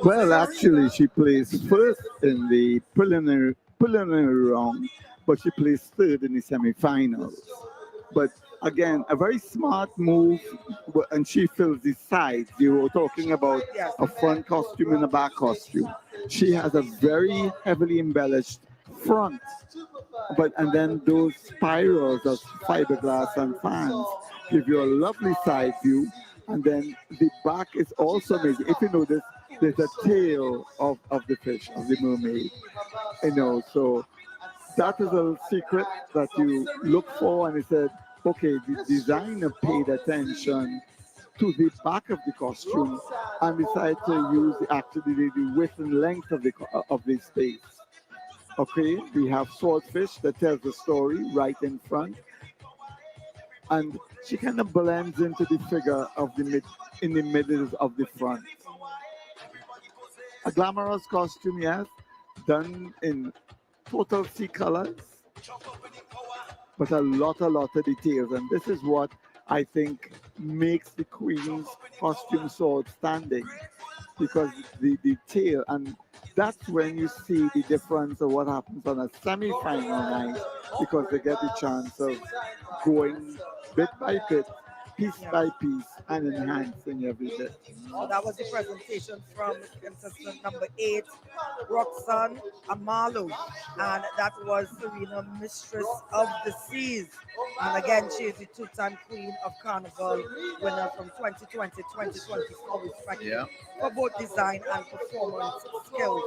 Well, actually, she placed first in the preliminary round, but she placed third in the semifinals. But again, a very smart move, and she fills the sides. You were talking about a front costume and a back costume. She has a very heavily embellished front, and then those spirals of fiberglass and fans give you a lovely side view. And then the back is also amazing. If you notice, there's a tail of the fish, of the mermaid. So that is a secret that you look for. And he said, okay, the designer paid attention to the back of the costume and decided to use the width and length of the space. Okay, we have swordfish that tells the story right in front. And she kind of blends into the figure of in the middle of the front. A glamorous costume, yes, done in total sea colors, but a lot of details. And this is what I think makes the Queen's costume so outstanding, because the detail, and that's when you see the difference of what happens on a semi-final night, because they get the chance of going bit by bit, piece by piece, and enhancing every bit. So that was the presentation from contestant number 8, Roxanne Amalo, and that was Serena, Mistress of the Seas. And again, she is the 2-time Queen of Carnival winner from 2020, 2024, respectively, for both design and performance skills.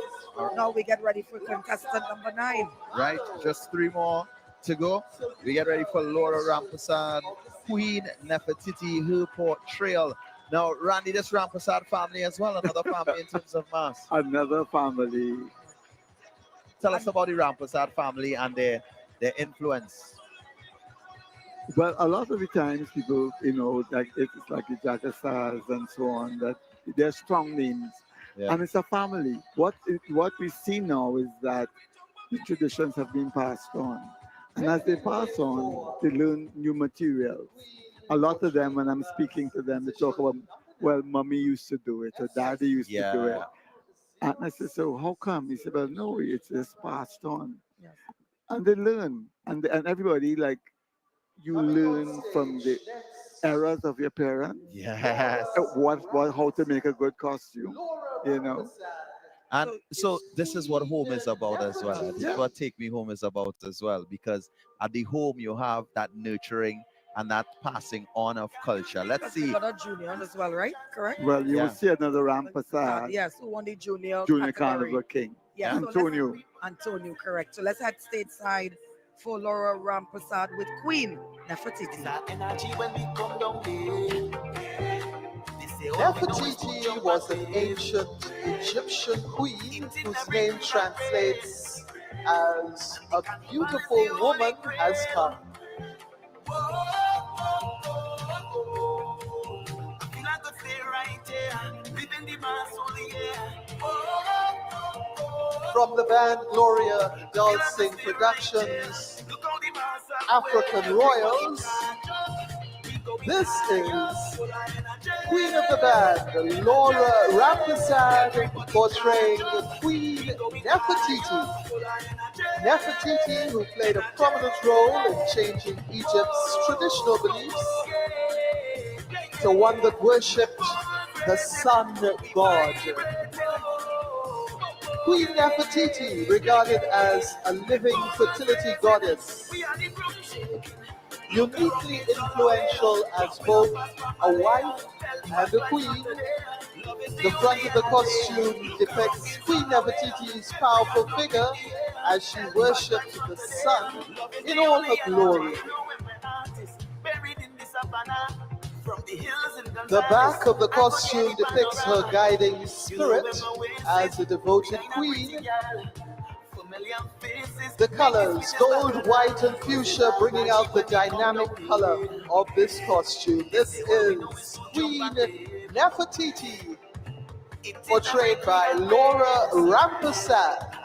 Now we get ready for contestant number 9. Right, just 3 more to go. We get ready for Laura Rampasad, Queen Nefertiti, her portrayal. Now, Randy, this Rampasad family as well, another family in terms of mass. Another family. Tell us about the Rampasad family and their influence. Well, a lot of the times people, like it's like the Jagasas and so on, that they're strong names. Yeah. And it's a family. What we see now is that the traditions have been passed on. And as they pass on, they learn new materials. A lot of them, when I'm speaking to them, they talk about, well, mommy used to do it, or daddy used to do it. And I said, so how come? He said, well, no, it's just passed on. Yes. And they learn. And everybody, like, you learn from the errors of your parents. Yes. How to make a good costume, And so this is what home is about as well. This is what Take Me Home is about as well. Because at the home you have that nurturing and that passing on of culture. Let's see. Another junior as well, right? Correct? Well, you will see another Rampasad. Yes, who won the junior Carnival King. Yeah, Antonio. Antonio, correct. So let's head stateside for Laura Rampasad with Queen Nefertiti. Nefertiti was an ancient Egyptian queen whose name translates as a beautiful woman has come. From the band Gloria Dancing Productions, African Royals, this is Queen of the Band, Laura Rampasad, portraying Queen Nefertiti. Nefertiti, who played a prominent role in changing Egypt's traditional beliefs to one that worshipped the sun god. Queen Nefertiti, regarded as a living fertility goddess, uniquely influential as both a wife and a queen. The front of the costume depicts Queen Nefertiti's powerful figure as she worshipped the sun in all her glory. The back of the costume depicts her guiding spirit as a devoted queen. The colors, gold, white, and fuchsia, bringing out the dynamic color of this costume. This is Queen Nefertiti, portrayed by Laura Rampasad.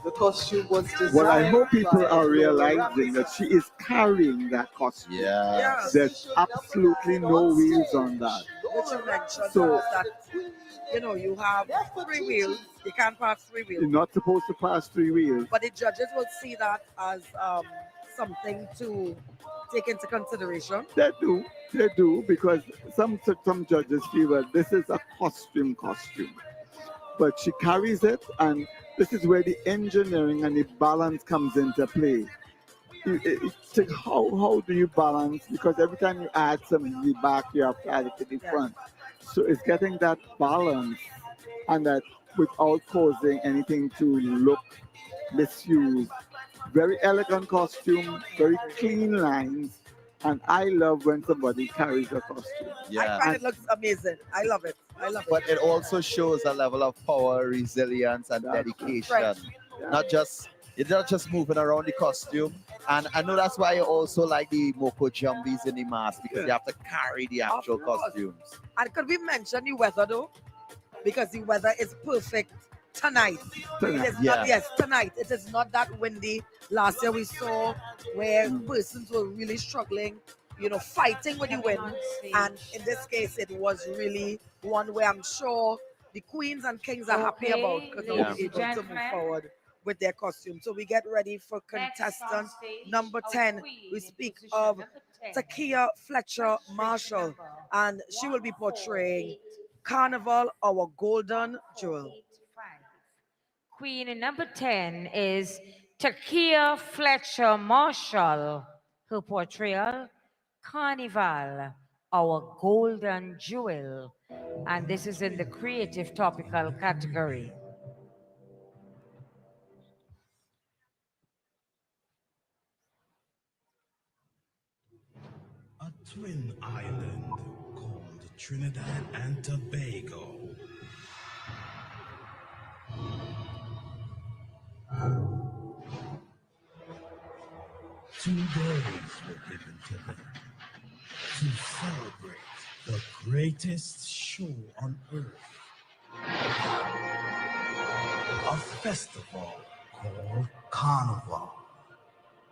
The costume was designed. Well, I hope people are realizing that she is carrying that costume. Yeah. There's absolutely no wheels on that. Which you mentioned So, that, you have 3 wheels. You can't pass 3 wheels. You're not supposed to pass 3 wheels. But the judges will see that as something to take into consideration. They do, because some judges feel that this is a costume. But she carries it, and this is where the engineering and the balance comes into play. How do you balance? Because every time you add something to the back, you have to add it to the front. So it's getting that balance, and that without causing anything to look misused. Very elegant costume, very clean lines, and I love when somebody carries a costume. Yeah. I find it looks amazing. I love it. But it also shows a level of power, resilience, and dedication. Right. You're not just moving around the costume. And I know that's why you also like the Moko Jumbies in the mask, because you have to carry the actual costumes. And could we mention the weather though? Because the weather is perfect tonight. It is not, yes, tonight. It is not that windy. Last year we saw where persons were really struggling, fighting with the wind. And in this case, it was really one where I'm sure the queens and kings are happy about, because they'll be able to move forward with their costume. So we get ready for contestant number 10. We speak of Takia Fletcher Marshall, and she will be portraying Carnival, our golden jewel. Queen number 10 is Takia Fletcher Marshall. Her portrayal, Carnival, our golden jewel. And this is in the creative topical category. A twin island called Trinidad and Tobago. Two days were given to them to celebrate the greatest show on earth. A festival called Carnival.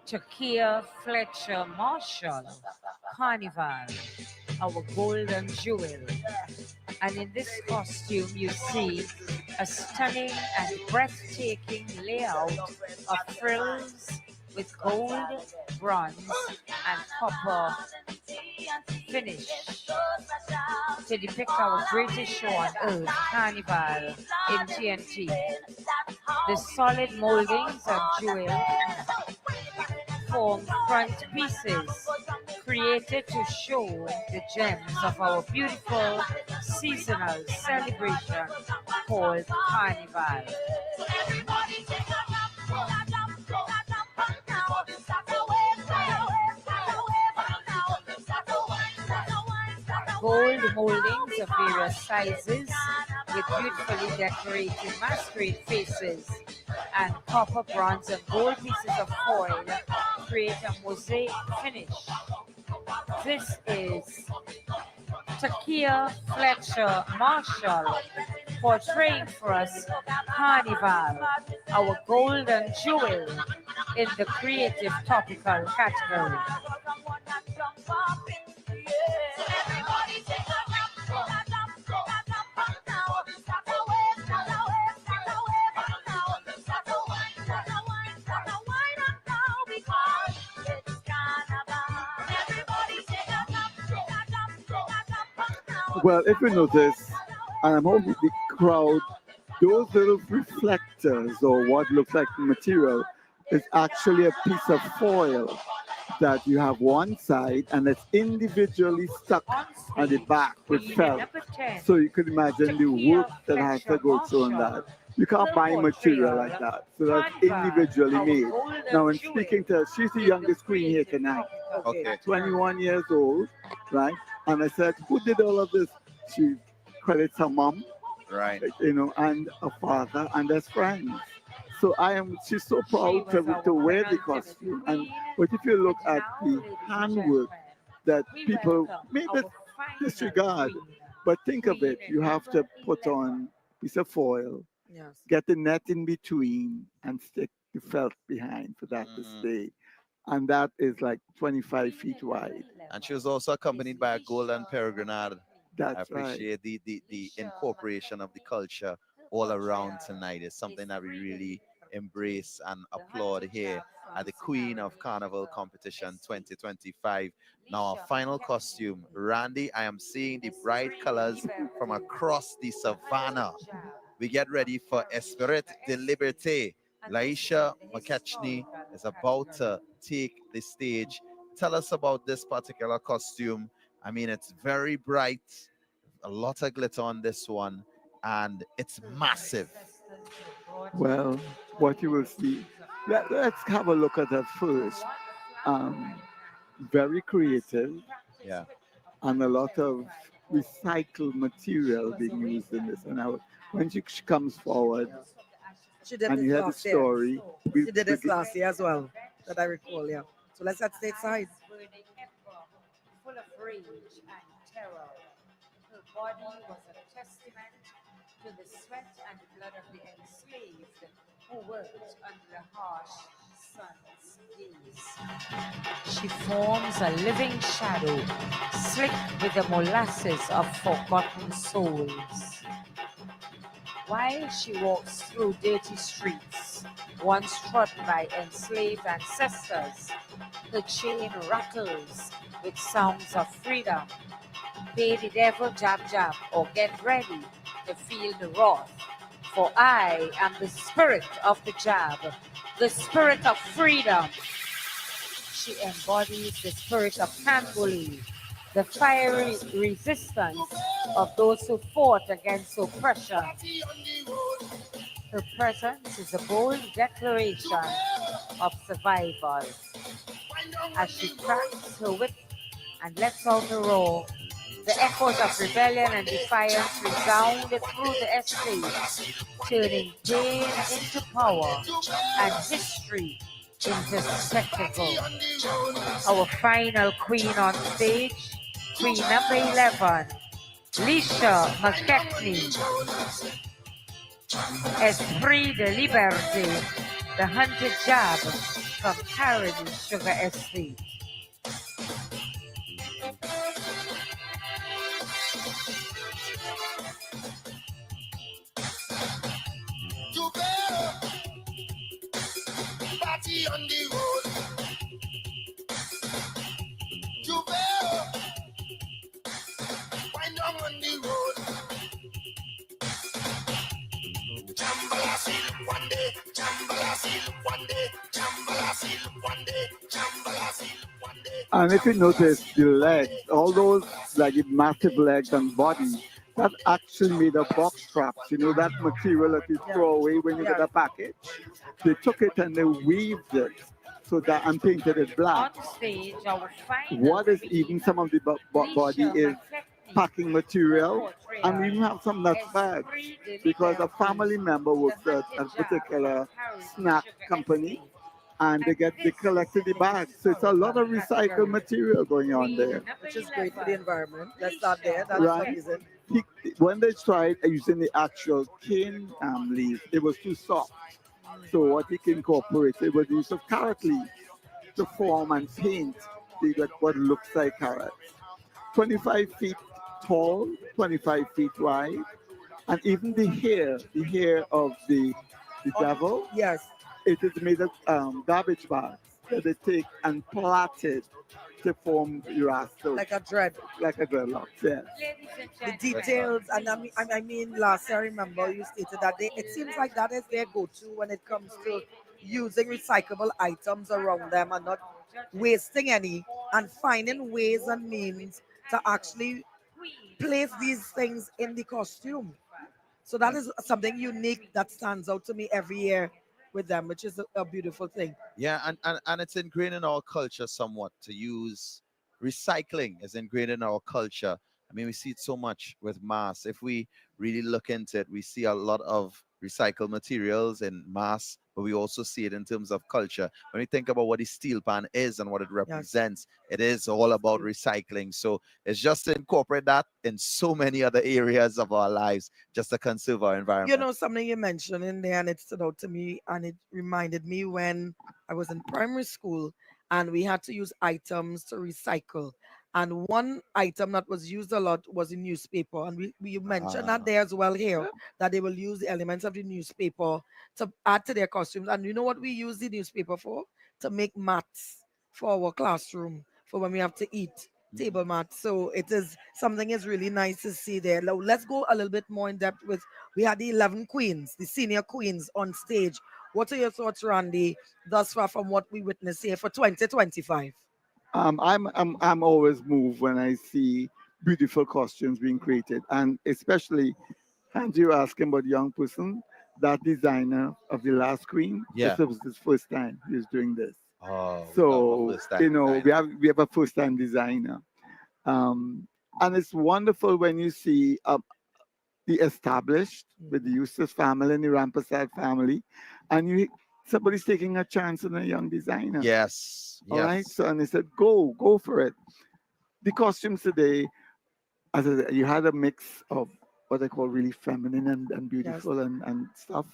Takia Fletcher Marshall, Carnival, our golden jewel. And in this costume, you see a stunning and breathtaking layout of frills with gold, bronze, and copper finish to depict our greatest show on earth, Carnival in TNT. The solid moldings of jewel form front pieces created to show the gems of our beautiful seasonal celebration called Carnival. Gold moldings of various sizes with beautifully decorated masquerade faces and copper, bronze, and gold pieces of foil create a mosaic finish. This is Takia Fletcher Marshall portraying for us Carnival, our golden jewel in the creative topical category. Well, if you notice, and I'm hoping the crowd, those little reflectors or what looks like material is actually a piece of foil that you have one side and it's individually stuck on the back with felt. So you could imagine the work that has to go through on that. You can't buy material like that. So that's individually made. Now, in speaking to her, she's the youngest queen here tonight. Okay. 21 years old, right? And I said, who did all of this? She credits her mom, right? You know, and a father, and their friends. So she's so proud to wear the costume. And but if you look at the handwork that people may disregard, but think of it, you have to put on a piece of foil, get the net in between, and stick the felt behind for that to stay. And that is like 25 feet wide. And she was also accompanied by a golden peregrinade. That's I appreciate the incorporation of the culture all around tonight. It's something that we really embrace and applaud here at the Queen of Carnival Competition 2025. Now, our final costume, Randy, I am seeing the bright colors from across the Savannah. We get ready for Esprit de Liberté. Laisha McKechnie is about to take the stage. Tell us about this particular costume. I mean, it's very bright, a lot of glitter on this one, and it's massive. Well, what you will see, let's have a look at that first. Very creative. Yeah. And a lot of recycled material being used in this. And when she comes forward, she did and you hear the story. She did this last year as well, that I recall, yeah. So let's at stateside. Full of rage and terror. Her body was a testament to the sweat and blood of the enslaved who worked under the harsh sun's gaze. She forms a living shadow, slick with the molasses of forgotten souls. While she walks through dirty streets, once trodden by enslaved ancestors, her chain rattles with sounds of freedom. Pay the devil jab jab or get ready to feel the wrath. For I am the spirit of the jab, the spirit of freedom. she embodies the spirit of Cambuli, the fiery resistance of those who fought against oppression. Her presence is a bold declaration of survival. As she cracks her whip and lets out a roar, the echoes of rebellion and defiance resound through the estate, turning pain into power and history into spectacle. Our final queen on stage, Queen number 11, Lisha McKechnie, Esprit de Liberté, the 100 Jab from Caribou Sugar Estate. Party on the road. Jubel. Wind down on the road. Jambalasi one day, Jambalasi one day, Jambalasi one day, Jambalasi one day. And if you notice the legs, all those like massive legs and body, that's actually made of box straps. You know that material that you throw away when you get a package? They took it and they weaved it so that and painted it black. On stage, our final What is even some of the body is packing material, and we even have some nut bags because a family member works at a particular snack company and they collected the bags. So it's a lot of recycled material going on there. Which is great for the environment. Let's start there. That's Right. amazing. When they tried using the actual cane leaf, it was too soft. So what he incorporated was the use of carrot leaf to form and paint what looks like carrots. 25 feet tall, 25 feet wide, and even the hair of the devil, yes, it is made of garbage bags that they take and plait it to form your rasta. Like a dread. Like a dreadlock, yes. The details, and I mean, last year I remember you stated that it seems like that is their go-to when it comes to using recyclable items around them and not wasting any, and finding ways and means to actually place these things in the costume. So that is something unique that stands out to me every year with them, which is a beautiful thing. Yeah, and it's ingrained in our culture somewhat to use recycling is ingrained in our culture. I mean, we see it so much with mass. If we really look into it, we see a lot of recycled materials in mass, but we also see it in terms of culture. When we think about what the steel pan is and what it represents, it is all about recycling. So it's just to incorporate that in so many other areas of our lives, just to conserve our environment. You know, something you mentioned in there, and it stood out to me, and it reminded me when I was in primary school, and we had to use items to recycle. And one item that was used a lot was the newspaper. And we mentioned that there as well here, that they will use the elements of the newspaper to add to their costumes. And you know what we use the newspaper for? To make mats for our classroom, for when we have to eat, table mats. So it is something is really nice to see there. Now, let's go a little bit more in depth with, we had the 11 queens, the senior queens on stage. What are your thoughts, Randy, thus far from what we witnessed here for 2025? I'm always moved when I see beautiful costumes being created, and especially, and you're asking about the young person, that designer of the last queen. Yeah. This was his first time he was doing this. Oh, So first-time you know designer. we have a first time designer, and it's wonderful when you see the established with the Eustace family and the Rampasad family, and somebody's taking a chance on a young designer. Yes. All right. So and they said, go for it. The costumes today, as I said, you had a mix of what I call really feminine and beautiful and stuff.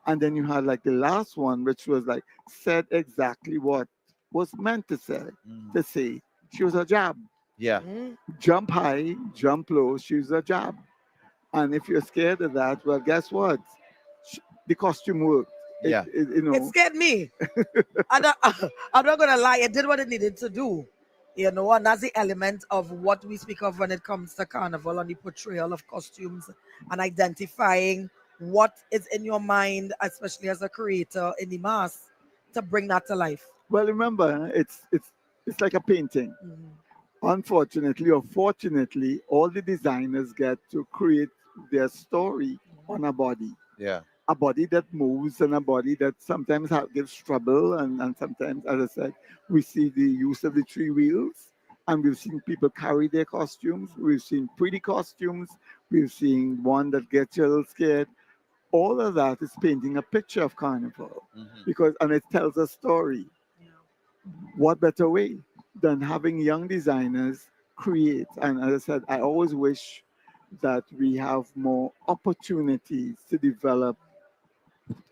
And then you had like the last one, which was like said exactly what was meant to say. She was a jab. Yeah. Jump high, jump low, she was a jab. And if you're scared of that, well, guess what? The costume worked. Yeah. It scared me. I'm not gonna lie, it did what it needed to do. You know, and that's the element of what we speak of when it comes to Carnival and the portrayal of costumes and identifying what is in your mind, especially as a creator in the mass, to bring that to life. Well, remember, it's it's like a painting. Unfortunately or fortunately, all the designers get to create their story on a body. Yeah. A body that moves and a body that sometimes gives trouble. And sometimes, as I said, we see the use of the three wheels, and we've seen people carry their costumes. We've seen pretty costumes. We've seen one that gets you a little scared. All of that is painting a picture of Carnival and it tells a story. What better way than having young designers create? And as I said, I always wish that we have more opportunities to develop.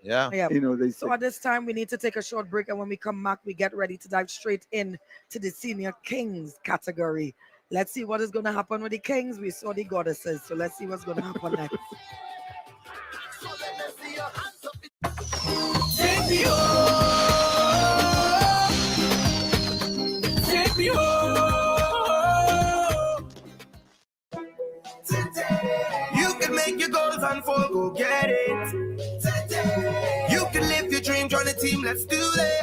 Yeah. So at this time, we need to take a short break, and when we come back, we get ready to dive straight in to the Senior Kings category. Let's see what is going to happen with the Kings. We saw the Goddesses, so let's see what's going to happen next. Take me home. Take me home. You can make your goals unfold, go get it. You can live your dream, join the team, let's do this.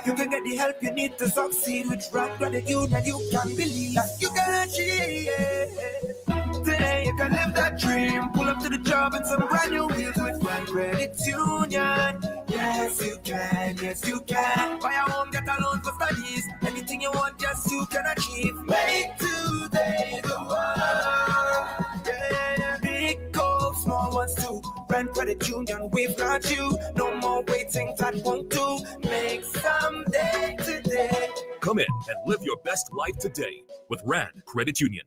You can get the help you need to succeed with right gratitude, and you can believe that you can achieve. Today you can live that dream, pull up to the job and some brand new wheels with Right Credit Union. Yes you can, yes you can. Buy a home, get a loan for studies. Anything you want, yes you can achieve. Make today the one. Yeah. Big goals, small ones too. Brand Credit Union, we've got you. No more waiting, that won't do. Make someday today. Come in and live your best life today with Rand Credit Union.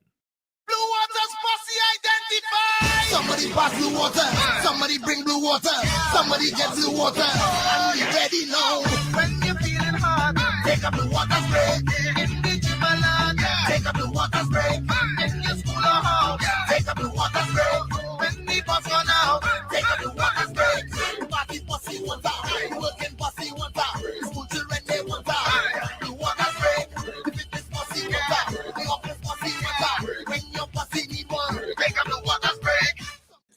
Blue Water's posse identified. Somebody pass blue water. Somebody bring blue water. Somebody get blue water. And we ready now. When you're feeling hard, take a blue water spray. In the gym alone, take a blue water spray. In your school or house, take a blue water spray. When the bus run out, take a blue water spray. Party posse water. Working posse water. School children they water. Blue water spray. The fitness posse water. The office posse water. When your posse need one, take a blue water spray.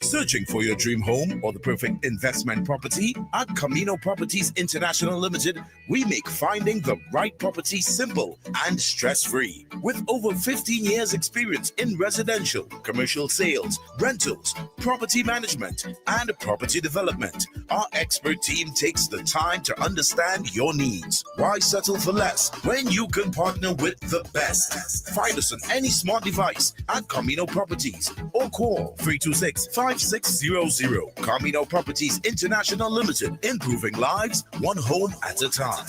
Searching for your dream home or the perfect investment property? At Camino Properties International Limited, we make finding the right property simple and stress-free. With over 15 years experience in residential, commercial sales, rentals, property management, and property development, our expert team takes the time to understand your needs. Why settle for less when you can partner with the best? Find us on any smart device at Camino Properties or call 326-5600. Camino Properties International Limited, improving lives one home at a time.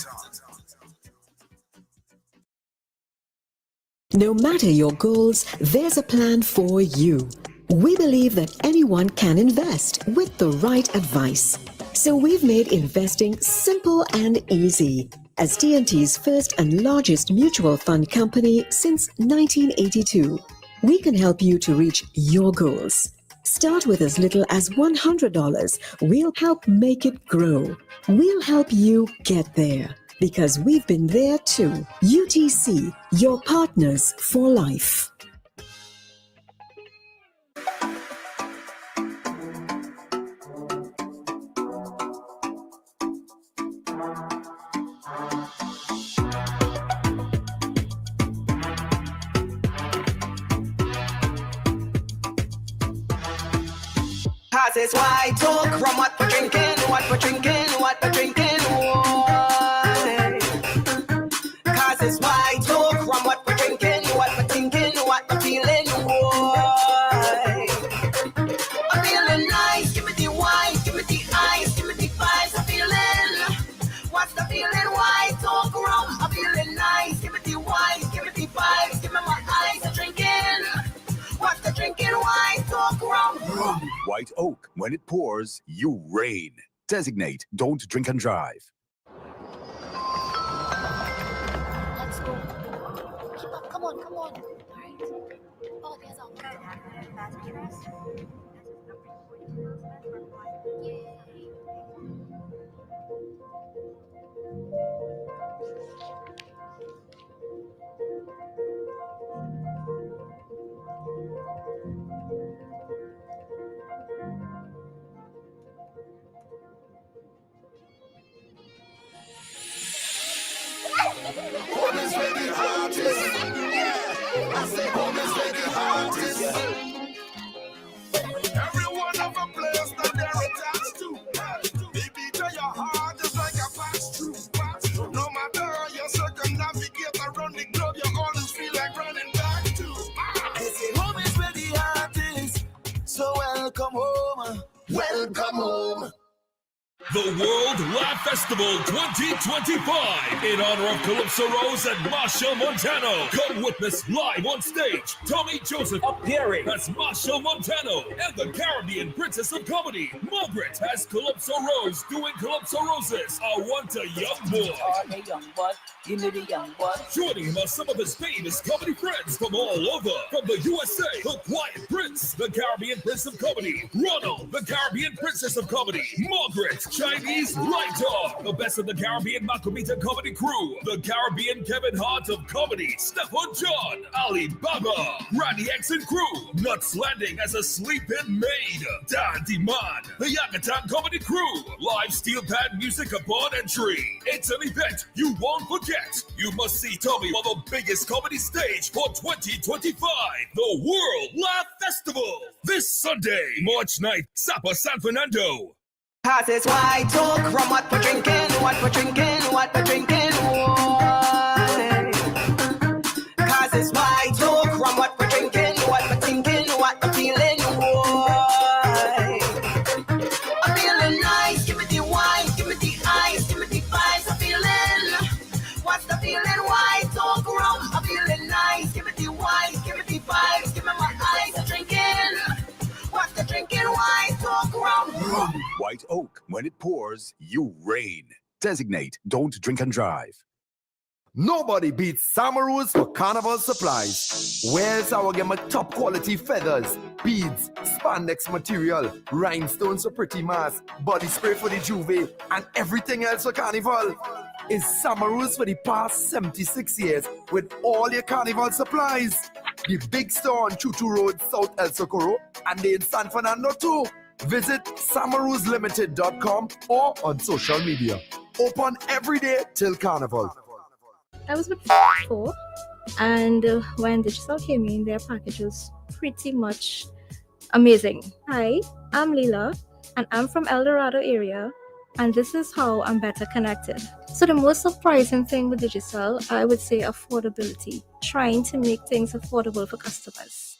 No matter your goals, there's a plan for you. We believe that anyone can invest with the right advice. So we've made investing simple and easy. As TNT's first and largest mutual fund company since 1982, we can help you to reach your goals. Start with as little as $100. We'll help make it grow. We'll help you get there because we've been there too. UTC, your partners for life. Cause it's white talk from what we're drinking, what we're drinking, what we're drinking, why? Cause it's white talk from what we're drinking, what we're thinking, what we're feeling, why? I'm feeling nice, give me the wine, give me the ice, give me the vibes, I'm feeling. What's the feeling? White talk rum, I'm feeling nice, give me the wine, give me the vibes, give me my eyes, I'm drinking. What's the drinking? White talk rum. White Oak. When it pours, you rain. Designate don't drink and drive. Let's go. Keep up. Come on, come on. All right. Oh, there's our Home is where the heart is. I say home is where the heart is. Everyone have a place that they're attached to. The beat of your heart is like a pass-through. No matter how you circumnavigate around the globe, you always feel like running back to. They say home is where the heart is. So welcome home. Welcome home. The World Laugh Festival 2025 in honor of Calypso Rose and Machel Montano. Come witness live on stage Tommy Joseph appearing as Machel Montano and the Caribbean Princess of Comedy Margaret as Calypso Rose doing Calypso Roses. I want a young boy. Hey, young boy, give me the young boy. Joining him are some of his famous comedy friends from all over. From the USA, the Quiet Prince, the Caribbean Prince of Comedy Ronald, the Caribbean Princess of Comedy Margaret, Chinese Light Dog, the best of the Caribbean Macomita comedy crew, the Caribbean Kevin Hart of comedy, Stefan John, Alibaba, Randy X and crew, Nuts Landing as a sleep-in maid, Dan Diman, the Yakatan comedy crew, live steel pad music upon entry. It's an event you won't forget. You must see Tommy on the biggest comedy stage for 2025, the World Laugh Festival. This Sunday, March 9th, Sapa, San Fernando. Cause it's white talk from what we're drinking, what we're drinking, what we're drinking, why? Cause it's white talk from what we're drinking, what we're thinking, what we're feeling, why? I'm feeling nice, give me the wine, give me the ice, give me the vibes, I'm feeling. What's the feeling? White talk rum, I'm feeling nice, give me the wine, give me the vibes, give me my eyes, I'm drinking. What's the drinking? White talk rum. White Oak. When it pours, you rain. Designate, don't drink and drive. Nobody beats Samaru's for Carnival supplies. Where's our game of top quality feathers, beads, spandex material, rhinestones for pretty mask, body spray for the juve, and everything else for Carnival? Is Samaru's for the past 76 years with all your Carnival supplies. The big store on Chuchu Road, South El Socorro, and they in San Fernando too. Visit samaruzlimited.com or on social media. Open every day till Carnival. I was with 4, and when Digital came in, their package was pretty much amazing. Hi, I'm Leela, and I'm from El Dorado area, and this is how I'm better connected. So the most surprising thing with Digital, I would say affordability, trying to make things affordable for customers.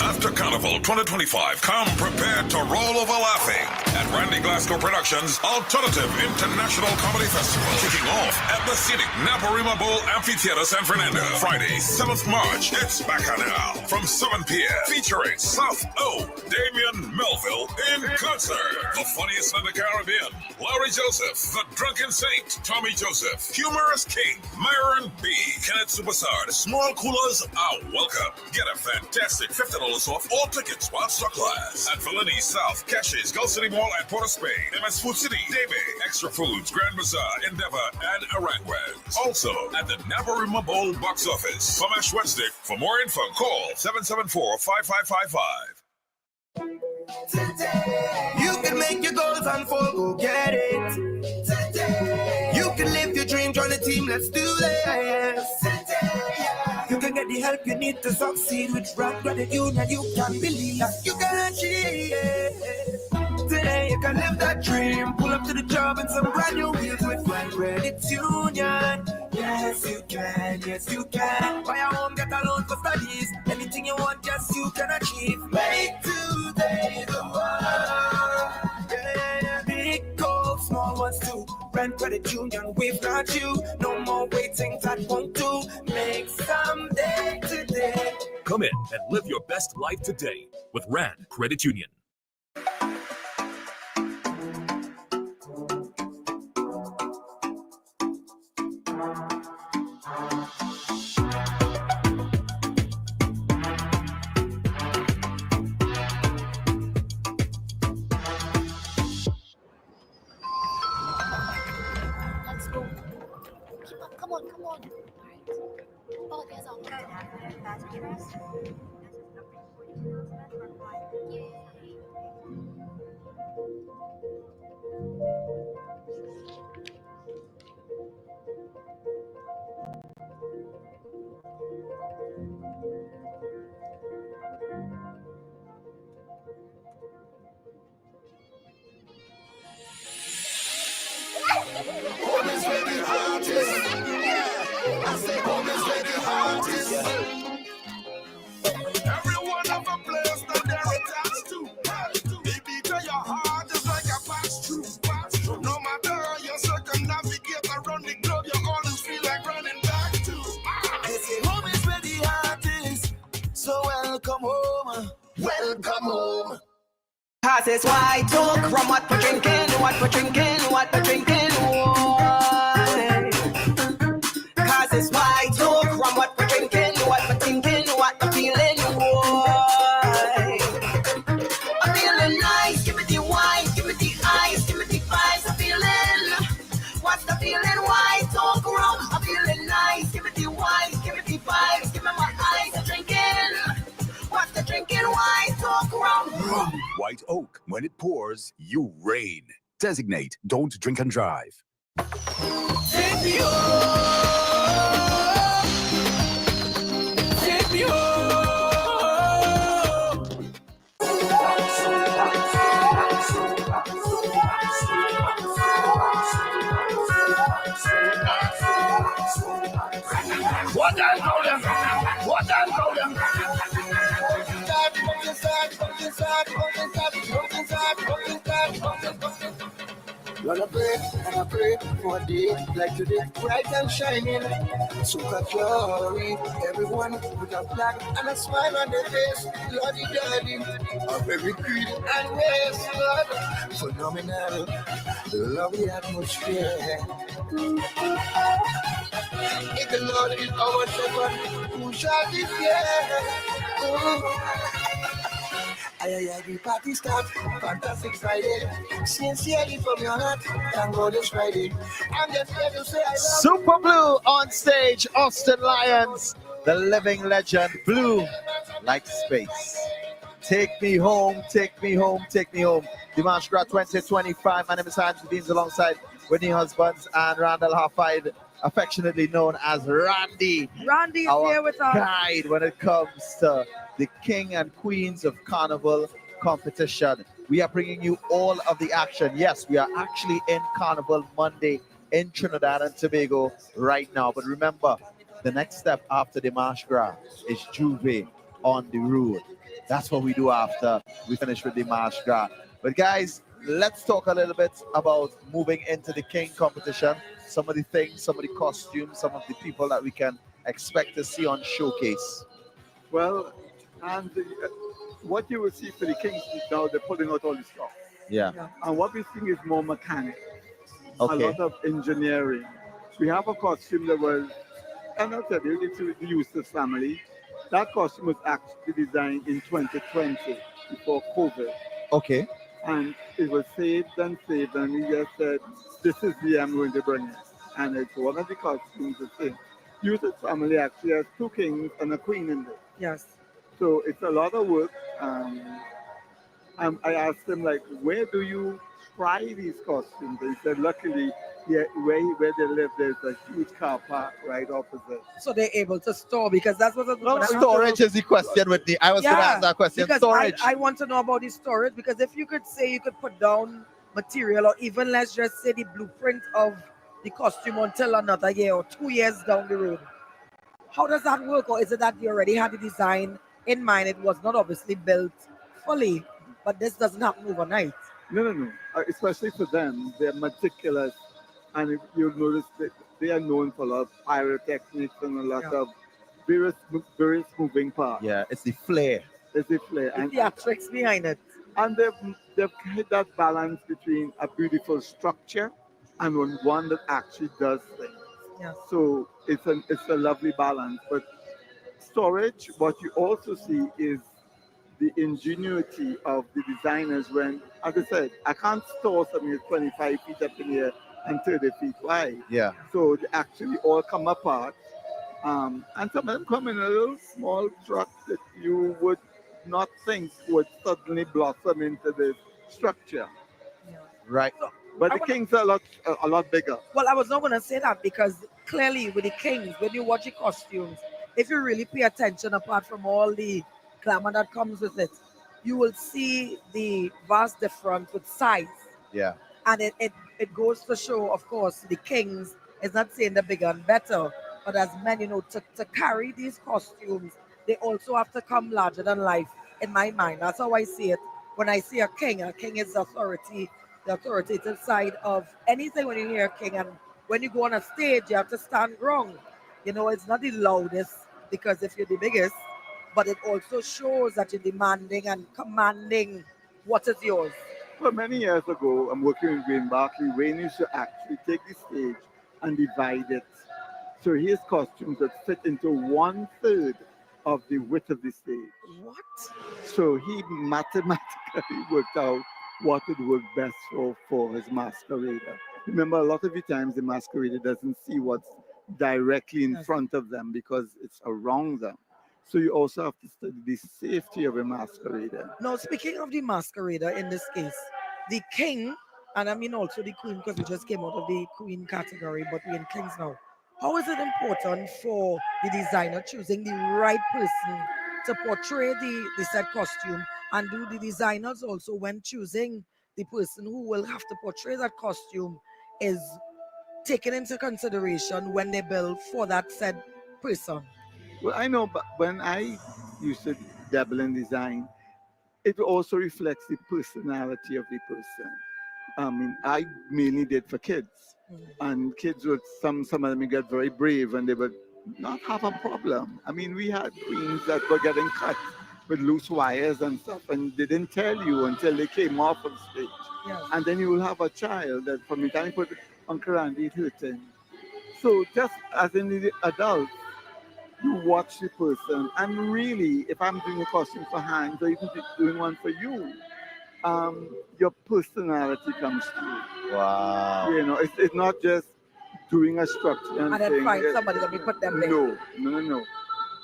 After Carnival 2025, come prepared to roll over laughing at Randy Glasgow Productions' Alternative International Comedy Festival, kicking off at the scenic Naparima Bowl Amphitheater, San Fernando. Friday, 7th March, it's Bacchanal from 7 p.m. featuring South O, Damian Melville in concert. The funniest in the Caribbean, Larry Joseph, the Drunken Saint, Tommy Joseph, Humorous King, Myron B, Kenneth Superstar. Small coolers are welcome. Get a fantastic $50 off all tickets while stock lasts at Valini South, Cashes, Gulf City Mall at Port of Spain, MS Food City, Debe, Extra Foods, Grand Bazaar, Endeavor, and Arangwez. Also at the Naparima Bowl box office. From Ash Wednesday. For more info, call 774-5555. Today, you can make your goals unfold, go get it. Today, you can live your dream, join the team, let's do this. Today, you can get the help you need to succeed with brand gratitude, and you can believe that you can achieve it. Today, you can live that dream, pull up to the job in some brand new wheels with Brand Credit Union. Yes, you can, yes, you can. Buy a home, get a loan for studies. Anything you want, yes, you can achieve. Make today the world. Yeah, big goals, small ones too. Brand Credit Union, we've got you. No more waiting, that won't do. Make someday today. Come in and live your best life today with Rand Credit Union. Let's go. Keep up. Come on, come on. Oh, there's our Yay. Cause it's white oak from what we're drinking, what we're drinking, what we're drinking. Why? Cause it's white oak from what we're drinking, what we're thinking, what we're feeling. Why? I'm feeling nice, give me the wine, give me the ice, give me the vibes. I'm feeling, what's the feeling? White oak rum. I'm feeling nice, give me the wine, give me the vibes, give me my eyes. I'm drinking. What's the drinking? White oak rum. White Oak. When it pours, you rain. Designate don't drink and drive. Take me home. Take me home. What I'm going? What I'm going? Lord, I pray and I pray for a day like today, bright and shining, super glory. Everyone with a flag and a smile on their face, Lordy Daddy, of every creed and race, Lord, phenomenal, lovely atmosphere. If the Lord is our shepherd, who shall be feared? The party start, fantastic Friday. Sincerely from your heart, thank God it's Friday. I'm just here to say I love Super Blue on stage, Austin Lions, the living legend, blue like space. Take me home, take me home, take me home. Dimanche Gras 2025. My name is Hans Beans alongside Whitney Husbands and Randall Halfide, affectionately known as Randy. Randy is our here with us. guide when it comes to the king and queens of Carnival competition. We are bringing you all of the action. Yes, we are actually in Carnival Monday in Trinidad and Tobago right now. But remember, the next step after Dimanche Gras is Juve on the road. That's what we do after we finish with Dimanche Gras. But guys, let's talk a little bit about moving into the king competition. Some of the things, some of the costumes, some of the people that we can expect to see on showcase. Well, and what you will see for the Kings now, they're putting out all the stuff. Yeah. And what we think is more mechanic, Okay. a lot of engineering. We have a costume that was, and I'll tell you, it's the Eustace family. That costume was actually designed in 2020 before COVID. Okay. And it was saved, and he just said, this is the I'm going to bring it. And it's one of the costumes the same. Eustace family actually has 2 kings and a queen in there. Yes. So it's a lot of work. I asked him, like, where do you try these costumes? And he said, luckily, yeah, where they live, there's a huge car park right opposite. So they're able to store, because that's what Storage is the question, Whitney. I was going to ask that question. Because Storage. I want to know about the storage, because if you could say you could put down material, or even let's just say the blueprint of the costume until another year or 2 years down the road, how does that work? Or is it that you already had the design in mind? It was not obviously built fully, but this doesn't happen overnight. No. Especially for them, they're meticulous. And if you'll notice that they are known for a lot of pyrotechnics and a lot of various moving parts. Yeah, it's the flair. It's the flair. And the tricks behind it. And they've hit that balance between a beautiful structure and one that actually does things. Yes. So it's a lovely balance. But storage, what you also see is the ingenuity of the designers when, as I said, I can't store something that's 25 feet up in the air and 30 feet wide. Yeah. So they actually all come apart. And some of them come in a little small truck that you would not think would suddenly blossom into this structure. Right. But the Kings are a lot bigger. Well, I was not going to say that, because clearly with the Kings, when you watch the costumes, if you really pay attention, apart from all the glamour that comes with it, you will see the vast difference with size. Yeah. And it goes to show, of course, the Kings is not saying the bigger and better, but as men, to carry these costumes, they also have to come larger than life, in my mind. That's how I see it. When I see a king is authority, the authoritative side of anything. When you hear a king, and when you go on a stage, you have to stand wrong. It's not the loudest, because if you're the biggest, but it also shows that you're demanding and commanding What is yours? Well, many years ago, I'm working with Wayne Barkley. Wayne used to actually take the stage and divide it. So his costumes would fit into 1/3 of the width of the stage. What? So he mathematically worked out what would work best for his masquerader. Remember, a lot of the times the masquerader doesn't see what's directly in front of them because it's around them. So you also have to study the safety of a masquerader. Now, speaking of the masquerader, in this case, the king, and I mean also the queen, because we just came out of the queen category, but we're in kings now. How is it important for the designer choosing the right person to portray the said costume, and do the designers also, when choosing the person who will have to portray that costume, is taken into consideration when they build for that said person? Well, I know, but when I used to dabble in design, it also reflects the personality of the person. I mean, I mainly did for kids, and kids would some of them get very brave, and they would not have a problem. I mean, we had queens that were getting cut with loose wires and stuff, and they didn't tell you until they came off of stage. Yes. And then you will have a child that from the time you put Uncle Randy it hurting. So just as in the adult, you watch the person, and really, if I'm doing a costume for hands or even doing one for you, your personality comes through. Wow. You know, it's not just doing a structure and And then saying, find somebody that we put them there. No.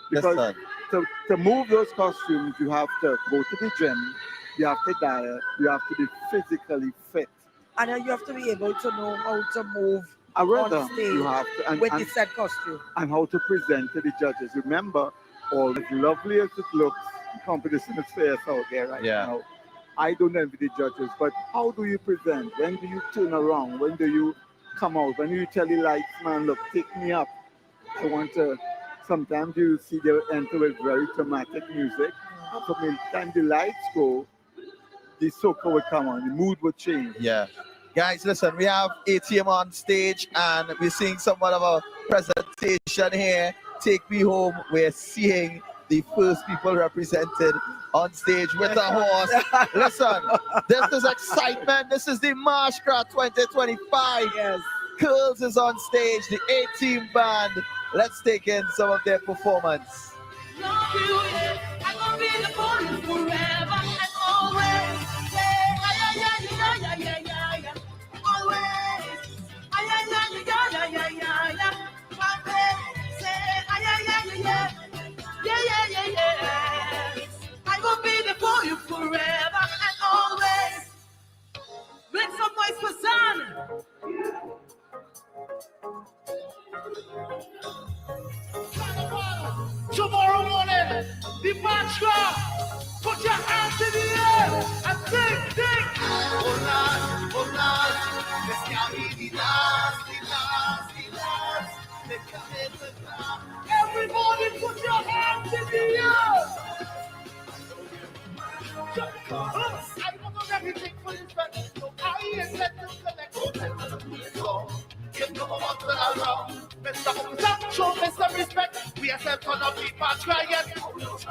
Because to move those costumes, you have to go to the gym, you have to diet, you have to be physically fit. And then you have to be able to know how to move A rhythm on stage you have to, with the said costume. and how to present to the judges. Remember, all as lovely as it looks, the competition is fierce out there right now. I don't envy the judges, but how do you present? When do you turn around? When do you come out? When do you tell the lights, man, look, take me up? I want to. Sometimes you see they enter with very dramatic music. From the time the lights go, the soca will come on, the mood will change. Yeah. Guys, listen, we have ATM on stage and we're seeing somewhat of a presentation here. Take Me Home. We're seeing the first people represented on stage with a horse. Listen, this is excitement. This is the March Gras 2025. Yes. Curls is on stage, the A-Team band. Let's take in some of their performance. Love you, yeah. I'm gonna be the one forever and always. Say, ay, ay, ay, ay, ay, ay, ay, ay. Always. Ay, ay, ay, ay, ay, ay, ay, ay. Always. Say, ay, ay, ay, ay, ay. Yeah, yeah, yeah, yeah. I'm gonna be there for you forever and always. Make some noise for Savannah. Tomorrow morning, DIMANCHE GRAS, put your hands in the air and sing. Oh Lord, this can't be the last. Everybody put your hands in the air. I don't know everything for this, but so I ain't let them connect. So, give no more to around. Mr. Show me some respect. We are set on a beat, but try it.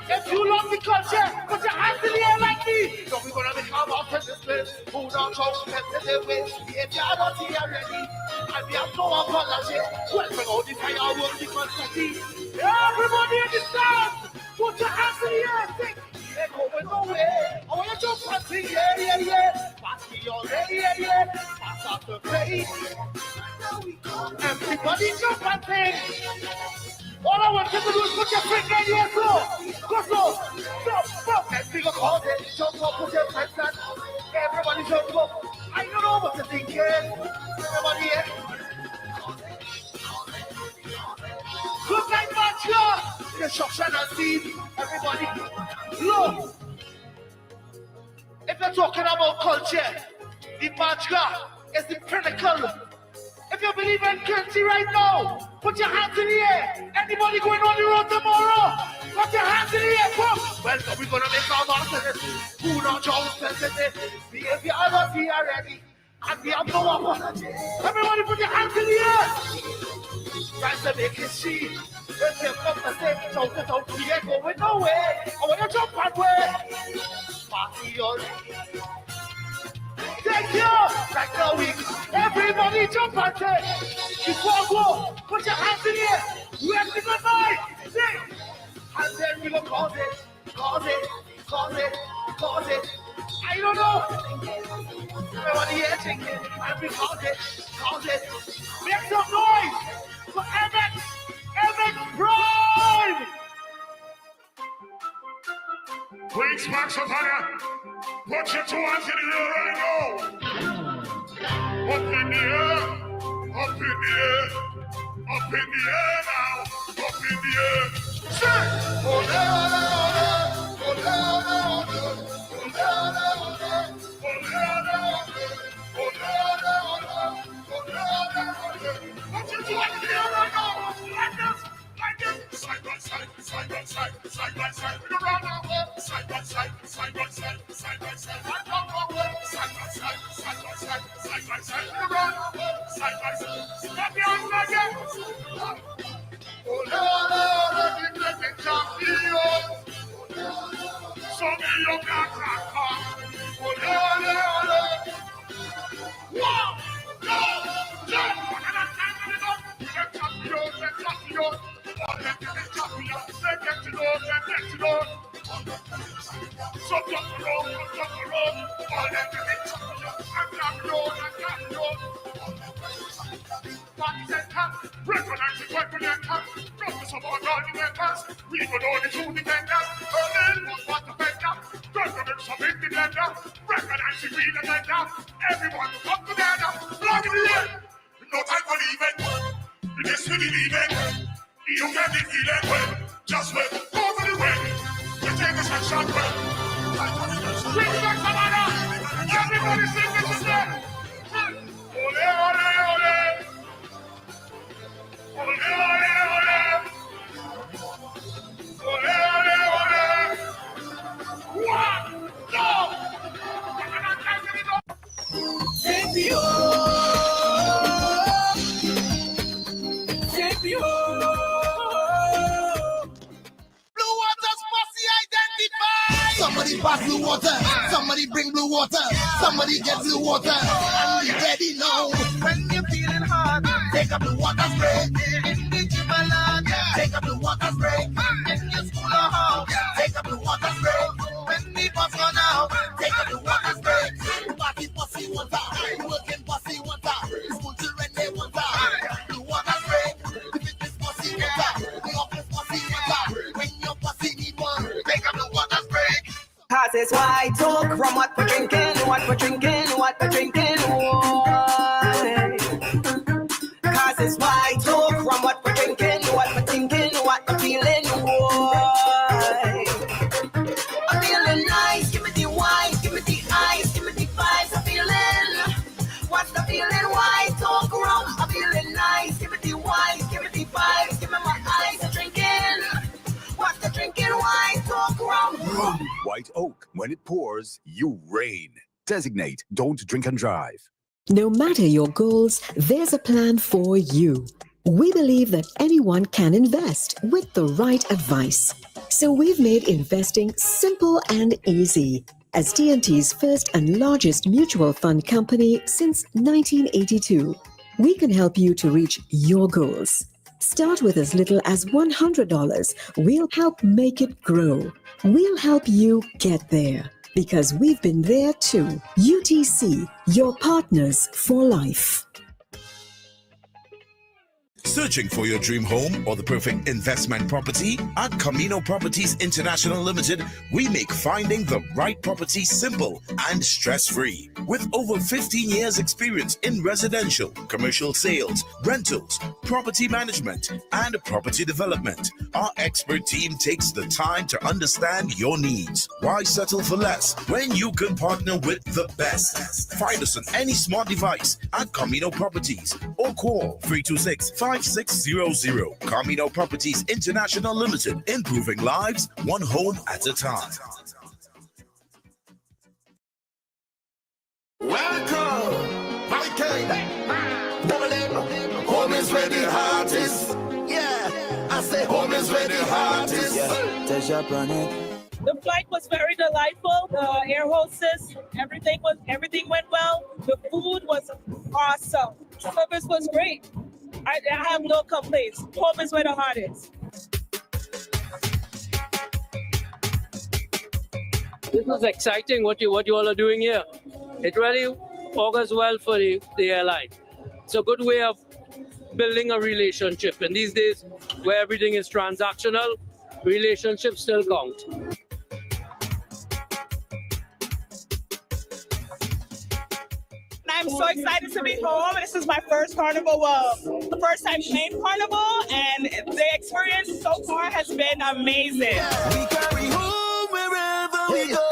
If you love the culture, put your hands in the air like me. So we're gonna become out in this place. Who don't show sensitive ways. If you are not here already, and we have no apology. Well, bring out the fireworks because everybody in the stand, put your hands in the air, sing. They're going away. I want you to jump and sing, yeah. Pass me your yeah. Pass out the plate. Everybody jump and sing. All I want you to do is put your finger in the air, go slow. Stop. Let's bring a call there. Jump up, put your friends on. Everybody jump up. I don't know what to think here. Everybody here. Good night, Matcha. Destruction and seed. Everybody. Look. If you're talking about culture, the March Gras is the pinnacle. If you believe in country right now, put your hands in the air. Anybody going on the road tomorrow? Put your hands in the air, come. Well, so we're gonna make our market. Who not just sensitive? If you are not here already, and we have no apology. Everybody put your hands in the air. Try to make history. If you come to say, shout it out, we ain't going nowhere. I wanna jump and way. party on. Take you like the week. Everybody jump and say, before I go, put your hands in the air. Ready to go night. Sing. And then we go cause it. I don't know. Everybody here thinking, and we cause it. Make some noise for Eleventh Prime. Please, Max Savannah, put your 2 hands in the air right now. Up in the air, up in the air, up in the air now, up in the air. Say, ole, ole, ole, ole, ole, put your 2 hands in the air right now, like this. Side by side, side by side, side by side, we go round and round. Side by side, side by side, side by side, side by side, side by side, side by side, we go round and round. Side by side, stop your hands again. Ole, ole, ole, the champion. So me young and cracker. Ole, ole, ole. 1, 2, 3. Champion. All them to be champion, they get to know. So jump around. All them to be champion, and champion. Parties and camps, recognize the weapon and camps. Not the subordinate members, we will know the true defenders. Berlin was what to defender, government some independent. Recognize the real agenda, everyone will come together. Flag in the air, no time for leaving. This will be leaving. You can be feeling well, just wait, over the way. You take this and shot well. Bring back Savannah. Everybody sing this again. Ole, ole, ole. Ole, ole, ole. Ole, ole, ole. 1, 2. Take me Somebody pass blue water, somebody bring blue water, somebody get blue water, and we ready now. When you're feeling hot, take a blue water spray. In the gym take a blue water spray. In your school or house, take a blue water spray. When the bus run out, take a blue water spray. Party pussy water, working pussy water, school children they water. Blue water spray, the fitness pussy water, the office pussy water. When your pussy need one, take a blue water spray. Cause it's white talk from what we're drinking, why. Cause it's white talk from what we're drinking, what we're thinking, what we're feeling, why. I'm feeling nice, give me the wine, give me the ice, give me the vibes, I'm feeling. What's the feeling, white talk around, I'm feeling nice, give me the wine, give me the vibes, give me my eyes, I'm drinking. What's the drinking, white talk around. White Oak. When it pours, you rain. Designate don't drink and drive. No matter your goals, there's a plan for you. We believe that anyone can invest with the right advice. So we've made investing simple and easy. As TNT's first and largest mutual fund company since 1982, we can help you to reach your goals. Start with as little as $100. We'll help make it grow. We'll help you get there because we've been there too. UTC, your partners for life. Searching for your dream home or the perfect investment property? At Camino Properties International Limited, we make finding the right property simple and stress-free. With over 15 years experience in residential, commercial sales, rentals, property management, and property development, our expert team takes the time to understand your needs. Why settle for less when you can partner with the best? Find us on any smart device at Camino Properties or call 326-5600. Camino Properties International Limited, improving lives one home at a time. Welcome, home is where the heart is. Yeah, I say home is where the heart is. Deja Bonnet. The flight was very delightful. The air hostess, everything went well. The food was awesome. Service was great. I have no complaints. Home is where the heart is. This is exciting what you all are doing here. It really augurs well for the airline. It's a good way of building a relationship. And these days, where everything is transactional, relationships still count. I'm so excited to be home. This is my first Carnival, the first time playing Carnival, and the experience so far has been amazing. We carry home wherever we go.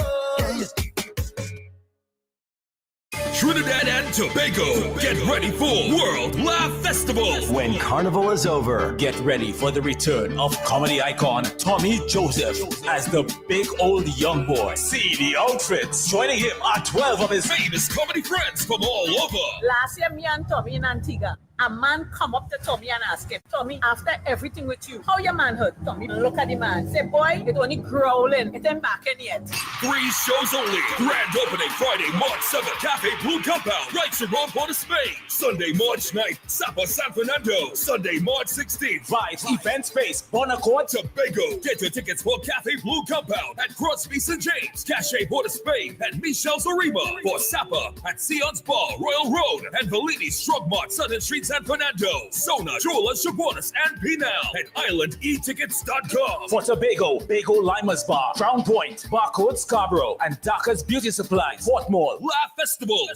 Trinidad and Tobago, get ready for World Laugh Festival. When Carnival is over, get ready for the return of comedy icon Tommy Joseph as the big old young boy. See the outfits. Joining him are 12 of his famous comedy friends from all over. Last year, me and Tommy in Antigua, a man come up to Tommy and ask him, Tommy, after everything with you, how your manhood? Tommy look at the man, say, boy, it only growling, it ain't back in yet. 3 shows only. Grand opening Friday, March 7th, Cafe Blue Compound, right around Port of Spain. Sunday, March 9th, Sapa San Fernando. Sunday, March 16th, Vibes Event Space, Bonacourt, Tobago. Get your tickets for Cafe Blue Compound at Crosby St. James, Cache Port of Spain, and Michel Zarima. For Sapa at Sion's Bar, Royal Road, and Bellini's Shrug Mart, Southern Street, San Fernando. Sona, Chola, Chabonis, and Pinal at islandetickets.com. For Tobago, Bago Lima's Bar, Crown Point, Barcode Scarborough, and Daka's Beauty Supplies, Fort Mall. Laugh Festival.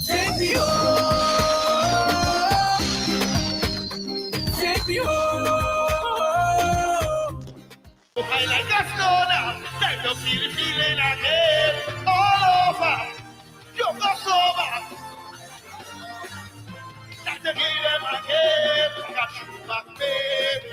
Take me home. Take me home. I like that snow now. Time to feel the feeling again. All over. You got sober. Time to give them again. Got you back, baby.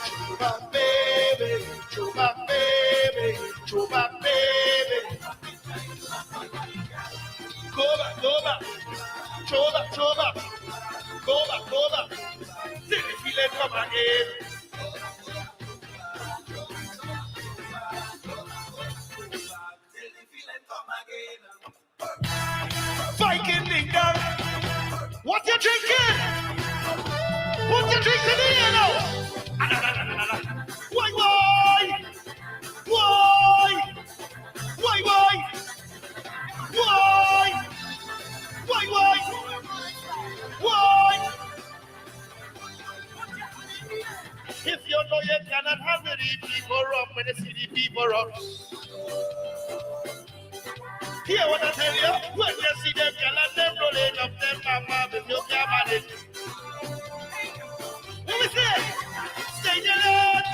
Chuba baby, chuba baby, chuba baby. Go back, chuba, chuba. Go back. See the feeling come again. Viking ding dong. What you drinking? What you drinking here now? Why? If you know you cannot handle the people rum when you see the people rum. Here what I tell you, when you see them girl and them rolling up them mama, if you can't manage. Let me say, stay in your lane,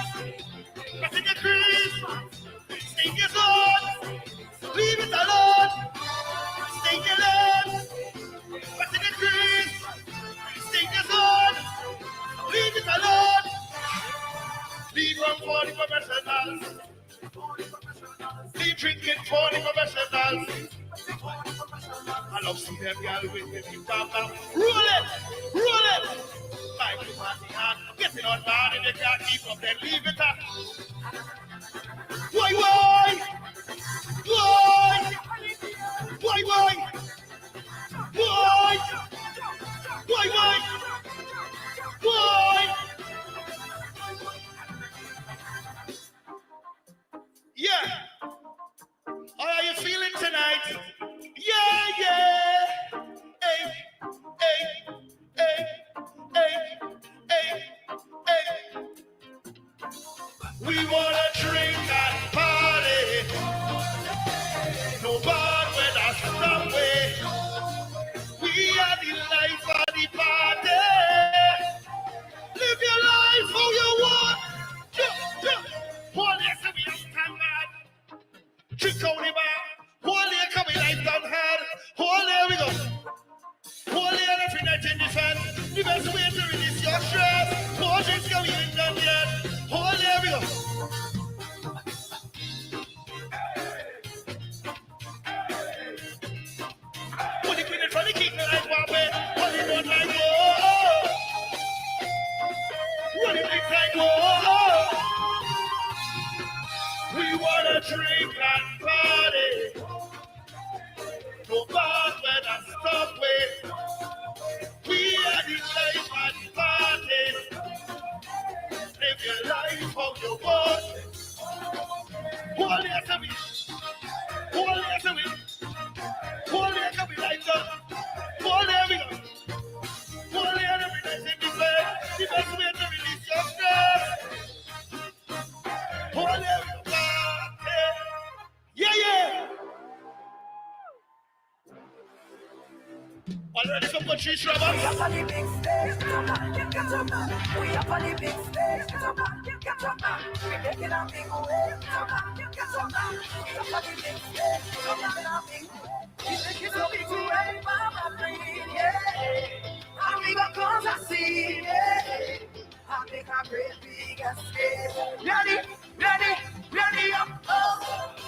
not in the crease, stay in your zone, leave it alone. Stay in your lane, not in the crease, stay in your zone, leave it alone. Leave from for the professionals, leave drinking for the professionals. I love see them girl with the papa. Roll it. Like you party hard, get it on bad and they can't keep up, then leave it up. Why? Yeah. How are you feeling tonight? Yeah. Hey. We wanna drink and party. No bad weather stop way. We are the life of the party. Live your life how you want. One day we have stand mad. Drink on the bar. One day come in life down hard. One day we go. One day every night in the fan. The best way to release your stress. More drinks coming in done yet. One day we go. Put the queen in front of the king like one way. What you want like whoa. drink and party. No bad weather stop with. We are the life and party. Live your life how you want. Hold your tummy. Hold your tummy. Hold your tummy like that. Hold your tummy. Hold your tummy like that. The best way to release your stress. Hold your tummy. Yeah. Already from Patrice Roberts. We up on the big stage, get your man. We up on the big stage, get your man. We making a big wave, get your man. We up on the big stage, making a big wave. We making a big wave, mama breathe, yeah. And we got cause I see, yeah. And make a great big escape. Ready up, oh.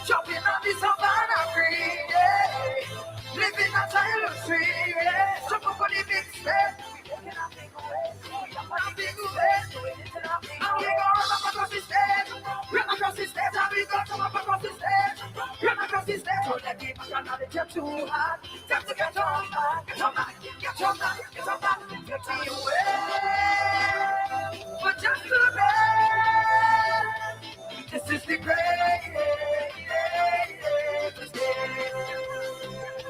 Jumping on the Savannah green, yeah. Living a childhood dream, yeah. Jump up on the big stage. We making a big wave. We up on the big stage. And we go run up across the stage. Run across the stage. And we go jump up across the stage. Run across the stage. So let me back and let you too hard. Time to get on back. Get on back. Get on back. Get on back. Get to your way. But just today, this is the greatest day.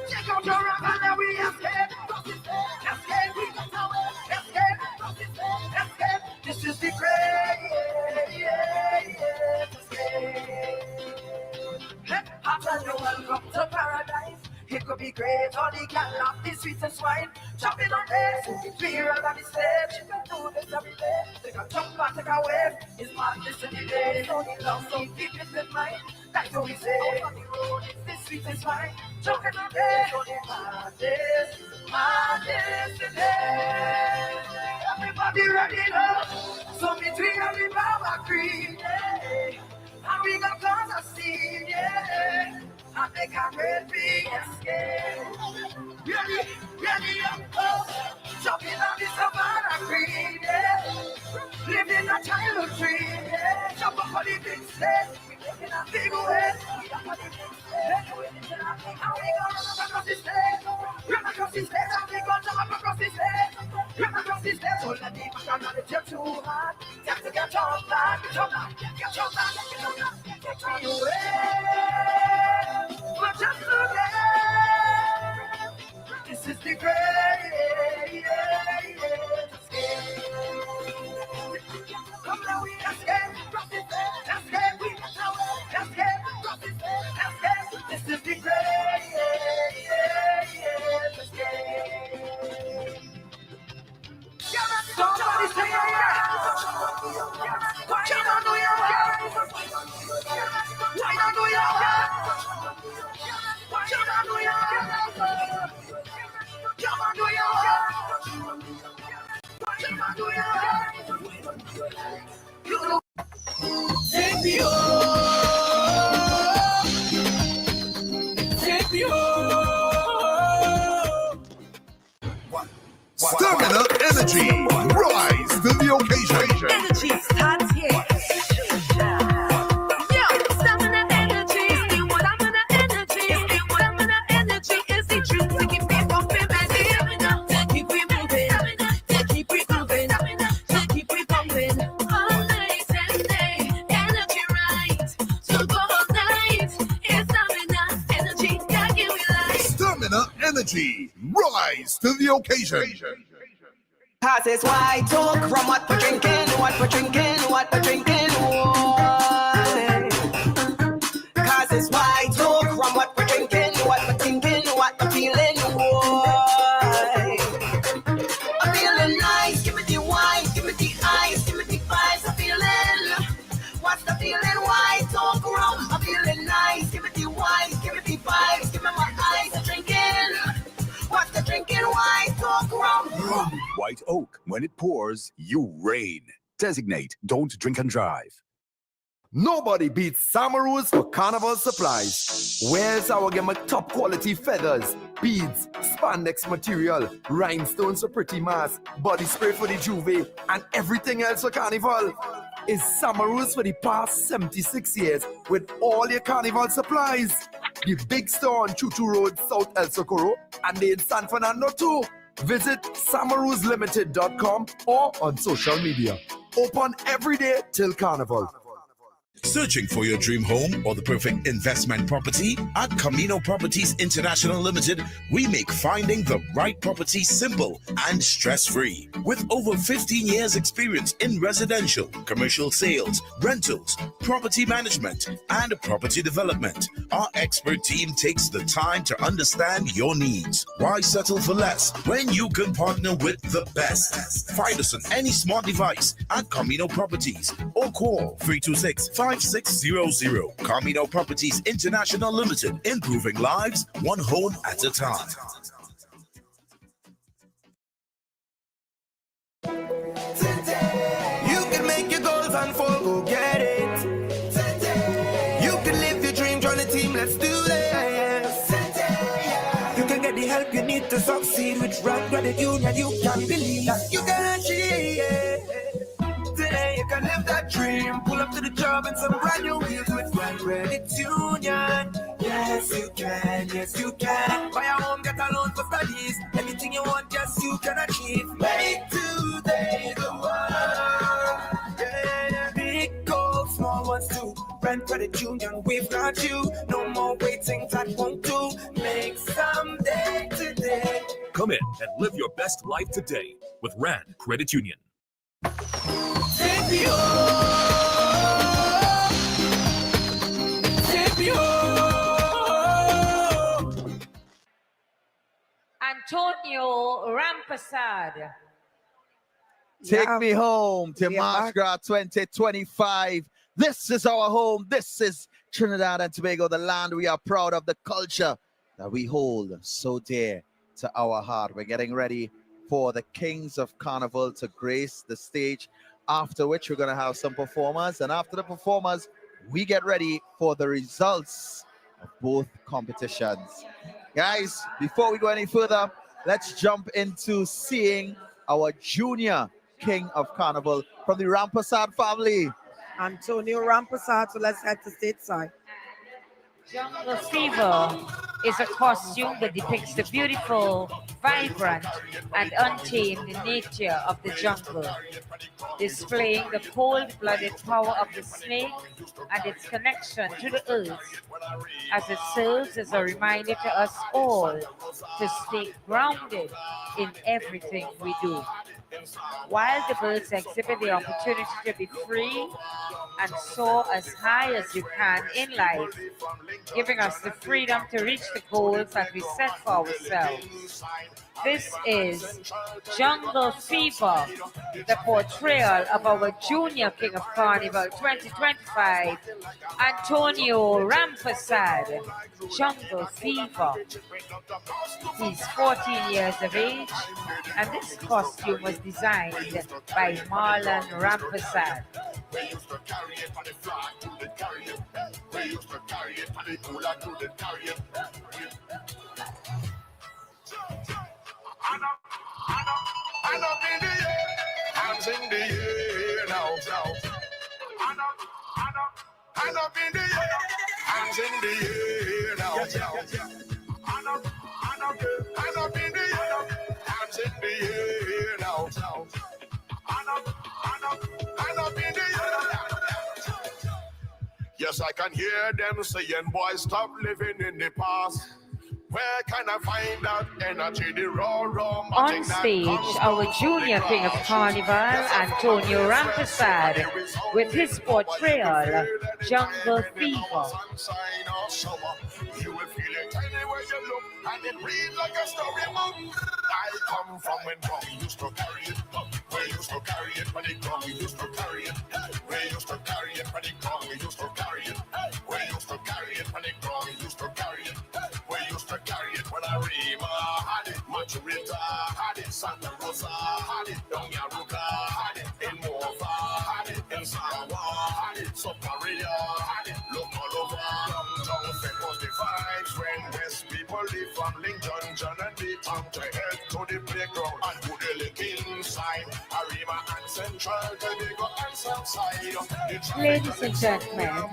Check out your rock and then we escape. Escape, we got away. Escape. This is the greatest escape. I tell you, welcome to paradise. It could be great, all the gal love the sweetest wine. Jumping on this, clear on the stage. You can do this every day. Take a jump and take a wave. It's madness in the day. So the love, so keep it in mind. That's what we say. On the road, it's the sweetest wine. Jumping on this, so the madness in the everybody ready now. So between every power cream, yeah. And we got cause I see, yeah. I make a great big escape. Ready up, oh. Jumping on the Savannah green, yeah. Living a childhood dream, yeah. Jump up on the big stage. We making a big wave. We up on the big stage. And we go run across the stage. Run across the stage. And we go jump up across the stage. Run across the stage. So let me back and let it too hard. Time to get on back. Get on back. Get on back. Get on back. Get on your way. But just today, this is the greatest escape. Come now, we escape. Escape, we get away. Escape. This is the greatest escape. Somebody say yeah. Why not do your way? Why not do your way? Why not do your way? Come on, do your way. Come on, do your way. You take me home. Take me home. Stamina energy. Rise to the occasion. Energy starts here. Yo, stamina energy. Stamina energy. Stamina energy is the truth to keep me pumping, baby. To keep me moving. To keep me moving. To keep me pumping. All night and day. Energy right. So go all night. It's stamina energy. Gotta give me life. Stamina energy. Rise to the occasion. Cause it's white talk from what we're drinking, what we're drinking, what we're drinking, why? Cause it's white talk from what we're drinking, what we're thinking, what we're feeling, why? I'm feeling nice, give me the wine, give me the ice, give me the vibes, I'm feeling. What's the feeling? White talk rum. I'm feeling nice, give me the wine, give me the vibes, give me my eyes, I'm drinking. What's the drinking? White talk rum. White Oak. When it pours, you rain. Designate, don't drink and drive. Nobody beats Samaru's for Carnival supplies. Where's our game of top quality feathers, beads, spandex material, rhinestones for pretty mask, body spray for the juve, and everything else for Carnival? is Samaru's for the past 76 years with all your carnival supplies. The big store on Chuchu Road, South El Socorro, and they in San Fernando too. Visit samaruzlimited.com or on social media. Open every day till Carnival. Searching for your dream home or the perfect investment property? At Camino Properties International Limited, we make finding the right property simple and stress-free. With over 15 years experience in residential, commercial sales, rentals, property management, and property development, our expert team takes the time to understand your needs. Why settle for less when you can partner with the best? Find us on any smart device at Camino Properties or call 326-5600. Camino Properties International Limited, improving lives one home at a time. You can make your goals unfold, go get it. You can live your dream, join the team, let's do this. You can get the help you need to succeed with Run Credit Union. You can believe that you can achieve. Today you can live that dream. Pull up to the job and some brand new wheels with Run Credit Union. Yes you can, yes you can. Buy a home, get a loan for studies. Anything you want, yes you can achieve. Make today the one. Yeah, big goals, small ones too. Run Credit Union, we've got you. No more waiting, that won't do. Make someday today. Come in and live your best life today with Rand Credit Union. Take me home. Take me home. Antonio Rampasad. Take me home to Dimanche Gras 2025. This is our home. This is Trinidad and Tobago, the land we are proud of, the culture that we hold so dear to our heart. We're getting ready for the Kings of Carnival to grace the stage, after which we're going to have some performers. And after the performers, we get ready for the results of both competitions. Guys, before we go any further, let's jump into seeing our junior King of Carnival from the Rampasad family. Antonio Rampasad, so let's head to stateside. Jungle Fever is a costume that depicts the beautiful, vibrant, and untamed nature of the jungle, displaying the cold-blooded power of the snake and its connection to the earth, as it serves as a reminder to us all to stay grounded in everything we do. While the birds exhibit the opportunity to be free and soar as high as you can in life, giving us the freedom to reach the goals that we set for ourselves. This is Jungle Fever, the portrayal of our junior King of Carnival 2025, Antonio Rampasad. Jungle Fever. He's 14 years of age, and this costume was designed by Marlon Rampasad. And up in the air, hands in the air now. And up in the air, hands in the air now. And up in the air, hands in the air now. And up in the air. Yes, I can hear them saying, boys, stop living in the past. Where can I find that energy, the raw On stage, our junior King of Carnival, Antonio Rampasad, with his portrayal, Jungle Fever. You will feel it anywhere you look, and it reads like a storybook. I come from when we used to carry it. We used to carry it, but it we used to carry it. We used to carry it, but it we used to carry it. We used to carry it, but it we used to carry it. We used to carry it when I Rima had it, Maturita had it, Santa Rosa had it, Don Yaruka had it, in Mova had it, in Sawa had it, Soparia had it, look all over. Downtown famous the vibes when West people live from Lincoln, John and the town to head to the playground and put the link Inside, Arima and Central, they go and Southside. Ladies and gentlemen,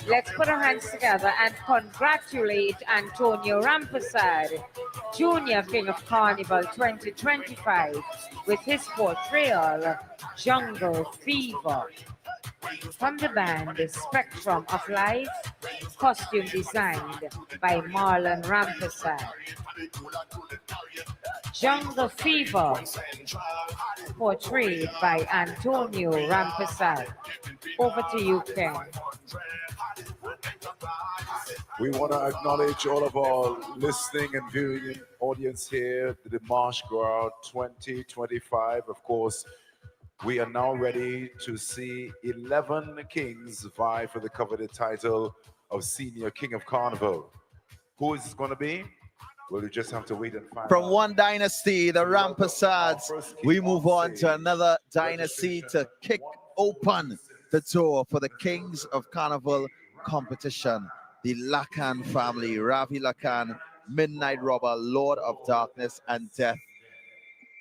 let's put our hands together and congratulate Antonio Rampasad, Junior King of Carnival 2025, with his portrayal, Jungle Fever. From the band Spectrum of Life, costume designed by Marlon Rampasad. Jungle Fever, portrayed by Antonio Rampasad. Over to you, Ken. We want to acknowledge all of our listening and viewing audience here, the Dimanche Gras 2025. Of course, we are now ready to see 11 kings vie for the coveted title of Senior King of Carnival. Who is this going to be? Well, you just have to wait and find From out. one dynasty, the Rampasads, we move on to another dynasty to kick open the door for the Kings of Carnival competition. The Lacan family, Ravi Lacan, Midnight Robber, Lord of Darkness and Death.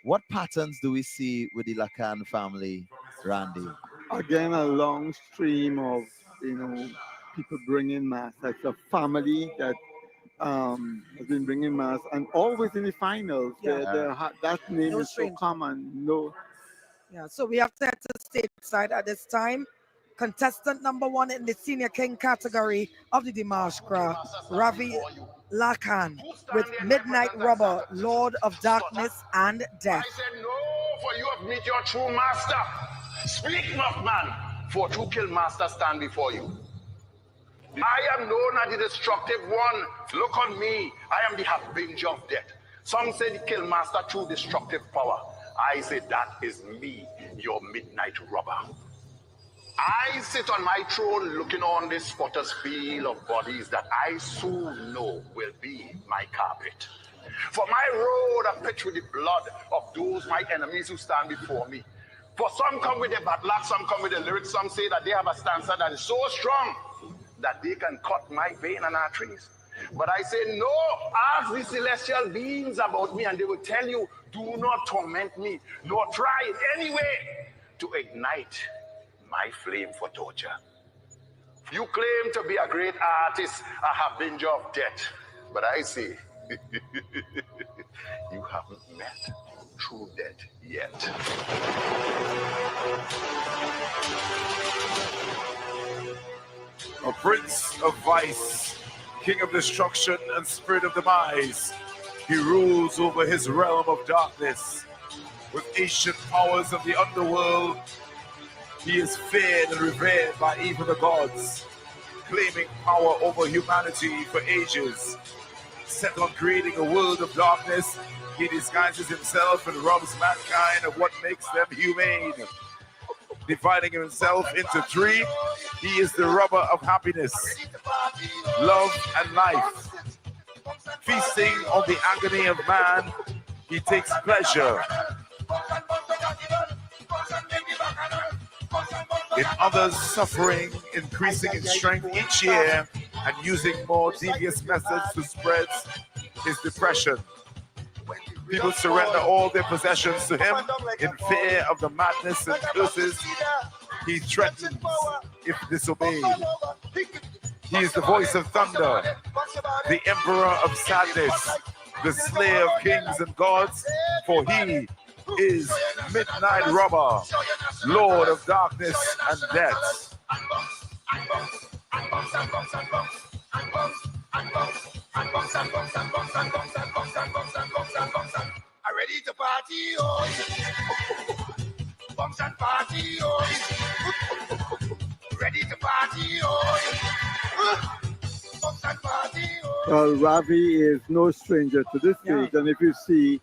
What patterns do we see with the Lacan family, Randy? Again, a long stream of, people bringing mass. That's a family that has been bringing mass, and always in the finals. Yeah. That name No is so strange. common. No. Yeah, so we have set the stateside at this time. Contestant number 1 in the Senior King category of the Dimanche Gras, Ravi Lakan, with Midnight Robber, Lord of Darkness and Death. I said, no, for you have met your true master. Speak not, man, for true kill master stand before you. I am known as the destructive one. Look on me. I am the harbinger of death. Some say the kill master through destructive power. I say that is me, your midnight robber. I sit on my throne looking on this potter's field of bodies that I soon know will be my carpet. For my road are pitched with the blood of those my enemies who stand before me. For some come with their battle axe, some come with the lyrics, some say that they have a stanza that is so strong that they can cut my vein and arteries. But I say, no, ask the celestial beings about me and they will tell you, do not torment me, nor try in any way to ignite my flame for torture. You claim to be a great artist, a harbinger of death, but I say, you haven't met true death yet. A prince of vice, king of destruction and spirit of demise. He rules over his realm of darkness. With ancient powers of the underworld, he is feared and revered by even the gods, claiming power over humanity for ages. Set on creating a world of darkness, he disguises himself and robs mankind of what makes them humane. Dividing himself into 3, he is the robber of happiness, love, and life. Feasting on the agony of man, he takes pleasure in others' suffering, increasing in strength each year and using more devious methods to spread his depression. People surrender all their possessions to him in fear of the madness and curses he threatens if disobeyed. He is the voice of thunder, the emperor of sadness, the slayer of kings and gods, for he is Midnight Robber, Lord of darkness and death. I'm ready to party, oh. Bumps and party, oh. Ready to party, oh. Bumps and party, oh. Well, Ravi is no stranger to this stage, and if you see,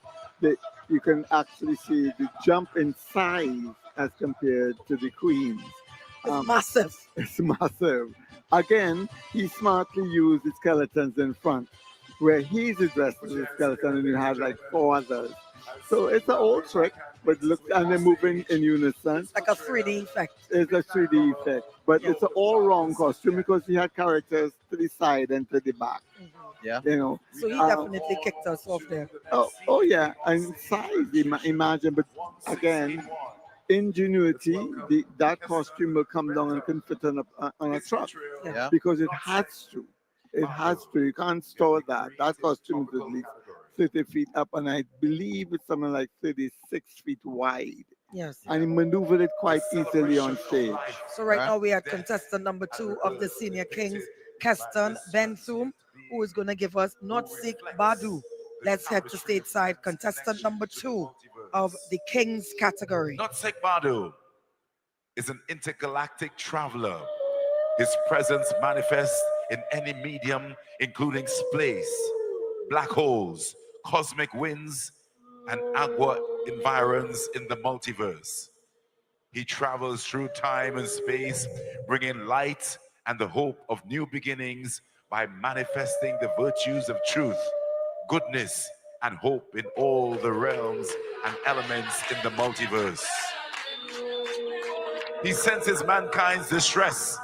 you can actually see the jump in size as compared to the queens. It's massive. It's massive. Again, he smartly used the skeletons in front, where he's dressed as a skeleton and you have like 4 others. So it's an old trick, but look, and they're moving in unison. Like a 3D effect. It's a 3D effect, but it's an all-round costume because he had characters to the side and to the back. Yeah. You know. So he definitely kicked us off there. Oh yeah, and size, imagine, but again, ingenuity, that costume will come down and can fit on a truck. Yeah. Because it has to. It has to. You can't store that. That costume is at least 30 feet up, and I believe it's something like 36 feet wide. Yes. And he maneuvered it quite easily on stage. So right now we are contestant number 2 of the Senior Kings, Keston Benthum, who is going to give us Not Sick Badu. Let's head to stateside. Contestant number 2 of the Kings category. Not Sick Badu is an intergalactic traveler. His presence manifests in any medium, including space, black holes, cosmic winds, and agua environs in the multiverse. He travels through time and space, bringing light and the hope of new beginnings by manifesting the virtues of truth, goodness, and hope in all the realms and elements in the multiverse. He senses mankind's distress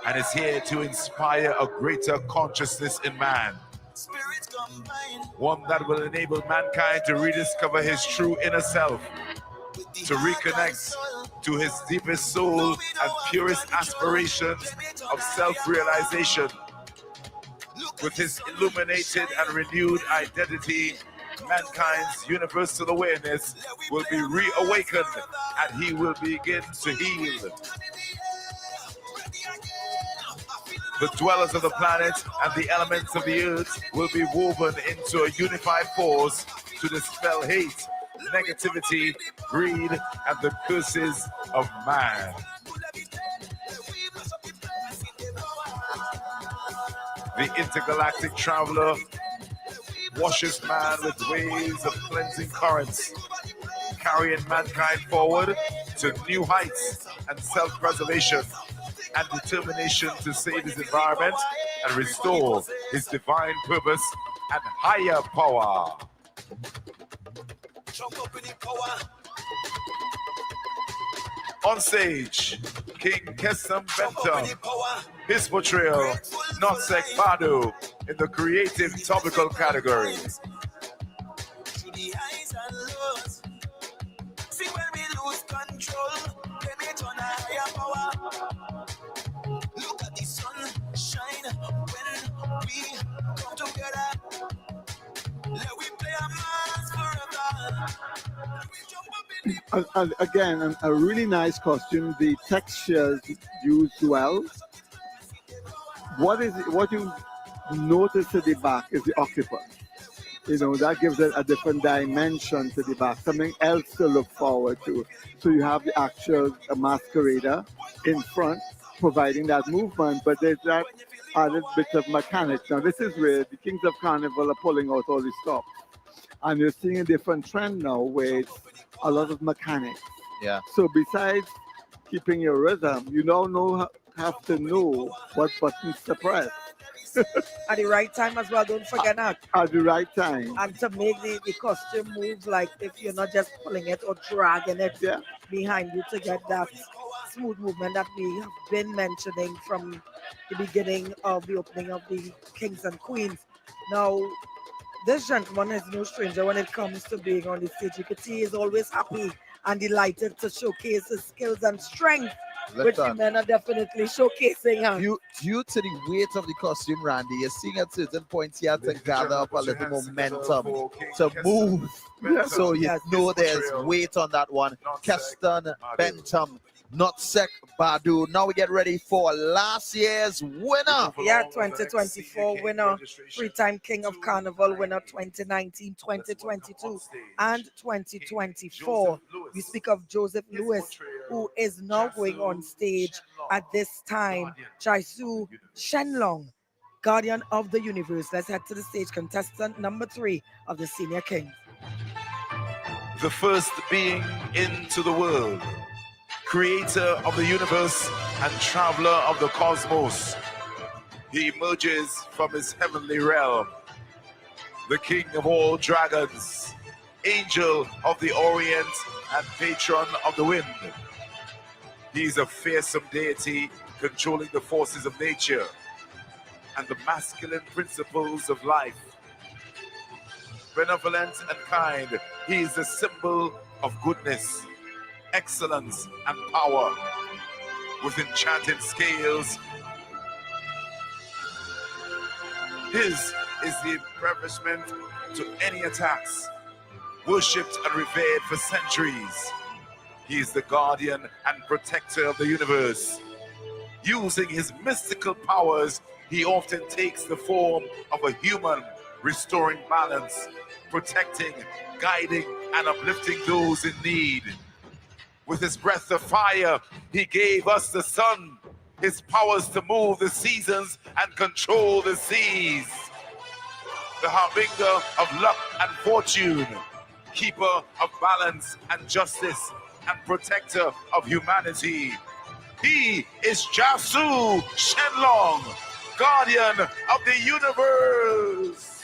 and is here to inspire a greater consciousness in man. One that will enable mankind to rediscover his true inner self, to reconnect to his deepest soul and purest aspirations of self-realization. With his illuminated and renewed identity, mankind's universal awareness will be reawakened and he will begin to heal. The dwellers of the planet and the elements of the earth will be woven into a unified force to dispel hate, negativity, greed, and the curses of man. The intergalactic traveler washes man with waves of cleansing currents, carrying mankind forward to new heights and self-preservation and determination to save his environment and restore his divine purpose and higher power. On stage, King Keston Benthum, his portrayal, Not Sick Badu, in the creative topical category. And again, a really nice costume. The textures used well. What you notice at the back is the occupant. You know, that gives it a different dimension to the back, something else to look forward to. So you have the actual masquerader in front, providing that movement, but there's that added bit of mechanics. Now, this is where the Kings of Carnival are pulling out all the stops. And you're seeing a different trend now where it's a lot of mechanics. Yeah. So besides keeping your rhythm, you now have to know what buttons to press. At the right time as well, don't forget that. At the right time. And to make the costume move, like if you're not just pulling it or dragging it behind you to get that smooth movement that we have been mentioning from the beginning of the opening of the Kings and Queens. Now, this gentleman is no stranger when it comes to being on the stage. You can see he's always happy and delighted to showcase his skills and strength, which the men are definitely showcasing. Due to the weight of the costume, Randy, you're seeing at certain points he had to gather up a little momentum to move. So you know there's weight on that one. Keston Benthum, Not Sick Badu. Now we get ready for last year's winner. Yeah, 2024 winner, three-time King of Carnival winner, 2019, 2022, and 2024. We speak of Joseph Lewis, who is now going on stage at this time. Jaisu Shenlong, Guardian of the Universe. Let's head to the stage. Contestant number 3 of the Senior King. The first being into the world, creator of the universe and traveler of the cosmos. He emerges from his heavenly realm, the king of all dragons, angel of the Orient and patron of the wind. He is a fearsome deity controlling the forces of nature and the masculine principles of life. Benevolent and kind, he is the symbol of goodness, excellence, and power. With enchanted scales, his is the impressment to any attacks, worshipped and revered for centuries. He is the guardian and protector of the universe. Using his mystical powers, he often takes the form of a human, restoring balance, protecting, guiding, and uplifting those in need. With his breath of fire, he gave us the sun, his powers to move the seasons and control the seas. The harbinger of luck and fortune, keeper of balance and justice, and protector of humanity. He is Jasu Shenlong, guardian of the universe.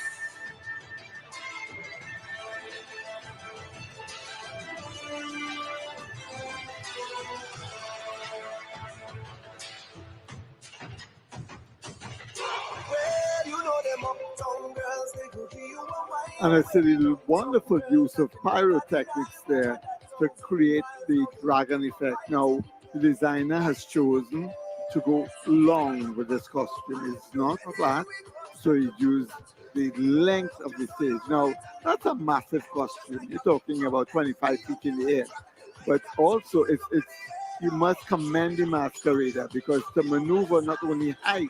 And it's a wonderful use of pyrotechnics there to create the dragon effect. Now, the designer has chosen to go long with this costume. It's not flat, so he used the length of the stage. Now, that's a massive costume. You're talking about 25 feet in the air. But also, it's you must commend the masquerader because to maneuver not only height,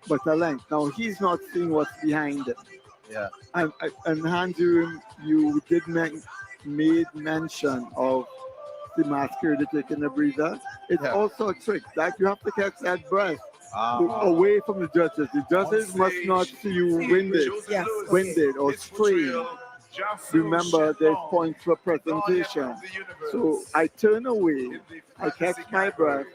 but a length. Now, he's not seeing what's behind it. Yeah. And Hans, you did made mention of the masquerader taking a breather. It's also a trick that you have to catch that breath away from the judges. The judges must not see you winded or strained. Remember, there's points for presentation. So I turn away, I catch my breath,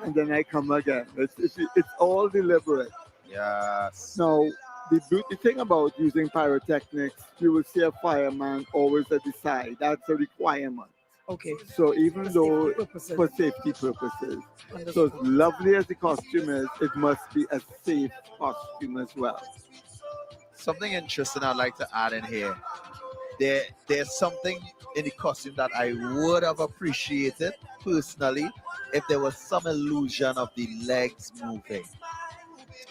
and then I come again. It's all deliberate. Yes. Now, the thing about using pyrotechnics, you will see a fireman always at the side. That's a requirement. Okay. So even though for safety purposes, so as lovely as the costume is, it must be a safe costume as well. Something interesting I'd like to add in here. There's something in the costume that I would have appreciated personally if there was some illusion of the legs moving.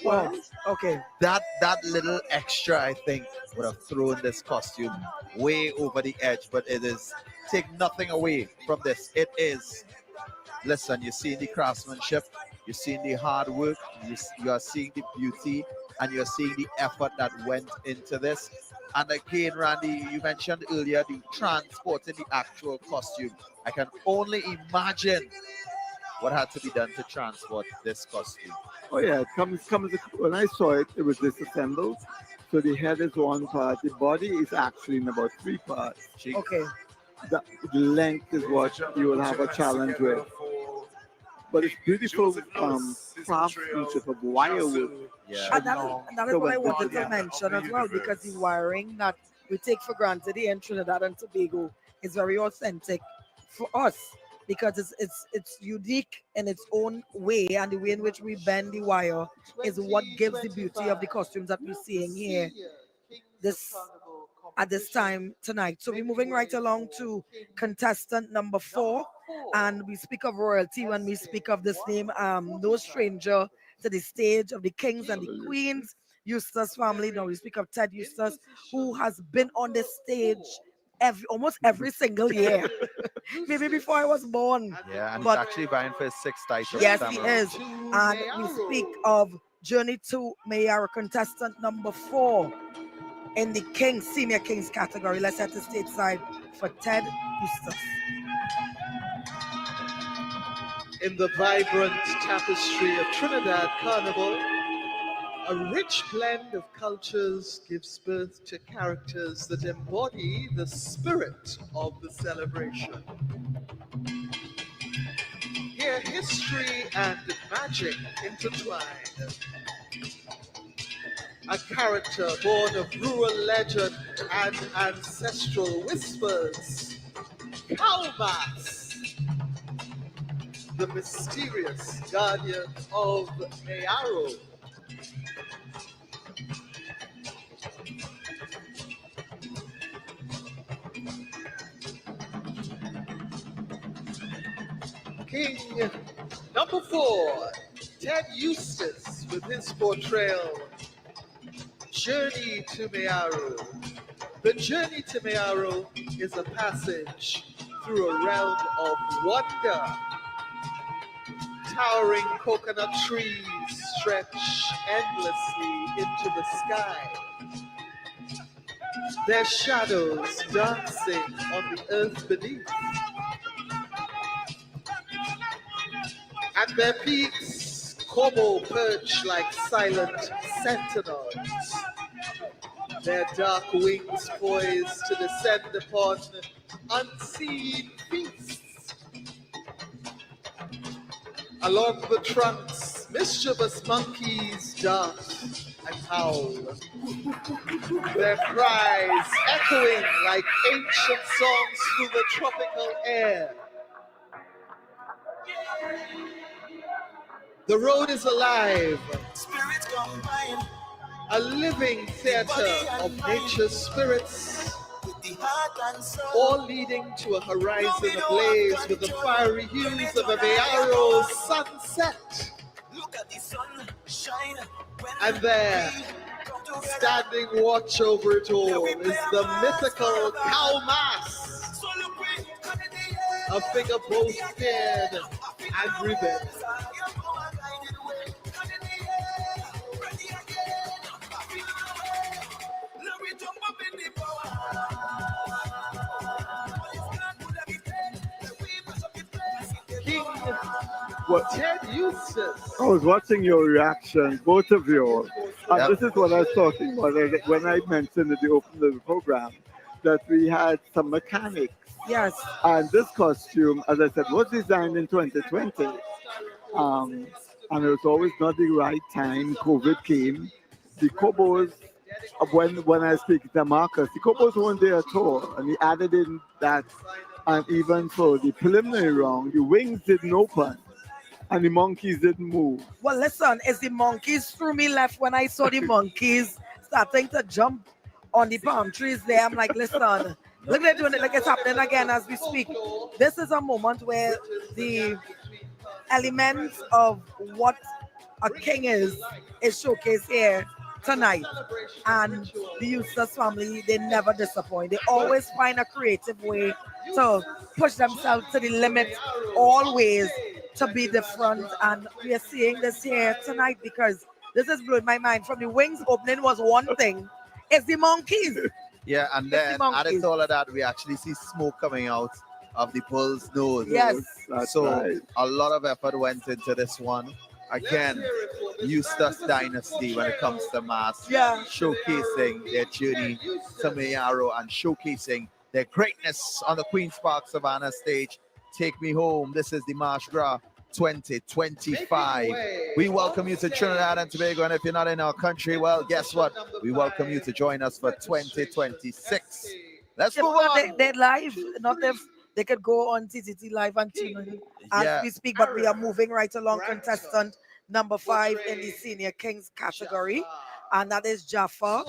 Well, okay. That little extra, I think, would have thrown this costume way over the edge, but it is take nothing away from this. It is, listen, you're seeing the craftsmanship, you're seeing the hard work, you are seeing the beauty, and you're seeing the effort that went into this. And again, Randy, you mentioned earlier the transporting the actual costume. I can only imagine what had to be done to transport this costume. Oh yeah, it comes. When I saw it, it was disassembled. So the head is one part, the body is actually in about 3 parts. Okay. The length is what you will have a challenge with. But it's beautiful craftsmanship of wire work. Yeah. And that is what I wanted to mention as well, because the wiring that we take for granted here in Trinidad and Tobago is very authentic for us, because it's unique in its own way, and the way in which we bend the wire is what gives the beauty of the costumes that we're seeing here at this time tonight. So we're moving right along to contestant number 4, and we speak of royalty when we speak of this name, no stranger to the stage of the kings and the queens, Eustace family. Now we speak of Ted Eustace, who has been on the stage almost every single year. Maybe before I was born. Yeah, and he's actually vying for his 6th title. Yes, he is. And we speak of Journey to Mayor, contestant number 4 in the Kings, Senior Kings category. Let's set the stage side for Ted Eustace. In the vibrant tapestry of Trinidad Carnival, a rich blend of cultures gives birth to characters that embody the spirit of the celebration. Here, history and magic intertwine. a character born of rural legend and ancestral whispers. Kalmas, the mysterious guardian of Mayaro. King number 4, Ted Eustace, with his portrayal, Journey to Mayaro. The journey to Mayaro is a passage through a realm of wonder. Towering coconut trees stretch endlessly into the sky, their shadows dancing on the earth beneath. At their peaks, Kobo perch like silent sentinels, their dark wings poised to descend upon unseen feasts. Along the trunks, mischievous monkeys dart and howl, their cries echoing like ancient songs through the tropical air. The road is alive, a living theater of nature's spirits, all leading to a horizon ablaze with the fiery hues of a Mayaro sunset. And there, standing watch over it all, is the mythical Kalmas, a figure both feared and rebel. What? Ted Eustace. I was watching your reaction, both of you. And this is what I was talking about when I mentioned at the opening of the program that we had some mechanics. Yes. And this costume, as I said, was designed in 2020. And it was always not the right time. COVID came. The Kobos, when I speak to Marcus, the Kobos weren't there at all. And he added in that, and even for the preliminary round, the wings didn't open. And the monkeys didn't move. Well, listen, as the monkeys threw me left when I saw the monkeys starting to jump on the palm trees there, I'm like, listen, look, they're doing it like it's happening again as we speak. This is a moment where the elements of what a king is showcased here tonight. And the Eustace family, they never disappoint. They always find a creative way to push themselves to the limit, always to be different. And we are seeing this here tonight because this is blowing my mind. From the wings opening was one thing, it's the monkeys. Yeah, and then added to all of that, we actually see smoke coming out of the bull's nose. Yes. So right. a lot of effort went into this one. Again, Eustace Dynasty when it comes to mass, showcasing their journey to Mayaro and showcasing their greatness on the Queen's Park Savannah stage. Take Me Home. This is Dimanche Gras 2025. We welcome you to Trinidad and Tobago, and if you're not in our country, well, guess what? We welcome you to join us for 2026. Let's move on. They're live, not if they could go on TTT Live and tune in as we speak, but we are moving right along. Contestant number 5 in the Senior Kings category, and that is Jaffa,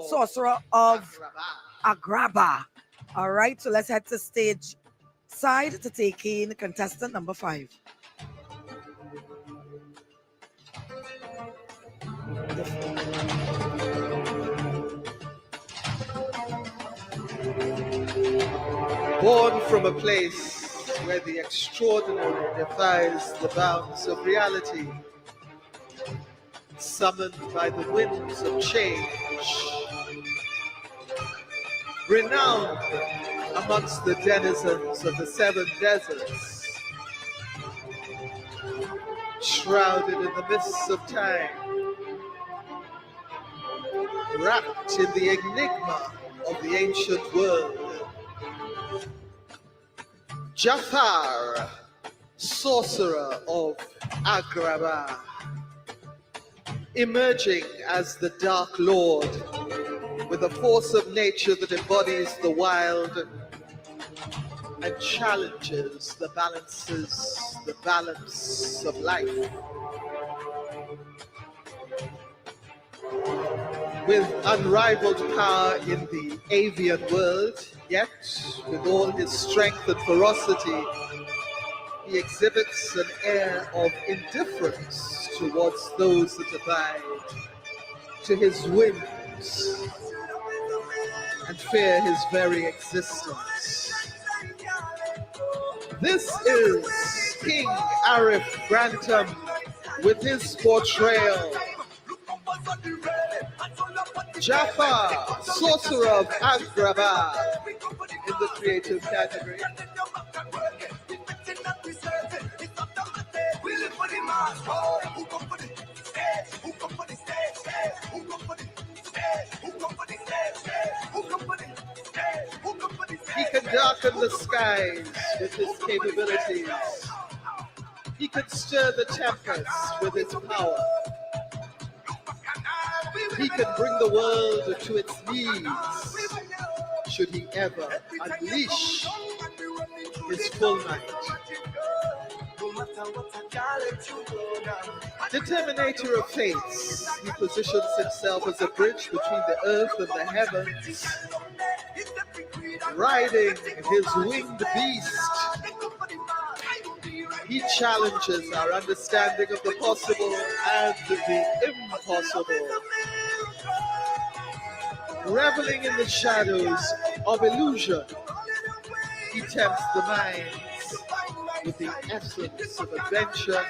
Sorcerer of Agrabah. All right, so let's head to stage side to take in contestant number 5. Born from a place where the extraordinary defies the bounds of reality, summoned by the winds of change, renowned amongst the denizens of the 7 deserts, shrouded in the mists of time, wrapped in the enigma of the ancient world. Jafar, sorcerer of Agrabah. emerging as the Dark Lord, with a force of nature that embodies the wild and challenges the balance of life. With unrivaled power in the avian world, yet with all his strength and ferocity, he exhibits an air of indifference towards those that abide to his whims and fear his very existence. This is King Arif Grantham with his portrayal Jafar, Sorcerer of Agrabah, in the creative category. He can darken the skies with his capabilities. He can stir the tempest with his power. He can bring the world to its knees should he ever unleash his full might. Determinator of fates, he positions himself as a bridge between the earth and the heavens, riding his winged beast. He challenges our understanding of the possible and the impossible. Reveling in the shadows of illusion, he tempts the minds with the essence of adventure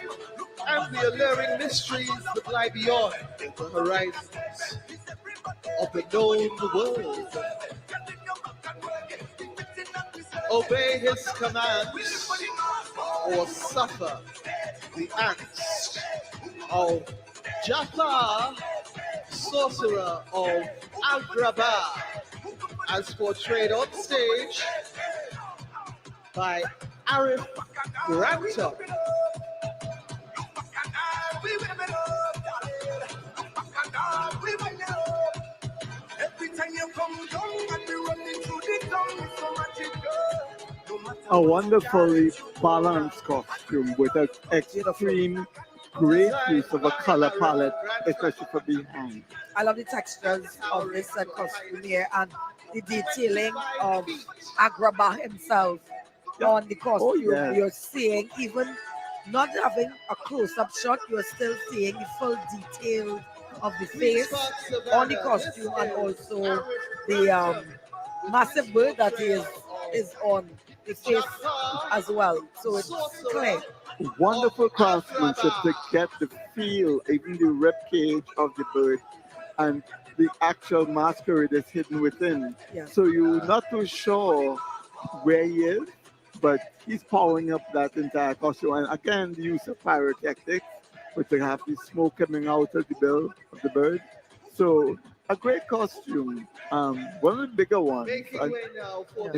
and the alluring mysteries that lie beyond the horizons of the known world. Obey his commands or suffer the angst of Jafar, Sorcerer of Agrabah, as portrayed on stage by Arif Grantham. A wonderfully balanced costume with an extreme great use of a color palette, especially for behind. I love the textures of this costume here and the detailing of Agrabah himself on the costume. Oh, yes. You're seeing, even not having a close-up shot, you're still seeing the full detail of the face on the costume and also the massive bird that is on the face as well. So it's clear. Wonderful craftsmanship to get the feel, even the rib cage of the bird, and the actual masquerade is hidden within. Yeah. So you're not too sure where he is, but he's powering up that entire costume. And again, the use of pyrotechnics, which they have the smoke coming out of the bird. So a great costume. One of the bigger ones, and,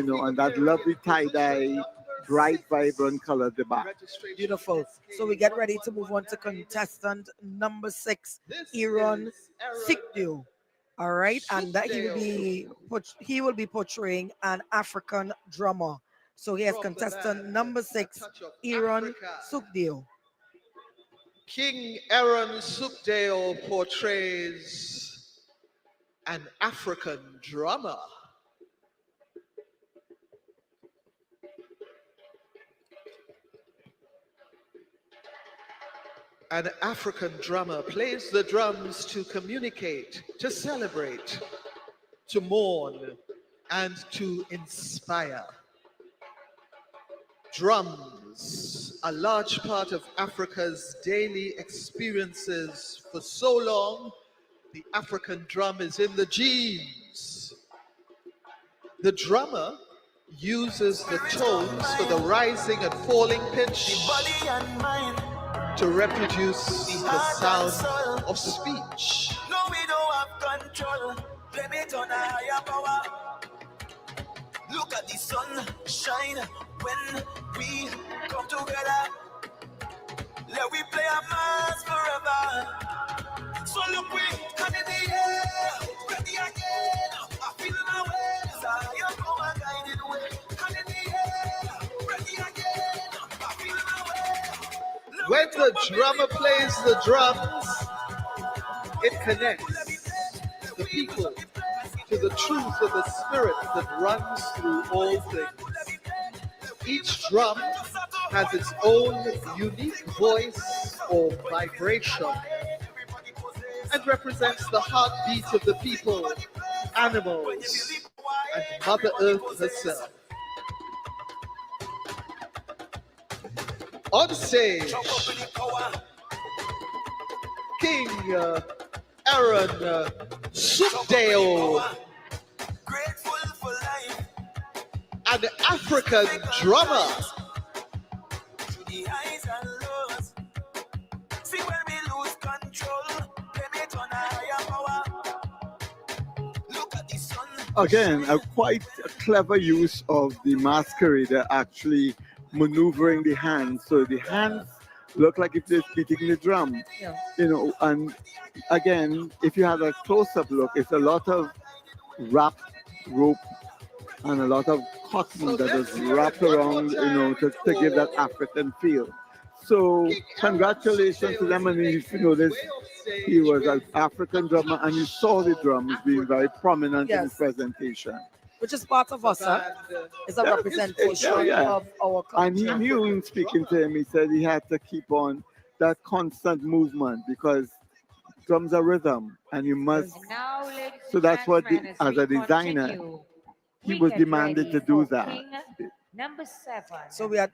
and that lovely tie-dye, bright, vibrant color at the back. Beautiful. So we get ready to move on to contestant number 6, Iron Sikdu. All right, and that he will be portraying an African drummer. So here's contestant number 6, Iron Sikdu. King Aaron Sukdeo portrays an African drummer. An African drummer plays the drums to communicate, to celebrate, to mourn, and to inspire. Drums, a large part of Africa's daily experiences for so long, the African drum is in the genes. The drummer uses the tones for the rising and falling pitch to reproduce the sound of speech. No, we don't have control. Blame it on a higher power. Look at the sun shine when we come together. Let we play a mass forever. So look quick, and in the air, ready again. I feel my way, so I am our guided way. And in the air, ready again. I feel my way. When the drummer plays the drums, it connects the people to the truth of the spirit that runs through all things. Each drum has its own unique voice or vibration and represents the heartbeat of the people, animals, and Mother Earth herself. On stage, King Aaron Sukdeo, an African drummer. Again, a quite a clever use of the masquerader actually maneuvering the hands. So the hands look like if they're beating the drum. Yeah. You know, and again, if you have a close-up look, it's a lot of wrapped rope and a lot of cotton that is wrapped around, you know, to give that African feel. So congratulations to them, and if you notice, he was an African drummer, and you saw the drums being very prominent in his presentation. Which is part of us, huh? It's a representation of our culture. And he knew in speaking to him, he said he had to keep on that constant movement because drums are rhythm, and you must. So that's what, as a designer, he was demanded to do that. Number 7. So we had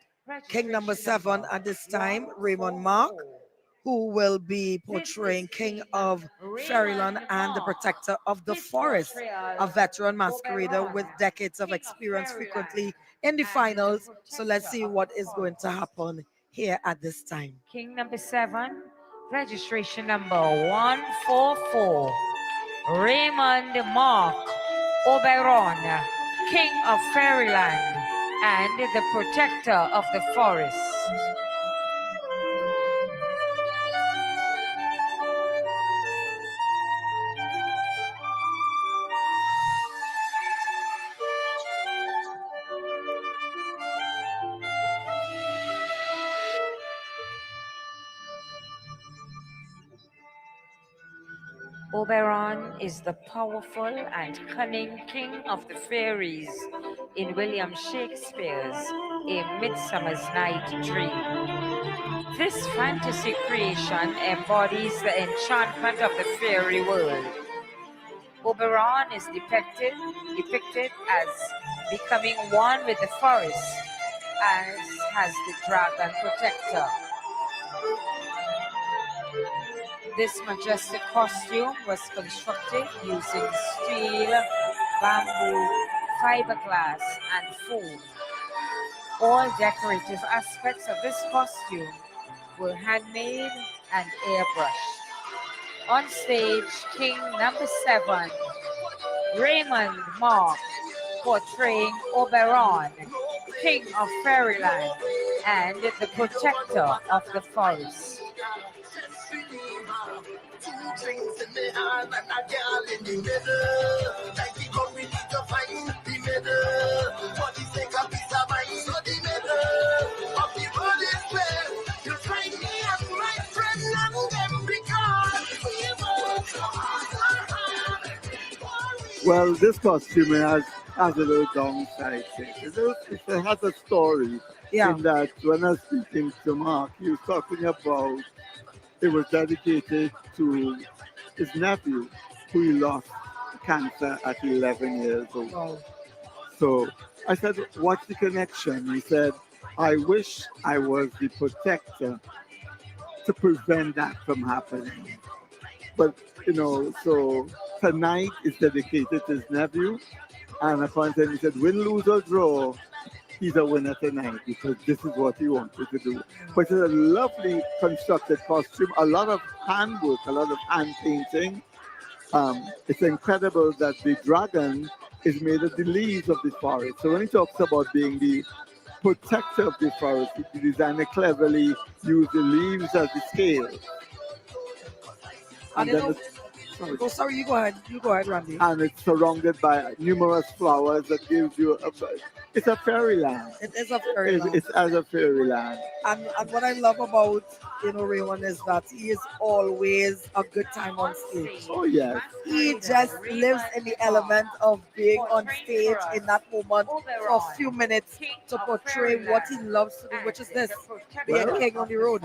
King number 7 at this time, Raymond Mark, who will be portraying King of Fairyland and the Protector of the Forest, a veteran masquerader with decades of experience, frequently in the finals. So let's see what is going to happen here at this time. King number 7, registration number 144, Raymond Mark Oberon, King of Fairyland and the Protector of the Forest. Oberon is the powerful and cunning king of the fairies in William Shakespeare's A Midsummer's Night Dream. This fantasy creation embodies the enchantment of the fairy world. Oberon is depicted as becoming one with the forest, as has the dragon protector. This majestic costume was constructed using steel, bamboo, fiberglass, and foam. All decorative aspects of this costume were handmade and airbrushed. On stage, King number 7, Raymond Mark, portraying Oberon, King of Fairyland and the Protector of the Forest. Two drinks in the hand and a girl in the middle. Like the gun, we need to find the middle. For the sake of peace of mind, so the middle of the road is clear. You'll find me and my friend and them because we work hard. Well, this costume has a little downside thing. It has a story in that when I was speaking to Mark, he was talking about it was dedicated to his nephew, who he lost cancer at 11 years old. Wow. So I said, what's the connection? He said, I wish I was the protector to prevent that from happening. But, you know, so tonight is dedicated to his nephew. And upon saying, he said, win, lose, or draw, he's a winner tonight because this is what he wanted to do. But it's a lovely constructed costume, a lot of handwork, a lot of hand painting. It's incredible that the dragon is made of the leaves of the forest. So when he talks about being the protector of the forest, the designer cleverly used the leaves as the scale. And and you then know, oh, sorry, you go ahead. You go ahead, Randy. and it's surrounded by numerous flowers that gives you it's a fairyland. It is a fairyland. It's as a fairyland. And what I love about Raymond is that he is always a good time on stage. Oh yes. He just lives in the element of being on stage in that moment for a few minutes to portray what he loves to do, which is this, being Well, king on the road.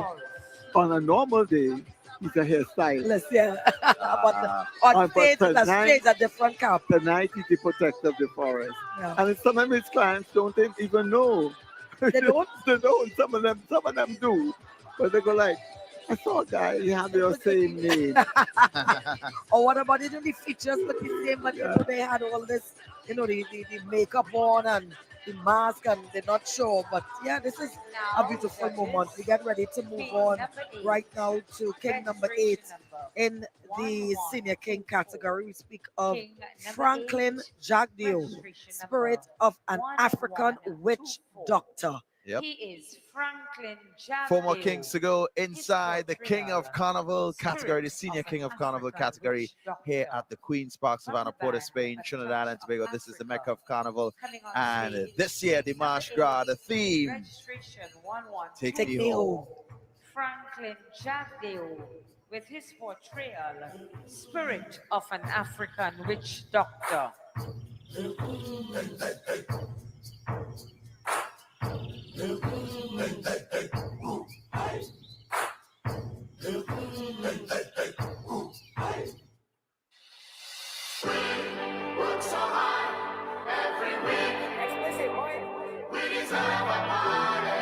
On a normal day, he's a hairstylist. Yeah. But on stage, it's a different cap. Tonight, he's the protector of the forest. Yeah. And some of his clients don't even know. They don't? They don't. Some of them do. But they go like, I saw a guy, he had your same name. Or what about it in the features with the same, but they had all this, the makeup on and the mask, and they're not sure. But yeah, this is a beautiful moment. We get ready to move on right now to King number 8 in the Senior King category. We speak of Franklin Jagdeo, spirit of an African witch doctor. Yep. He is Franklin Jagdeo. 4 more kings to go inside the King of Carnival category, the Senior King of Carnival category here at the Queen's Park, Savannah, Port of Spain, Trinidad and Tobago. This is the Mecca of Carnival. And this year, DIMANCHE GRAS, the theme, Take Me Home. Franklin Jagdeo with his portrayal, Spirit of an African Witch Doctor. Work so hard every week. We deserve a party.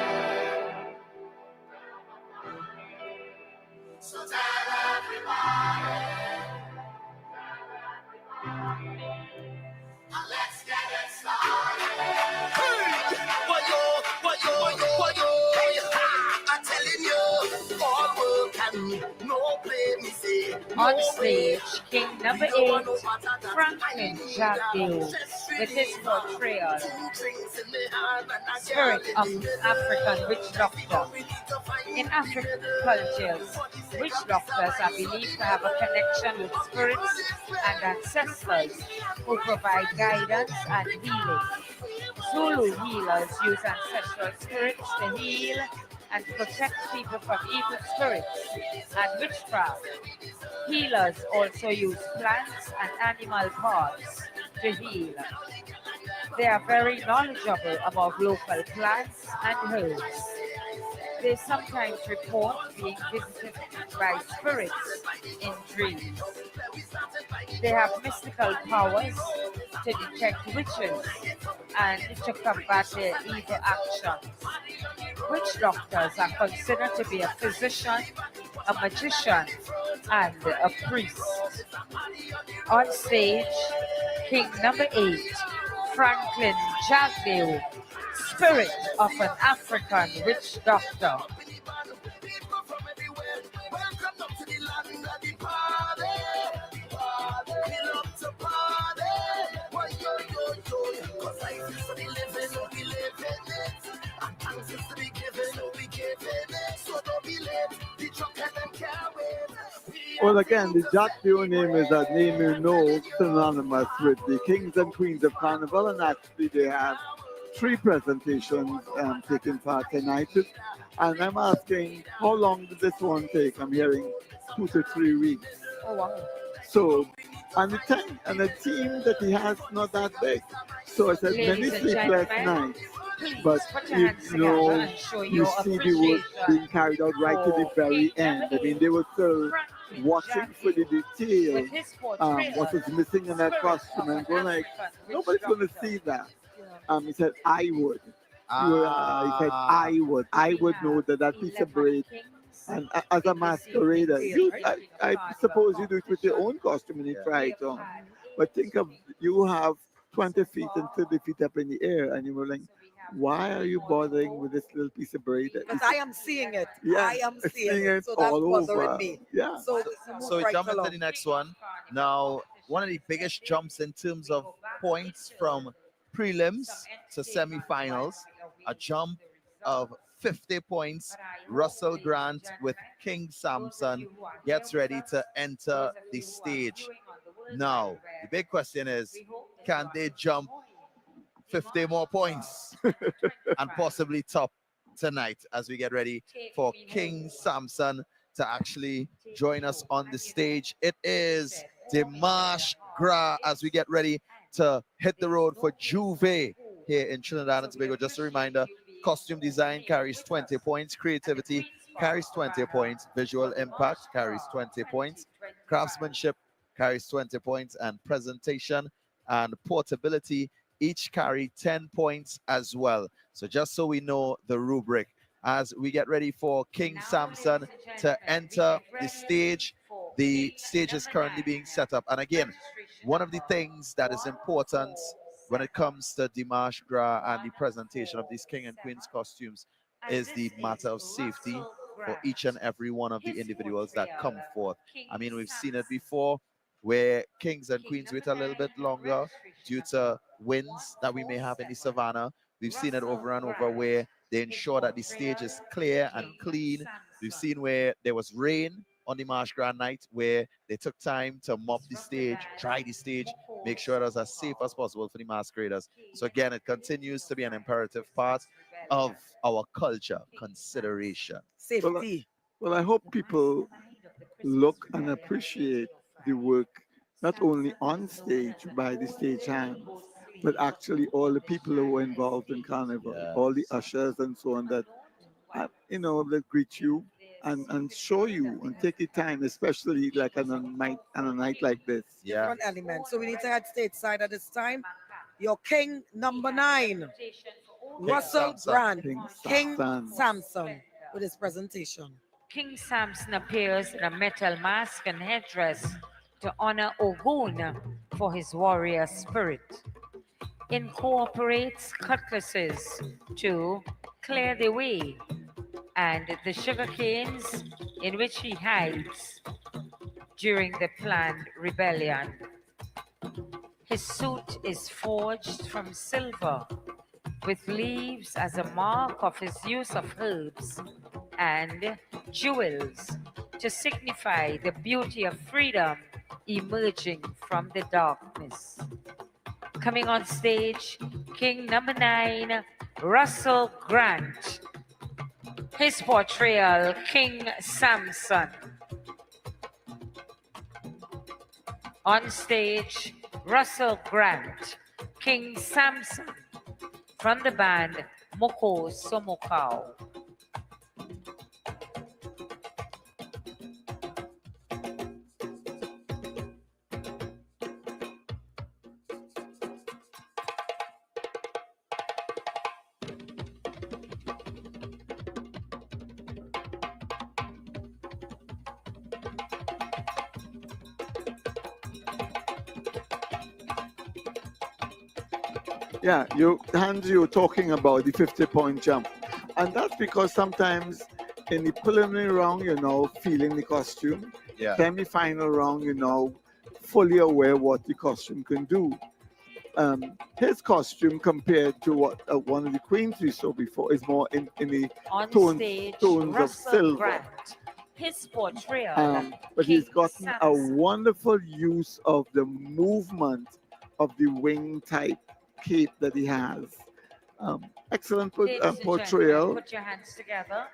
So tell everybody. And let's get it started. Hey, I'm telling you, all work and no play me say. On stage, King number 8, Franklin Jagdeo, with his portrayal, Spirit of African Witch Doctor. In African cultures, witch doctors are believed to have a connection with spirits and ancestors who provide guidance and healing. Zulu healers use ancestral spirits to heal and protect people from evil spirits and witchcraft. Healers also use plants and animal parts to heal. They are very knowledgeable about local plants and herbs. They sometimes report being visited by spirits in dreams. They have mystical powers to detect witches and to combat their evil actions. Witch doctors are considered to be a physician, a magician, and a priest. On stage, King number 8, Franklin Jagdeo, Spirit of an African Witch Doctor. Well, again, the Jagdeo name is a name you know synonymous with the Kings and Queens of Carnival, and actually they have 3 presentations taking part tonight. And I'm asking, how long did this one take? I'm hearing 2 to 3 weeks. Oh, wow. So, and the team that he has not that big. So I said, many sleepless nights. But you see the work being carried out right to the very end. I mean, they were still watching for the detail, what was missing in that costume, and going like, nobody's going to see that. He said, I would. He said, I would know that piece of braid. And as a masquerader, I suppose you do it with your own costume and you try it on. But think of, you have 20 feet and 30 feet up in the air, and you were like, why are you bothering with this little piece of braid? Because I am seeing it. Yeah, I am seeing it. So that's all bothering over. me. Yeah. So we jump into the next one. Now, one of the biggest jumps in terms of points from prelims to semifinals, a jump of 50 points. Russell Grant with King Samson gets ready to enter the stage. Now, the big question is, can they jump 50 more points and possibly top tonight as we get ready for King Samson to actually join us on the stage? It is Dimanche Gras as we get ready to hit the road for Juve here in Trinidad and Tobago. Just a reminder, costume design carries 20 points, creativity carries 20 points, visual impact carries 20 points, craftsmanship carries 20 points, and presentation and portability each carry 10 points as well. So just so we know the rubric, as we get ready for King Samson to enter the stage is currently being set up. And again, one of the things that is important when it comes to Dimanche Gras and the presentation of these King and Queens costumes is the matter of safety for each and every one of the individuals that come forth. I mean, we've seen it before where kings and queens wait a little bit longer due to winds that we may have in the savannah. We've seen it over and over where they ensure that the stage is clear and clean. We've seen where there was rain on the Marsh Grand night where they took time to mop the stage, dry the stage, make sure it was as safe as possible for the masqueraders. So again, it continues to be an imperative part of our culture consideration. Safety. Well, I hope people look and appreciate the work not only on stage by the stage hands, but actually all the people who were involved in Carnival, all the ushers and so on that, that greet you and show you and take the time, especially like on a night like this. Different elements. So we need to head stateside at this time. Your king number 9, Russell Grant, King Samson, with his presentation. King Samson appears in a metal mask and headdress to honor Ogun for his warrior spirit. Incorporates cutlasses to clear the way and the sugar canes in which he hides during the planned rebellion. His suit is forged from silver with leaves as a mark of his use of herbs and jewels to signify the beauty of freedom emerging from the darkness. Coming on stage, King number 9, Russell Grant. His portrayal, King Samson. On stage, Russell Grant, King Samson, from the band Moko Somokao. Yeah, you're talking about the 50-point jump. And that's because sometimes in the preliminary round, feeling the costume. Yeah. Semi-final round, fully aware what the costume can do. His costume compared to what one of the queens we saw before is more in the tones of silver. Grant. His portrayal. But he's gotten a wonderful use of the movement of the wing type cape that he has. Excellent portrayal. Put your hands together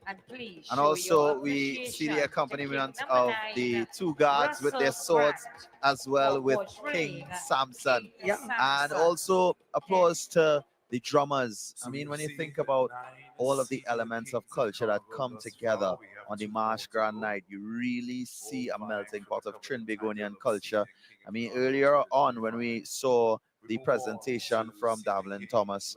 and please. And also we see the accompaniment of the 2 guards with their swords as well with King Samson. Yeah. And also applause to the drummers. I mean, when you think about all of the elements of culture that come together on the Marsh Grand night, you really see a melting pot of Trinbagonian culture. I mean, earlier on when we saw the presentation from Davlin Thomas,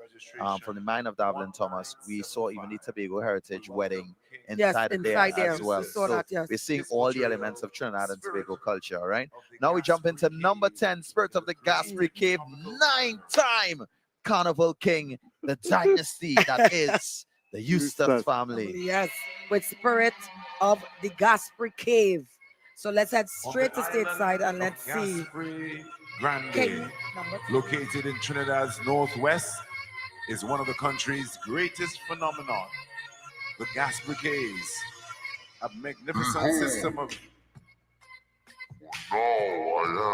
from the mind of Davlin Thomas, we saw even the Tobago Heritage Wedding inside there as well. So we're seeing all the elements of Trinidad and Tobago culture, right? Now we jump into number 10, Spirit of the Gaspre Cave, 9-time Carnival King, the dynasty that is the Eustace family. Yes, with Spirit of the Gaspre Cave. So let's head straight to stateside and let's see. Grande, located in Trinidad's northwest, is one of the country's greatest phenomenon the gas brigades, a magnificent system of... Now I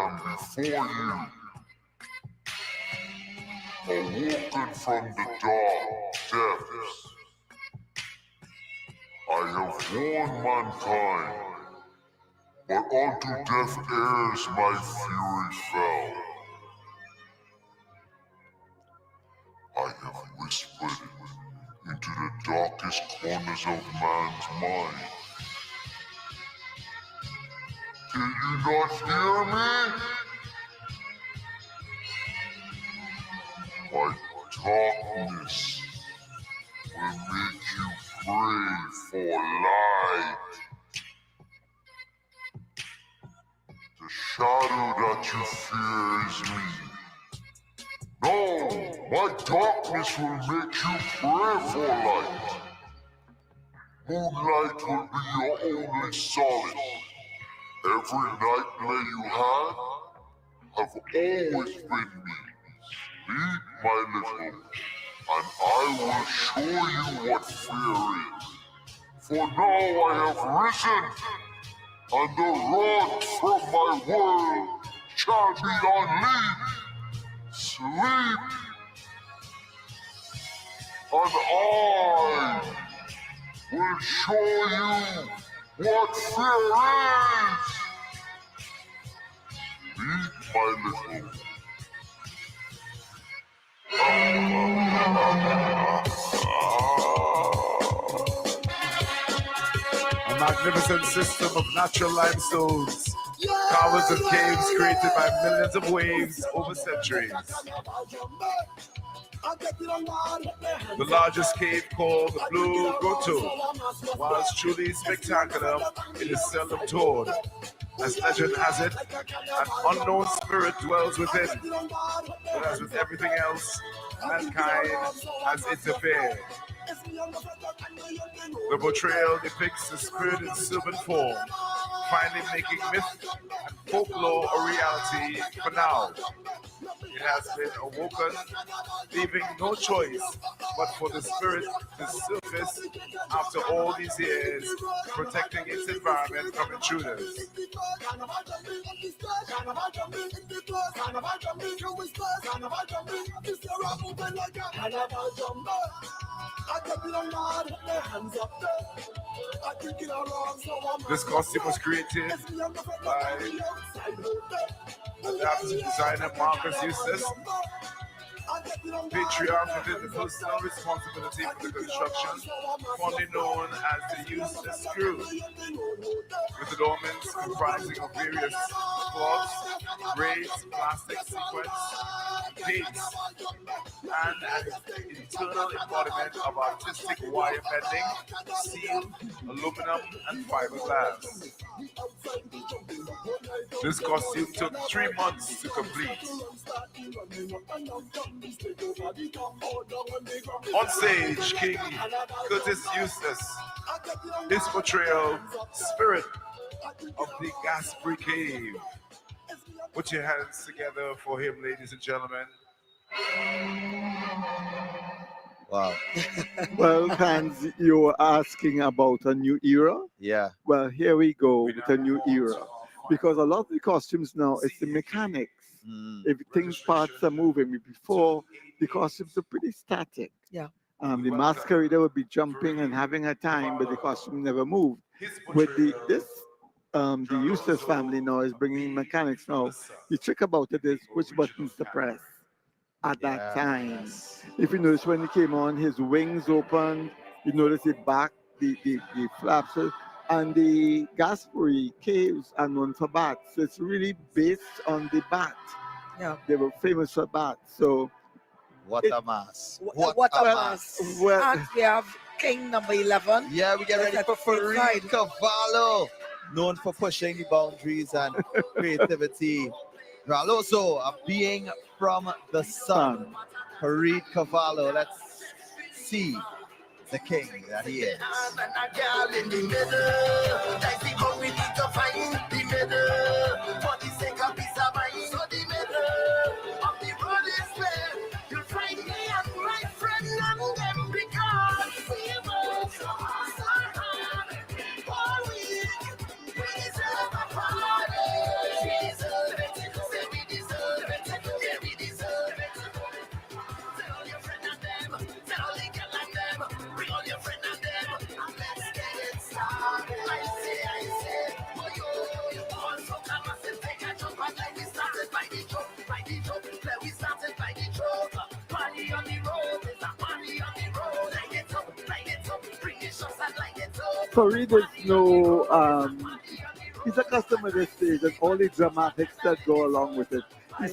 am before you, awoken from the dark depths. I have warned mankind, but unto deaf ears my fury fell. I have whispered into the darkest corners of man's mind. Do you not hear me? My darkness will make you pray for light. The shadow that you fear is me. No, my darkness will make you pray for light. Moonlight will be your only solace. Every nightmare you had have always been me. Sleep, my little, and I will show you what fear is. For now I have risen, and the rod from my world shall be unleashed. Sleep, and I will show you what fear is. Sleep, my little. A magnificent system of natural limestones, caverns and caves created by millions of waves over centuries. The largest cave, called the Blue Grotto, was truly spectacular. It is seldom toured. As legend has it, an unknown spirit dwells within. But as with everything else, mankind has interfered. The portrayal depicts the spirit in sylvan form, finally making myth and folklore a reality for now. It has been awoken, leaving no choice but for the spirit to surface after all these years, protecting its environment from intruders. This costume was created by adapted designer Marcus Eustace, patriarch within the personal responsibility for the construction, fondly known as the Eustace Crew, with adornments comprising of various cloths, braids, plastic sequins, paints, and an internal embodiment of artistic wire bending, steel, aluminum, and fiberglass. This costume took 3 months to complete. On stage, King Curtis Eustace, his portrayal, Spirit of the Gaspry Cave. Put your hands together for him, ladies and gentlemen. Wow. Well, Hans, you were asking about a new era? Yeah. Well, here we go with a new era. Because a lot of the costumes now, it's the mechanics. If things, parts are moving. Before, the costumes are pretty static. Yeah. The masquerader would be jumping and having a time, but the costume never moved. With the Eustace family now is bringing mechanics now. The trick about it is which buttons to press at that time. If you notice when he came on, his wings opened. You notice the back, the flaps, and the Gaspry caves are known for bats. So it's really based on the bat. Yeah. They were famous for bats. So what a mass. What a mass. Well, and we have King number 11. Yeah, we get ready for Farid Cavallo, known for pushing the boundaries and creativity. Also, a being from the sun, Farid Cavallo. Let's see the king that he is. Farid is no, he's a customer this stage and all the dramatics that go along with it. He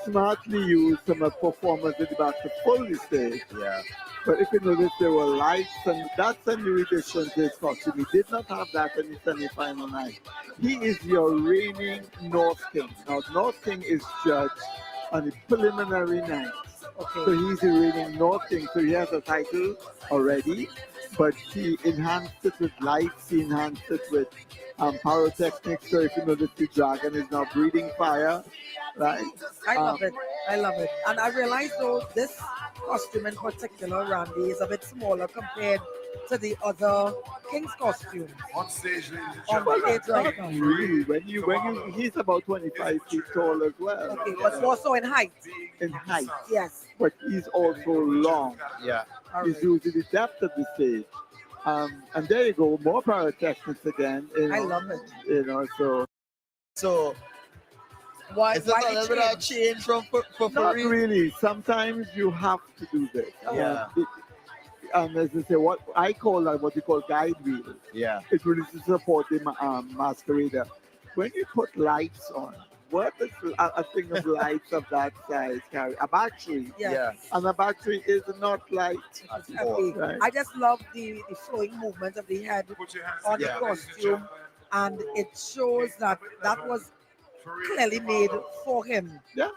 smartly used some of the performers at the back to pull the stage. Yeah. But if you notice, there were lights, and that's a new addition to his costume. He did not have that in the semi-final night. He is your reigning North King. Now, North King is judged on the preliminary night. Okay. So he's the reigning North King, so he has a title already, but he enhanced it with lights, he enhanced it with pyrotechnics. So if you notice, the dragon is now breathing fire, right? I love it. I love it. And I realize though, this costume in particular, Randy, is a bit smaller compared to the other King's costume. On stage, ladies and On gentlemen. stage right now. Really, he's about 25 feet tall as well. Okay, but also in height. In height. Yes. But he's also long. Yeah. He's using the depth of the stage. And there you go, more pyrotechnics again. I love it. You know, So why is it a little bit of change from for not Farid? really. Sometimes you have to do this. Yeah. As I say, what I call what you call guide wheels. Yeah. It really to support the masquerader. When you put lights on, what does a thing of lights of that size carry? A battery. Yeah. And a battery is not light. Right? I just love the flowing movement of the head on the costume, and it shows that was clearly made for him. Yeah.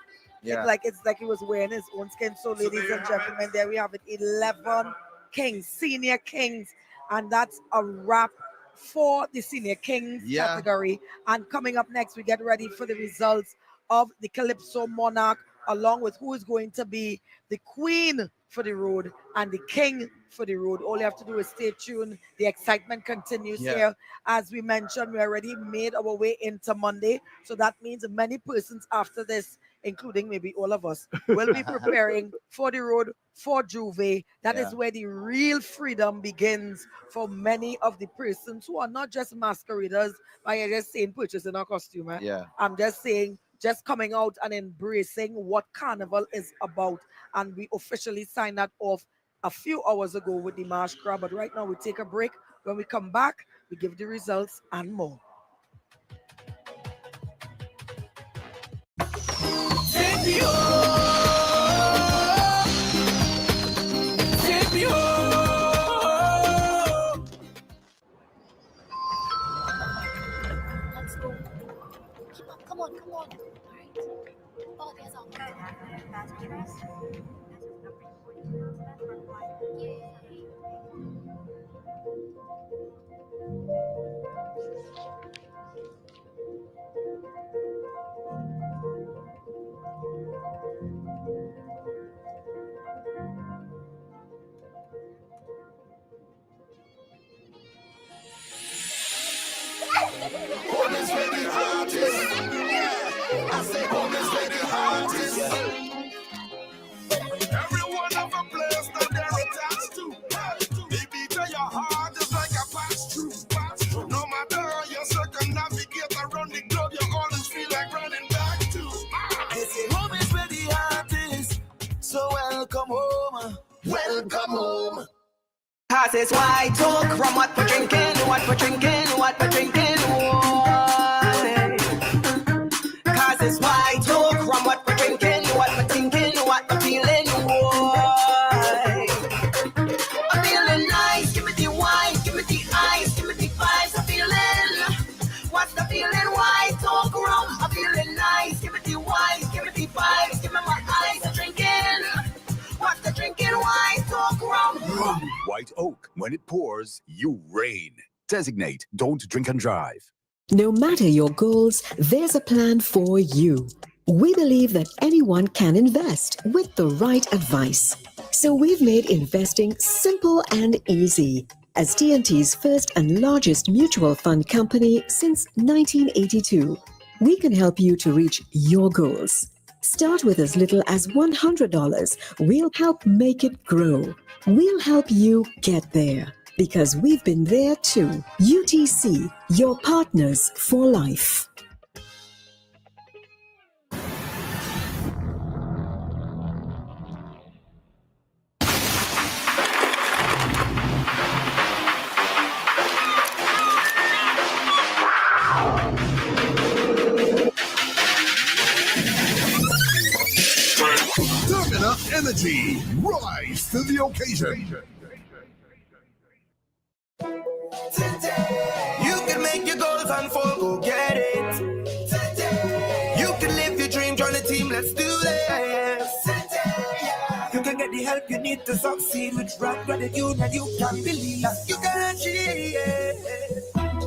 Yeah. It's like he was wearing his own skin. So, ladies and gentlemen, there we have it. 11 kings, senior kings, and that's a wrap for the senior kings category. And coming up next, we get ready for the results of the Calypso Monarch, along with who is going to be the queen for the road and the king for the road. All you have to do is stay tuned. The excitement continues here. As we mentioned, we already made our way into Monday. So that means many persons after this, including maybe all of us, will be preparing for the road for Juve. That is where the real freedom begins for many of the persons who are not just masqueraders, but you're just saying purchasing a costume. Yeah. I'm just saying, just coming out and embracing what Carnival is about. And we officially signed that off a few hours ago with the Dimanche Gras. But right now we take a break. When we come back, we give the results and more. Take me home. Take me home. Let's go. Keep up. Come on. All right. Oh, there's our passengers. Home is where the heart is. I say home is where the heart is. Everyone have a place that they're attached to. The beat of your heart is like a pass through. No matter how you circumnavigate around the globe, you always feel like running back to. They say home is where the heart is. So welcome home. Welcome home. Cause it's white talk from what we're drinking, what we're drinking, what we're drinking, why? Cause it's white talk from what we're drinking, what we're thinking, what we're feeling, why? I'm feeling nice, give me the wine, give me the ice, give me the vibes, I'm feeling. What's the feeling? White talk rum, I'm feeling nice, give me the wine, give me the vibes, give me my eyes, I'm drinking. What's the drinking? White talk rum. White Oak. When it pours, you reign. Designate don't drink and drive. No matter your goals, there's a plan for you. We believe that anyone can invest with the right advice. So we've made investing simple and easy. As TNT's first and largest mutual fund company since 1982, we can help you to reach your goals. Start with as little as $100. We'll help make it grow. We'll help you get there because we've been there too. UTC, your partners for life. energy. Rise to the occasion. Today, you can make your goals unfold, go get it. Today, you can live your dream, join the team, let's do this. Today, you can get the help you need to succeed with rock gratitude, and you can believe you can achieve.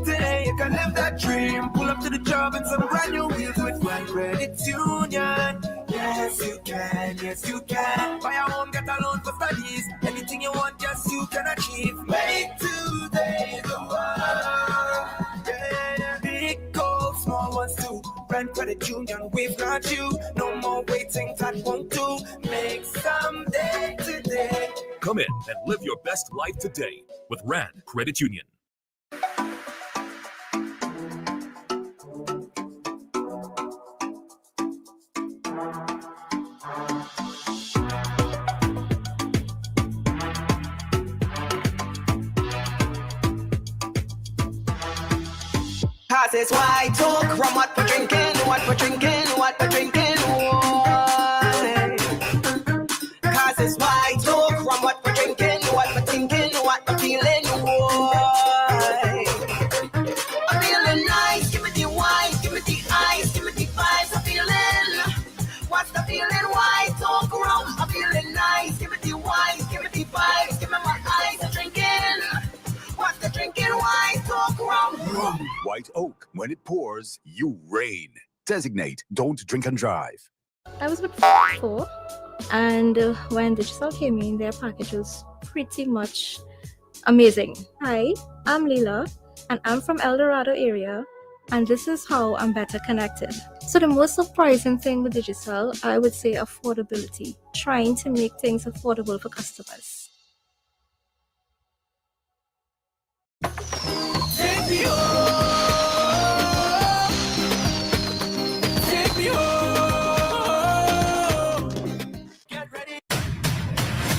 Today, you can live that dream, pull up to the job in some brand new wheels with Grand Credit Union. Yes, you can, yes, you can. Buy a home, get a loan for studies. Anything you want, yes, you can achieve. Make today the one. Yeah. Big goals, small ones too. Brand Credit Union, we've got you. No more waiting, that won't do. Make someday today. Come in and live your best life today with Rand Credit Union. Cause it's white talk from what we're drinking, what we're drinking, what we're drinking. Why? Cause it's white talk from what we're drinking, what we're thinking, what we're feeling. Why? I'm feeling nice, give me the wine, give me the ice, give me the vibes. I'm feeling, what's the feeling? White talk rum. I'm feeling nice, give me the wine, give me the vibes, give me my eyes. I'm drinking. What's the drinking? White talk rum. White Oak. When it pours, you rain. Designate, don't drink and drive. I was with 4, and when Digital came in, their package was pretty much amazing. Hi, I'm Leela, and I'm from El Dorado area, and this is how I'm better connected. So the most surprising thing with Digital, I would say affordability, trying to make things affordable for customers. Take me home. Take me home. Get ready.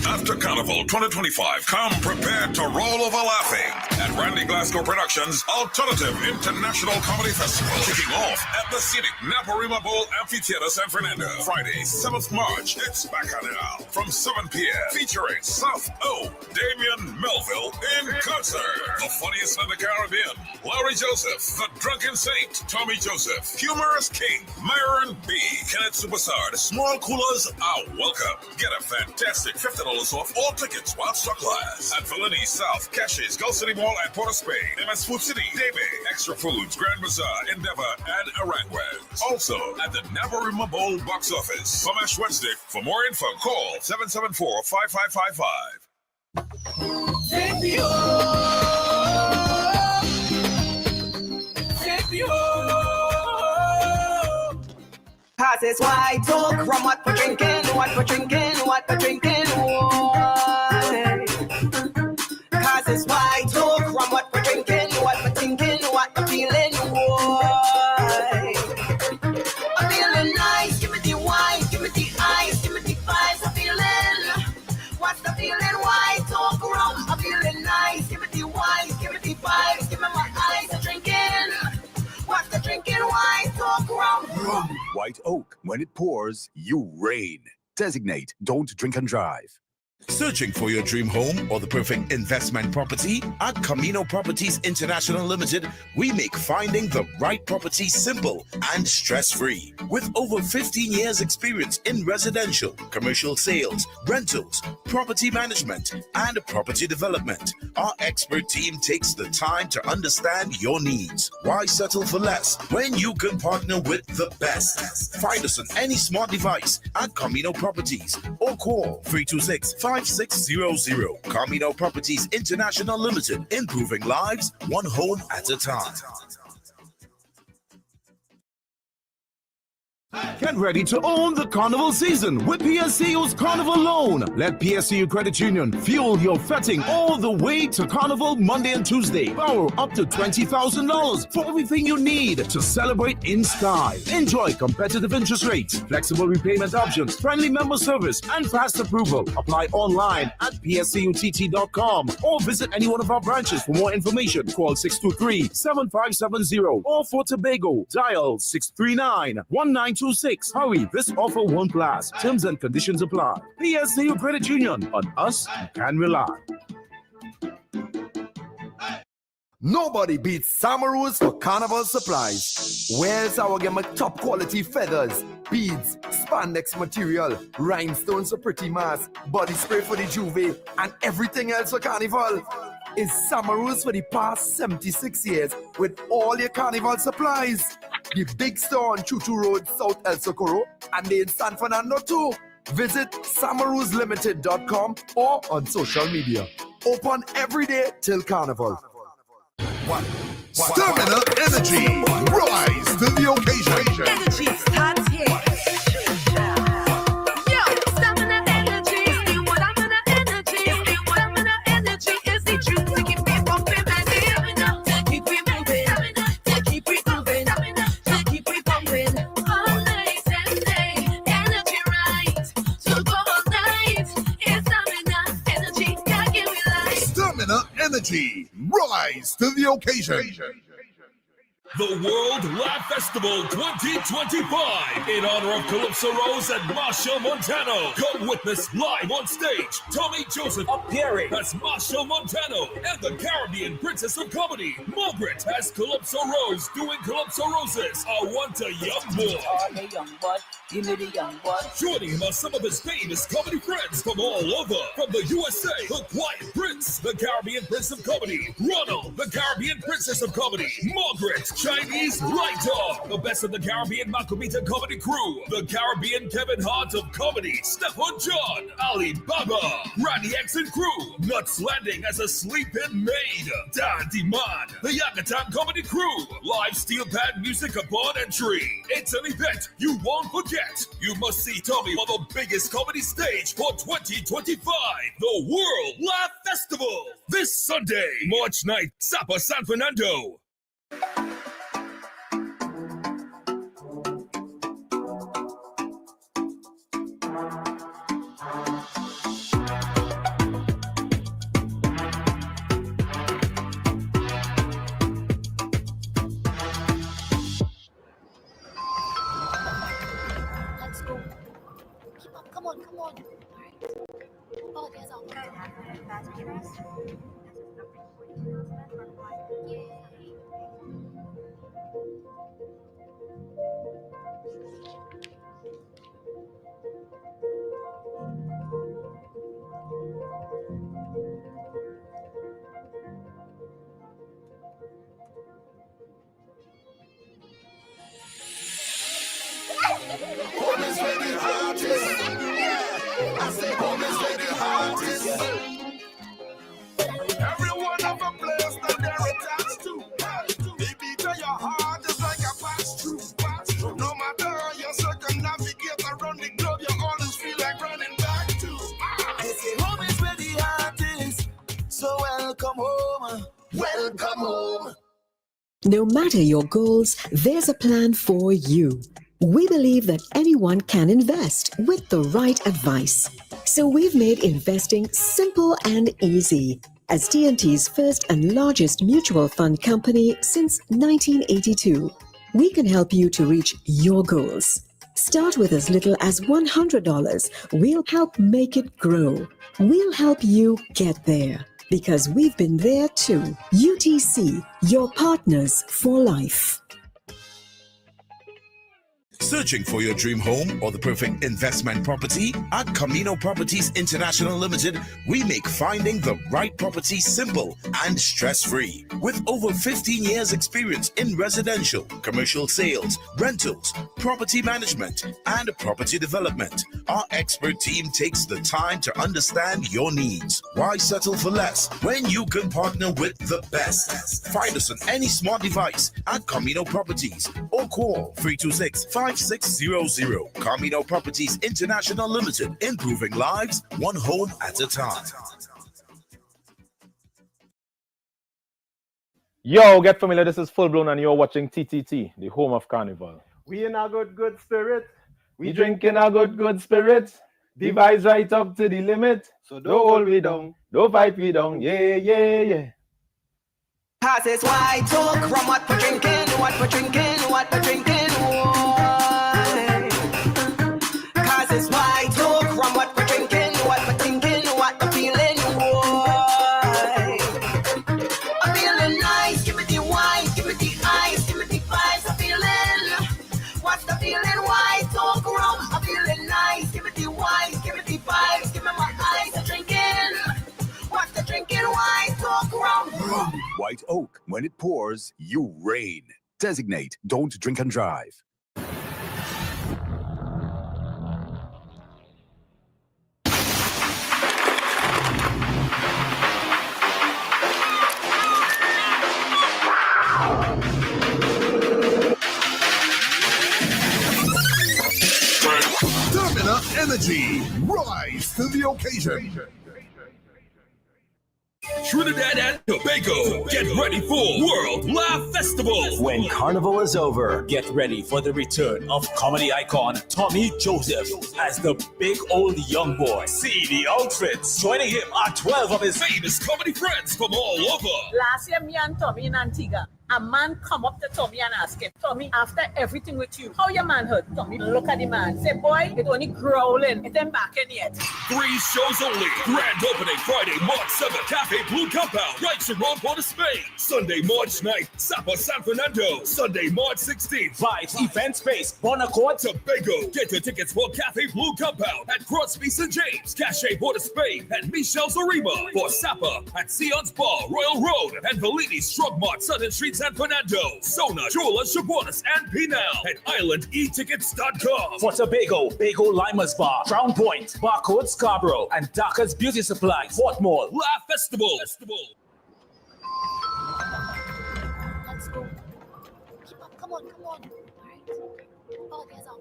After Carnival 2025, come prepared to roll over laughing at Randy Glasgow Productions' Alternative International Comedy Festival, kicking off at the scenic Naparima Bowl Amphitheater, San Fernando. Friday, 7th March, it's Bacchanal from 7 p.m. featuring South O, Damian Melville in concert. The funniest in the Caribbean, Larry Joseph, The Drunken Saint, Tommy Joseph, Humorous King, Myron B, Kenneth Superstar. The small coolers are welcome. Get a fantastic $50 off all tickets while stock lasts at Valini, South, Cashes, Gulf City Mall at Port of Spain, MS Food City, Debe, Extra Foods, Grand Bazaar, Endeavor, and Arangwez. Also at the Naparima Bowl box office from Ash Wednesday. For more info, call 774-5555. Take me home. Take me home. Cause it's white talk from what we're drinking, what we're drinking, what we're drinking. Why? Cause it's white talk from what we're drinking, what we're thinking, what we're feeling. Why? I'm feeling nice, give me the wine, give me the ice, give me the vibes. I'm feeling, what's the feeling? White talk rum. I'm feeling nice, give me the wine, give me the vibes, give me my eyes. I'm drinking, what's the drinking? White talk rum. White Oak. When it pours, you rain. Designate, don't drink and drive. Searching for your dream home or the perfect investment property? At Camino Properties International Limited, we make finding the right property simple and stress-free. With over 15 years experience in residential, commercial sales, rentals, property management, and property development, our expert team takes the time to understand your needs. Why settle for less when you can partner with the best? Find us on any smart device at Camino Properties or call 326-5600. Camino Properties International Limited, improving lives one home at a time. Get ready to own the Carnival season with PSCU's Carnival Loan. Let PSCU Credit Union fuel your fetting all the way to Carnival Monday and Tuesday. Borrow up to $20,000 for everything you need to celebrate in style. Enjoy competitive interest rates, flexible repayment options, friendly member service, and fast approval. Apply online at pscutt.com or visit any one of our branches. For more information, call 623-7570 or for Tobago, dial 639-1920. 326. Hurry, this offer won't last. Terms and conditions apply. PSU Credit Union. On us, you can rely. Nobody beats Samaru's for Carnival supplies. Where's our game of top quality feathers, beads, spandex material, rhinestones for pretty mask, body spray for the juve, and everything else for Carnival? Is Samaru's for the past 76 years with all your Carnival supplies. The big store on Chuchu Road, South El Socorro, and in San Fernando too. Visit samaruzlimited.com or on social media. Open every day till Carnival. Stamina energy. Rise to the occasion. Energy starts here. Yo, stamina energy. Stamina energy. Stamina energy is the truth to keep me pumping. Stamina to keep me moving. To keep me moving. To keep me pumping. All night and day. Energy right. To go all night. It's stamina energy. Gotta give me life. Stamina energy. Rise to the occasion. The World Laugh Festival 2025 in honor of Calypso Rose and Marshall Montano. Come witness live on stage Tommy Joseph appearing as Marshall Montano and the Caribbean Princess of Comedy Margaret as Calypso Rose doing Calypso Roses. I want a young boy. Oh, the young boy. Give me the young boy. Joining him are some of his famous comedy friends from all over. From the USA, the Quiet Prince, the Caribbean Prince of Comedy, Ronald, the Caribbean Princess of Comedy, Margaret, Chinese Right Dog, the best of the Caribbean Macomita Comedy Crew, the Caribbean Kevin Hart of Comedy, Stefan John, Ali Baba, Randy X and Crew, Nuts Landing as a sleep-in maid, Dan Diman, the Yakatan Comedy Crew, live steel pad music upon entry. It's an event you won't forget. You must see Tommy on the biggest comedy stage for 2025, the World Laugh Festival. This Sunday, March 9th, Sapa, San Fernando. Let's go. Keep up. Come on, come on. Alright. Oh, there's our Home is where the heart is. I say home is where the heart is. Everyone of a place that they're attached to. The beat of your heart is like a pass-through. No matter how you circumnavigate around the globe, you always feel like running back to. I say home is where the heart is. So welcome home. Welcome home. No matter your goals, there's a plan for you. We believe that anyone can invest with the right advice. So we've made investing simple and easy. As TNT's first and largest mutual fund company since 1982, we can help you to reach your goals. Start with as little as $100. We'll help make it grow. We'll help you get there because we've been there too. UTC, your partners for life. Searching for your dream home or the perfect investment property? At Camino Properties International Limited, we make finding the right property simple and stress-free. With over 15 years experience in residential, commercial sales, rentals, property management, and property development, our expert team takes the time to understand your needs. Why settle for less when you can partner with the best? Find us on any smart device at Camino Properties or call 326-5600. Camino Properties International Limited, improving lives one home at a time. Yo, get familiar. This is Full Blown, and you're watching TTT, the home of Carnival. We in a good spirit. We drinking a good spirit. The vibes right up to the limit. So don't hold me down, don't fight me down. Yeah. Pass is white talk from what we're drinking, what we're drinking, what we're drinking. Whoa. is white oak from what we're drinking, what we're thinking, what we're feeling. Why? I'm feeling nice. Give me the wine, give me the ice, give me the vibes. I'm feeling. What's the feeling? White oak rum. I'm feeling nice. Give me the wine, give me the vibes, give me my eyes. I'm drinking. What's the drinking? White oak rum. White Oak. When it pours, you rain. Designate, don't drink and drive. Stamina Energy. Rise to the occasion. Trinidad and Tobago, get ready for World Laugh Festival. When Carnival is over, get ready for the return of comedy icon Tommy Joseph as the big old young boy. See the outfits. Joining him are 12 of his famous comedy friends from all over. Last year, me and Tommy in Antigua, a man come up to Tommy and ask him, Tommy, after everything with you, how your manhood? Tommy look at the man, say, boy, it only growling. It ain't back in yet. 3 shows only. Grand opening Friday, March 7th, Cafe Blue Compound, right around Port of Spain. Sunday, March 9th, Sapa San Fernando. Sunday, March 16th, Vibes Event Space, Bonacord, Tobago. Get your tickets for Cafe Blue Compound at Crosby St. James, Cache Port of Spain, and Michel Zarima. For Sapa at Sion's Bar, Royal Road, and Bellini's Shrug Mart, Southern Street, San Fernando. Sona, Jola, Chabonis, and Pinal at islandetickets.com. For Tobago, Bago Lima's Bar, Crown Point, Barcode Scarborough, and Daka's Beauty Supply, Fort Moore. Laugh Festival. Let's go. Keep up. Come on. All right. Oh, there's our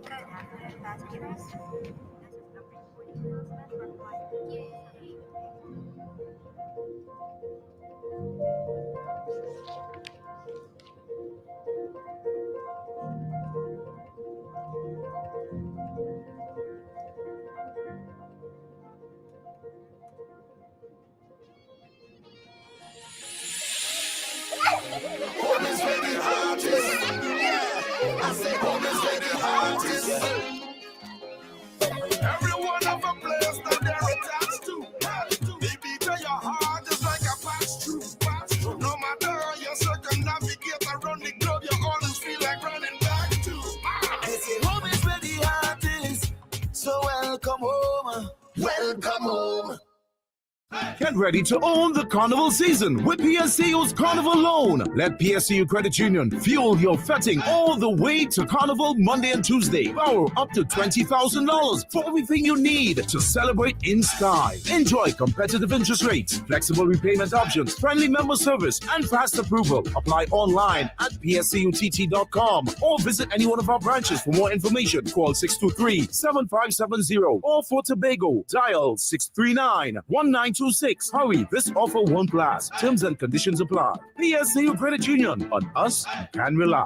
Home is where the heart is. I say home is where the heart is. Everyone have a place that they're attached to. The beat of your heart is like a pass-through. No matter how you circumnavigate around the globe, you always feel like running back to. They say home is where the heart is. So welcome home. Welcome home. Get ready to own the Carnival season with PSCU's Carnival Loan. Let PSCU Credit Union fuel your fetting all the way to Carnival Monday and Tuesday. Borrow up to $20,000 for everything you need to celebrate in style. Enjoy competitive interest rates, flexible repayment options, friendly member service, and fast approval. Apply online at pscutt.com or visit any one of our branches for more information. Call 623-7570 or for Tobago, dial 639-1926. Hurry, this offer won't last. Terms and conditions apply. PSCU Credit Union. On us, you can rely.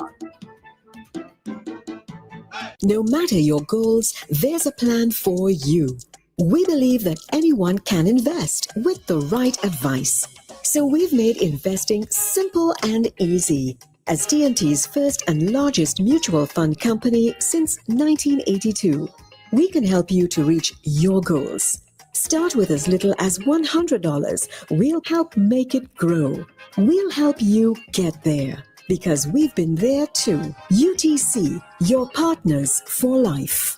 No matter your goals, there's a plan for you. We believe that anyone can invest with the right advice. So we've made investing simple and easy. As TNT's first and largest mutual fund company since 1982, we can help you to reach your goals. Start with as little as $100. We'll help make it grow. We'll help you get there because we've been there too. UTC, your partners for life.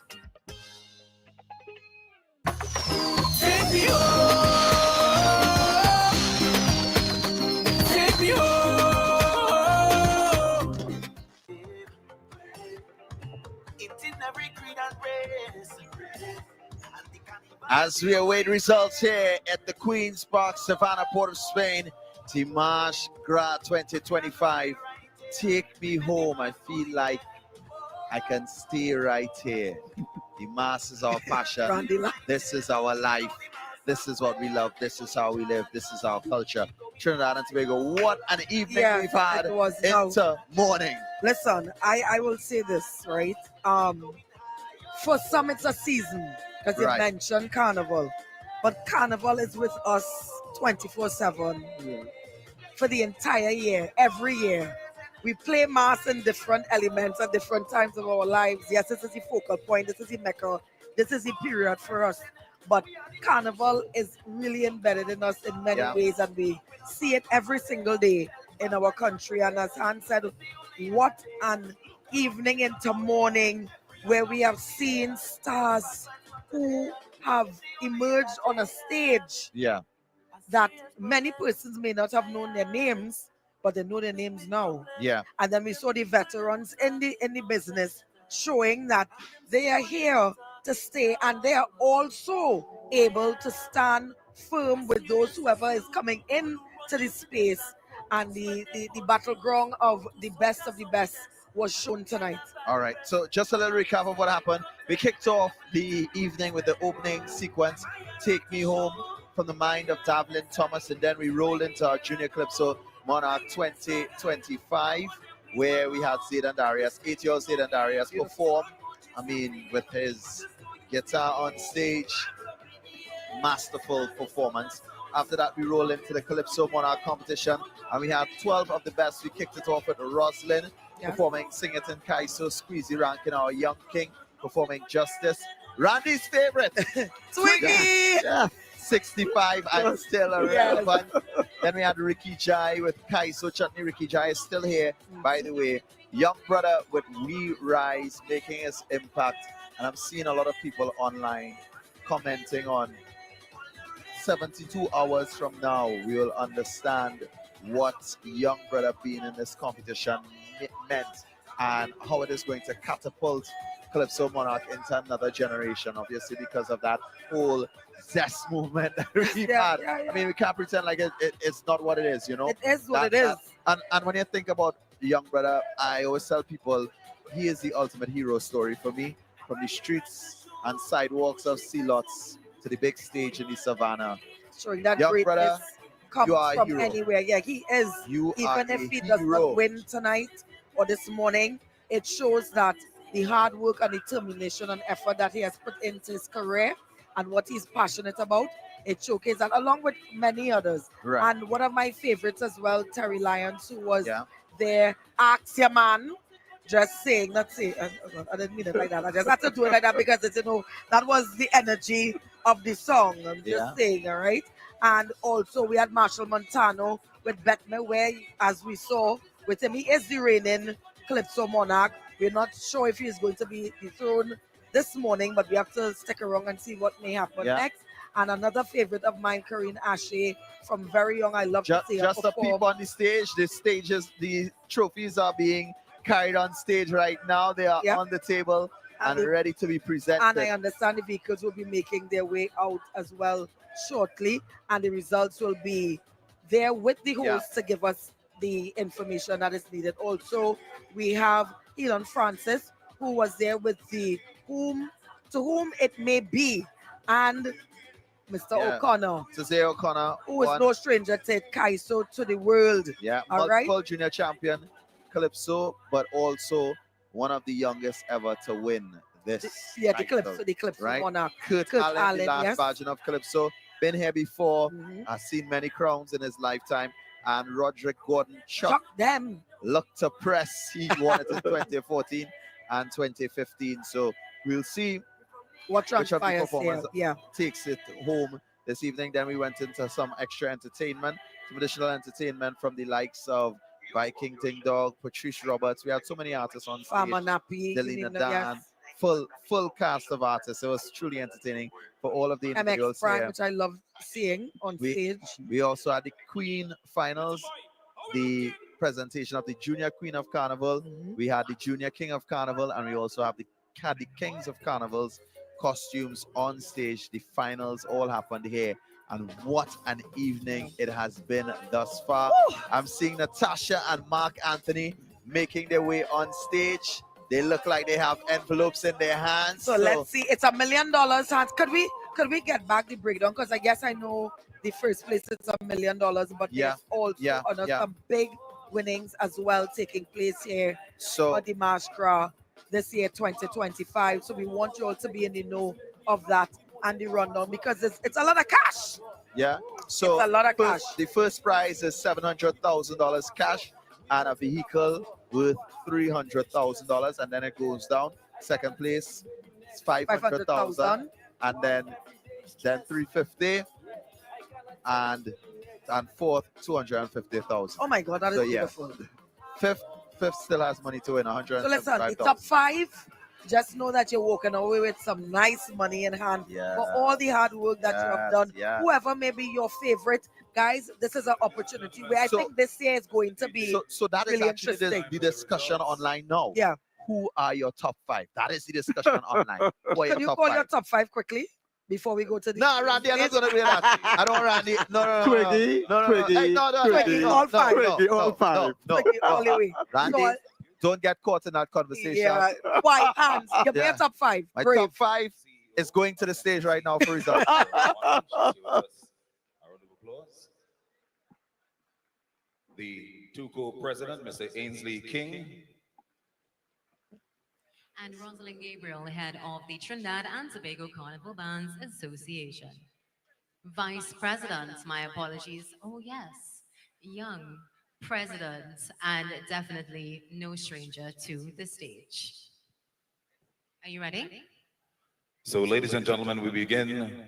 Take me home. Take me home. It's in every creed and race. As we await results here at the Queen's Park, Savannah, Port of Spain, Dimanche Gras 2025. Take me home. I feel like I can stay right here. The mass is our passion. This is our life. This is what we love. This is how we live. This is our culture. Trinidad and Tobago, what an evening we've had into morning. Listen, I will say this, right? For some, it's a season. Because you mentioned Carnival. But Carnival is with us 24/7 for the entire year, every year. We play mass in different elements at different times of our lives. Yes, this is the focal point. This is the mecca. this is the period for us. But Carnival is really embedded in us in many ways, and we see it every single day in our country. And as Han said, what an evening into morning where we have seen stars who have emerged on a stage that many persons may not have known their names, but they know their names now. Yeah. And then we saw the veterans in the business showing that they are here to stay, and they are also able to stand firm with those whoever is coming in to this space. And the battleground of the best was shown tonight. All right, so just a little recap of what happened. We kicked off the evening with the opening sequence, Take Me Home, from the mind of Davlin Thomas, and then we rolled into our Junior Calypso Monarch 2025, where we had Zayden Darius, 8-year-old Zayden Darius, perform, I mean, with his guitar on stage, masterful performance. After that, we roll into the Calypso Monarch competition, and we had 12 of the best. We kicked it off with Roslyn performing Sing It in Kaiso, Squeezy ranking our Young King performing Justice. Randy's favorite, Twiggy! 65 and still relevant. Then we had Ricky Jai with Kaiso Chutney. Ricky Jai is still here, by the way. Young brother with We Rise making his impact. And I'm seeing a lot of people online commenting on 72 hours from now, we will understand what young brother being in this competition meant and how it is going to catapult Calypso Monarch into another generation, obviously, because of that whole zest movement that we've had. I mean, we can't pretend like it's not what it is, you know? It is what it is. And when you think about young brother, I always tell people he is the ultimate hero story for me, from the streets and sidewalks of Sealots to the big stage in the Savannah. Showing that young greatness brother, comes you are a from hero. anywhere. Yeah, he is. Even if he does not win tonight or this morning, it shows that the hard work and determination and effort that he has put into his career and what he's passionate about, it showcases that, along with many others. Right. And one of my favorites as well, Terry Lyons, who was there, Ask Your Man, just saying, not saying, I didn't mean it like that. I just had to do it like that because it's, you know, that was the energy of the song. I'm just saying, all right? And also we had Marshall Montano with Betme, where, as we saw with him, he is the reigning Calypso Monarch. We're not sure if he's going to be dethroned this morning, but we have to stick around and see what may happen next. And another favorite of mine, Corinne Ashe, from very young, I love to see her just a perform. peep on the stage. The trophies are being carried on stage right now. They are on the table and ready to be presented. And I understand the vehicles will be making their way out as well shortly, and the results will be there with the host to give us the information that is needed. Also, we have Helon Francis, who was there with the To Whom It May Be, and Mr. O'Connor. To say O'Connor, who is no stranger to Kaiso to the world. Yeah, all right. multiple junior champion, Calypso, but also one of the youngest ever to win this. The Calypso right? Monarch. Kurt Allen, the last version of Calypso. Been here before. I've seen many crowns in his lifetime. And Roderick Gordon Chuck them. Looked to press. He won it in 2014 and 2015. So we'll see what which of the transpires performers here. takes it home this evening. Then we went into some extra entertainment, some additional entertainment from the likes of Viking Ding Dog, Patrice Roberts. We had so many artists on stage. Farmer Nappy, Delina Dan, full cast of artists. It was truly entertaining for all of the individuals MX Prime, here. which I love seeing on stage. We also had the Queen finals, the presentation of the Junior Queen of Carnival. We had the Junior King of Carnival, and we also have the Kings of Carnivals costumes on stage. The finals all happened here, and what an evening it has been thus far. I'm seeing Natasha and Mark Anthony making their way on stage. They look like they have envelopes in their hands. So let's see. It's $1 million. Could we get back the breakdown? Because I guess I know the first place it's $1 million, but there's also some big winnings as well taking place here for the DIMANCHE GRAS this year, 2025. So we want you all to be in the know of that and the rundown, because it's a lot of cash. Yeah. So it's a lot of cash. The first prize is $700,000 cash and a vehicle worth $300,000, and then it goes down. Second place, It's 500,000, and then 350, and fourth 250,000. Oh my God, that is beautiful. Fifth still has money to win, So 175,000. listen, the top 5, just know that you're walking away with some nice money in hand for all the hard work that you have done. Whoever may be your favorite, guys, this is an opportunity where I think this year is going to be so that is really actually interesting. the discussion online now. Yeah. Who are your top 5? That is the discussion online. Who are Can you top call 5? your top 5 quickly before we go to the No, Randy, I'm not going to do that. I don't, Randy. No. Twiggy, No. Twiggy, Hey, no. Twiggy, No, all no, five. no, Twiggy, all no, five. no, Twiggy all the way. Randy, So, don't get caught in that conversation. yeah. Why? Hands. Give me a top 5. My Brave. top 5 is going to the stage right now for results. A round of applause. The two co-president, Mr. Ainsley King. And Rosalind Gabriel, head of the Trinidad and Tobago Carnival Bands Association. Vice President, my apologies. Oh yes, young president, and definitely no stranger to the stage. Are you ready? So, ladies and gentlemen, we begin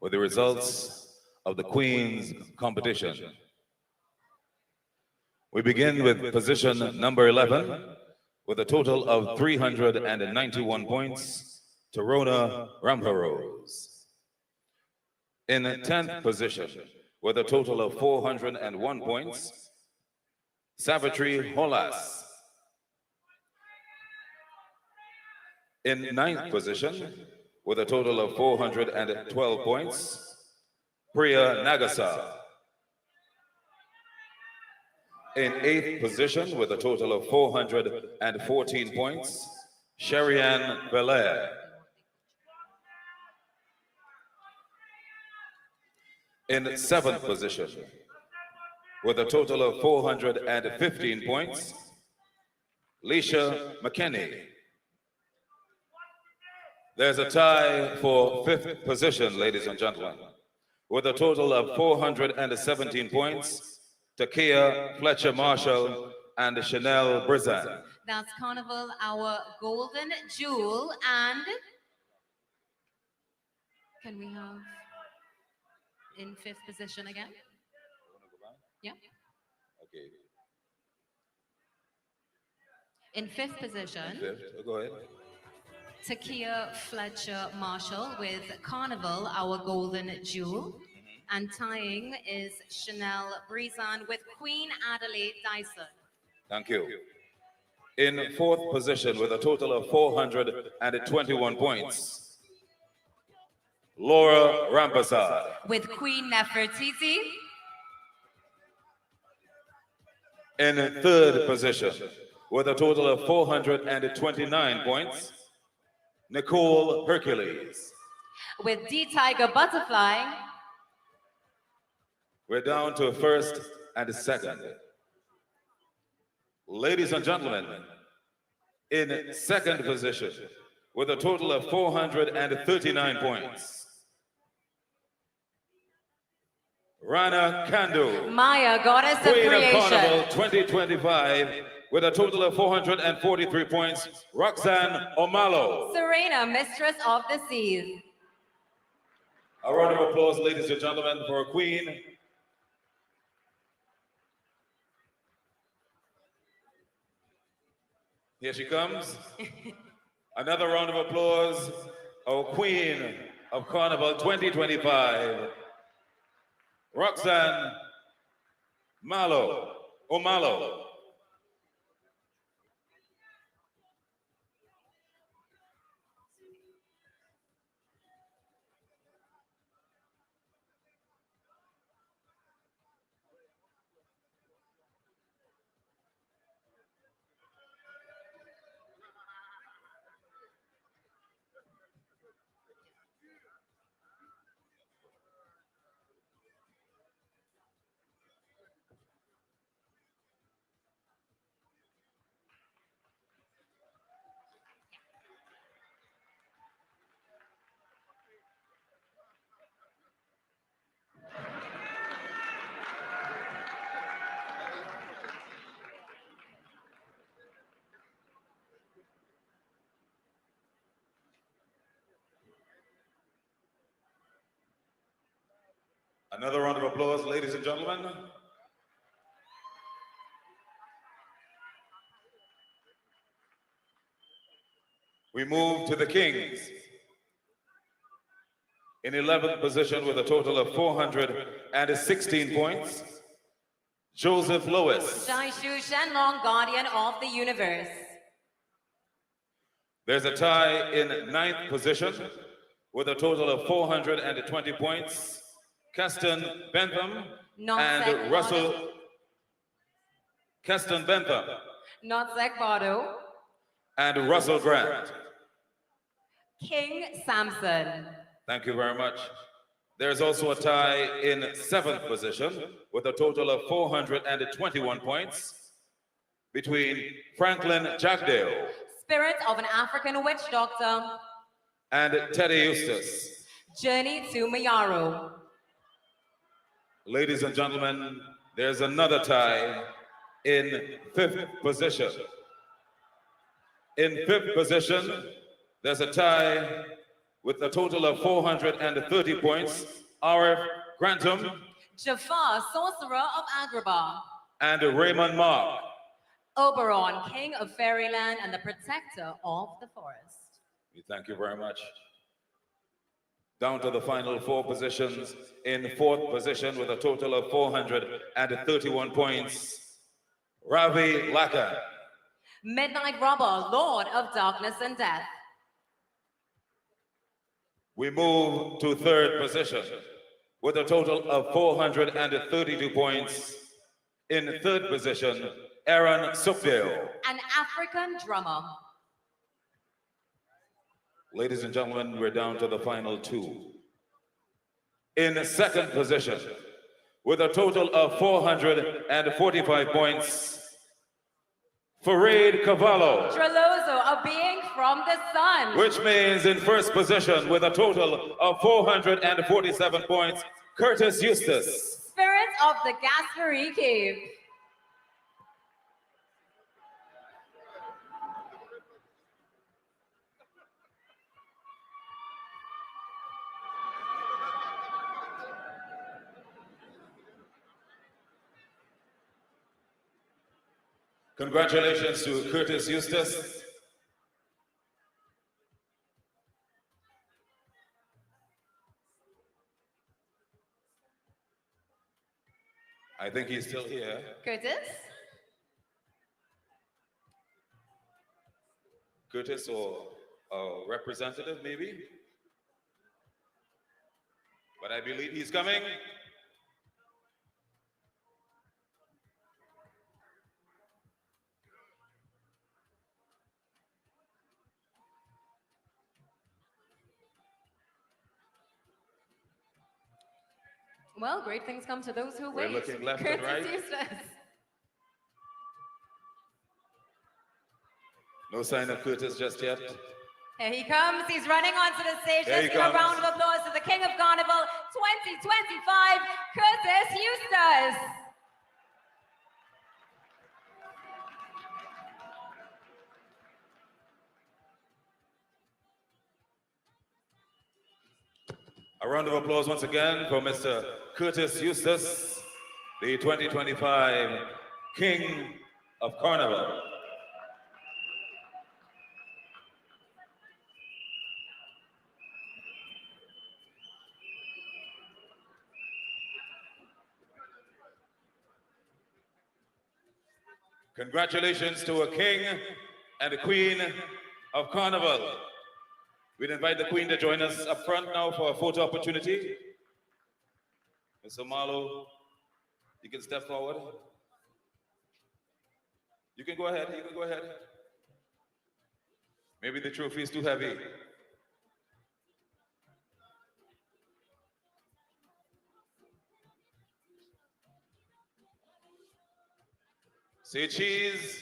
with the results of the Queen's competition. We begin with position number 11, with a total of 391 points, Torona Ramparose. In 10th position, with a total of 401 points, Savitri Holas. In 9th position, with a total of 412 points, Priya Nagasa. In 8th position, with a total of 414 points, Sherian Belair. In 7th position, with a total of 415 points, Leisha McKinney. There's a tie for 5th position, ladies and gentlemen, with a total of 417 points, Takia Fletcher Marshall and Chanel Brizan. That's Carnival, our golden jewel, and can we have in 5th position again? Yeah. Okay. In 5th position, Go ahead. Takia Fletcher Marshall with Carnival, our golden jewel. And tying is Chanel Brizan with Queen Adelaide Dyson. Thank you. In 4th position, with a total of 421 points, Laura Rampasad. With Queen Nefertiti. In 3rd position, with a total of 429 points, Nicole Hercules. With D Tiger Butterfly. We're down to 1st and 2nd. Ladies and gentlemen, in 2nd position, with a total of 439 points, Rana Kandu. Maya, Goddess of Queen Creation. of Carnival 2025, with a total of 443 points, Roxanne Omalo. Serena, Mistress of the Seas. A round of applause, ladies and gentlemen, for our Queen. Here she comes. Another round of applause, our Queen of Carnival 2025, Roxanne Omalo. Another round of applause, ladies and gentlemen. We move to the Kings. In 11th position with a total of 416 points, Joseph Lewis. Shai Shu Shenlong, guardian of the universe. There's a tie in 9th position with a total of 420 points, Keston Bentham and Russell. Keston Bentham Not Zach Bardo. and Russell Grant. King Samson. Thank you very much. There's also a tie in 7th position with a total of 421 points between Franklin Jackdale Spirit of an African witch doctor. and Teddy Eustace. Journey to Mayaro. Ladies and gentlemen, there's another tie in 5th position. In 5th position, there's a tie with a total of 430 points, R.F. Grantham Jafar, sorcerer of Agrabah. and Raymond Mark. Oberon, king of fairyland and the protector of the forest. We thank you very much. Down to the final 4 positions. In 4th position with a total of 431 points, Ravi Lakan. Midnight robber, lord of darkness and death. We move to 3rd position with a total of 432 points. In 3rd position, Aaron Sukdale. An African drummer. Ladies and gentlemen, we're down to the final 2. In 2nd position, with a total of 445 points, Fareed Cavallo. Trelozo, a being from the sun. Which means in 1st position, with a total of 447 points, Curtis Eustace. Spirit of the Gasperie Cave. Congratulations to Curtis Eustace. I think he's still here. Curtis? Curtis or a representative, maybe? But I believe he's coming. Well, great things come to those who We're wait. looking left Curtis and right. Eustace. No sign of Curtis just yet. Here he comes. He's running onto the stage. There he Let's give a comes. round of applause to the King of Carnival 2025, Curtis Eustace. A round of applause once again for Mr. Curtis Eustace, the 2025 King of Carnival. Congratulations to a king and a queen of Carnival. We'd invite the Queen to join us up front now for a photo opportunity. Mr. Marlowe, you can step forward. You can go ahead, you can go ahead. Maybe the trophy is too heavy. Say cheese.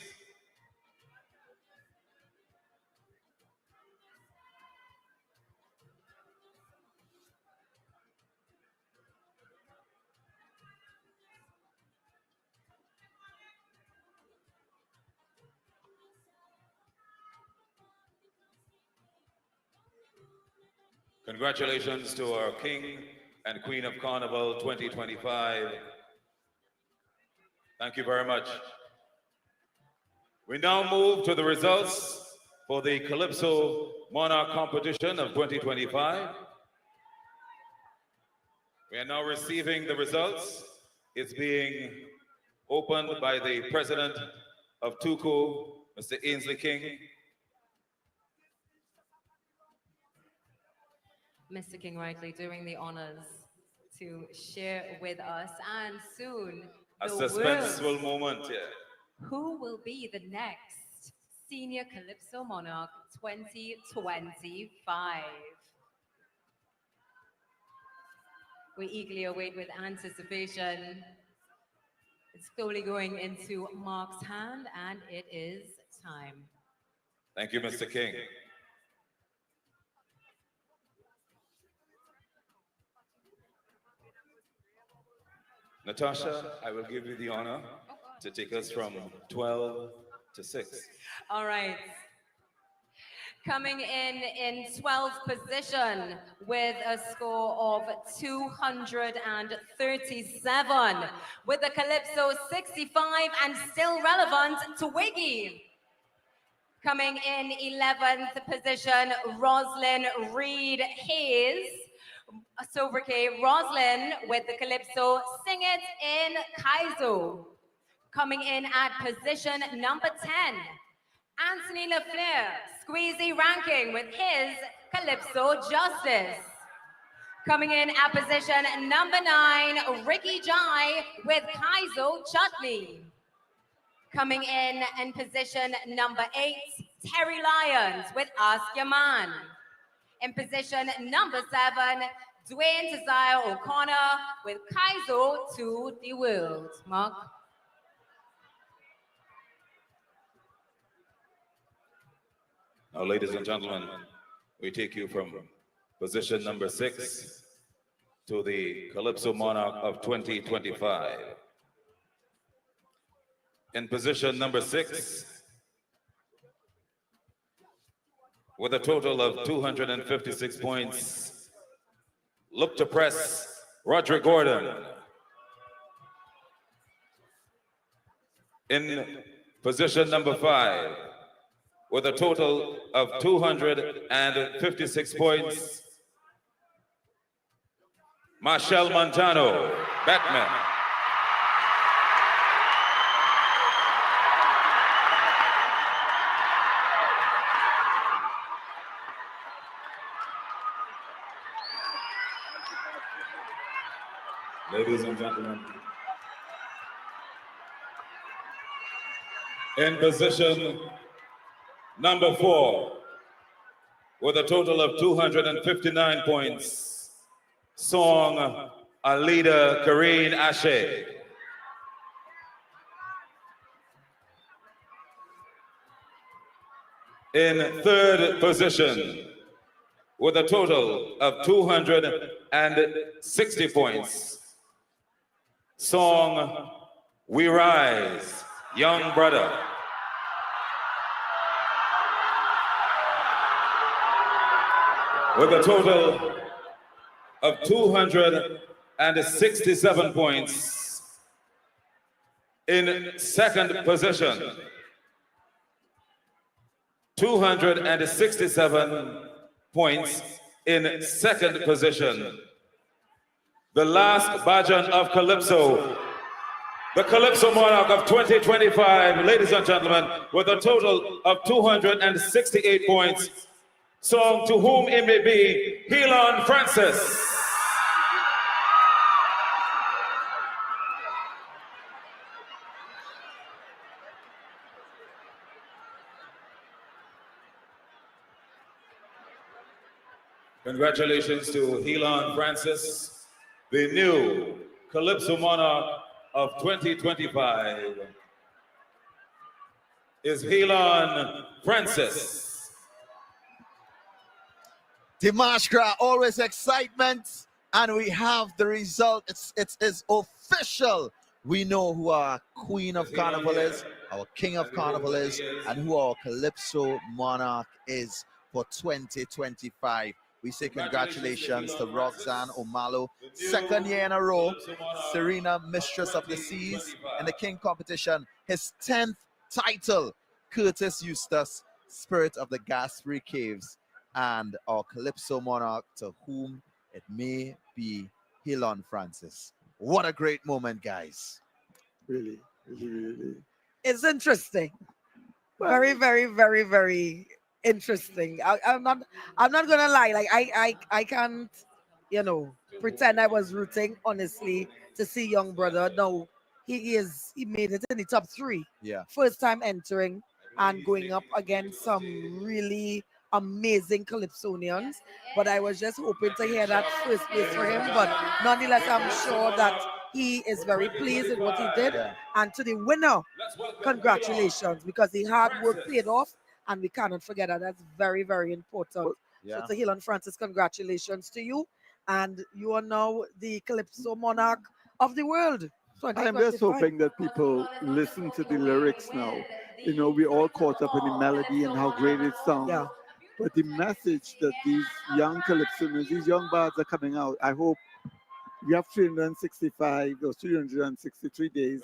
Congratulations to our King and Queen of Carnival 2025. Thank you very much. We now move to the results for the Calypso Monarch competition of 2025. We are now receiving the results. It's being opened by the president of TUCO, Mr. Ainsley King. Mr. King rightly doing the honors to share with us, and soon A the suspenseful world, moment here. who will be the next Senior Calypso Monarch 2025. We eagerly await with anticipation. It's slowly going into Mark's hand, and it is time. Thank you, Mr. King. Natasha, I will give you the honor to take us from 12 to 6. All right. Coming in 12th position with a score of 237, with the Calypso 65 and still relevant to Wiggy. Coming in 11th position, Roslyn Reed Hayes. Sobriquet Roslyn with the Calypso Sing It in Kaizo. Coming in at position number 10, Anthony LaFleur, Squeezy Ranking with his Calypso Justice. Coming in at position number 9, Ricky Jai with Kaizo Chutney. Coming in position number 8, Terry Lyons with Ask Your Man. In position number 7, Dwayne Desire O'Connor with Kaizo to the World. Mark. Now, ladies and gentlemen, we take you from position number 6 to the Calypso Monarch of 2025. In position number 6, with a total of 256 points, look to press Roderick Gordon. In position number 5, with a total of 256 points, Marshall Montano, Batman. Ladies and gentlemen, in position number 4, with a total of 259 points, song Alida Kareen Ashe. In third position, with a total of 260 points, song We Rise, Young Brother. With a total of 267 points. In second position, 267 points in second position. The last Bajan of Calypso, the Calypso Monarch of 2025, ladies and gentlemen, with a total of 268 points. Song To Whom It May Be, Helon Francis. Congratulations to Helon Francis, the new Calypso Monarch of 2025 is Helon Francis. DIMANCHE GRAS, always excitement, and we have the result. It is official. We know who our Queen of Carnival is, our King of Carnival is, and who our Calypso Monarch is for 2025. We say congratulations to Roxanne Omalo, second year in a row. Serena, Mistress of the Seas in the King competition. His 10th title. Curtis Eustace, Spirit of the Gas-Free Caves. And our Calypso Monarch, to whom it may be Helon Francis. What a great moment, guys. Really. It's interesting. Very, very, very, very interesting. I'm not gonna lie. Like I can't, pretend I was rooting honestly to see young brother. No, he made it in the top 3. Yeah. First time entering and going up against some really amazing Calypsonians. But I was just hoping to hear that first place for him. But nonetheless, I'm sure that he is very pleased with what he did. Yeah. And to the winner, congratulations, because the hard work paid off, and we cannot forget that. That's very, very important. Yeah. So to Helon Francis, congratulations to you. And you are now the Calypso Monarch of the world. I'm just hoping that people listen to the lyrics now. We're all caught up in the melody and how great it sounds. Yeah. But the message that these young Calypsonians, these young bards are coming out, I hope we have 365 or 363 days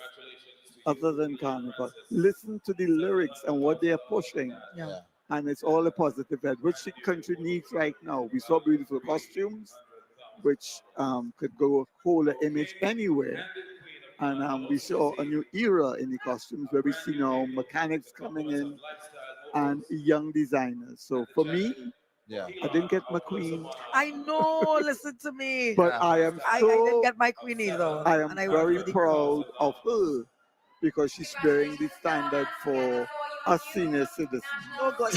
other than Carnival. Listen to the lyrics and what they are pushing. Yeah. And it's all a positive edge, which the country needs right now. We saw beautiful costumes, which could go hold an image anywhere. And we saw a new era in the costumes where we see now mechanics coming in and young designers. So for me, I didn't get my queen. I know, listen to me. But I am I didn't get my queen either. I am and I very really proud of her because she's bearing the standard for us senior citizens. Oh, God.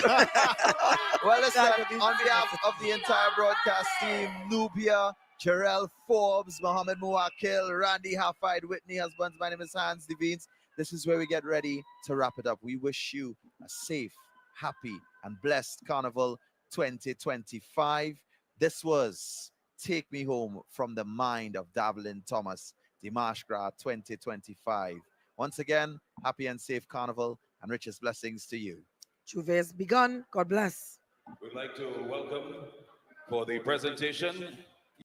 Well, listen, on behalf of the entire broadcast team, Nubia, Jarrell Forbes, Mohammed Muakil, Randy Hafide, Whitney Husbands, my name is Hans Devines. This is where we get ready to wrap it up. We wish you a safe, happy, and blessed Carnival 2025. This was Take Me Home from the Mind of Davlin Thomas, DIMANCHE GRAS 2025. Once again, happy and safe Carnival and richest blessings to you. Juve has begun. God bless. We'd like to welcome for the presentation